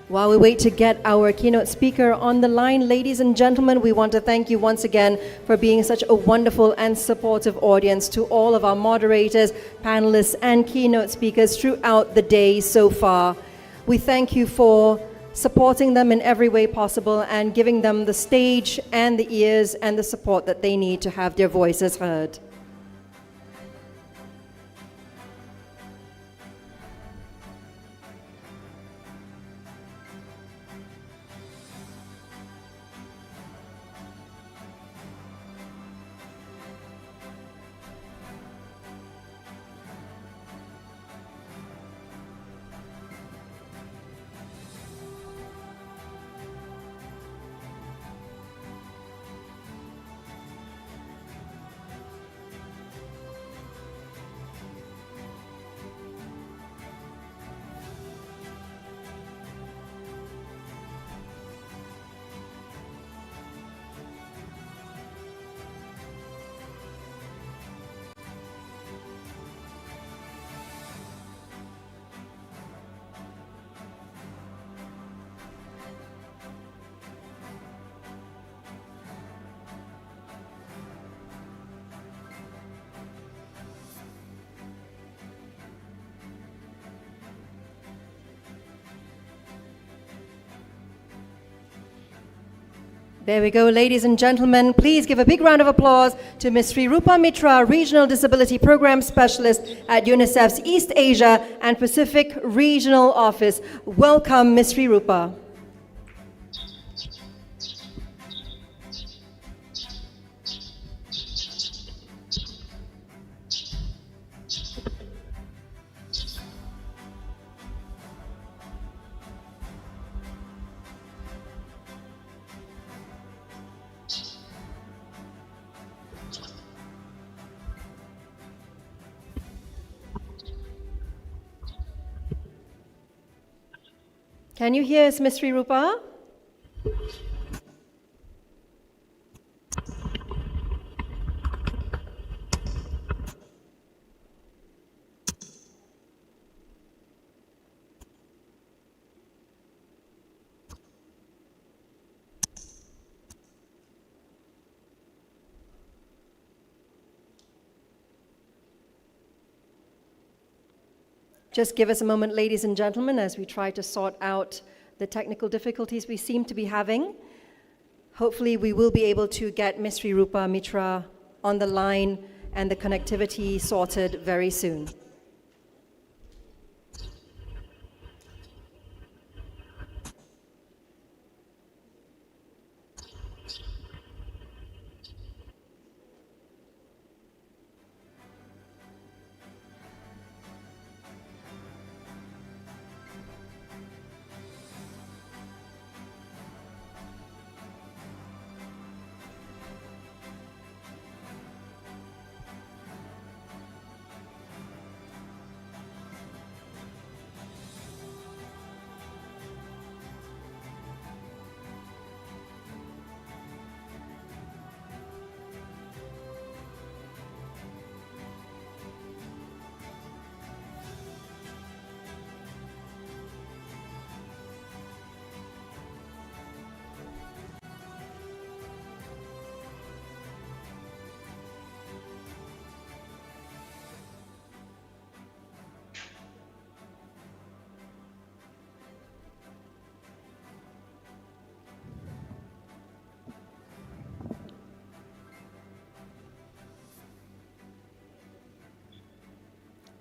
While we wait to get our keynote speaker on the line, ladies and gentlemen, we want to thank you once again for being such a wonderful and supportive audience, to all of our moderators, panelists, and keynote speakers throughout the day so far. We thank you for supporting them in every way possible and giving them the stage and the ears and the support that they need to have their voices heard. There we go, ladies and gentlemen. Please give a big round of applause to Ms. Sri Rupa Mitra, Regional Disability Program Specialist at UNICEF's East Asia and Pacific Regional Office. Welcome, Ms. Sri Rupa. Can you hear us, Ms. Sri Rupa? Just give us a moment, ladies and gentlemen, as we try to sort out the technical difficulties we seem to be having. Hopefully, we will be able to get Ms. Sri Rupa Mitra on the line and the connectivity sorted very soon.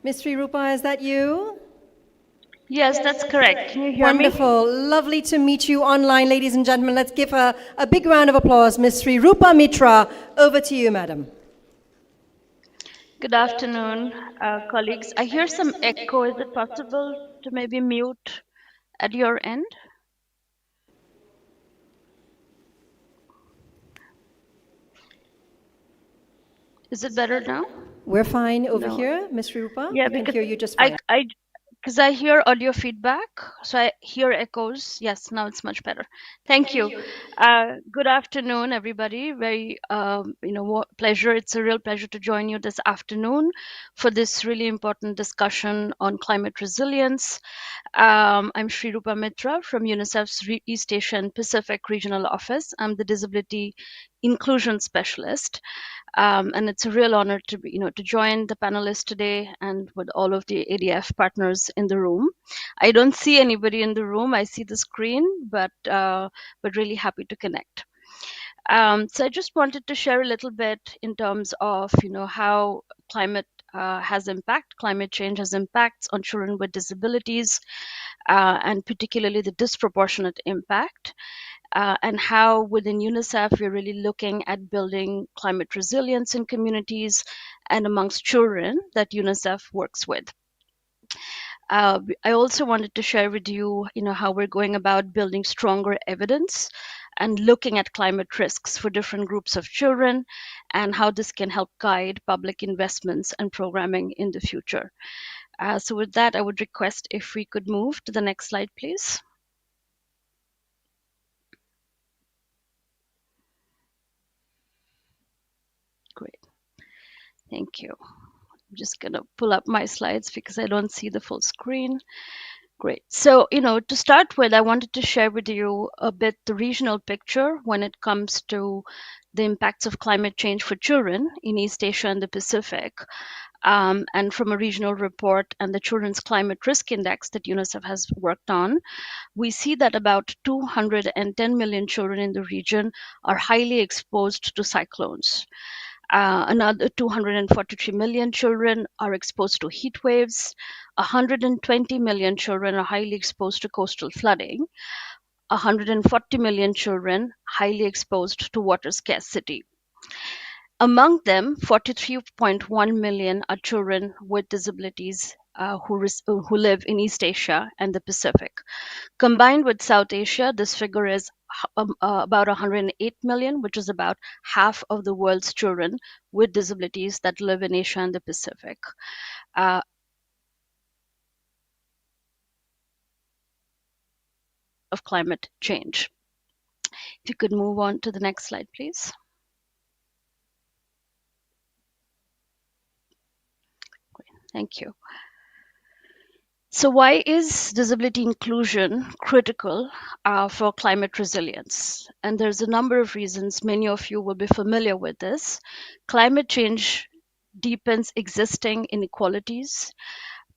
Ms. Sri Rupa, is that you? Yes, that's correct. Can you hear me? Wonderful. Lovely to meet you online, ladies and gentlemen. Let's give her a big round of applause. Ms. Sri Rupa Mitra, over to you, madam. Good afternoon, colleagues. I hear some echo. Is it possible to maybe mute at your end? Is it better now? We're fine over No. here, Ms. Rupa. Yeah, We can because hear you just fine. because I hear audio feedback, so I hear echoes. Yes, now it's much better. Thank you. Good afternoon, everybody. Very, pleasure. It's a real pleasure to join you this afternoon for this really important discussion on climate resilience. I'm Sri Rupa Mitra from UNICEF's East Asia and Pacific Regional Office. I'm the Disability Inclusion Specialist. And it's a real honor to be, to join the panelists today and with all of the ADF partners in the room. I don't see anybody in the room. I see the screen, but really happy to connect. So I just wanted to share a little bit in terms of, how climate climate change has impacts on children with disabilities, and particularly the disproportionate impact. And how within UNICEF we're really looking at building climate resilience in communities and amongst children that UNICEF works with. I also wanted to share with you, how we're going about building stronger evidence and looking at climate risks for different groups of children and how this can help guide public investments and programming in the future. So with that, I would request if we could move to the next slide, please. Great. Thank you. I'm just going to pull up my slides because I don't see the full screen. Great. So, to start with, I wanted to share with you a bit the regional picture when it comes to the impacts of climate change for children in East Asia and the Pacific. And from a regional report and the Children's Climate Risk Index that UNICEF has worked on, we see that about 210 million children in the region are highly exposed to cyclones. Another 243 million children are exposed to heat waves. 120 million children are highly exposed to coastal flooding. 140 million children highly exposed to water scarcity. Among them, 43.1 million are children with disabilities who live in East Asia and the Pacific. Combined with South Asia, this figure is about 108 million, which is about half of the world's children with disabilities that live in Asia and the Pacific. Of climate change. If you could move on to the next slide, please. Great. Thank you. So why is disability inclusion critical for climate resilience? And there's a number of reasons. Many of you will be familiar with this. Climate change deepens existing inequalities.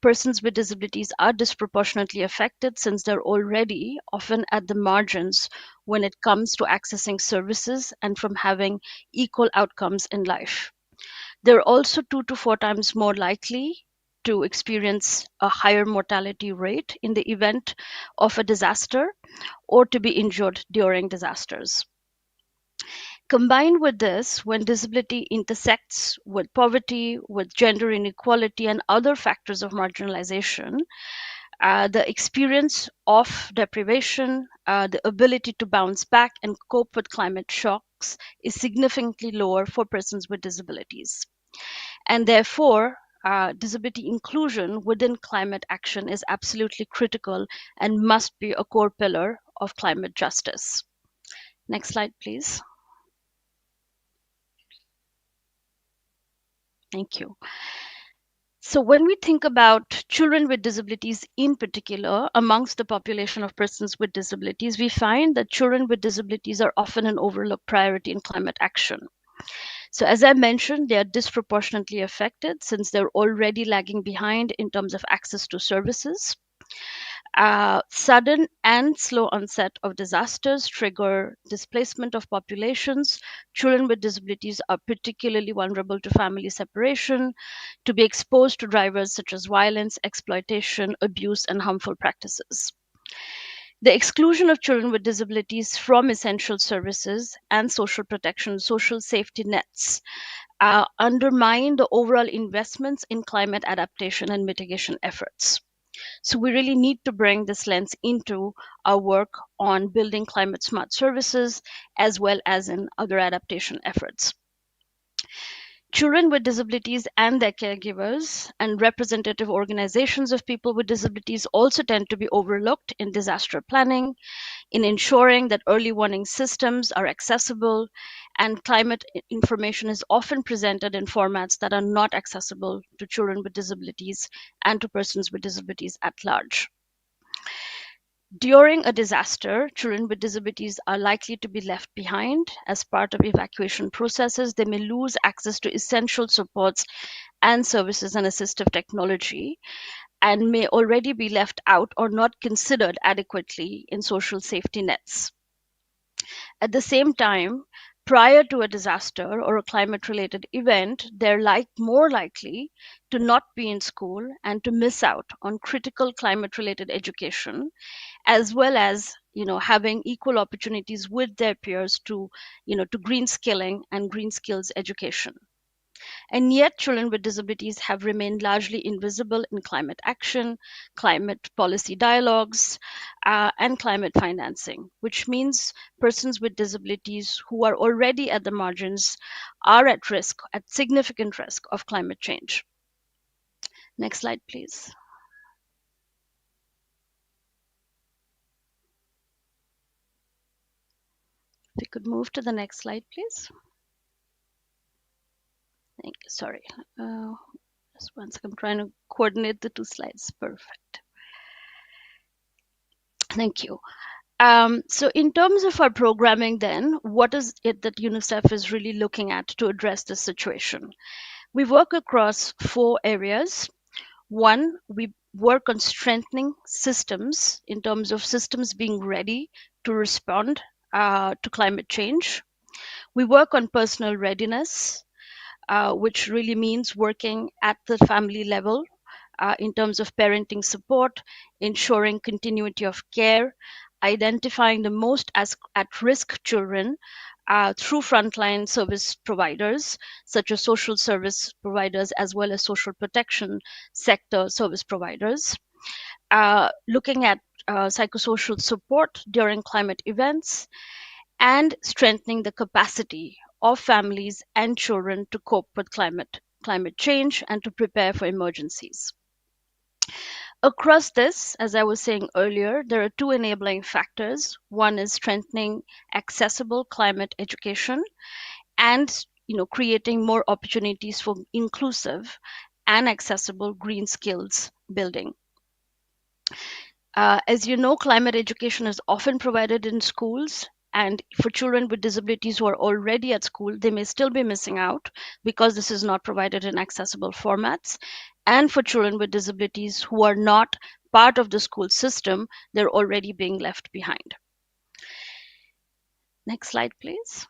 Persons with disabilities are disproportionately affected since they're already often at the margins when it comes to accessing services and from having equal outcomes in life. They're also 2 to 4 times more likely to experience a higher mortality rate in the event of a disaster or to be injured during disasters. Combined with this, when disability intersects with poverty, with gender inequality, and other factors of marginalization, the experience of deprivation, the ability to bounce back and cope with climate shocks is significantly lower for persons with disabilities. And therefore, disability inclusion within climate action is absolutely critical and must be a core pillar of climate justice. Next slide, please. Thank you. So when we think about children with disabilities in particular, amongst the population of persons with disabilities, we find that children with disabilities are often an overlooked priority in climate action. So as I mentioned, they are disproportionately affected since they're already lagging behind in terms of access to services. Sudden and slow onset of disasters trigger displacement of populations. Children with disabilities are particularly vulnerable to family separation, to be exposed to drivers such as violence, exploitation, abuse, and harmful practices. The exclusion of children with disabilities from essential services and social protection, social safety nets, undermine the overall investments in climate adaptation and mitigation efforts. So we really need to bring this lens into our work on building climate smart services as well as in other adaptation efforts. Children with disabilities and their caregivers and representative organizations of people with disabilities also tend to be overlooked in disaster planning, in ensuring that early warning systems are accessible, and climate information is often presented in formats that are not accessible to children with disabilities and to persons with disabilities at large. During a disaster, children with disabilities are likely to be left behind as part of evacuation processes. They may lose access to essential supports and services and assistive technology, and may already be left out or not considered adequately in social safety nets. At the same time, prior to a disaster or a climate-related event, they're more likely to not be in school and to miss out on critical climate-related education, as well as having equal opportunities with their peers to green skilling and green skills education. And yet, children with disabilities have remained largely invisible in climate action, climate policy dialogues, and climate financing, which means persons with disabilities who are already at the margins are at risk, at significant risk of climate change. Next slide, please. If we could move to the next slide, please. Thank you. Sorry. Just one second. I'm trying to coordinate the two slides. Perfect. Thank you. So in terms of our programming then, what is it that UNICEF is really looking at to address this situation? We work across 4 areas. One, we work on strengthening systems in terms of systems being ready to respond to climate change. We work on personal readiness, which really means working at the family level in terms of parenting support, ensuring continuity of care, identifying the most at-risk children through frontline service providers, such as social service providers, as well as social protection sector service providers, looking at psychosocial support during climate events, and strengthening the capacity of families and children to cope with climate change and to prepare for emergencies. Across this, as I was saying earlier, there are 2 enabling factors. One is strengthening accessible climate education and creating more opportunities for inclusive and accessible green skills building. As you know, climate education is often provided in schools, and for children with disabilities who are already at school, they may still be missing out because this is not provided in accessible formats. And for children with disabilities who are not part of the school system, they're already being left behind. Next slide, please.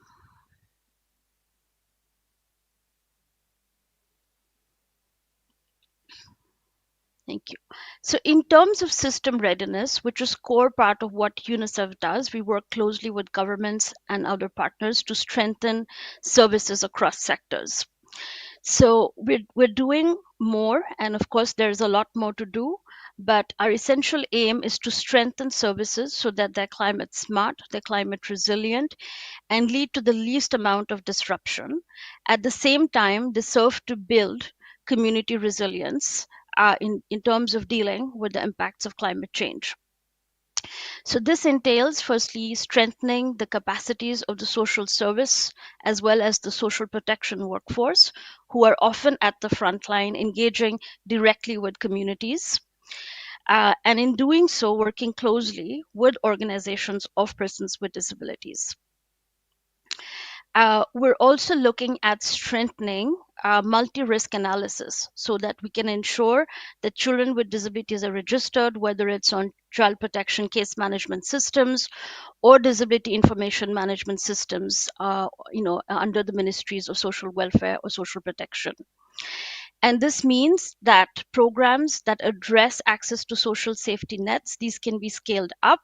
Thank you. So in terms of system readiness, which is core part of what UNICEF does, we work closely with governments and other partners to strengthen services across sectors. So we're doing more, and of course there's a lot more to do, but our essential aim is to strengthen services so that they're climate smart, they're climate resilient, and lead to the least amount of disruption. At the same time, they serve to build community resilience in terms of dealing with the impacts of climate change. So this entails, firstly, strengthening the capacities of the social service as well as the social protection workforce, who are often at the front line engaging directly with communities. And in doing so, working closely with organizations of persons with disabilities. We're also looking at strengthening multi-risk analysis so that we can ensure that children with disabilities are registered, whether it's on child protection case management systems, or disability information management systems, under the ministries of social welfare or social protection. And this means that programs that address access to social safety nets, these can be scaled up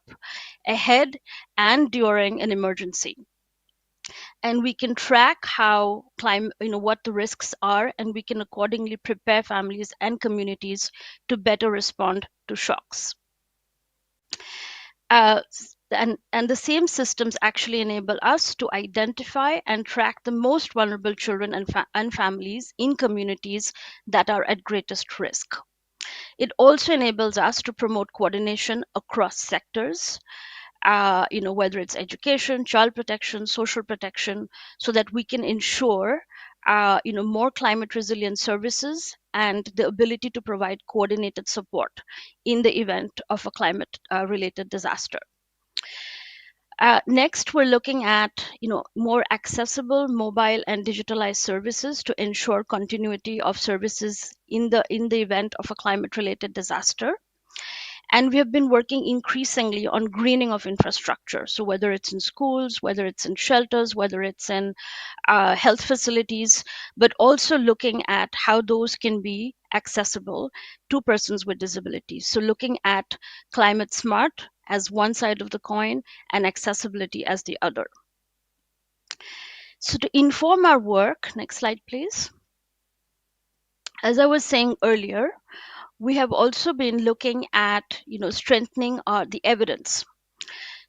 ahead and during an emergency. And we can track how what the risks are, and we can accordingly prepare families and communities to better respond to shocks. And the same systems actually enable us to identify and track the most vulnerable children and families in communities that are at greatest risk. It also enables us to promote coordination across sectors, whether it's education, child protection, social protection, so that we can ensure more climate resilient services and the ability to provide coordinated support in the event of a climate related disaster. Next, we're looking at more accessible mobile and digitalized services to ensure continuity of services in the event of a climate related disaster. And we have been working increasingly on greening of infrastructure. So whether it's in schools, whether it's in shelters, whether it's in health facilities, but also looking at how those can be accessible to persons with disabilities. So looking at climate smart as one side of the coin and accessibility as the other. So to inform our work, next slide, please. As I was saying earlier, we have also been looking at strengthening the evidence.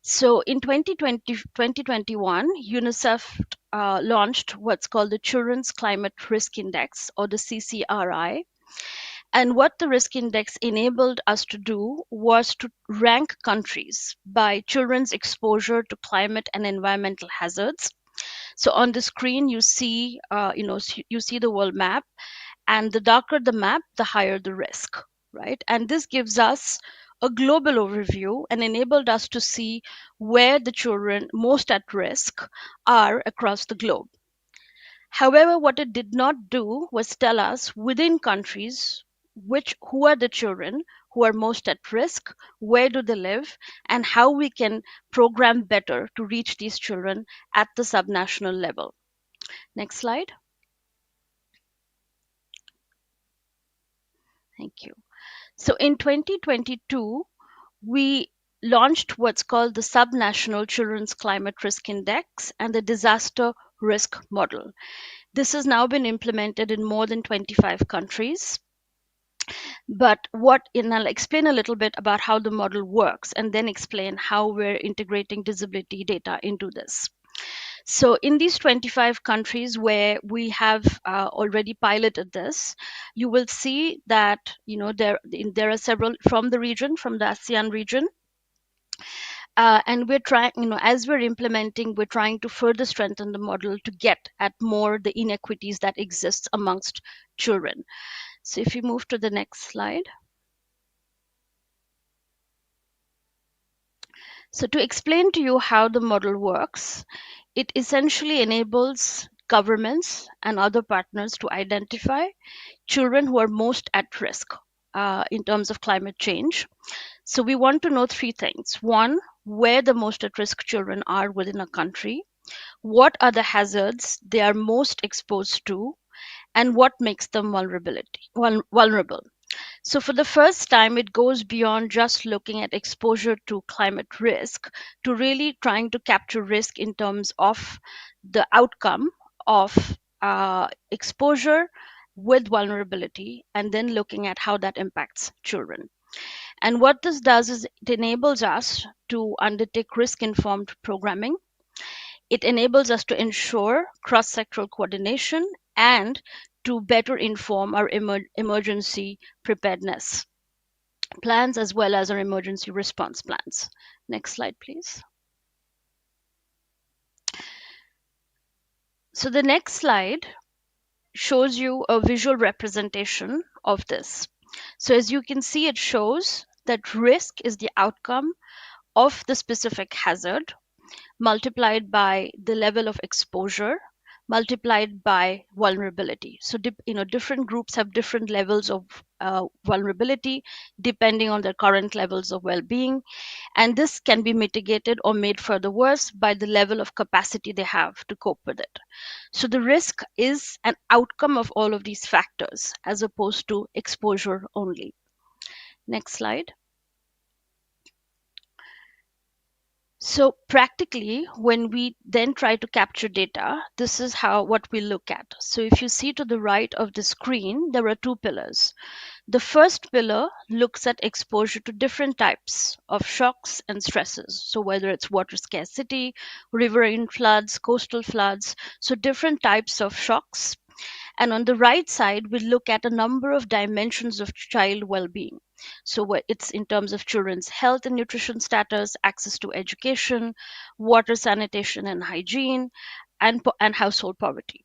So in 2021, UNICEF launched what's called the Children's Climate Risk Index, or the CCRI. And what the risk index enabled us to do was to rank countries by children's exposure to climate and environmental hazards. So on the screen, you see the world map, and the darker the map, the higher the risk, right? And this gives us a global overview and enabled us to see where the children most at risk are across the globe. However, what it did not do was tell us within countries who are the children who are most at risk, where do they live, and how we can program better to reach these children at the subnational level. Next slide. Thank you. So in 2022, we launched what's called the Subnational Children's Climate Risk Index and the Disaster Risk Model. This has now been implemented in more than 25 countries. And I'll explain a little bit about how the model works and then explain how we're integrating disability data into this. So in these 25 countries where we have already piloted this, you will see that there are several from the region, from the ASEAN region. And we're trying, as we're implementing, we're trying to further strengthen the model to get at more the inequities that exist amongst children. So if you move to the next slide. So to explain to you how the model works, it essentially enables governments and other partners to identify children who are most at risk in terms of climate change. So we want to know three things. One, where the most at risk children are within a country, what are the hazards they are most exposed to, and what makes them vulnerable. So for the first time, it goes beyond just looking at exposure to climate risk to really trying to capture risk in terms of the outcome of exposure with vulnerability, and then looking at how that impacts children. And what this does is it enables us to undertake risk-informed programming. It enables us to ensure cross-sectoral coordination and to better inform our emergency preparedness plans as well as our emergency response plans. Next slide, please. So the next slide shows you a visual representation of this. So as you can see, it shows that risk is the outcome of the specific hazard multiplied by the level of exposure multiplied by vulnerability. So, different groups have different levels of vulnerability depending on their current levels of well-being, and this can be mitigated or made further worse by the level of capacity they have to cope with it. So the risk is an outcome of all of these factors as opposed to exposure only. Next slide. So practically, when we then try to capture data, this is what we look at. So if you see to the right of the screen, there are two pillars. The first pillar looks at exposure to different types of shocks and stresses. So whether it's water scarcity, riverine floods, coastal floods, so different types of shocks. And on the right side, we look at a number of dimensions of child well-being. So it's in terms of children's health and nutrition status, access to education, water, sanitation and hygiene, and household poverty.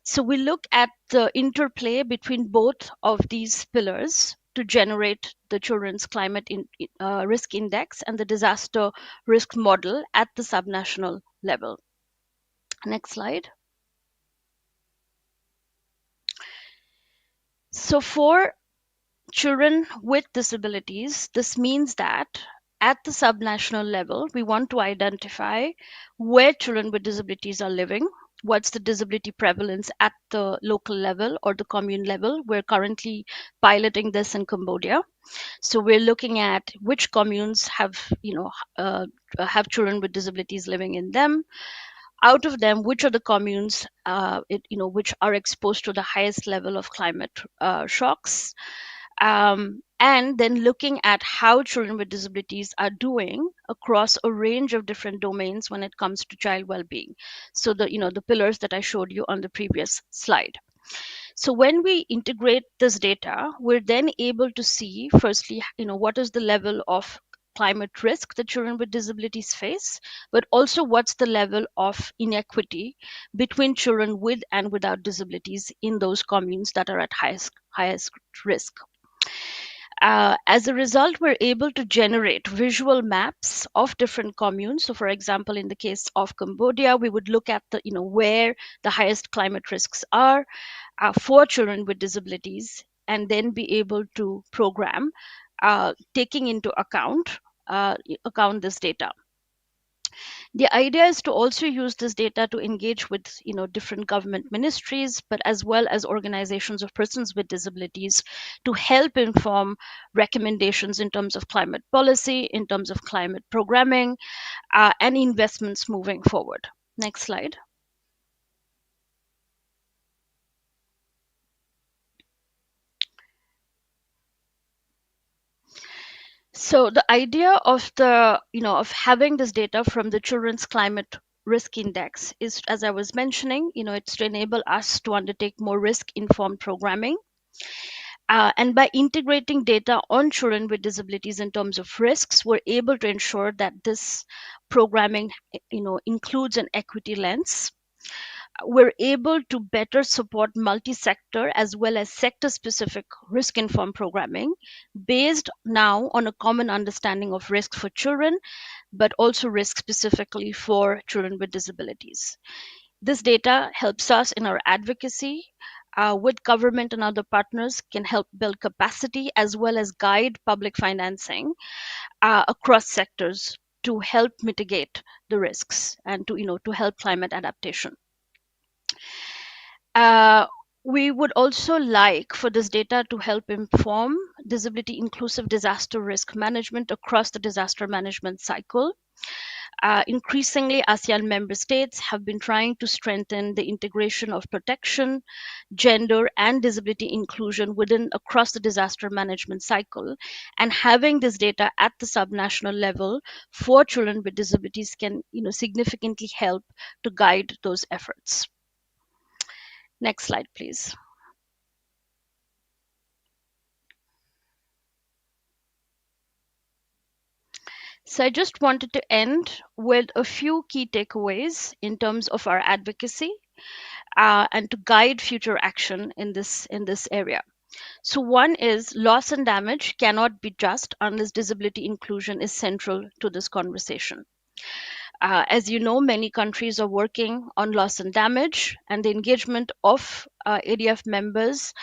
So we look at the interplay between both of these pillars to generate the children's climate risk index and the disaster risk model at the subnational level. Next slide. So for children with disabilities, this means that at the subnational level, we want to identify where children with disabilities are living, what's the disability prevalence at the local level or the commune level. We're currently piloting this in Cambodia. So we're looking at which communes have children with disabilities living in them. Out of them, which are the communes which are exposed to the highest level of climate shocks, and then looking at how children with disabilities are doing across a range of different domains when it comes to child well-being. So the pillars that I showed you on the previous slide. So when we integrate this data, we're then able to see, firstly, what is the level of climate risk that children with disabilities face, but also what's the level of inequity between children with and without disabilities in those communes that are at highest risk. As a result, we're able to generate visual maps of different communes. So for example, in the case of Cambodia, we would look at where the highest climate risks are for children with disabilities, and then be able to program taking into account this data. The idea is to also use this data to engage with different government ministries, but as well as organizations of persons with disabilities to help inform recommendations in terms of climate policy, in terms of climate programming, and investments moving forward. Next slide. So the idea of of having this data from the Children's Climate Risk Index is, as I was mentioning, it's to enable us to undertake more risk-informed programming. And by integrating data on children with disabilities in terms of risks, we're able to ensure that this programming, includes an equity lens. We're able to better support multi-sector as well as sector-specific risk-informed programming based now on a common understanding of risk for children, but also risk specifically for children with disabilities. This data helps us in our advocacy with government and other partners, can help build capacity as well as guide public financing across sectors to help mitigate the risks and to help climate adaptation. We would also like for this data to help inform disability inclusive disaster risk management across the disaster management cycle. Increasingly, ASEAN member states have been trying to strengthen the integration of protection, gender, and disability inclusion across the disaster management cycle. And having this data at the subnational level for children with disabilities can significantly help to guide those efforts. Next slide, please. So I just wanted to end with a few key takeaways in terms of our advocacy and to guide future action in this area. So one is loss and damage cannot be just unless disability inclusion is central to this conversation. As you know, many countries are working on loss and damage, and the engagement of ADF members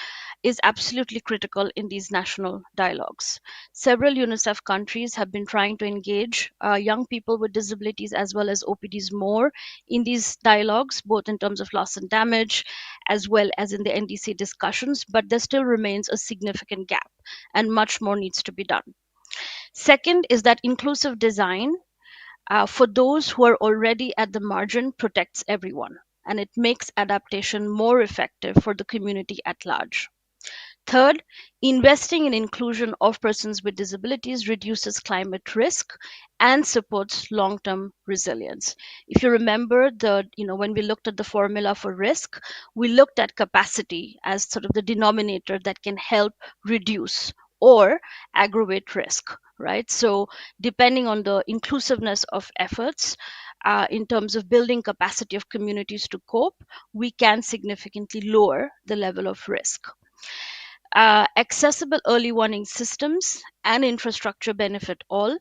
is absolutely critical in these national dialogues. Several UNICEF countries have been trying to engage young people with disabilities as well as OPDs more in these dialogues, both in terms of loss and damage as well as in the NDC discussions, but there still remains a significant gap and much more needs to be done. Second is that inclusive design for those who are already at the margin protects everyone, and it makes adaptation more effective for the community at large. Third, investing in inclusion of persons with disabilities reduces climate risk and supports long-term resilience. If you remember when we looked at the formula for risk, we looked at capacity as sort of the denominator that can help reduce or aggravate risk, right? So depending on the inclusiveness of efforts, in terms of building capacity of communities to cope, we can significantly lower the level of risk. Accessible early warning systems and infrastructure benefit all.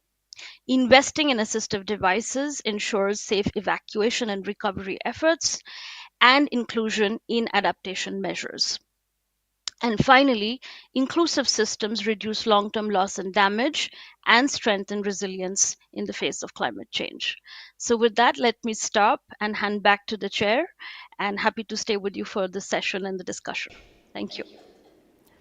Investing in assistive devices ensures safe evacuation and recovery efforts and inclusion in adaptation measures. And finally, inclusive systems reduce long-term loss and damage and strengthen resilience in the face of climate change. So with that, let me stop and hand back to the chair, and happy to stay with you for the session and the discussion. Thank you.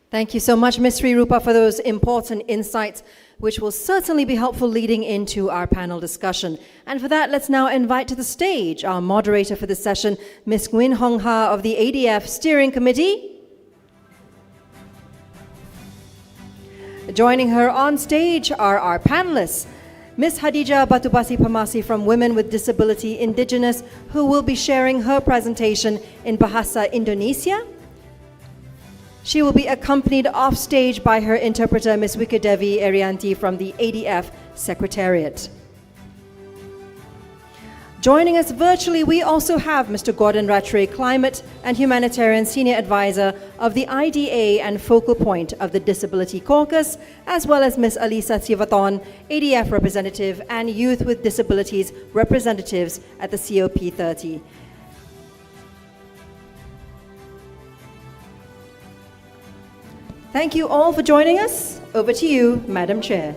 Thank you so much, Ms. Sri Rupa, for those important insights, which will certainly be helpful leading into our panel discussion. And for that, let's now invite to the stage our moderator for this session, Ms. Nguyen Hong Ha of the ADF Steering Committee. Joining her on stage are our panelists, Ms. Hadija Batubasi Pamasi from Women with Disability Indigenous, who will be sharing her presentation in Bahasa Indonesia. She will be accompanied off stage by her interpreter, Ms. Wikadevi Arianti from the ADF Secretariat. Joining us virtually, we also have Mr. Gordon Rattray, Climate and Humanitarian Senior Advisor of the IDA and focal point of the Disability Caucus, as well as Ms. Alisa Sivathon, ADF Representative and Youth with Disabilities Representatives at the COP30. Thank you all for joining us. Over to you, Madam Chair.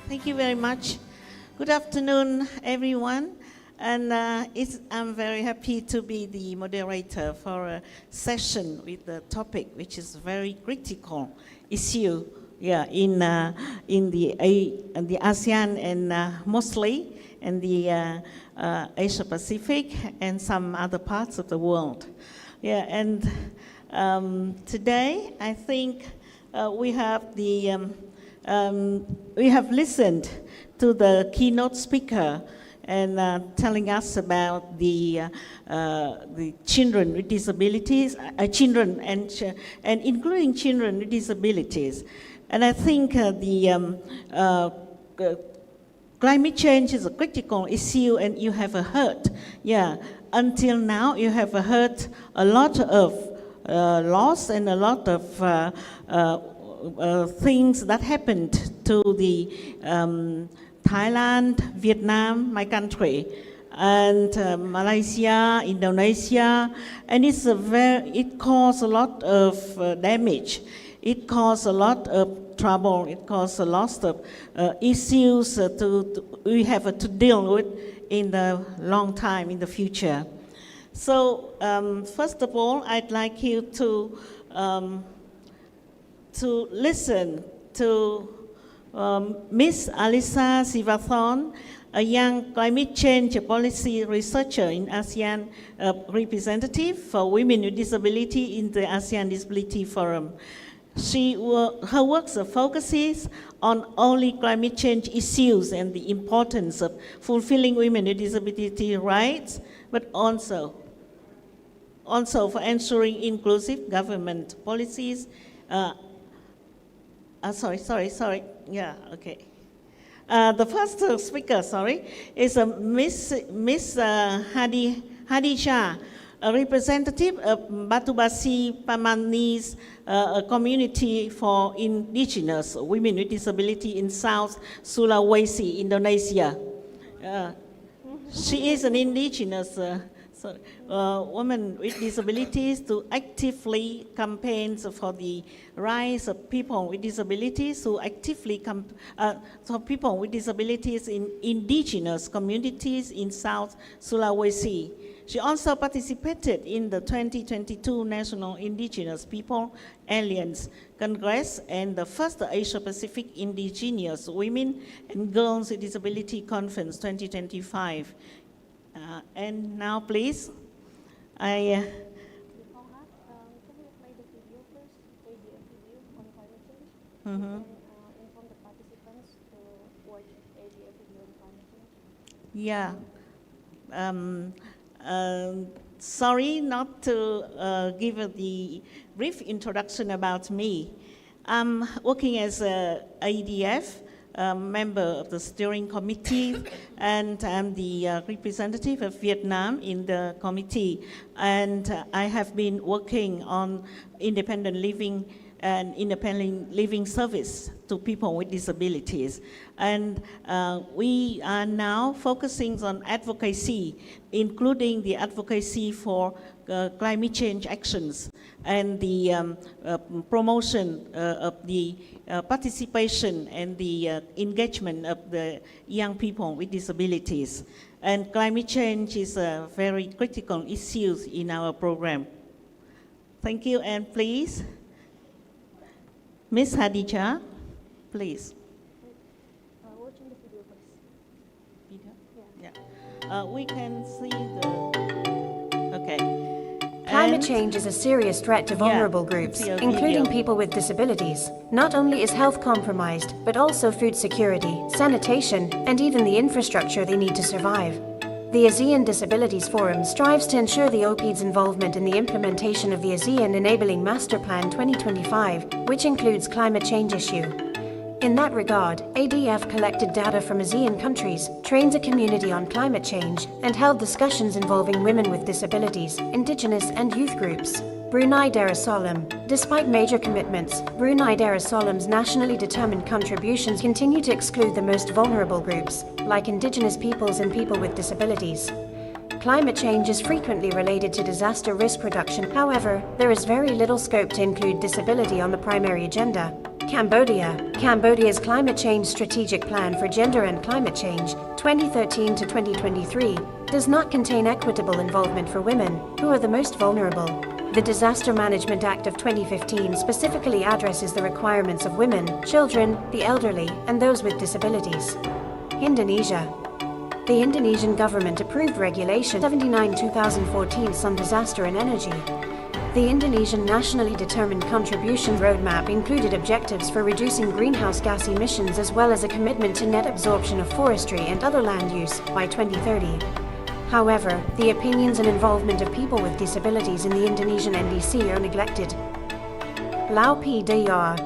Thank you very much. Good afternoon, everyone. And I'm very happy to be the moderator for a session with the topic, which is very critical issue, in the ASEAN and mostly in the Asia Pacific and some other parts of the world. And today I think we have listened to the keynote speaker and telling us about the children with disabilities, children and including children with disabilities. And I think climate change is a critical issue, and you have heard, until now you have heard a lot of loss and a lot of things that happened to the Thailand, Vietnam, my country, and Malaysia, Indonesia, and it caused a lot of damage. It caused a lot of trouble. It caused a lot of issues we have to deal with in the long time in the future. So first of all, I'd like you to listen to Ms. Alisa Sivathon, a young climate change policy researcher in ASEAN representative for women with disability in the ASEAN Disability Forum. Her work focuses on only climate change issues and the importance of fulfilling women with disability rights, but also also for ensuring inclusive government policies. Sorry. Yeah, okay. The first speaker, is Miss Hadisha, a representative of Batubasi Pamanese community for indigenous women with disability in South Sulawesi, Indonesia. She is an indigenous woman with disabilities to actively campaigns for the rights of people with disabilities, who actively for people with disabilities in indigenous communities in South Sulawesi. She also participated in the 2022 National Indigenous People Alliance Congress and the first Asia Pacific Indigenous Women and Girls with Disability Conference 2025. And now, please, I. Yeah. Sorry not to give the brief introduction about me. I'm working as a ADF, member of the steering committee, and I'm the representative of Vietnam in the committee. And I have been working on independent living and independent living service to people with disabilities. And we are now focusing on advocacy, including the advocacy for climate change actions and the promotion of the participation and the engagement of the young people with disabilities. And climate change is a very critical issue in our program. Thank you, and please, Ms. Hadija, please. Watching the video first. Video? Yeah. We can see the. Okay. Climate change is a serious threat to vulnerable groups, including people with disabilities. Not only is health compromised, but also food security, sanitation, and even the infrastructure they need to survive. The ASEAN Disabilities Forum strives to ensure the OPID's involvement in the implementation of the ASEAN Enabling Master Plan 2025, which includes climate change issue. In that regard, ADF collected data from ASEAN countries, trained a community on climate change, and held discussions involving women with disabilities, indigenous and youth groups. Brunei Darussalam. Despite major commitments, Brunei Darussalam's nationally determined contributions continue to exclude the most vulnerable groups, like indigenous peoples and people with disabilities. Climate change is frequently related to disaster risk reduction. However, there is very little scope to include disability on the primary agenda. Cambodia's Climate Change Strategic Plan for Gender and Climate Change, 2013 to 2023, does not contain equitable involvement for women, who are the most vulnerable. The Disaster Management Act of 2015 specifically addresses the requirements of women, children, the elderly, and those with disabilities. Indonesia. The Indonesian government approved Regulation 79/2014 on disaster and energy. The Indonesian Nationally Determined Contribution Roadmap included objectives for reducing greenhouse gas emissions as well as a commitment to net absorption of forestry and other land use by 2030. However, the opinions and involvement of people with disabilities in the Indonesian NDC are neglected. Lao PDR.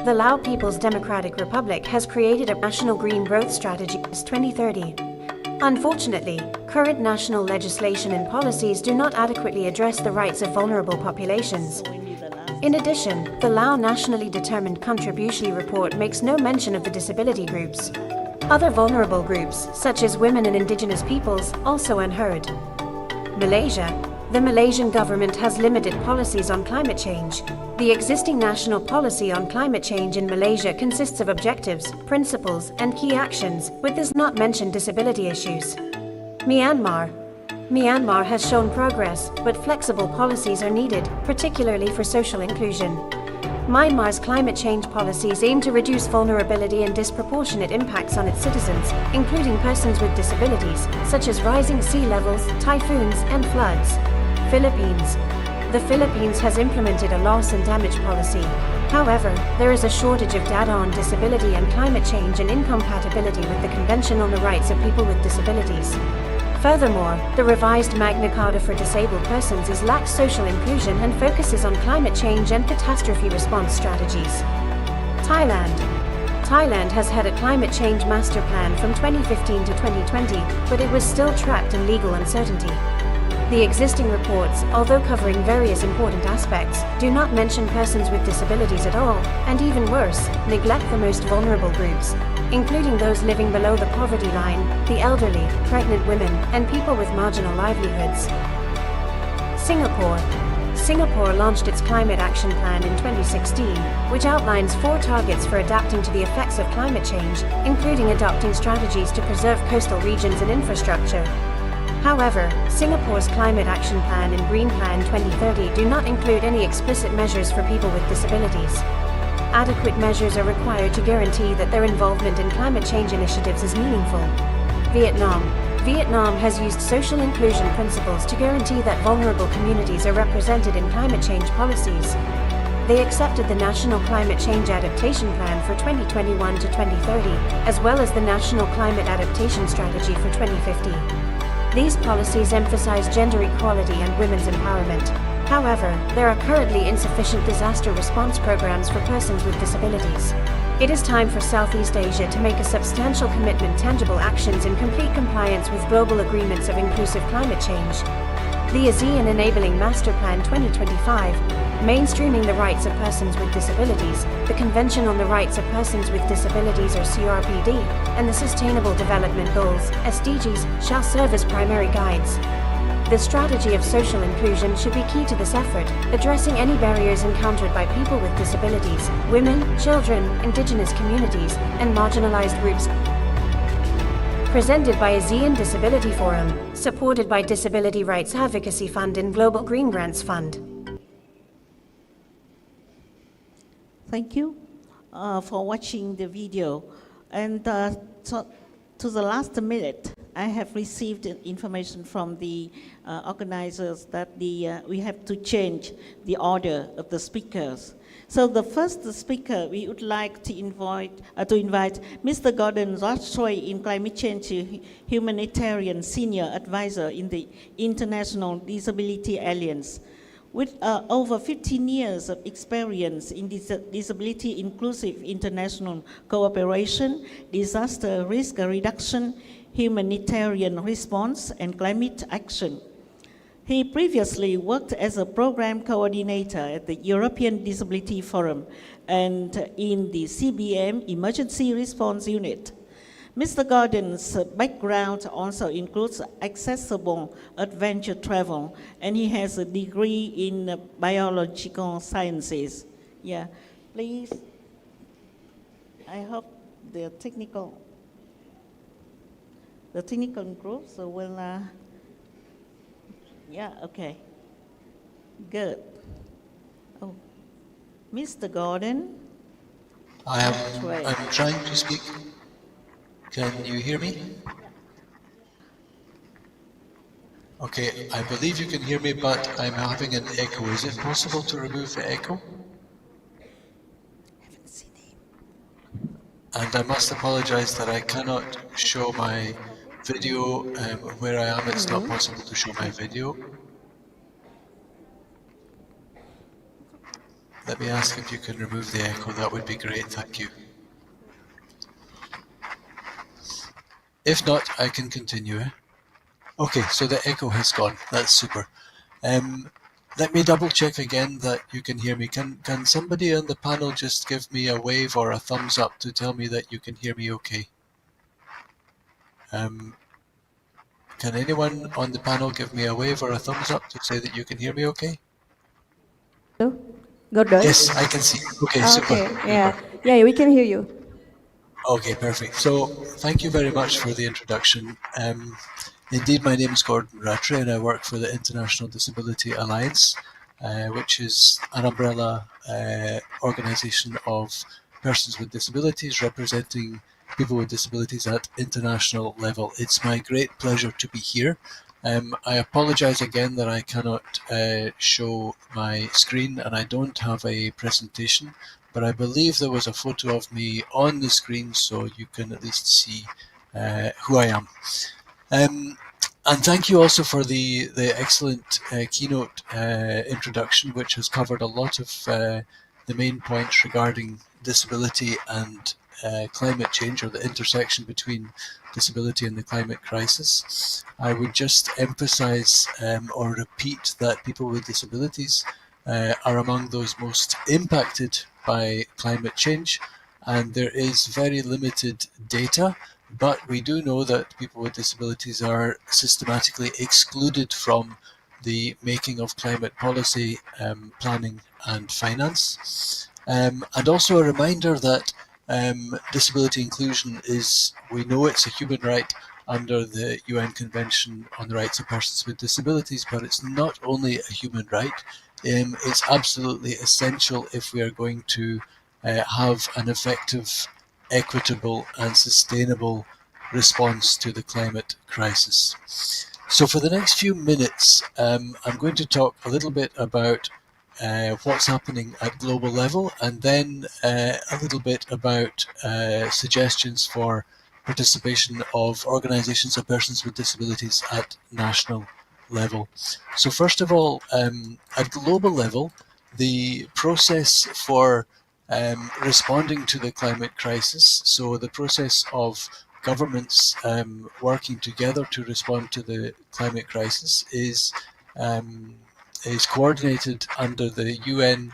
The Lao People's Democratic Republic has created a national green growth strategy since 2030. Unfortunately, current national legislation and policies do not adequately address the rights of vulnerable populations. In addition, the Lao Nationally Determined Contribution Report makes no mention of the disability groups. Other vulnerable groups, such as women and indigenous peoples, also unheard. Malaysia. The Malaysian government has limited policies on climate change. The existing national policy on climate change in Malaysia consists of objectives, principles, and key actions, but does not mention disability issues. Myanmar. Myanmar has shown progress, but flexible policies are needed, particularly for social inclusion. Myanmar's climate change policies aim to reduce vulnerability and disproportionate impacts on its citizens, including persons with disabilities, such as rising sea levels, typhoons, and floods. Philippines. The Philippines has implemented a loss and damage policy. However, there is a shortage of data on disability and climate change and incompatibility with the Convention on the Rights of People with Disabilities. Furthermore, the revised Magna Carta for disabled persons lacks social inclusion and focuses on climate change and catastrophe response strategies. Thailand. Thailand has had a climate change master plan from 2015 to 2020, but it was still trapped in legal uncertainty. The existing reports, although covering various important aspects, do not mention persons with disabilities at all, and even worse, neglect the most vulnerable groups, including those living below the poverty line, the elderly, pregnant women, and people with marginal livelihoods. Singapore. Singapore launched its Climate Action Plan in 2016, which outlines 4 targets for adapting to the effects of climate change, including adopting strategies to preserve coastal regions and infrastructure. However, Singapore's Climate Action Plan and Green Plan 2030 do not include any explicit measures for people with disabilities. Adequate measures are required to guarantee that their involvement in climate change initiatives is meaningful. Vietnam. Vietnam has used social inclusion principles to guarantee that vulnerable communities are represented in climate change policies. They accepted the National Climate Change Adaptation Plan for 2021 to 2030, as well as the National Climate Adaptation Strategy for 2050. These policies emphasize gender equality and women's empowerment. However, there are currently insufficient disaster response programs for persons with disabilities. It is time for Southeast Asia to make a substantial commitment, tangible actions in complete compliance with global agreements of inclusive climate change. The ASEAN Enabling Master Plan 2025, mainstreaming the rights of persons with disabilities, the Convention on the Rights of Persons with Disabilities or CRPD, and the Sustainable Development Goals, SDGs, shall serve as primary guides. The strategy of social inclusion should be key to this effort, addressing any barriers encountered by people with disabilities, women, children, indigenous communities, and marginalized groups. Presented by ASEAN Disability Forum, supported by Disability Rights Advocacy Fund and Global Green Grants Fund. Thank you for watching the video. And to the last minute, I have received information from the organizers that we have to change the order of the speakers. So the first speaker, we would like to invite Mr. Gordon Rothschild in Climate Change Humanitarian Senior Advisor in the International Disability Alliance. With over 15 years of experience in disability inclusive international cooperation, disaster risk reduction, humanitarian response, and climate action. He previously worked as a program coordinator at the European Disability Forum and in the CBM Emergency Response Unit. Mr. Gordon's background also includes accessible adventure travel, and he has a degree in biological sciences. Yeah, please. I hope the technical group will, yeah, okay, good. Oh, Mr. Gordon. I'm trying to speak. Can you hear me? Okay, I believe you can hear me, but I'm having an echo. Is it possible to remove the echo? And I must apologize that I cannot show my video. Where I am, it's not possible to show my video. Let me ask if you can remove the echo. That would be great. Thank you. If not, I can continue. Okay, so the echo has gone. That's super. Let me double check again that you can hear me. Can somebody on the panel just give me a wave or a thumbs up to tell me that you can hear me okay? Can anyone on the panel give me a wave or a thumbs up to say that you can hear me okay? Gordon? Yes, I can see. Okay, super. Okay, yeah. Yeah, we can hear you. Okay, perfect. So thank you very much for the introduction. Indeed, my name is Gordon Rattray and I work for the International Disability Alliance, which is an umbrella organization of persons with disabilities representing people with disabilities at international level. It's my great pleasure to be here. I apologize again that I cannot show my screen and I don't have a presentation, but I believe there was a photo of me on the screen so you can at least see who I am. And thank you also for the excellent keynote introduction, which has covered a lot of the main points regarding disability and climate change, or the intersection between disability and the climate crisis. I would just emphasize or repeat that people with disabilities are among those most impacted by climate change, and there is very limited data, but we do know that people with disabilities are systematically excluded from the making of climate policy planning and finance. And also a reminder that disability inclusion is, we know it's a human right under the UN Convention on the Rights of Persons with Disabilities, but it's not only a human right, it's absolutely essential if we are going to have an effective, equitable and sustainable response to the climate crisis. So for the next few minutes, I'm going to talk a little bit about what's happening at global level, and then a little bit about suggestions for participation of organisations of persons with disabilities at national level. So first of all, at global level, the process for responding to the climate crisis, so the process of governments working together to respond to the climate crisis is coordinated under the UN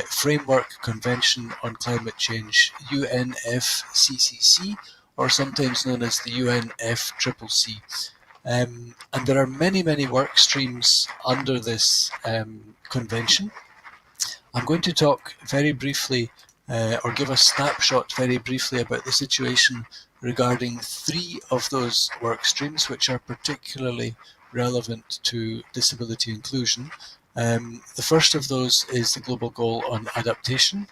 Framework Convention on Climate Change, UNFCCC, or sometimes known as the UNFCCC. And there are many, many work streams under this convention. I'm going to talk very briefly or give a snapshot very briefly about the situation regarding 3 of those work streams, which are particularly relevant to disability inclusion. The first of those is the global goal on adaptation,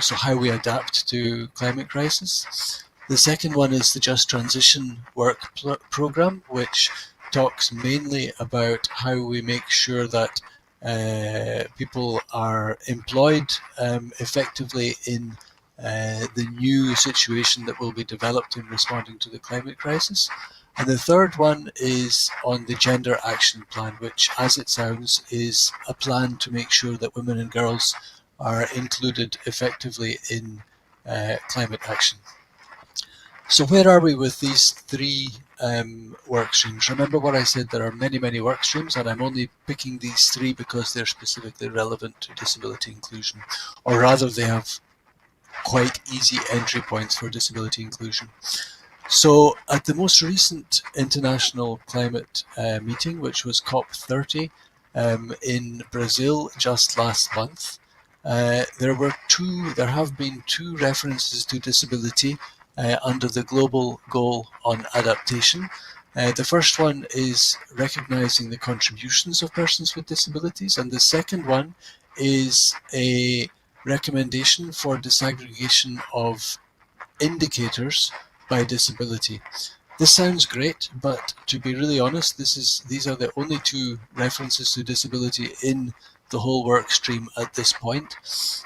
so how we adapt to climate crisis. The second one is the Just Transition Work Programme, which talks mainly about how we make sure that people are employed effectively in the new situation that will be developed in responding to the climate crisis. And the third one is on the Gender Action Plan, which, as it sounds, is a plan to make sure that women and girls are included effectively in climate action. So where are we with these 3 work streams? Remember what I said, there are many, many work streams, and I'm only picking these 3 because they're specifically relevant to disability inclusion, or rather they have quite easy entry points for disability inclusion. So at the most recent international climate meeting, which was COP30 in Brazil just last month, there have been 2 references to disability under the global goal on adaptation. The first one is recognizing the contributions of persons with disabilities, and the second one is a recommendation for disaggregation of indicators by disability. This sounds great, but to be really honest, these are the only 2 references to disability in the whole work stream at this point.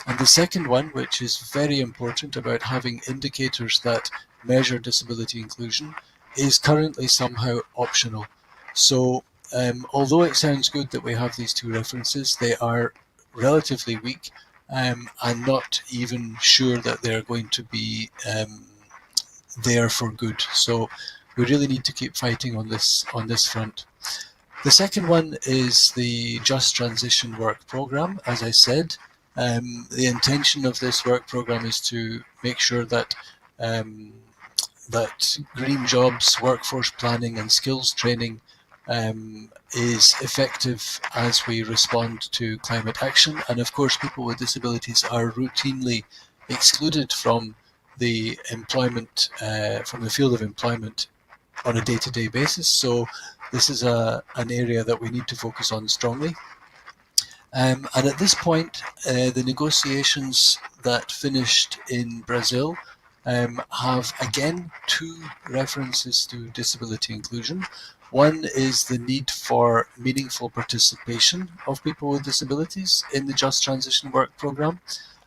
And the second one, which is very important, about having indicators that measure disability inclusion, is currently somehow optional. So although it sounds good that we have these 2 references, they are relatively weak and not even sure that they're going to be there for good. So we really need to keep fighting on this front. The second one is the Just Transition Work Programme. As I said, the intention of this work programme is to make sure that that green jobs, workforce planning and skills training is effective as we respond to climate action. And of course, people with disabilities are routinely excluded from the employment, from the field of employment on a day-to-day basis. So this is an area that we need to focus on strongly. And at this point, the negotiations that finished in Brazil have again 2 references to disability inclusion. One is the need for meaningful participation of people with disabilities in the Just Transition Work Programme.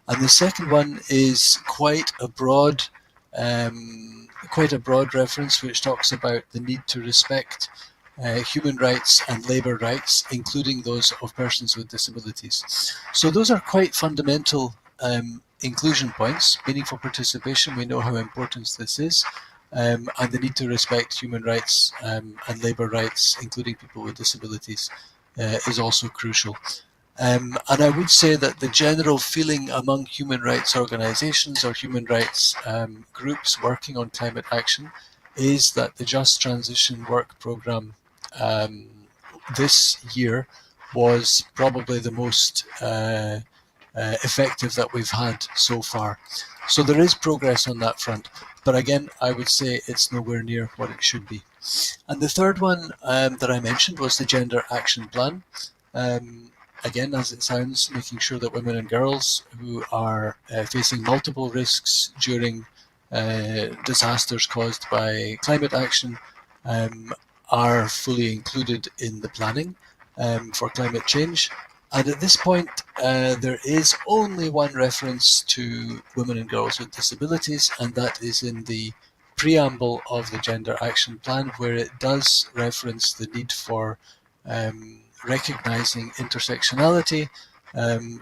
And the second one is quite a broad quite a broad reference which talks about the need to respect human rights and labour rights, including those of persons with disabilities. So those are quite fundamental inclusion points. Meaningful participation, we know how important this is, and the need to respect human rights and labour rights, including people with disabilities, is also crucial. And I would say that the general feeling among human rights organisations or human rights groups working on climate action is that the Just Transition Work Programme this year was probably the most effective that we've had so far. So there is progress on that front, but again, I would say it's nowhere near what it should be. And the third one that I mentioned was the Gender Action Plan. Again, as it sounds, making sure that women and girls who are facing multiple risks during disasters caused by climate action are fully included in the planning for climate change. And at this point, there is only one reference to women and girls with disabilities, and that is in the preamble of the Gender Action Plan, where it does reference the need for recognising intersectionality,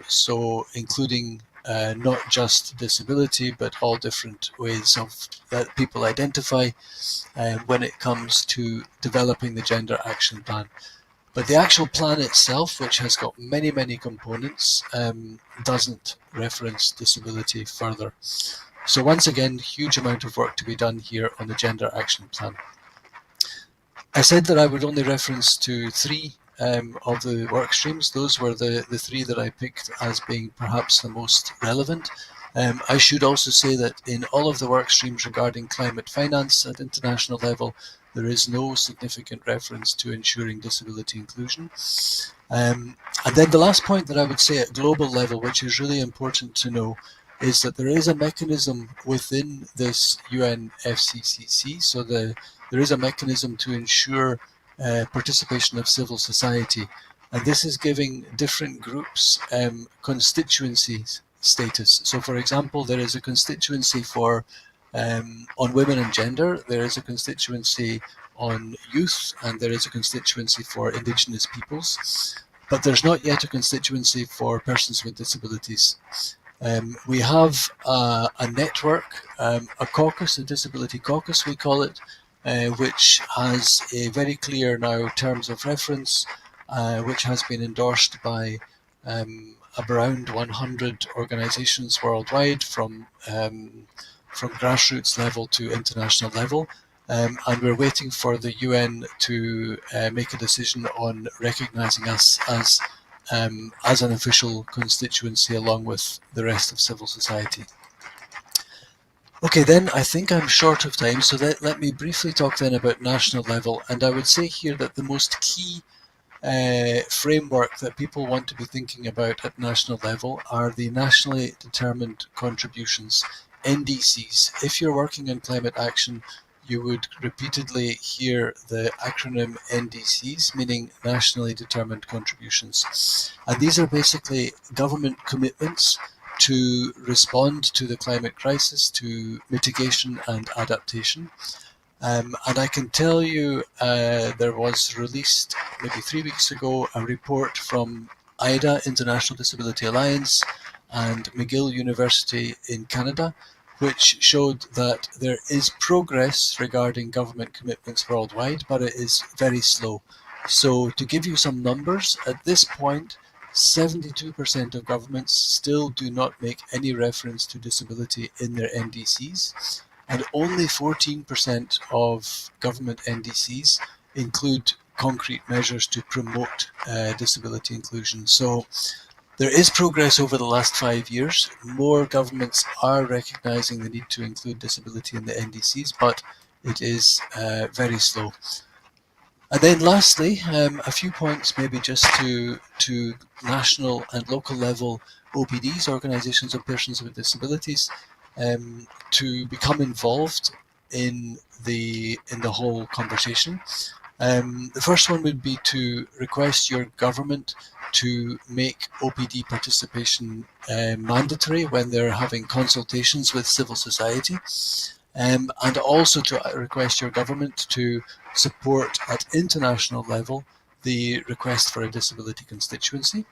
so including not just disability, but all different ways of that people identify when it comes to developing the Gender Action Plan. But the actual plan itself, which has got many, many components, doesn't reference disability further. So once again, huge amount of work to be done here on the Gender Action Plan. I said that I would only reference to three of the work streams. Those were the three that I picked as being perhaps the most relevant. I should also say that in all of the work streams regarding climate finance at international level, there is no significant reference to ensuring disability inclusion. And then the last point that I would say at global level, which is really important to know, is that there is a mechanism within this UNFCCC, so there is a mechanism to ensure participation of civil society, and this is giving different groups constituency status. So for example, there is a constituency for on women and gender, there is a constituency on youth, and there is a constituency for indigenous peoples, but there's not yet a constituency for persons with disabilities. We have a network, a caucus, a disability caucus we call it, which has a very clear now terms of reference, which has been endorsed by around 100 organisations worldwide, from grassroots level to international level, and we're waiting for the UN to make a decision on recognising us as an official constituency along with the rest of civil society. Okay, then I think I'm short of time, so let me briefly talk then about national level. And I would say here that the most key framework that people want to be thinking about at national level are the nationally determined contributions, NDCs. If you're working on climate action, you would repeatedly hear the acronym NDCs, meaning nationally determined contributions. And these are basically government commitments to respond to the climate crisis, to mitigation and adaptation. And I can tell you there was released maybe 3 weeks ago a report from IDA, International Disability Alliance, and McGill University in Canada, which showed that there is progress regarding government commitments worldwide, but it is very slow. So to give you some numbers, at this point, 72% of governments still do not make any reference to disability in their NDCs, and only 14% of government NDCs include concrete measures to promote disability inclusion. So there is progress over the last 5 years. More governments are recognising the need to include disability in the NDCs, but it is very slow. And then lastly, a few points maybe just to national and local level OPDs, organisations of persons with disabilities, to become involved in the whole conversation. The first one would be to request your government to make OPD participation mandatory when they're having consultations with civil society. and also to request your government to support at international level the request for a disability constituency.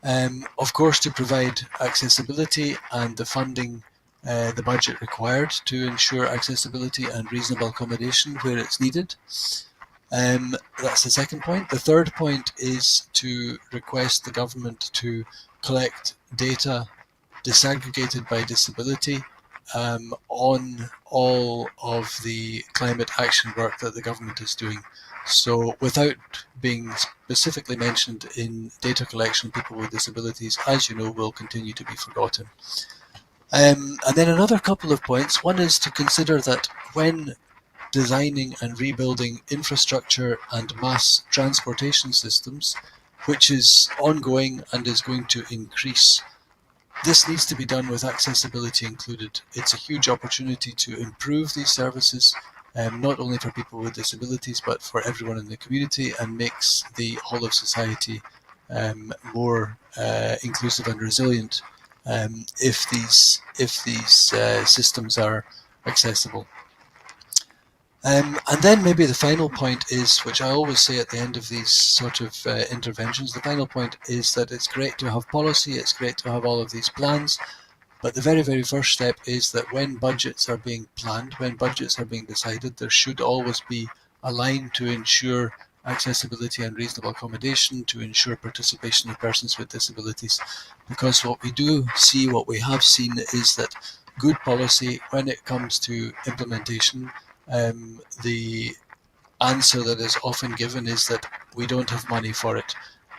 Of course, to provide accessibility and the funding, the budget required to ensure accessibility and reasonable accommodation where it's needed. That's the second point. The third point is to request the government to collect data disaggregated by disability on all of the climate action work that the government is doing. So without being specifically mentioned in data collection, people with disabilities, as you know, will continue to be forgotten. And then another couple of points. One is to consider that when designing and rebuilding infrastructure and mass transportation systems, which is ongoing and is going to increase, this needs to be done with accessibility included. It's a huge opportunity to improve these services, not only for people with disabilities, but for everyone in the community, and makes the whole of society more inclusive and resilient if these systems are accessible. And then maybe the final point is, which I always say at the end of these sort of interventions, the final point is that it's great to have policy, it's great to have all of these plans, but the very, very first step is that when budgets are being planned, when budgets are being decided, there should always be a line to ensure accessibility and reasonable accommodation, to ensure participation of persons with disabilities. Because what we do see, what we have seen, is that good policy, when it comes to implementation, the answer that is often given is that we don't have money for it,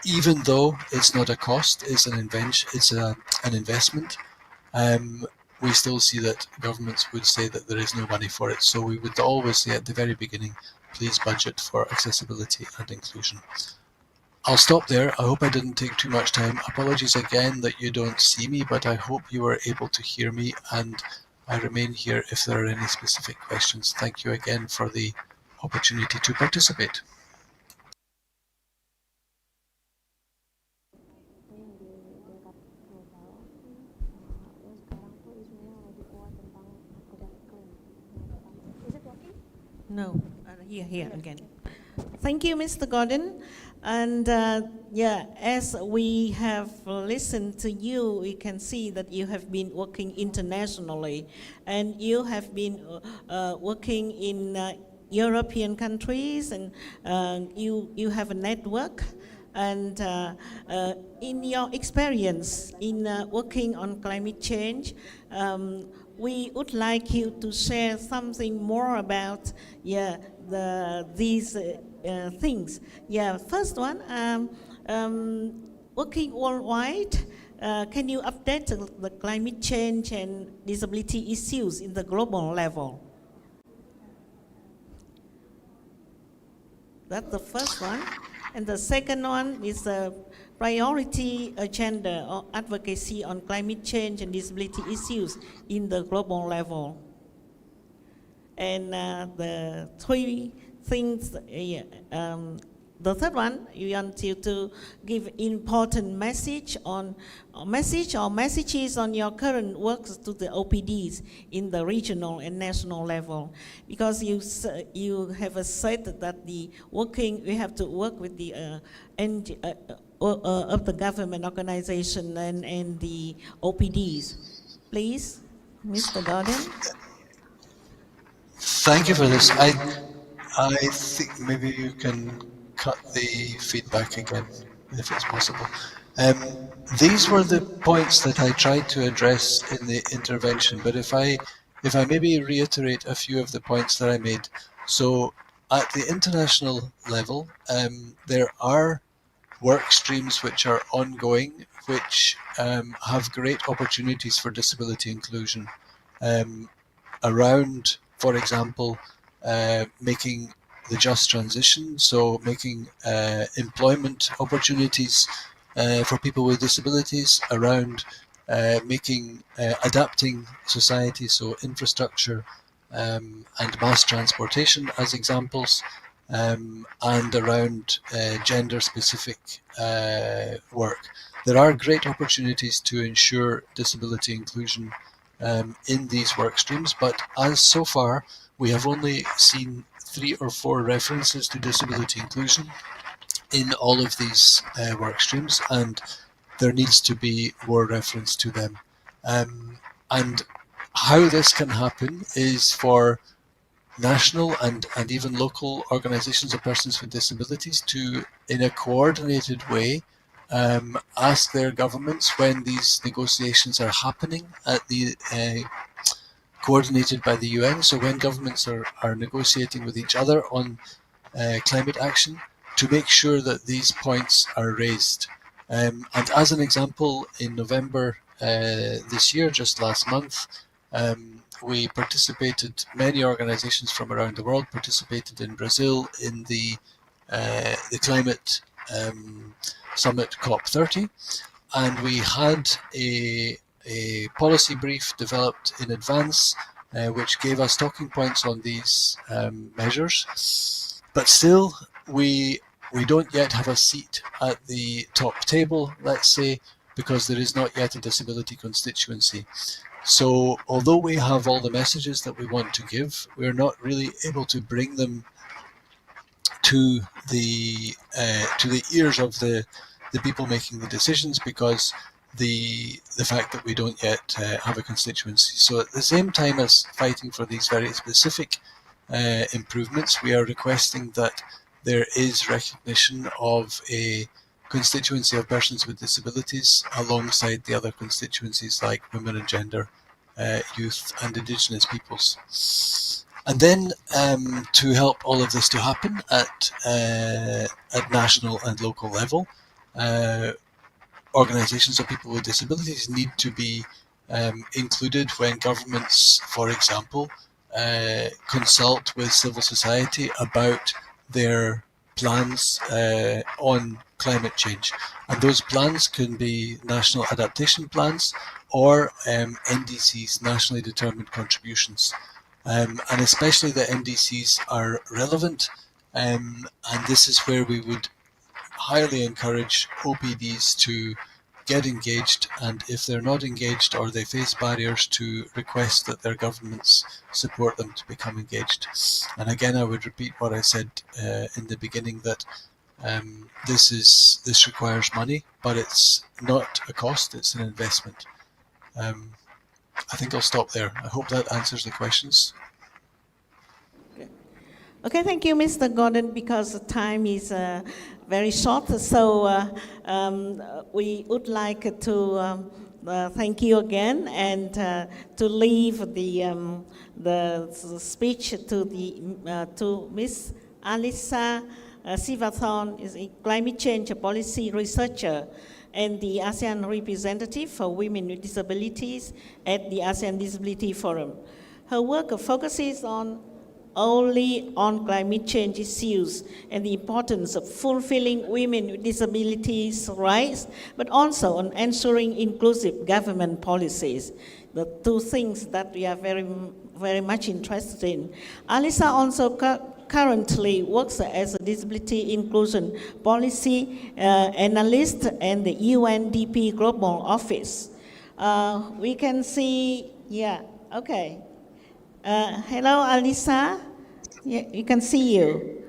even though it's not a cost, it's an invention, it's an investment. We still see that governments would say that there is no money for it. So we would always say at the very beginning, please budget for accessibility and inclusion. I'll stop there. I hope I didn't take too much time. Apologies again that you don't see me, but I hope you were able to hear me, and I remain here if there are any specific questions. Thank you again for the opportunity to participate. No, here again. Thank you, Mr. Gordon. And yeah, as we have listened to you, we can see that you have been working internationally, and you have been working in European countries, and you have a network. And in your experience in working on climate change, we would like you to share something more about these things. Yeah, first one, working worldwide, can you update the climate change and disability issues in the global level? That's the first one. And the second one is a priority agenda or advocacy on climate change and disability issues in the global level. And the three things, the third one, we want you to give important message on messages on your current works to the OPDs in the regional and national level, because you have said that we have to work with the of the government organization and the OPDs. Please, Mr. Gordon. Thank you for this. I think maybe you can cut the feedback again, if it's possible. These were the points that I tried to address in the intervention, but if I maybe reiterate a few of the points that I made. So at the international level, there are work streams which are ongoing, which have great opportunities for disability inclusion around, for example, making the just transition, so making employment opportunities for people with disabilities, around adapting society, so infrastructure and mass transportation as examples, and around gender-specific work. There are great opportunities to ensure disability inclusion in these work streams, but as so far we have only seen 3 or 4 references to disability inclusion in all of these work streams, and there needs to be more reference to them. And how this can happen is for national and even local organisations of persons with disabilities to, in a coordinated way, ask their governments when these negotiations are happening at the coordinated by the UN. So when governments are negotiating with each other on climate action, to make sure that these points are raised. And as an example, in November this year, just last month, we participated, many organizations from around the world participated in Brazil in the climate summit COP30, and we had a policy brief developed in advance which gave us talking points on these measures, but still we don't yet have a seat at the top table, let's say, because there is not yet a disability constituency. So although we have all the messages that we want to give, we're not really able to bring them to the ears of the people making the decisions, because the fact that we don't yet have a constituency. So at the same time as fighting for these very specific improvements, we are requesting that there is recognition of a constituency of persons with disabilities alongside the other constituencies like women and gender, youth and indigenous peoples. And then to help all of this to happen at national and local level, organisations of people with disabilities need to be included when governments, for example, consult with civil society about their plans on climate change. And those plans can be national adaptation plans or NDCs, nationally determined contributions. And especially the NDCs are relevant, and this is where we would highly encourage OPDs to get engaged, and if they're not engaged or they face barriers, to request that their governments support them to become engaged. And again, I would repeat what I said in the beginning, that this requires money, but it's not a cost, it's an investment. I think I'll stop there. I hope that answers the questions. Okay, thank you, Mr. Gordon, because the time is very short. So we would like to thank you again, and to leave the speech to Ms. Alisa Sivathorn, is a climate change policy researcher and the ASEAN representative for women with disabilities at the ASEAN Disability Forum. Her work focuses only on climate change issues and the importance of fulfilling women with disabilities rights, but also on ensuring inclusive government policies, the two things that we are very, very much interested in. Alisa also currently works as a disability inclusion policy analyst in the UNDP Global Office. We can see, yeah, okay. Hello, Alisa. Yeah, we can see you.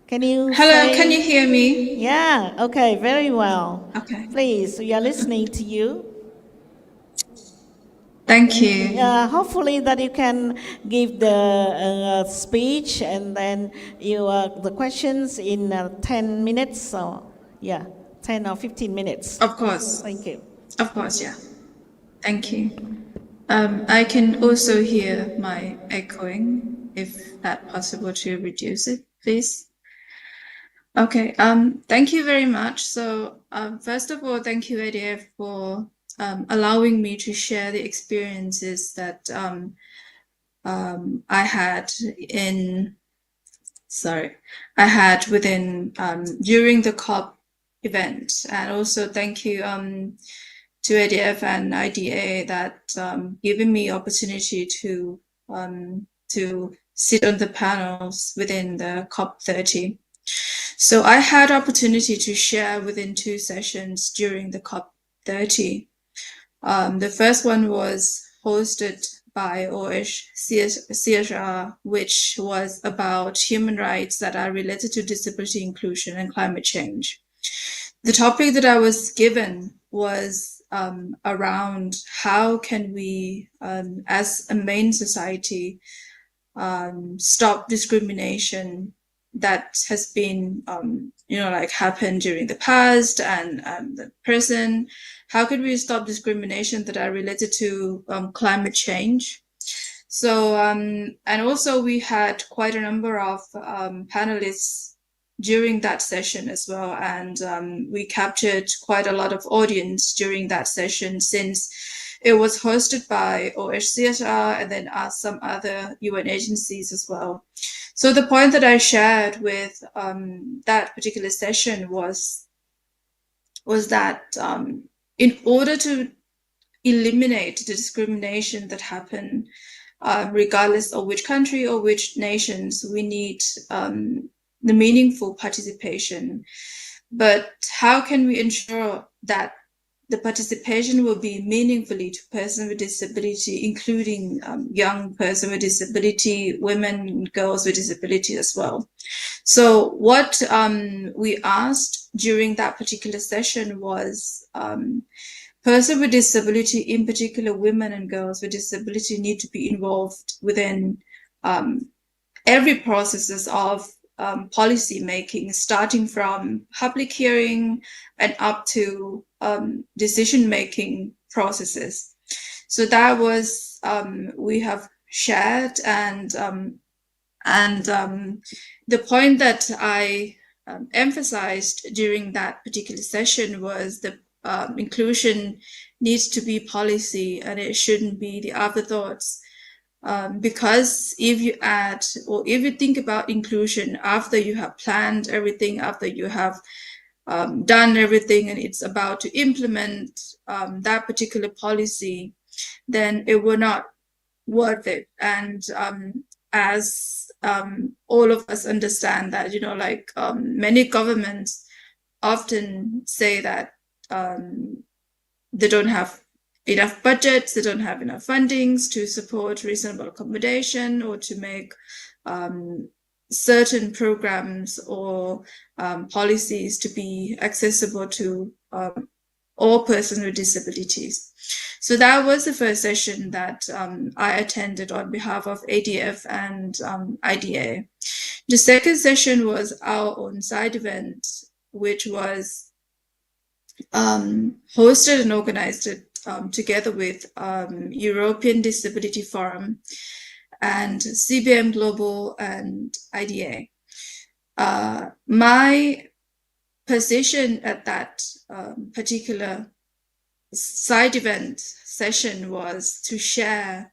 Can you Hello, can you hear me? Yeah, okay, very well. Okay. Please, we are listening to you. Thank you. Hopefully that you can give the speech and then the questions in 10 minutes. Or, yeah, 10 or 15 minutes. Of course. Thank you. Of course, yeah. Thank you. I can also hear my echoing, if that's possible to reduce it, please. Okay, thank you very much. So first of all, thank you, ADF, for allowing me to share the experiences that I had during the COP event. And also thank you to ADF and IDA that giving me opportunity to sit on the panels within the COP30. So I had opportunity to share within 2 sessions during the COP30. The first one was hosted by OHCHR, which was about human rights that are related to disability inclusion and climate change. The topic that I was given was around how can we, as a main society, stop discrimination that has been, like happened during the past and the present. How could we stop discrimination that are related to climate change? So, and also we had quite a number of panelists during that session as well. And we captured quite a lot of audience during that session, since it was hosted by OHCHR and then some other UN agencies as well. So the point that I shared with that particular session was that in order to eliminate the discrimination that happen, regardless of which country or which nations, we need the meaningful participation. But how can we ensure that the participation will be meaningfully to persons with disability, including young persons with disability, women, girls with disability as well? So what we asked during that particular session was persons with disability, in particular women and girls with disability, need to be involved within every processes of policy making, starting from public hearing and up to decision making processes. So that was we have shared, and the point that I emphasized during that particular session was the inclusion needs to be policy, and it shouldn't be the afterthoughts. Because if you add, or if you think about inclusion after you have planned everything, after you have done everything, and it's about to implement that particular policy, then it will not worth it. And as all of us understand that, many governments often say that they don't have enough budgets, they don't have enough fundings to support reasonable accommodation or to make certain programs or policies to be accessible to all persons with disabilities. So that was the first session that I attended on behalf of ADF and IDA. The second session was our own side event, which was hosted and organized together with European Disability Forum and CBM Global and IDA. My position at that particular side event session was to share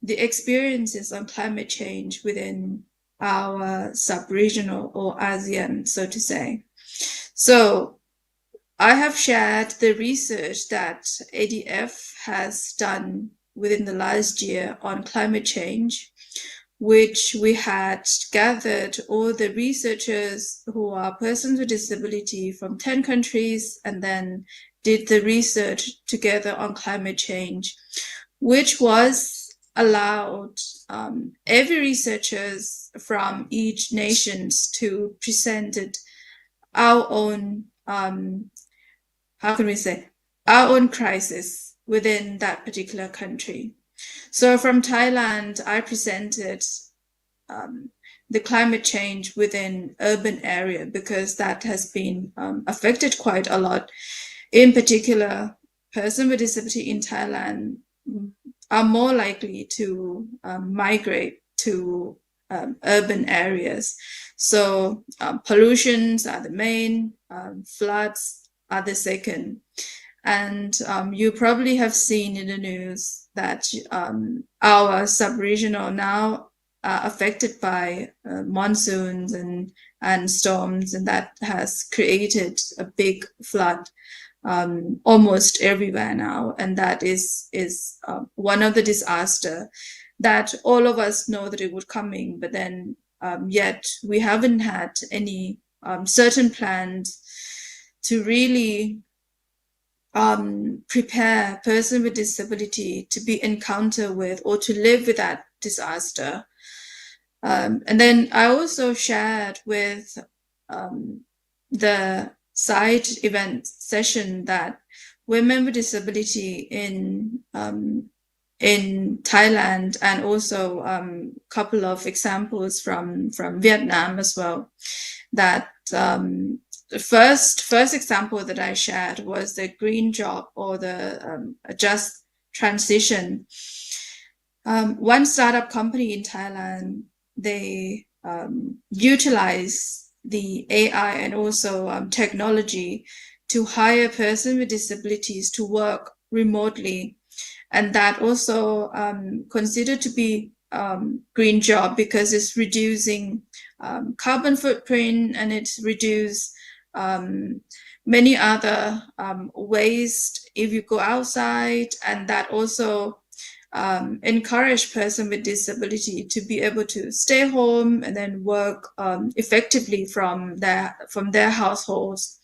the experiences on climate change within our sub-regional or ASEAN, so to say. So I have shared the research that ADF has done within the last year on climate change, which we had gathered all the researchers who are persons with disability from 10 countries and then did the research together on climate change, which was allowed every researchers from each nations to present our own how can we say, our own crisis within that particular country. So from Thailand, I presented the climate change within urban area, because that has been affected quite a lot. In particular, persons with disability in Thailand are more likely to migrate to urban areas. So pollutions are the main, floods are the second. And you probably have seen in the news that our sub-regional now are affected by monsoons and storms, and that has created a big flood almost everywhere now. And that is one of the disaster that all of us know that it would coming, but then yet we haven't had any certain plans to really prepare person with disability to be encounter with or to live with that disaster. And then I also shared with the side event session that women with disability in Thailand, and also couple of examples from Vietnam as well, that the first example that I shared was the green job or the just transition. One startup company in Thailand, they utilize the AI and also technology to hire persons with disabilities to work remotely, and that also considered to be green job because it's reducing carbon footprint, and it's reduced many other waste if you go outside, and that also encourage person with disability to be able to stay home and then work effectively from their households.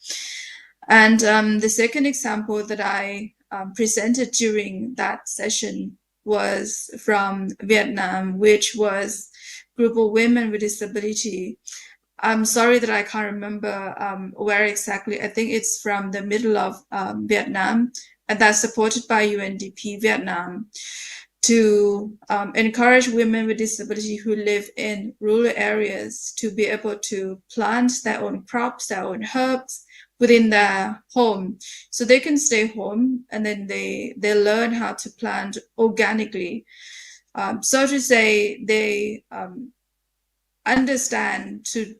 And the second example that I presented during that session was from Vietnam, which was a group of women with disability. I'm sorry that I can't remember where exactly. I think it's from the middle of Vietnam, and that's supported by UNDP Vietnam, to encourage women with disability who live in rural areas to be able to plant their own crops, their own herbs within their home. So they can stay home, and then they learn how to plant organically. So to say, they understand to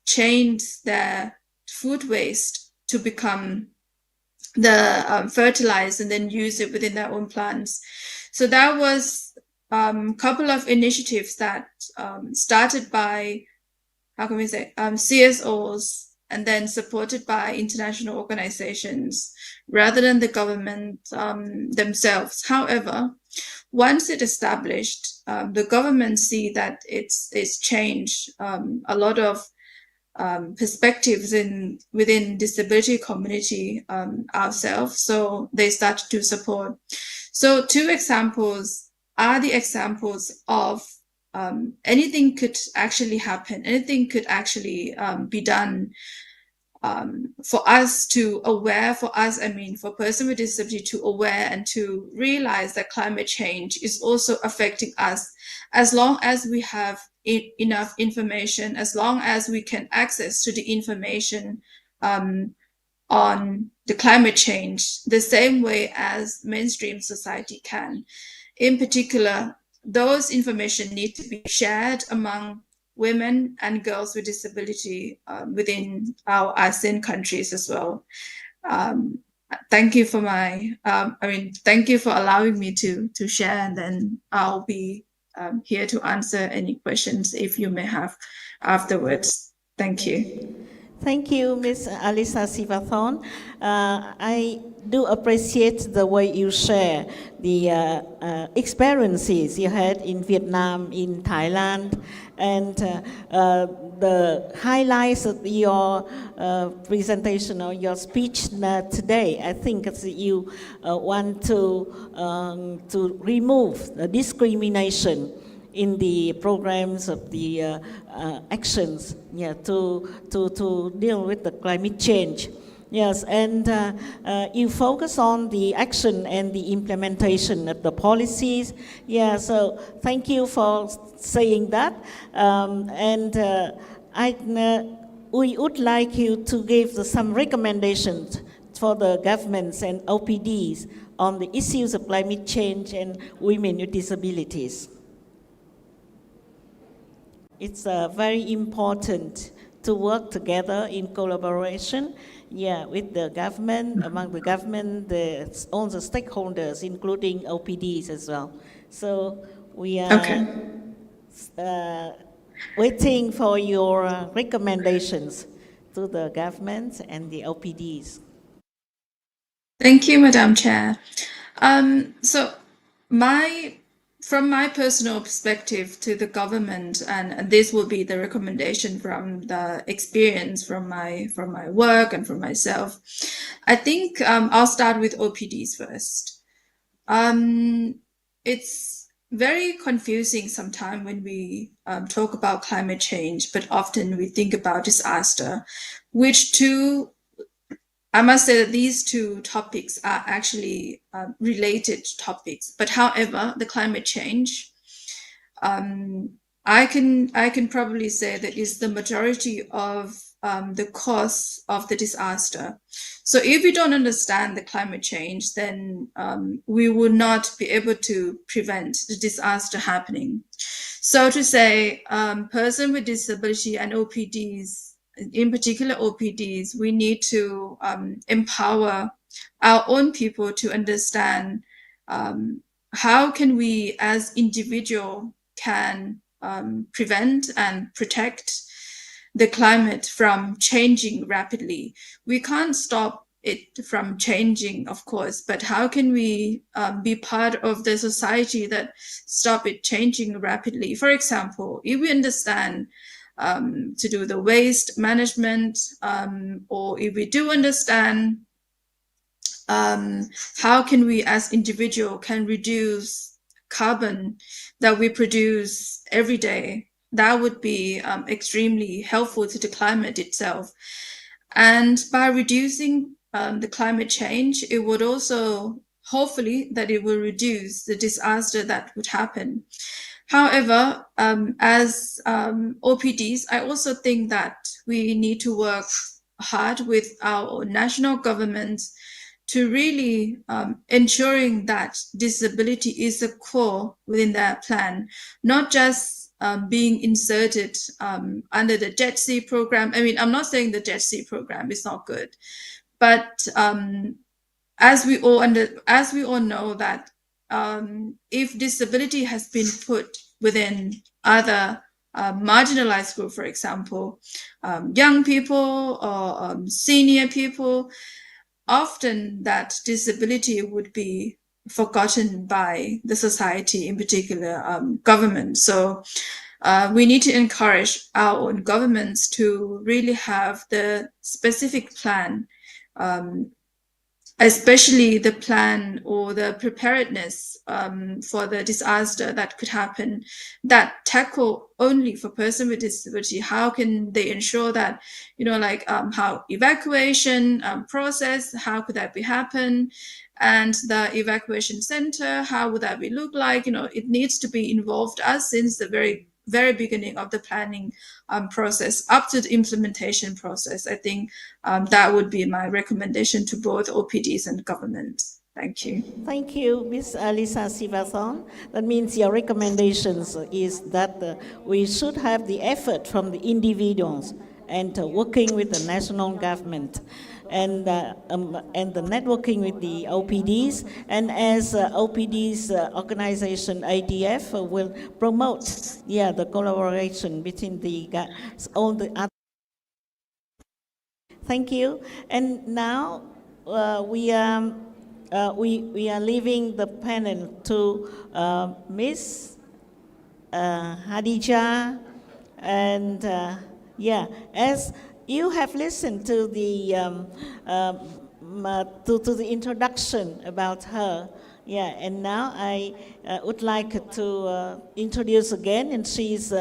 change their food waste to become the fertilizer and then use it within their own plants. So that was a couple of initiatives that started by, how can we say, CSOs, and then supported by international organizations rather than the government themselves. However, once it established, the government see that it's changed a lot of perspectives within disability community ourselves, so they started to support. So two examples are the examples of anything could actually happen, anything could actually be done for us to aware, for person with disability to aware and to realize that climate change is also affecting us, as long as we have enough information, as long as we can access to the information on the climate change, the same way as mainstream society can. In particular, those information need to be shared among women and girls with disability within our ASEAN countries as well. Thank you for thank you for allowing me to share, and then I'll be here to answer any questions if you may have afterwards. Thank you. Thank you, Ms. Alisa Sivathon. I do appreciate the way you share the experiences you had in Vietnam, in Thailand, and the highlights of your presentation or your speech today. I think that you want to remove the discrimination in the programs of the actions, to deal with the climate change. Yes, and you focus on the action and the implementation of the policies. Yeah, so thank you for saying that. We would like you to give some recommendations for the governments and OPDs on the issues of climate change and women with disabilities. It's very important to work together in collaboration, with the government, among the government, all the stakeholders, including OPDs as well. So we are waiting for your recommendations to the government and the OPDs. Thank you, Madam Chair. So my from my personal perspective to the government, and this will be the recommendation from the experience from my work and from myself, I think I'll start with OPDs first. It's very confusing sometimes when we talk about climate change, but often we think about disaster, which I must say that these two topics are actually related topics. But however, the climate change, I can probably say that is the majority of the cause of the disaster. So if we don't understand the climate change, then we will not be able to prevent the disaster happening. So to say, person with disability and OPDs, in particular OPDs, we need to empower our own people to understand how can we as individual can prevent and protect the climate from changing rapidly. We can't stop it from changing, of course, but how can we be part of the society that stop it changing rapidly? For example, if we understand to do the waste management, or if we do understand how can we as individual can reduce carbon that we produce every day, that would be extremely helpful to the climate itself. And by reducing the climate change, it would also, hopefully, that it will reduce the disaster that would happen. However, as OPDs, I also think that we need to work hard with our national governments to really ensuring that disability is a core within their plan, not just being inserted under the JETC program. I mean, I'm not saying the JETC program is not good, but as we all know that if disability has been put within other marginalized group, for example, young people or senior people, often that disability would be forgotten by the society, in particular government. So we need to encourage our own governments to really have the specific plan, especially the plan or the preparedness for the disaster that could happen, that tackle only for person with disability. How can they ensure that, like how evacuation process, how could that be happen? And the evacuation center, how would that be look like? It needs to be involved us since the very beginning of the planning process up to the implementation process. I think that would be my recommendation to both OPDs and governments. Thank you. Thank you, Ms. Alisa Sivathon. That means your recommendations is that we should have the effort from the individuals and working with the national government and the networking with the OPDs. And as OPD's organization ADF will promote the collaboration between all the other. Thank you. And now we are leaving the panel to Ms. Hadija, and as you have listened to the introduction about her, and now I would like to introduce again, and she's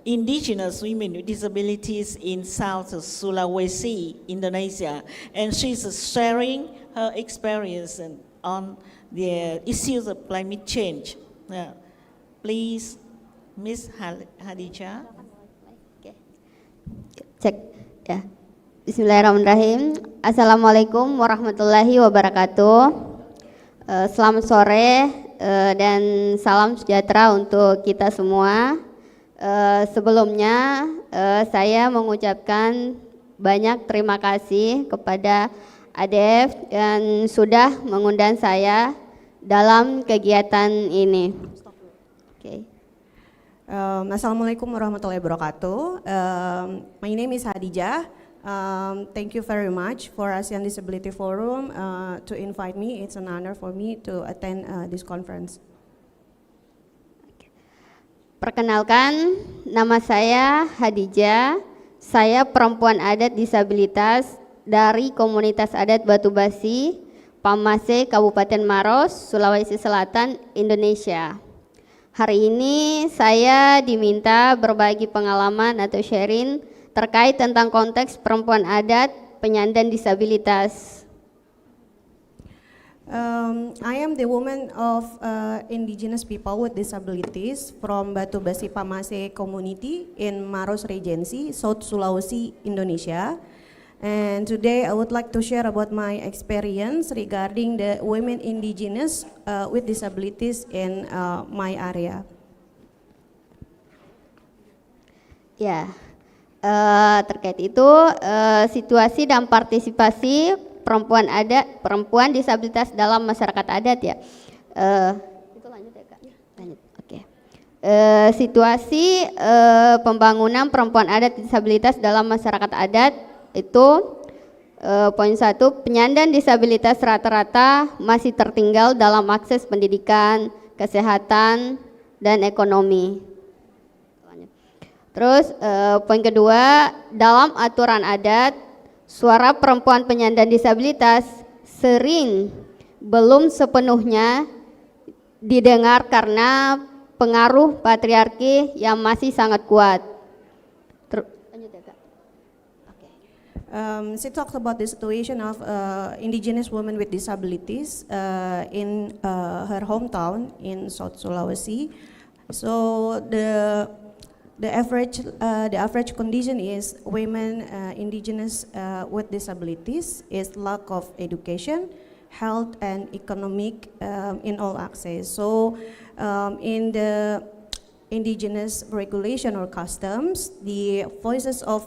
indigenous women with disabilities in South Sulawesi, Indonesia, and she's sharing her experience on the issues of climate change. Please, Ms. Hadija. Cek ya. Bismillahirrahmanirrahim. Assalamualaikum warahmatullahi wabarakatuh. Selamat sore dan salam sejahtera untuk kita semua. Sebelumnya saya mengucapkan banyak terima kasih kepada ADF yang sudah mengundang saya dalam kegiatan ini. Okay. Assalamualaikum warahmatullahi wabarakatuh. My name is Hadija. Thank you very much for ASEAN Disability Forum to invite me. It's an honor for me to attend this conference. Perkenalkan, nama saya Hadijah. Saya perempuan adat disabilitas dari komunitas adat Batu Basi, Pamase, Kabupaten Maros, Sulawesi Selatan, Indonesia. Hari ini saya diminta berbagi pengalaman atau sharing terkait tentang konteks perempuan adat penyandang disabilitas. I am the woman of indigenous people with disabilities from Batu Basi Pamase community in Maros Regency, South Sulawesi, Indonesia. And today I would like to share about my experience regarding the women indigenous with disabilities in my area. Ya, terkait itu situasi dan partisipasi perempuan disabilitas dalam masyarakat adat ya. Itu lanjut ya Kak? Lanjut, oke. Situasi pembangunan perempuan adat disabilitas dalam masyarakat adat itu poin 1, penyandang disabilitas rata-rata masih tertinggal dalam akses pendidikan, kesehatan, dan ekonomi. Terus poin kedua, dalam aturan adat, suara perempuan penyandang disabilitas sering belum sepenuhnya didengar karena pengaruh patriarki yang masih sangat kuat. She talks about the situation of indigenous women with disabilities in her hometown in South Sulawesi. So the average condition is women indigenous with disabilities is lack of education, health, and economic in all access. So in the indigenous regulation or customs, the voices of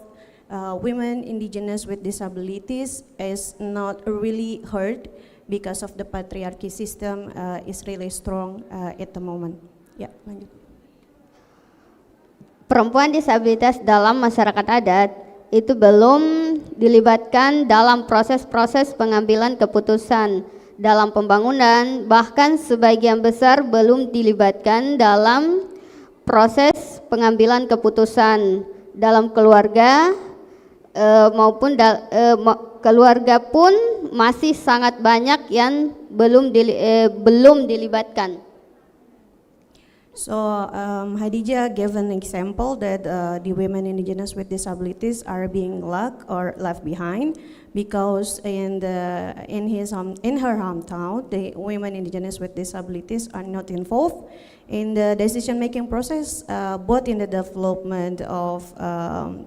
women indigenous with disabilities is not really heard because of the patriarchy system is really strong at the moment. Ya, lanjut. Perempuan disabilitas dalam masyarakat adat itu belum dilibatkan dalam proses-proses pengambilan keputusan dalam pembangunan, bahkan sebagian besar belum dilibatkan dalam proses pengambilan keputusan dalam keluarga maupun keluarga pun masih sangat banyak yang belum dilibatkan. So Hadijah gave an example that the women indigenous with disabilities are being left behind because in her hometown, the women indigenous with disabilities are not involved in the decision-making process, both in the development of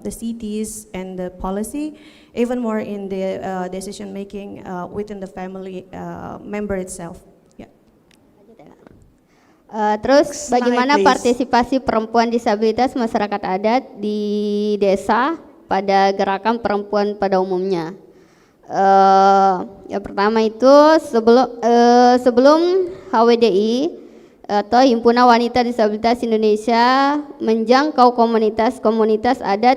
the cities and the policy, even more in the decision-making within the family member itself. Terus bagaimana partisipasi perempuan disabilitas masyarakat adat di desa pada gerakan perempuan pada umumnya? Yang pertama itu sebelum HWDI atau Himpunan Wanita Disabilitas Indonesia menjangkau komunitas adat,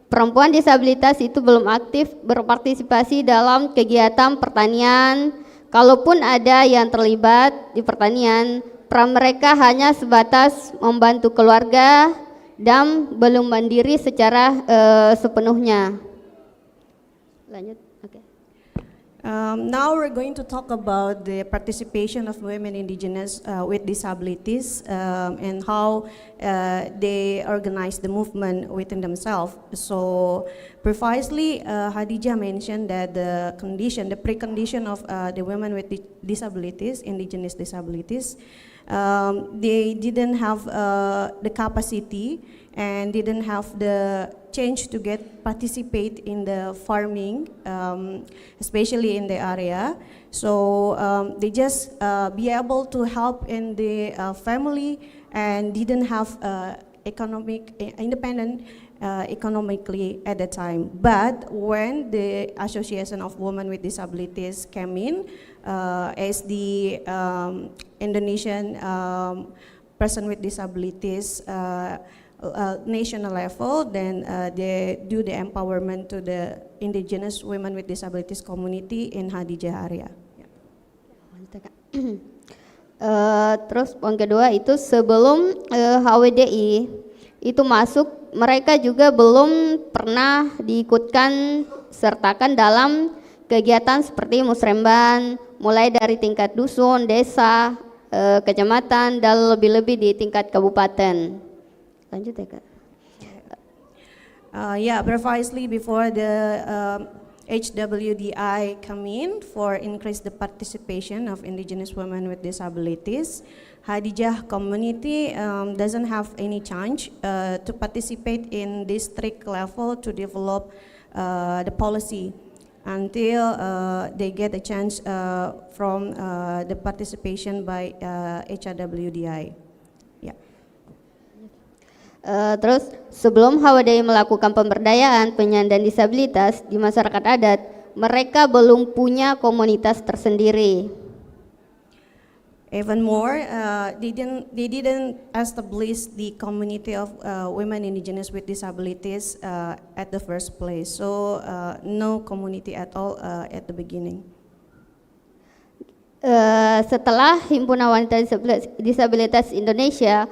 perempuan disabilitas itu belum aktif berpartisipasi dalam kegiatan pertanian. Kalaupun ada yang terlibat di pertanian, peran mereka hanya sebatas membantu keluarga dan belum mandiri secara sepenuhnya. Lanjut. Okay. Now we're going to talk about the participation of women indigenous with disabilities and how they organize the movement within themselves. So precisely Hadijah mentioned that the precondition of the women with disabilities, indigenous disabilities, they didn't have the capacity and didn't have the chance to participate in the farming, especially in the area. So they just be able to help in the family and didn't have independent economically at the time. But when the Association of Women with Disabilities came in as the Indonesian person with disabilities national level, then they do the empowerment to the indigenous women with disabilities community in Hadijah area. Terus poin kedua itu sebelum HWDI itu masuk, mereka juga belum pernah diikutkan sertakan dalam kegiatan seperti musremban, mulai dari tingkat dusun, desa, kecamatan, dan lebih-lebih di tingkat kabupaten. Lanjut ya Kak. Yeah, precisely before the HWDI come in for increase the participation of indigenous women with disabilities, Hadijah community doesn't have any chance to participate in district level to develop the policy until they get a chance from the participation by HWDI. Yeah. Terus sebelum HWDI melakukan pemberdayaan penyandang disabilitas di masyarakat adat, mereka belum punya komunitas tersendiri. Even more, they didn't establish the community of women indigenous with disabilities at the first place. So no community at all at the beginning. Setelah Himpunan Wanita Disabilitas Indonesia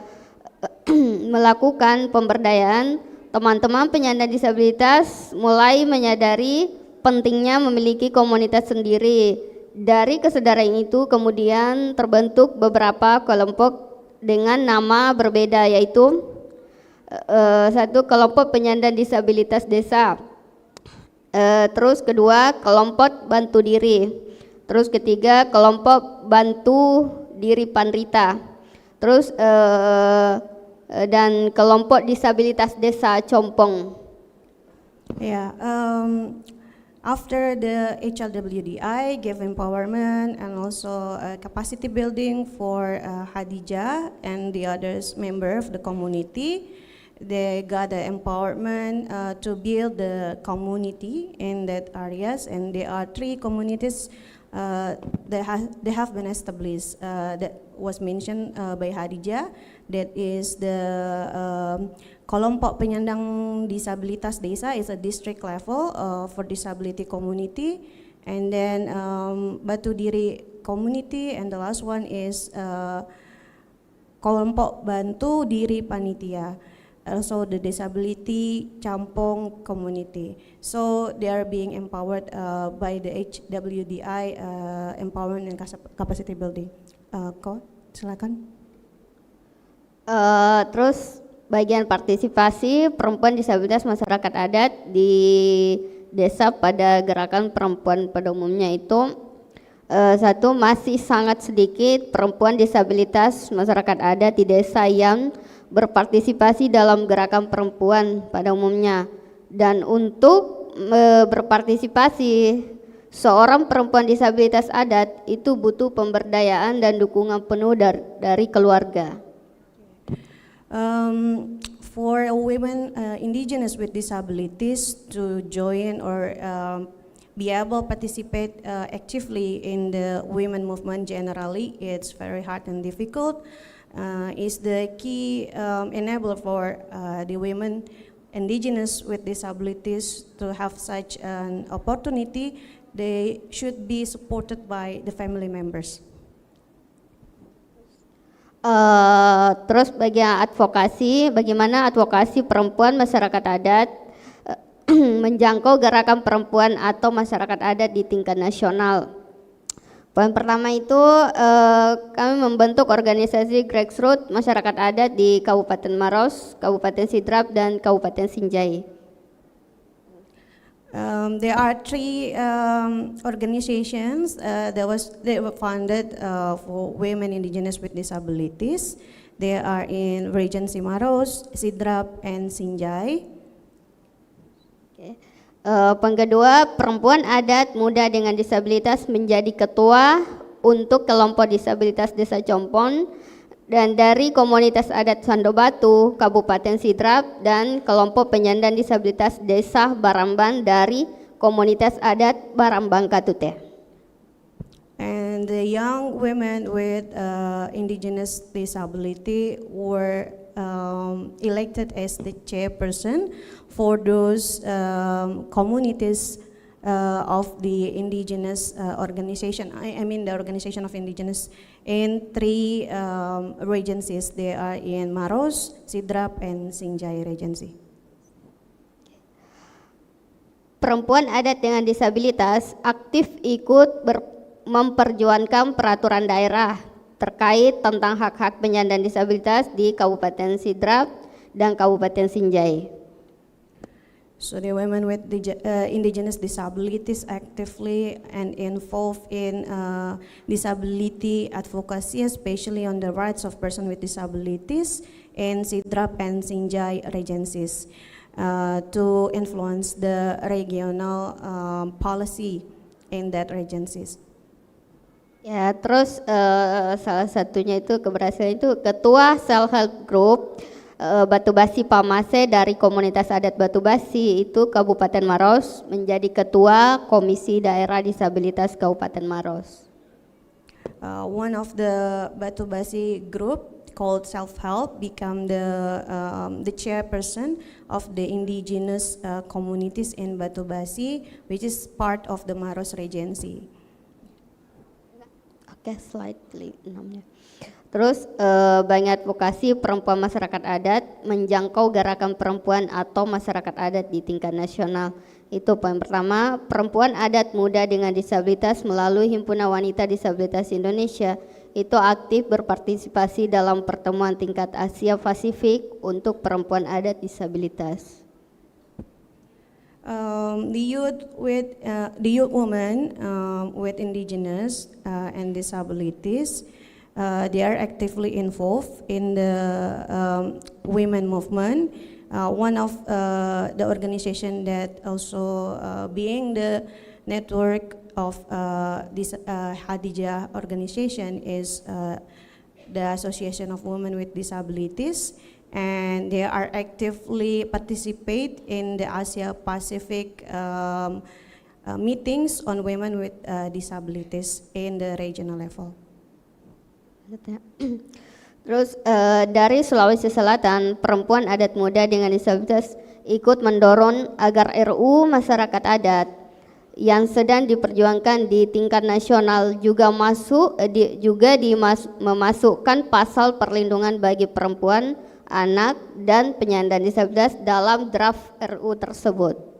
melakukan pemberdayaan, teman-teman penyandang disabilitas mulai menyadari pentingnya memiliki komunitas sendiri. Dari kesadaran itu kemudian terbentuk beberapa kelompok dengan nama berbeda, yaitu satu, kelompok penyandang disabilitas desa, terus kedua, kelompok bantu diri, terus ketiga, kelompok bantu diri Panrita, terus dan kelompok disabilitas desa Compong. Yeah, after the HLWDI gave empowerment and also capacity building for Hadijah and the others member of the community, they got the empowerment to build the community in that areas, and there are 3 communities they have been established that was mentioned by Hadijah. That is the kelompok penyandang disabilitas desa is a district level for disability community, and then Batu Diri community, and the last one is kelompok bantu diri panitia, also the disability Campong community. So they are being empowered by the HWDI empowerment and capacity building. Ko, silakan. Terus bagian partisipasi perempuan disabilitas masyarakat adat di desa pada gerakan perempuan pada umumnya itu, satu, masih sangat sedikit perempuan disabilitas masyarakat adat di desa yang berpartisipasi dalam gerakan perempuan pada umumnya. Dan untuk berpartisipasi seorang perempuan disabilitas adat itu butuh pemberdayaan dan dukungan penuh dari keluarga. For women indigenous with disabilities to join or be able to participate actively in the women movement generally, it's very hard and difficult. Is the key enabler for the women indigenous with disabilities to have such an opportunity. They should be supported by the family members. Terus bagian advokasi, bagaimana advokasi perempuan masyarakat adat menjangkau gerakan perempuan atau masyarakat adat di tingkat nasional. Poin pertama itu kami membentuk organisasi grassroots masyarakat adat di Kabupaten Maros, Kabupaten Sidrap, dan Kabupaten Sinjai. There are 3 organizations that were founded for women indigenous with disabilities. They are in region Simaros, Sidrap, and Sinjai. Poin kedua, perempuan adat muda dengan disabilitas menjadi ketua untuk kelompok disabilitas Desa Compong, dan dari komunitas adat Sandobatu, Kabupaten Sidrap, dan kelompok penyandang disabilitas Desa Baramban dari komunitas adat Barambang Katute. And the young women with indigenous disability were elected as the chairperson for those communities of the indigenous organization. I mean the organization of indigenous in 3 regencies. They are in Maros, Sidrap, and Sinjai Regency. Perempuan adat dengan disabilitas aktif ikut memperjuangkan peraturan daerah terkait tentang hak-hak penyandang disabilitas di Kabupaten Sidrap dan Kabupaten Sinjai. So the women with indigenous disabilities actively and involved in disability advocacy, especially on the rights of persons with disabilities in Sidrap and Sinjai regencies, to influence the regional policy in that regencies. Ya, terus salah satunya itu keberhasilan itu ketua self help group Batu Basi Pamase dari komunitas adat Batu Basi itu Kabupaten Maros menjadi ketua Komisi Daerah Disabilitas Kabupaten Maros. One of the Batu Basi group called Self Help become the chairperson of the indigenous communities in Batu Basi, which is part of the Maros Regency. Oke, slide please. Terus banyak advokasi perempuan masyarakat adat menjangkau gerakan perempuan atau masyarakat adat di tingkat nasional. Itu poin pertama. Perempuan adat muda dengan disabilitas melalui Himpunan Wanita Disabilitas Indonesia itu aktif berpartisipasi dalam pertemuan tingkat Asia Pasifik untuk perempuan adat disabilitas. The youth women with indigenous and disabilities, they are actively involved in the women movement. One of the organization that also being the network of this Hadijah organization is the Association of Women with Disabilities, and they are actively participate in the Asia Pacific meetings on women with disabilities in the regional level. Terus dari Sulawesi Selatan, perempuan adat muda dengan disabilitas ikut mendorong agar RUU masyarakat adat yang sedang diperjuangkan di tingkat nasional juga memasukkan pasal perlindungan bagi perempuan, anak, dan penyandang disabilitas dalam draft RUU tersebut.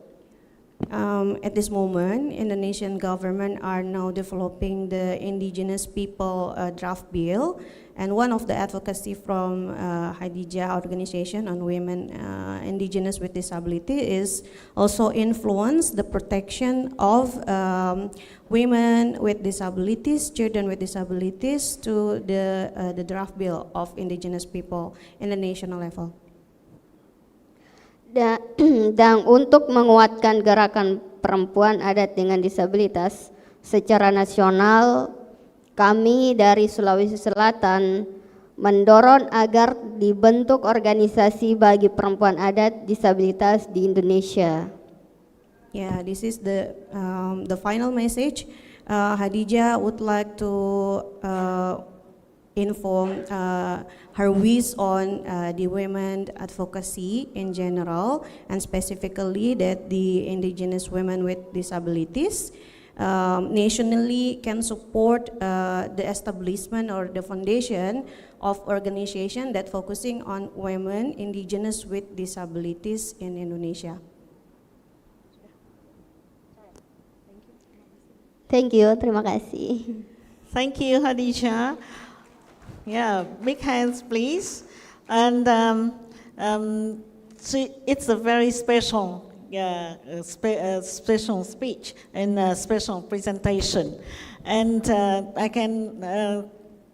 At this moment, Indonesian government are now developing the indigenous people draft bill, and one of the advocacy from Hadijah organization on women indigenous with disability is also influence the protection of women with disabilities, children with disabilities to the draft bill of indigenous people in the national level. Dan untuk menguatkan gerakan perempuan adat dengan disabilitas secara nasional, kami dari Sulawesi Selatan mendorong agar dibentuk organisasi bagi perempuan adat disabilitas di Indonesia. Yeah, this is the final message. Hadijah would like to inform her wish on the women advocacy in general, and specifically that the indigenous women with disabilities nationally can support the establishment or the foundation of organization that focusing on women indigenous with disabilities in Indonesia. Thank you, terima kasih. Thank you, Hadijah. Yeah, big hands, please. And it's a very special, special speech and special presentation. And I can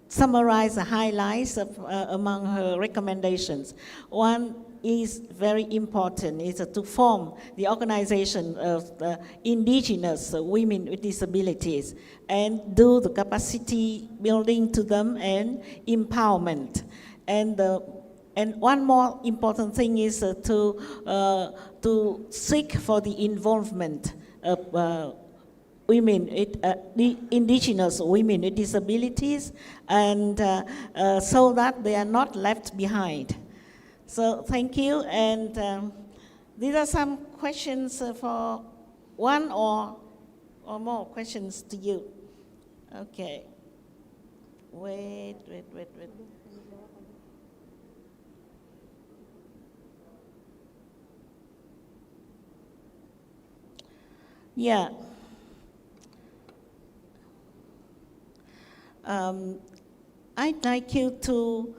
summarize the highlights of, among her recommendations. One is very important, is to form the organization of indigenous women with disabilities and do the capacity building to them and empowerment. And one more important thing is to seek for the involvement of women, the indigenous women with disabilities, and so that they are not left behind. So thank you, and these are some questions for one or more questions to you. Okay. Wait. Yeah. I'd like you to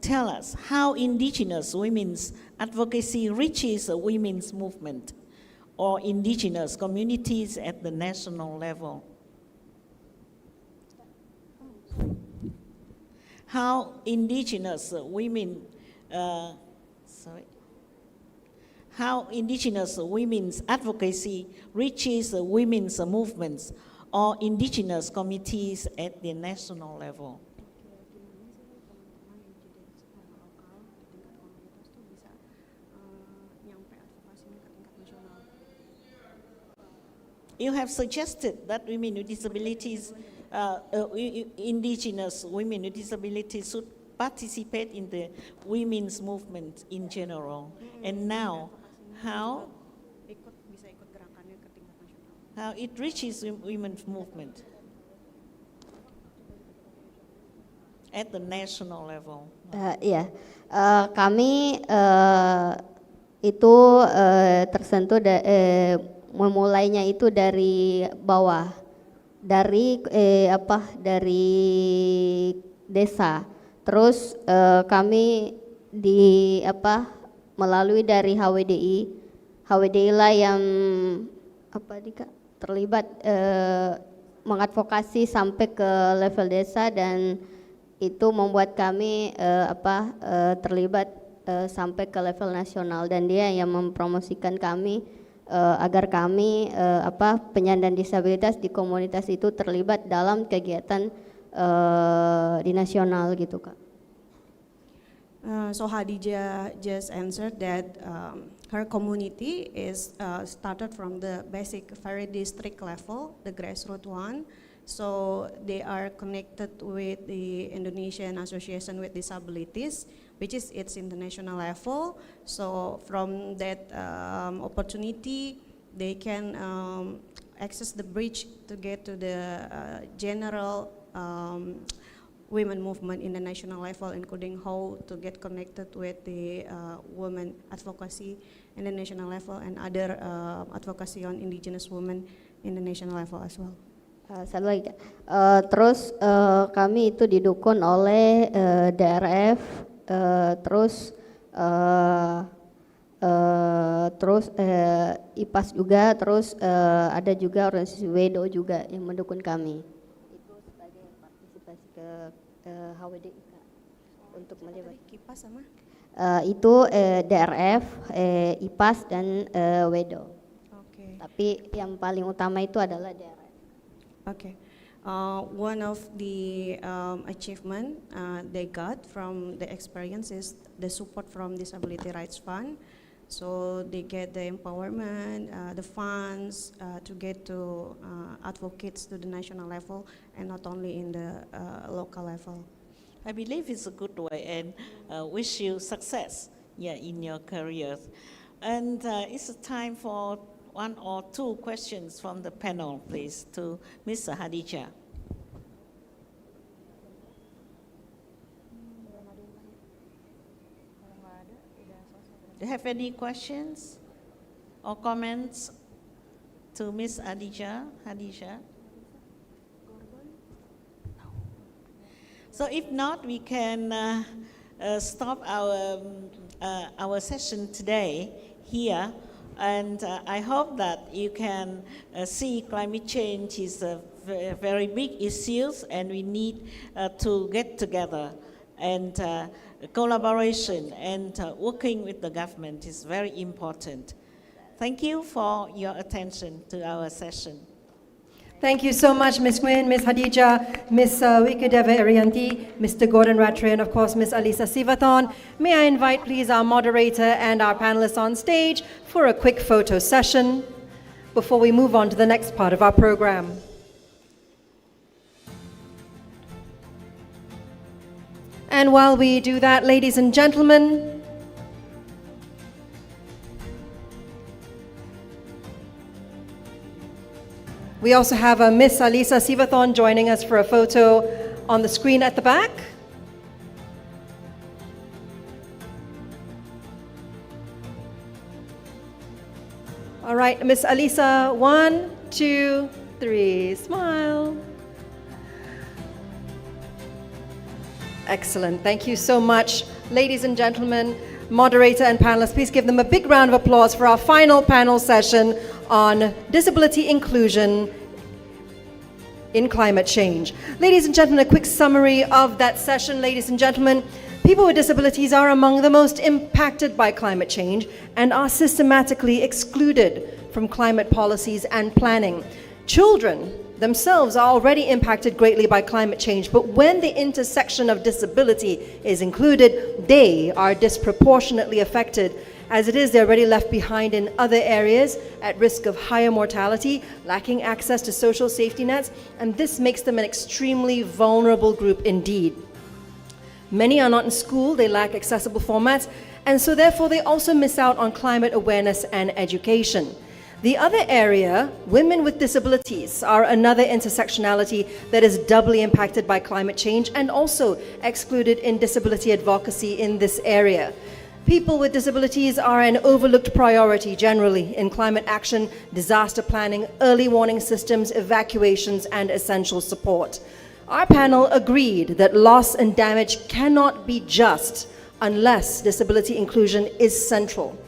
tell us how indigenous women's advocacy reaches a women's movement or indigenous communities at the national level. How indigenous women's advocacy reaches women's movements or indigenous committees at the national level. You have suggested that women with disabilities, indigenous women with disabilities should participate in the women's movement in general. And now, how it reaches women's movement at the national level. Kami itu tersentuh memulainya itu dari bawah, dari desa. Terus kami melalui dari HWDI lah yang terlibat mengadvokasi sampai ke level desa, dan itu membuat kami terlibat sampai ke level nasional, dan dia yang mempromosikan kami agar kami penyandang disabilitas di komunitas itu terlibat dalam kegiatan di nasional gitu, Kak. So Hadijah just answered that her community is started from the basic very district level, the grassroots one. So they are connected with the Indonesian Association with Disabilities, which is its international level. So from that opportunity, they can access the bridge to get to the general women movement in the national level, including how to get connected with the women advocacy in the national level and other advocacy on indigenous women in the national level as well. Terus kami itu didukung oleh DRF, terus IPAS juga, terus ada juga organisasi WEDO juga yang mendukung kami. Itu sebagai partisipasi ke HWDI untuk melibat. IPAS sama? Itu DRF, IPAS dan WEDO. Okay. Tapi yang paling utama itu adalah DRF. Okay. One of the achievement they got from the experience is the support from Disability Rights Fund. So they get the empowerment, the funds to get to advocates to the national level and not only in the local level. I believe it's a good way, and wish you success in your careers. And it's time for one or two questions from the panel, please, to Mr. Hadijah. Do you have any questions or comments to Ms. Hadijah? So if not, we can stop our session today here. And I hope that you can see climate change is a very big issue, and we need to get together, and collaboration and working with the government is very important. Thank you for your attention to our session. Thank you so much, Ms. Nguyen, Ms. Hadijah, Ms. Wikedeva Arianti, Mr. Gordon Rattray, and of course, Ms. Alisa Sivathon. May I invite, please, our moderator and our panelists on stage for a quick photo session before we move on to the next part of our program. And while we do that, ladies and gentlemen, We also have Miss Alisa Sivathon joining us for a photo on the screen at the back. All right, Miss Alisa, 1, 2, 3, smile. Excellent, thank you so much. Ladies and gentlemen, moderator and panelists, please give them a big round of applause for our final panel session on disability inclusion in climate change. Ladies and gentlemen, a quick summary of that session. Ladies and gentlemen, people with disabilities are among the most impacted by climate change and are systematically excluded from climate policies and planning. Children themselves are already impacted greatly by climate change, but when the intersection of disability is included, they are disproportionately affected. As it is, they're already left behind in other areas at risk of higher mortality, lacking access to social safety nets, and this makes them an extremely vulnerable group indeed. Many are not in school, they lack accessible formats, and so therefore they also miss out on climate awareness and education. The other area, women with disabilities, are another intersectionality that is doubly impacted by climate change and also excluded in disability advocacy in this area. People with disabilities are an overlooked priority generally in climate action, disaster planning, early warning systems, evacuations, and essential support. Our panel agreed that loss and damage cannot be just unless disability inclusion is central.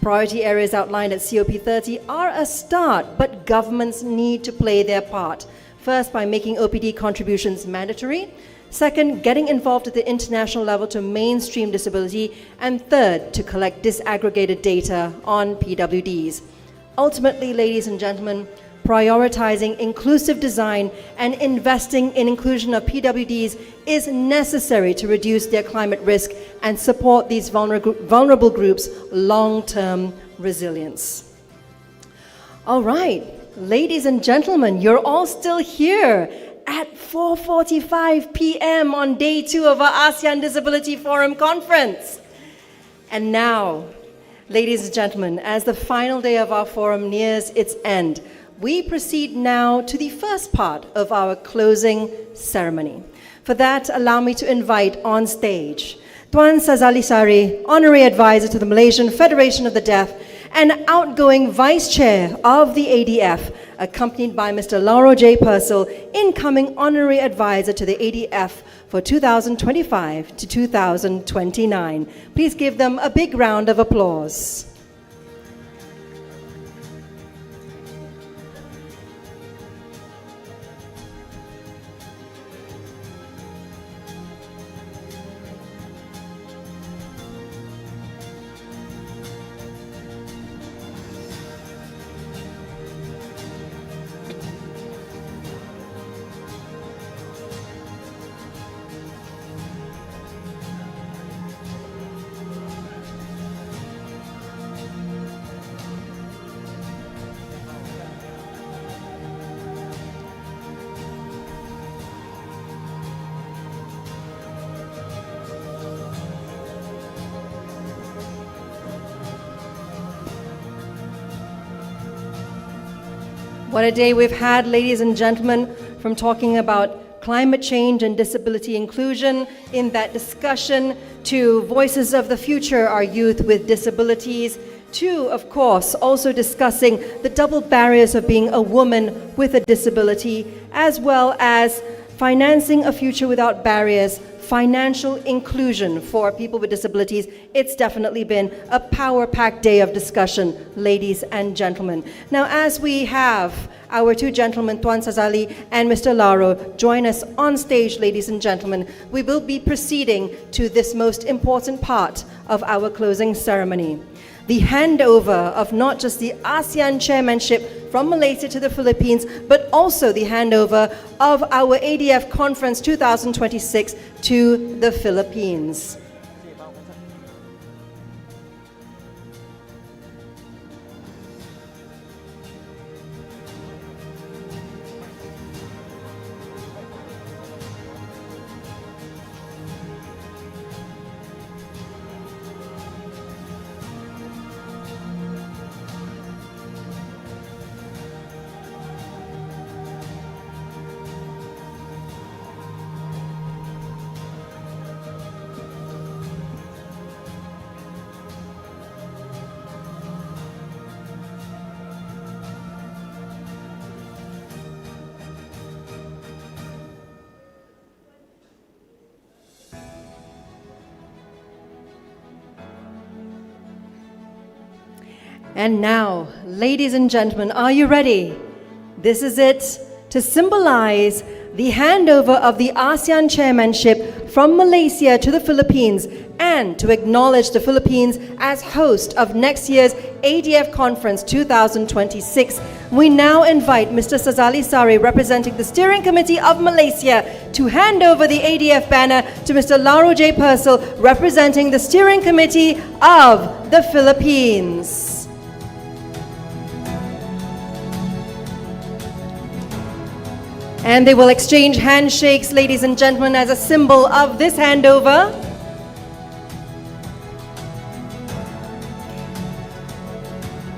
Priority areas outlined at COP30 are a start, but governments need to play their part. First, by making OPD contributions mandatory. Second, getting involved at the international level to mainstream disability. And third, to collect disaggregated data on PWDs. Ultimately, ladies and gentlemen, prioritizing inclusive design and investing in inclusion of PWDs is necessary to reduce their climate risk and support these vulnerable groups' long-term resilience. All right, ladies and gentlemen, you're all still here at 4:45 p.m. on day 2 of our ASEAN Disability Forum Conference. And now, ladies and gentlemen, as the final day of our forum nears its end, we proceed now to the first part of our closing ceremony. For that, allow me to invite on stage Tuan Sazali Sari, Honorary Advisor to the Malaysian Federation of the Deaf and outgoing Vice Chair of the ADF, accompanied by Mr. Lauro J. Purcell, incoming Honorary Advisor to the ADF for 2025 to 2029. Please give them a big round of applause. What a day we've had, ladies and gentlemen, from talking about climate change and disability inclusion in that discussion to Voices of the Future, our youth with disabilities, to, of course, also discussing the double barriers of being a woman with a disability, as well as financing a future without barriers, financial inclusion for people with disabilities. It's definitely been a power-packed day of discussion, ladies and gentlemen. Now, as we have our two gentlemen, Tuan Sazali and Mr. Lauro, join us on stage, ladies and gentlemen, we will be proceeding to this most important part of our closing ceremony. The handover of not just the ASEAN Chairmanship from Malaysia to the Philippines, but also the handover of our ADF Conference 2026 to the Philippines. And now, ladies and gentlemen, are you ready? This is it, to symbolize the handover of the ASEAN Chairmanship from Malaysia to the Philippines and to acknowledge the Philippines as host of next year's ADF Conference 2026. We now invite Mr. Sazali Sari, representing the Steering Committee of Malaysia, to hand over the ADF banner to Mr. Lauro J. Purcell, representing the Steering Committee of the Philippines. And they will exchange handshakes, ladies and gentlemen, as a symbol of this handover.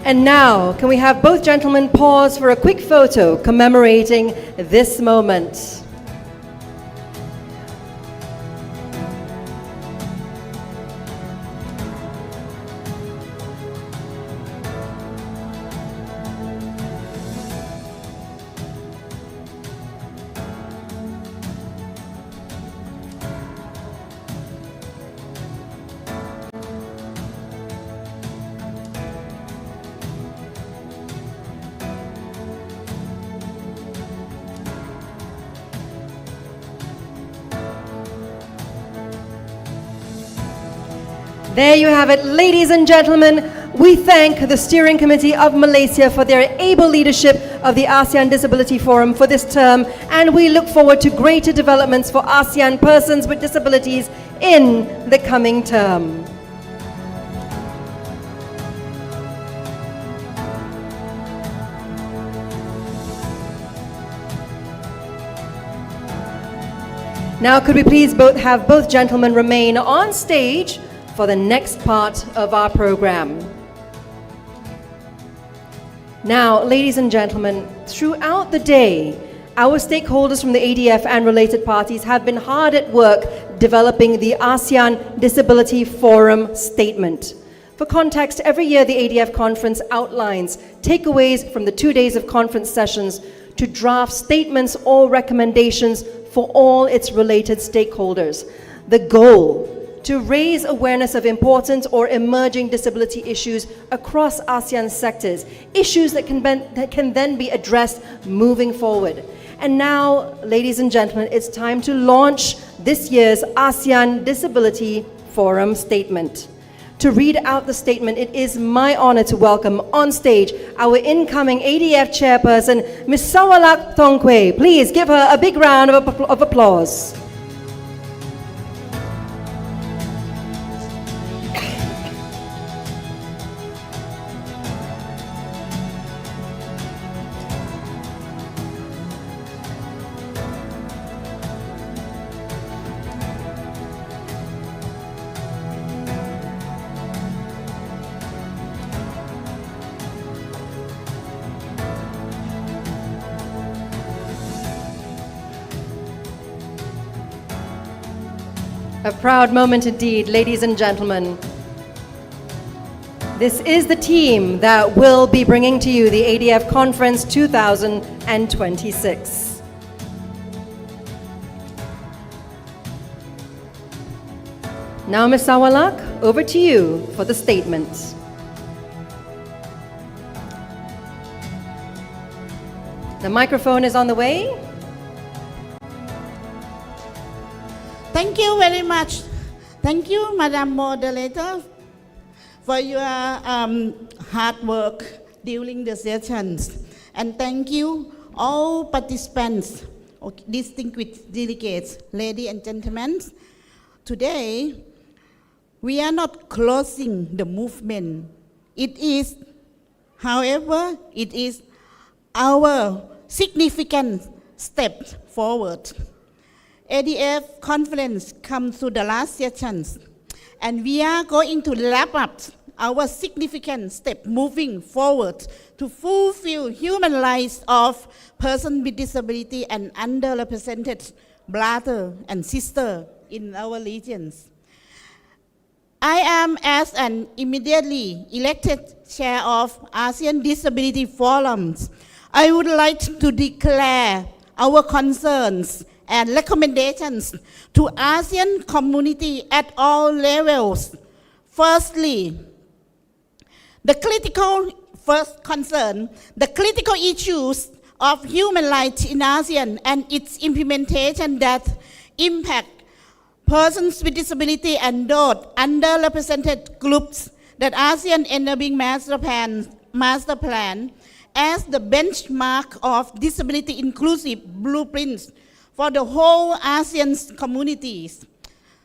And now, can we have both gentlemen pause for a quick photo commemorating this moment? There you have it, ladies and gentlemen. We thank the Steering Committee of Malaysia for their able leadership of the ASEAN Disability Forum for this term, and we look forward to greater developments for ASEAN persons with disabilities in the coming term. Now, could we please have both gentlemen remain on stage for the next part of our program. Now, ladies and gentlemen, throughout the day, our stakeholders from the ADF and related parties have been hard at work developing the ASEAN Disability Forum Statement. For context, every year the ADF conference outlines takeaways from the 2 days of conference sessions to draft statements or recommendations for all its related stakeholders. The goal: to raise awareness of important or emerging disability issues across ASEAN sectors, issues that can then be addressed moving forward. And now, ladies and gentlemen, it's time to launch this year's ASEAN Disability Forum Statement. To read out the statement, it is my honor to welcome on stage our incoming ADF chairperson, Ms. Sawalak Thongkwe. Please give her a big round of applause. A proud moment indeed, ladies and gentlemen. This is the team that will be bringing to you the ADF Conference 2026. Now, Ms. Sawalak, over to you for the statement. The microphone is on the way. Thank you very much. Thank you, Madam Moderator, for your hard work during the sessions. And thank you, all participants, distinguished delegates, ladies and gentlemen. Today, we are not closing the movement. It is, however, it is our significant step forward. ADF conference comes to the last sessions, and we are going to wrap up our significant step moving forward to fulfill human rights of persons with disability and underrepresented brother and sister in our regions. I am, as an immediately elected chair of ASEAN Disability Forums, I would like to declare our concerns and recommendations to ASEAN community at all levels. Firstly, The critical first concern, the critical issues of human rights in ASEAN and its implementation that impact persons with disability and those underrepresented groups that ASEAN Enabling Master Plan as the benchmark of disability inclusive blueprints for the whole ASEAN communities.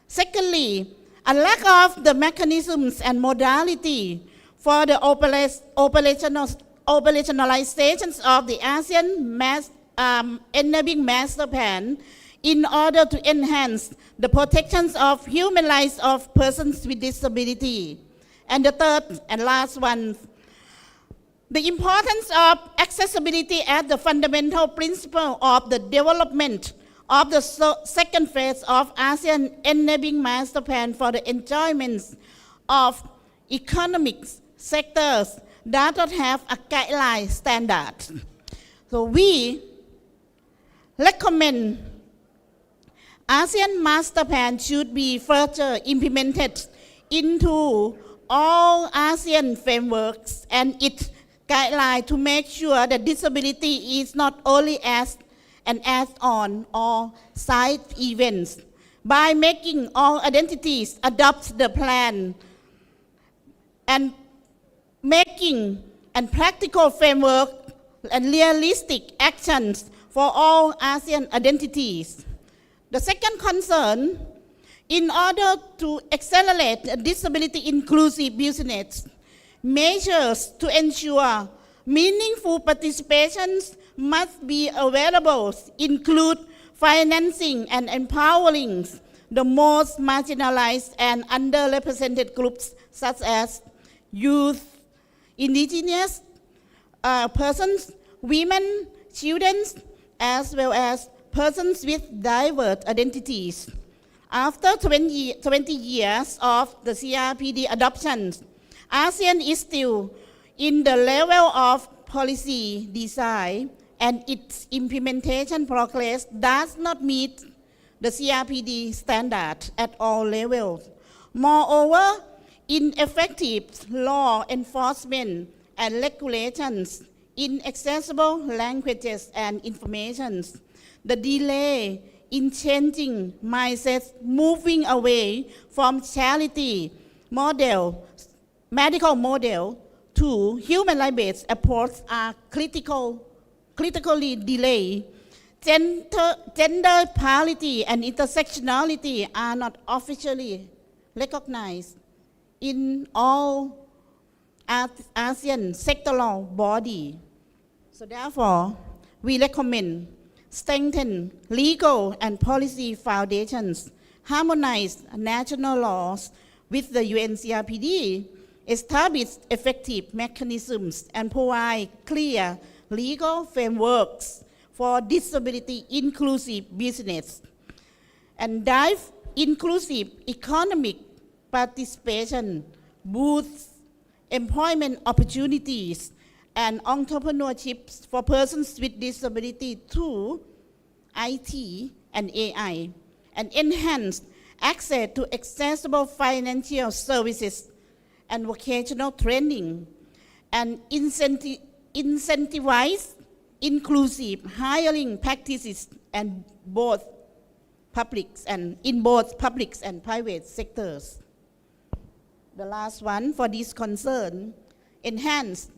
Secondly, a lack of the mechanisms and modality for the operationalizations of the ASEAN Enabling Master Plan in order to enhance the protections of human rights of persons with disability. And the third and last one, the importance of accessibility as the fundamental principle of the development of the second phase of ASEAN Enabling Master Plan for the enjoyment of economic sectors that don't have a guideline standard. So we recommend ASEAN Master Plan should be further implemented into all ASEAN frameworks and its guidelines to make sure that disability is not only as an add-on or side events. By making all identities adopt the plan and making a practical framework and realistic actions for all ASEAN identities. The second concern, in order to accelerate disability inclusive business, measures to ensure meaningful participations must be available, include financing and empowering the most marginalized and underrepresented groups such as youth, indigenous persons, women, children, as well as persons with diverse identities. After 20 years of the CRPD adoption, ASEAN is still in the level of policy design and its implementation progress does not meet the CRPD standard at all levels. Moreover, ineffective law enforcement and regulations, inaccessible languages and information, the delay in changing mindsets, moving away from charity model, medical model to human rights-based approach are critically delayed. Gender parity and intersectionality are not officially recognized in all ASEAN sectoral bodies. So therefore, we recommend strengthen legal and policy foundations, harmonize national laws with the UNCRPD, establish effective mechanisms, and provide clear legal frameworks for disability inclusive business, and drive inclusive economic participation, boost employment opportunities and entrepreneurship for persons with disability through IT and AI, and enhance access to accessible financial services and vocational training, and incentivize inclusive hiring practices and both in both public and private sectors. The last one for this concern, enhance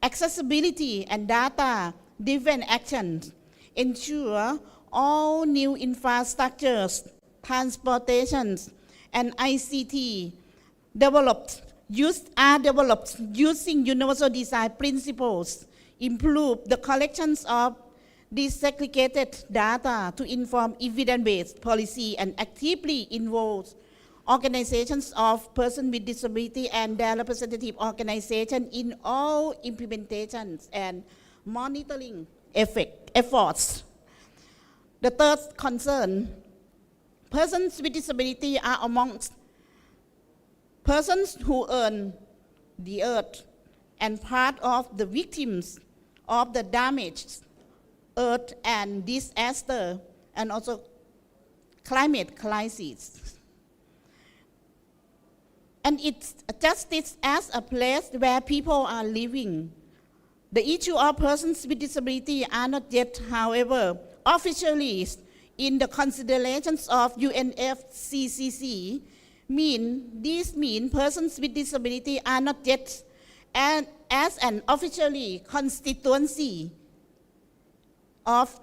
accessibility and data-driven actions, ensure all new infrastructures, transportations, and ICT developed using universal design principles, improve the collections of disaggregated data to inform evidence-based policy, and actively involve organizations of persons with disability and their representative organizations in all implementations and monitoring efforts. The third concern, persons with disability are amongst persons who earn the earth and part of the victims of the damaged earth and disaster and also climate crisis. and it's justice as a place where people are living. The issue of persons with disability are not yet, however, officially in the considerations of UNFCCC. These mean persons with disability are not yet as an officially constituency of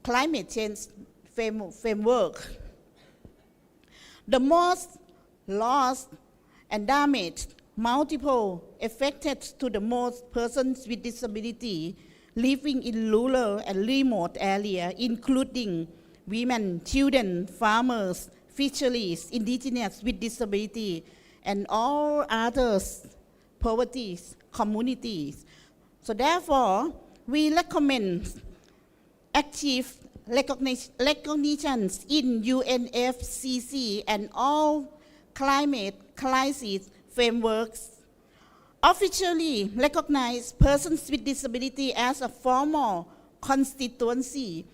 climate change framework. The most lost and damaged, multiple affected to the most persons with disability living in rural and remote areas, including women, children, farmers, fisheries, indigenous with disability, and all others, poverty communities. So therefore, we recommend active recognitions in UNFCCC and all climate crisis frameworks. Officially recognize persons with disability as a formal constituency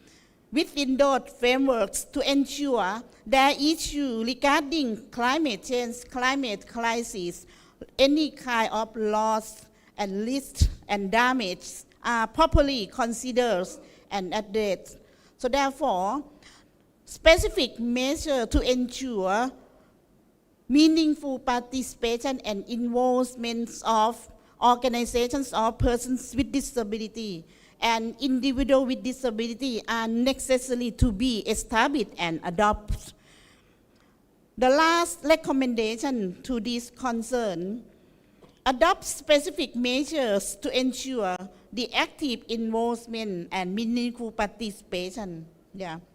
within those frameworks to ensure that issues regarding climate change, climate crisis, any kind of loss and risk and damage are properly considered and addressed. So therefore, specific measures to ensure meaningful participation and involvement of organizations of persons with disability and individuals with disability are necessary to be established and adopted. The last recommendation to this concern, adopt specific measures to ensure the active involvement and meaningful participation,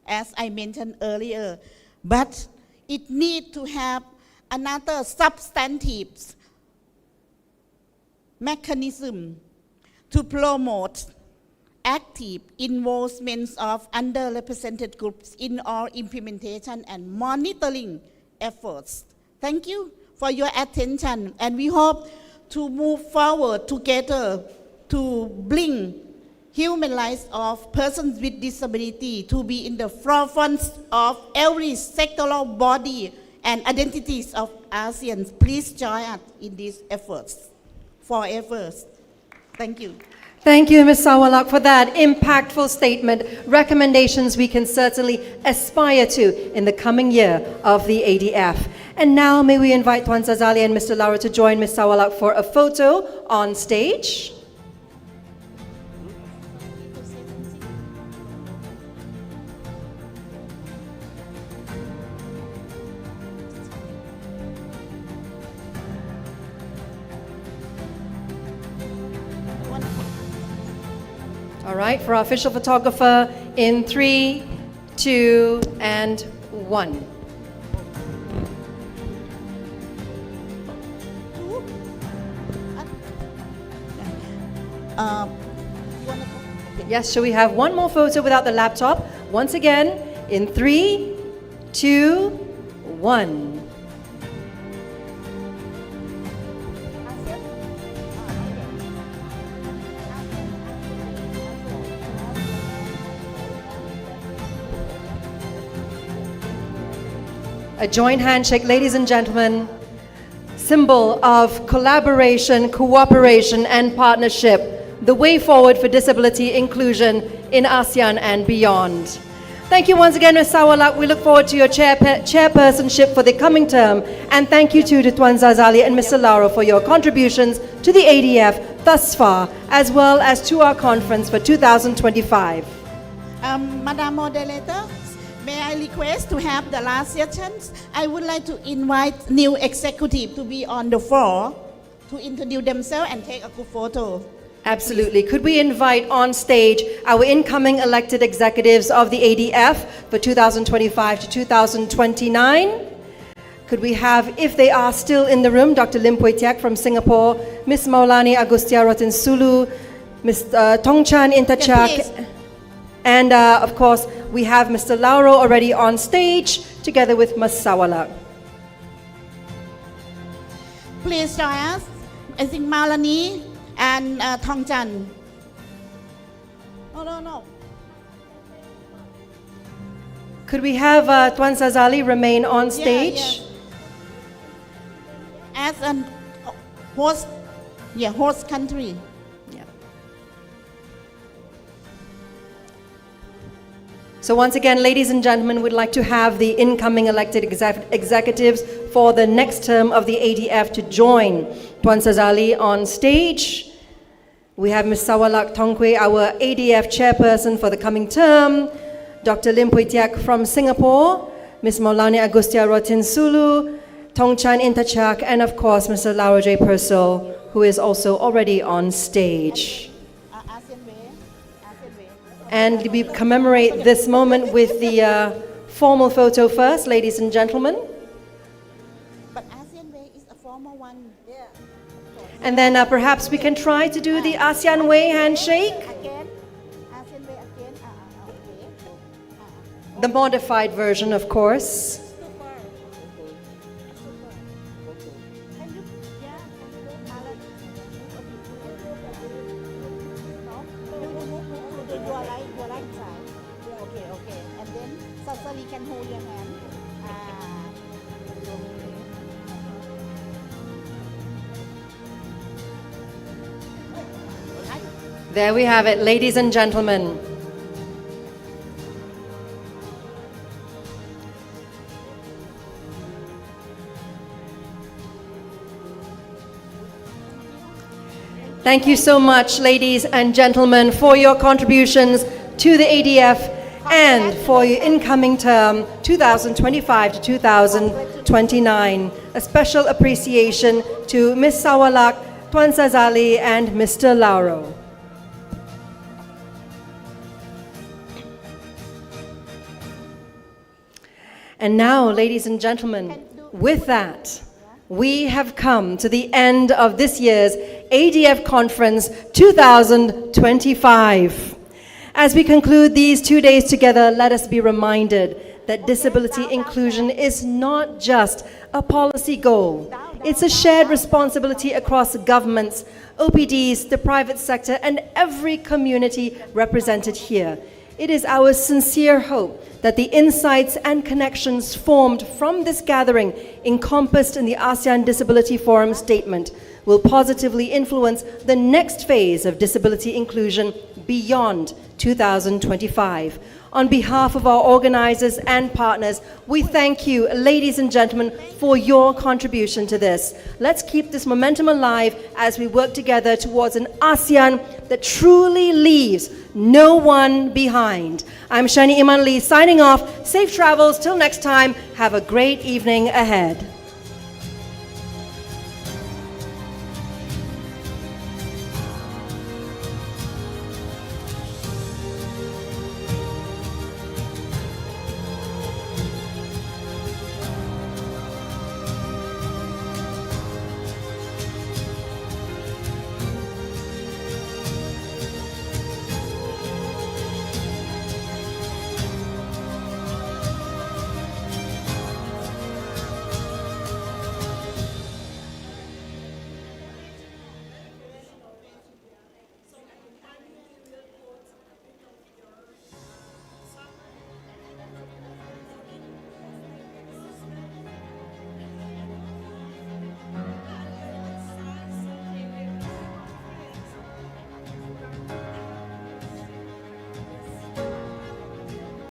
as I mentioned earlier. But it needs to have another substantive mechanism to promote active involvement of underrepresented groups in all implementation and monitoring efforts. Thank you for your attention, and we hope to move forward together to bring human rights of persons with disability to be in the forefront of every sectoral body and identities of ASEAN. Please join us in these efforts forever. Thank you. Thank you, Ms. Sawalak, for that impactful statement. Recommendations we can certainly aspire to in the coming year of the ADF. And now may we invite Tuan Zazali and Mr. Laura to join Ms. Sawalak for a photo on stage. All right, for our official photographer, in 3, 2, and 1. Yes, shall we have one more photo without the laptop? Once again, in 3, 2, 1. A joint handshake, ladies and gentlemen, symbol of collaboration, cooperation, and partnership, the way forward for disability inclusion in ASEAN and beyond. Thank you once again, Ms. Sawalak. We look forward to your chairpersonship for the coming term, and thank you to Tuan Zazali and Mr. Lauro for your contributions to the ADF thus far, as well as to our conference for 2025. Madam Moderator, may I request to have the last sessions? I would like to invite new executive to be on the floor to introduce themselves and take a good photo. Absolutely. Could we invite on stage our incoming elected executives of the ADF for 2025 to 2029? Could we have, if they are still in the room, Dr. Lim Pui Tiak from Singapore, Ms. Maulani Agustia Rotin Sulu, Ms. Tongchan Intachak, and of course, we have Mr. Lauro already on stage together with Ms. Sawalak. Please join us. I think Maulani and Tongchan. No. Could we have Tuan Zazali remain on stage? Yeah. an host, host country. So once again, ladies and gentlemen, we'd like to have the incoming elected executives for the next term of the ADF to join Tuan Sazali on stage. We have Ms. Sawalak Tongkwe, our ADF chairperson for the coming term, Dr. Lim Pui Tiak from Singapore, Ms. Maulani Agustia Rotin Sulu, Tongchan Intachak, and of course, Mr. Laura J. Purcell, who is also already on stage. And we commemorate this moment with the formal photo first, ladies and gentlemen. But ASEAN Way is a formal one. Yeah. And then perhaps we can try to do the ASEAN Way handshake. Again. ASEAN Way again. The modified version, of course. There we have it, ladies and gentlemen. Thank you so much, ladies and gentlemen, for your contributions to the ADF and for your incoming term 2025 to 2029. A special appreciation to Ms. Sawalak, Tuan Sazali, and Mr. Lauro. And now, ladies and gentlemen, with that, we have come to the end of this year's ADF Conference 2025. As we conclude these 2 days together, let us be reminded that disability inclusion is not just a policy goal. It's a shared responsibility across governments, OPDs, the private sector, and every community represented here. It is our sincere hope that the insights and connections formed from this gathering, encompassed in the ASEAN Disability Forum Statement, will positively influence the next phase of disability inclusion beyond 2025. On behalf of our organizers and partners, we thank you, ladies and gentlemen, for your contribution to this. Let's keep this momentum alive as we work together towards an ASEAN that truly leaves no one behind. I'm Shani Iman Lee signing off. Safe travels till next time. Have a great evening ahead.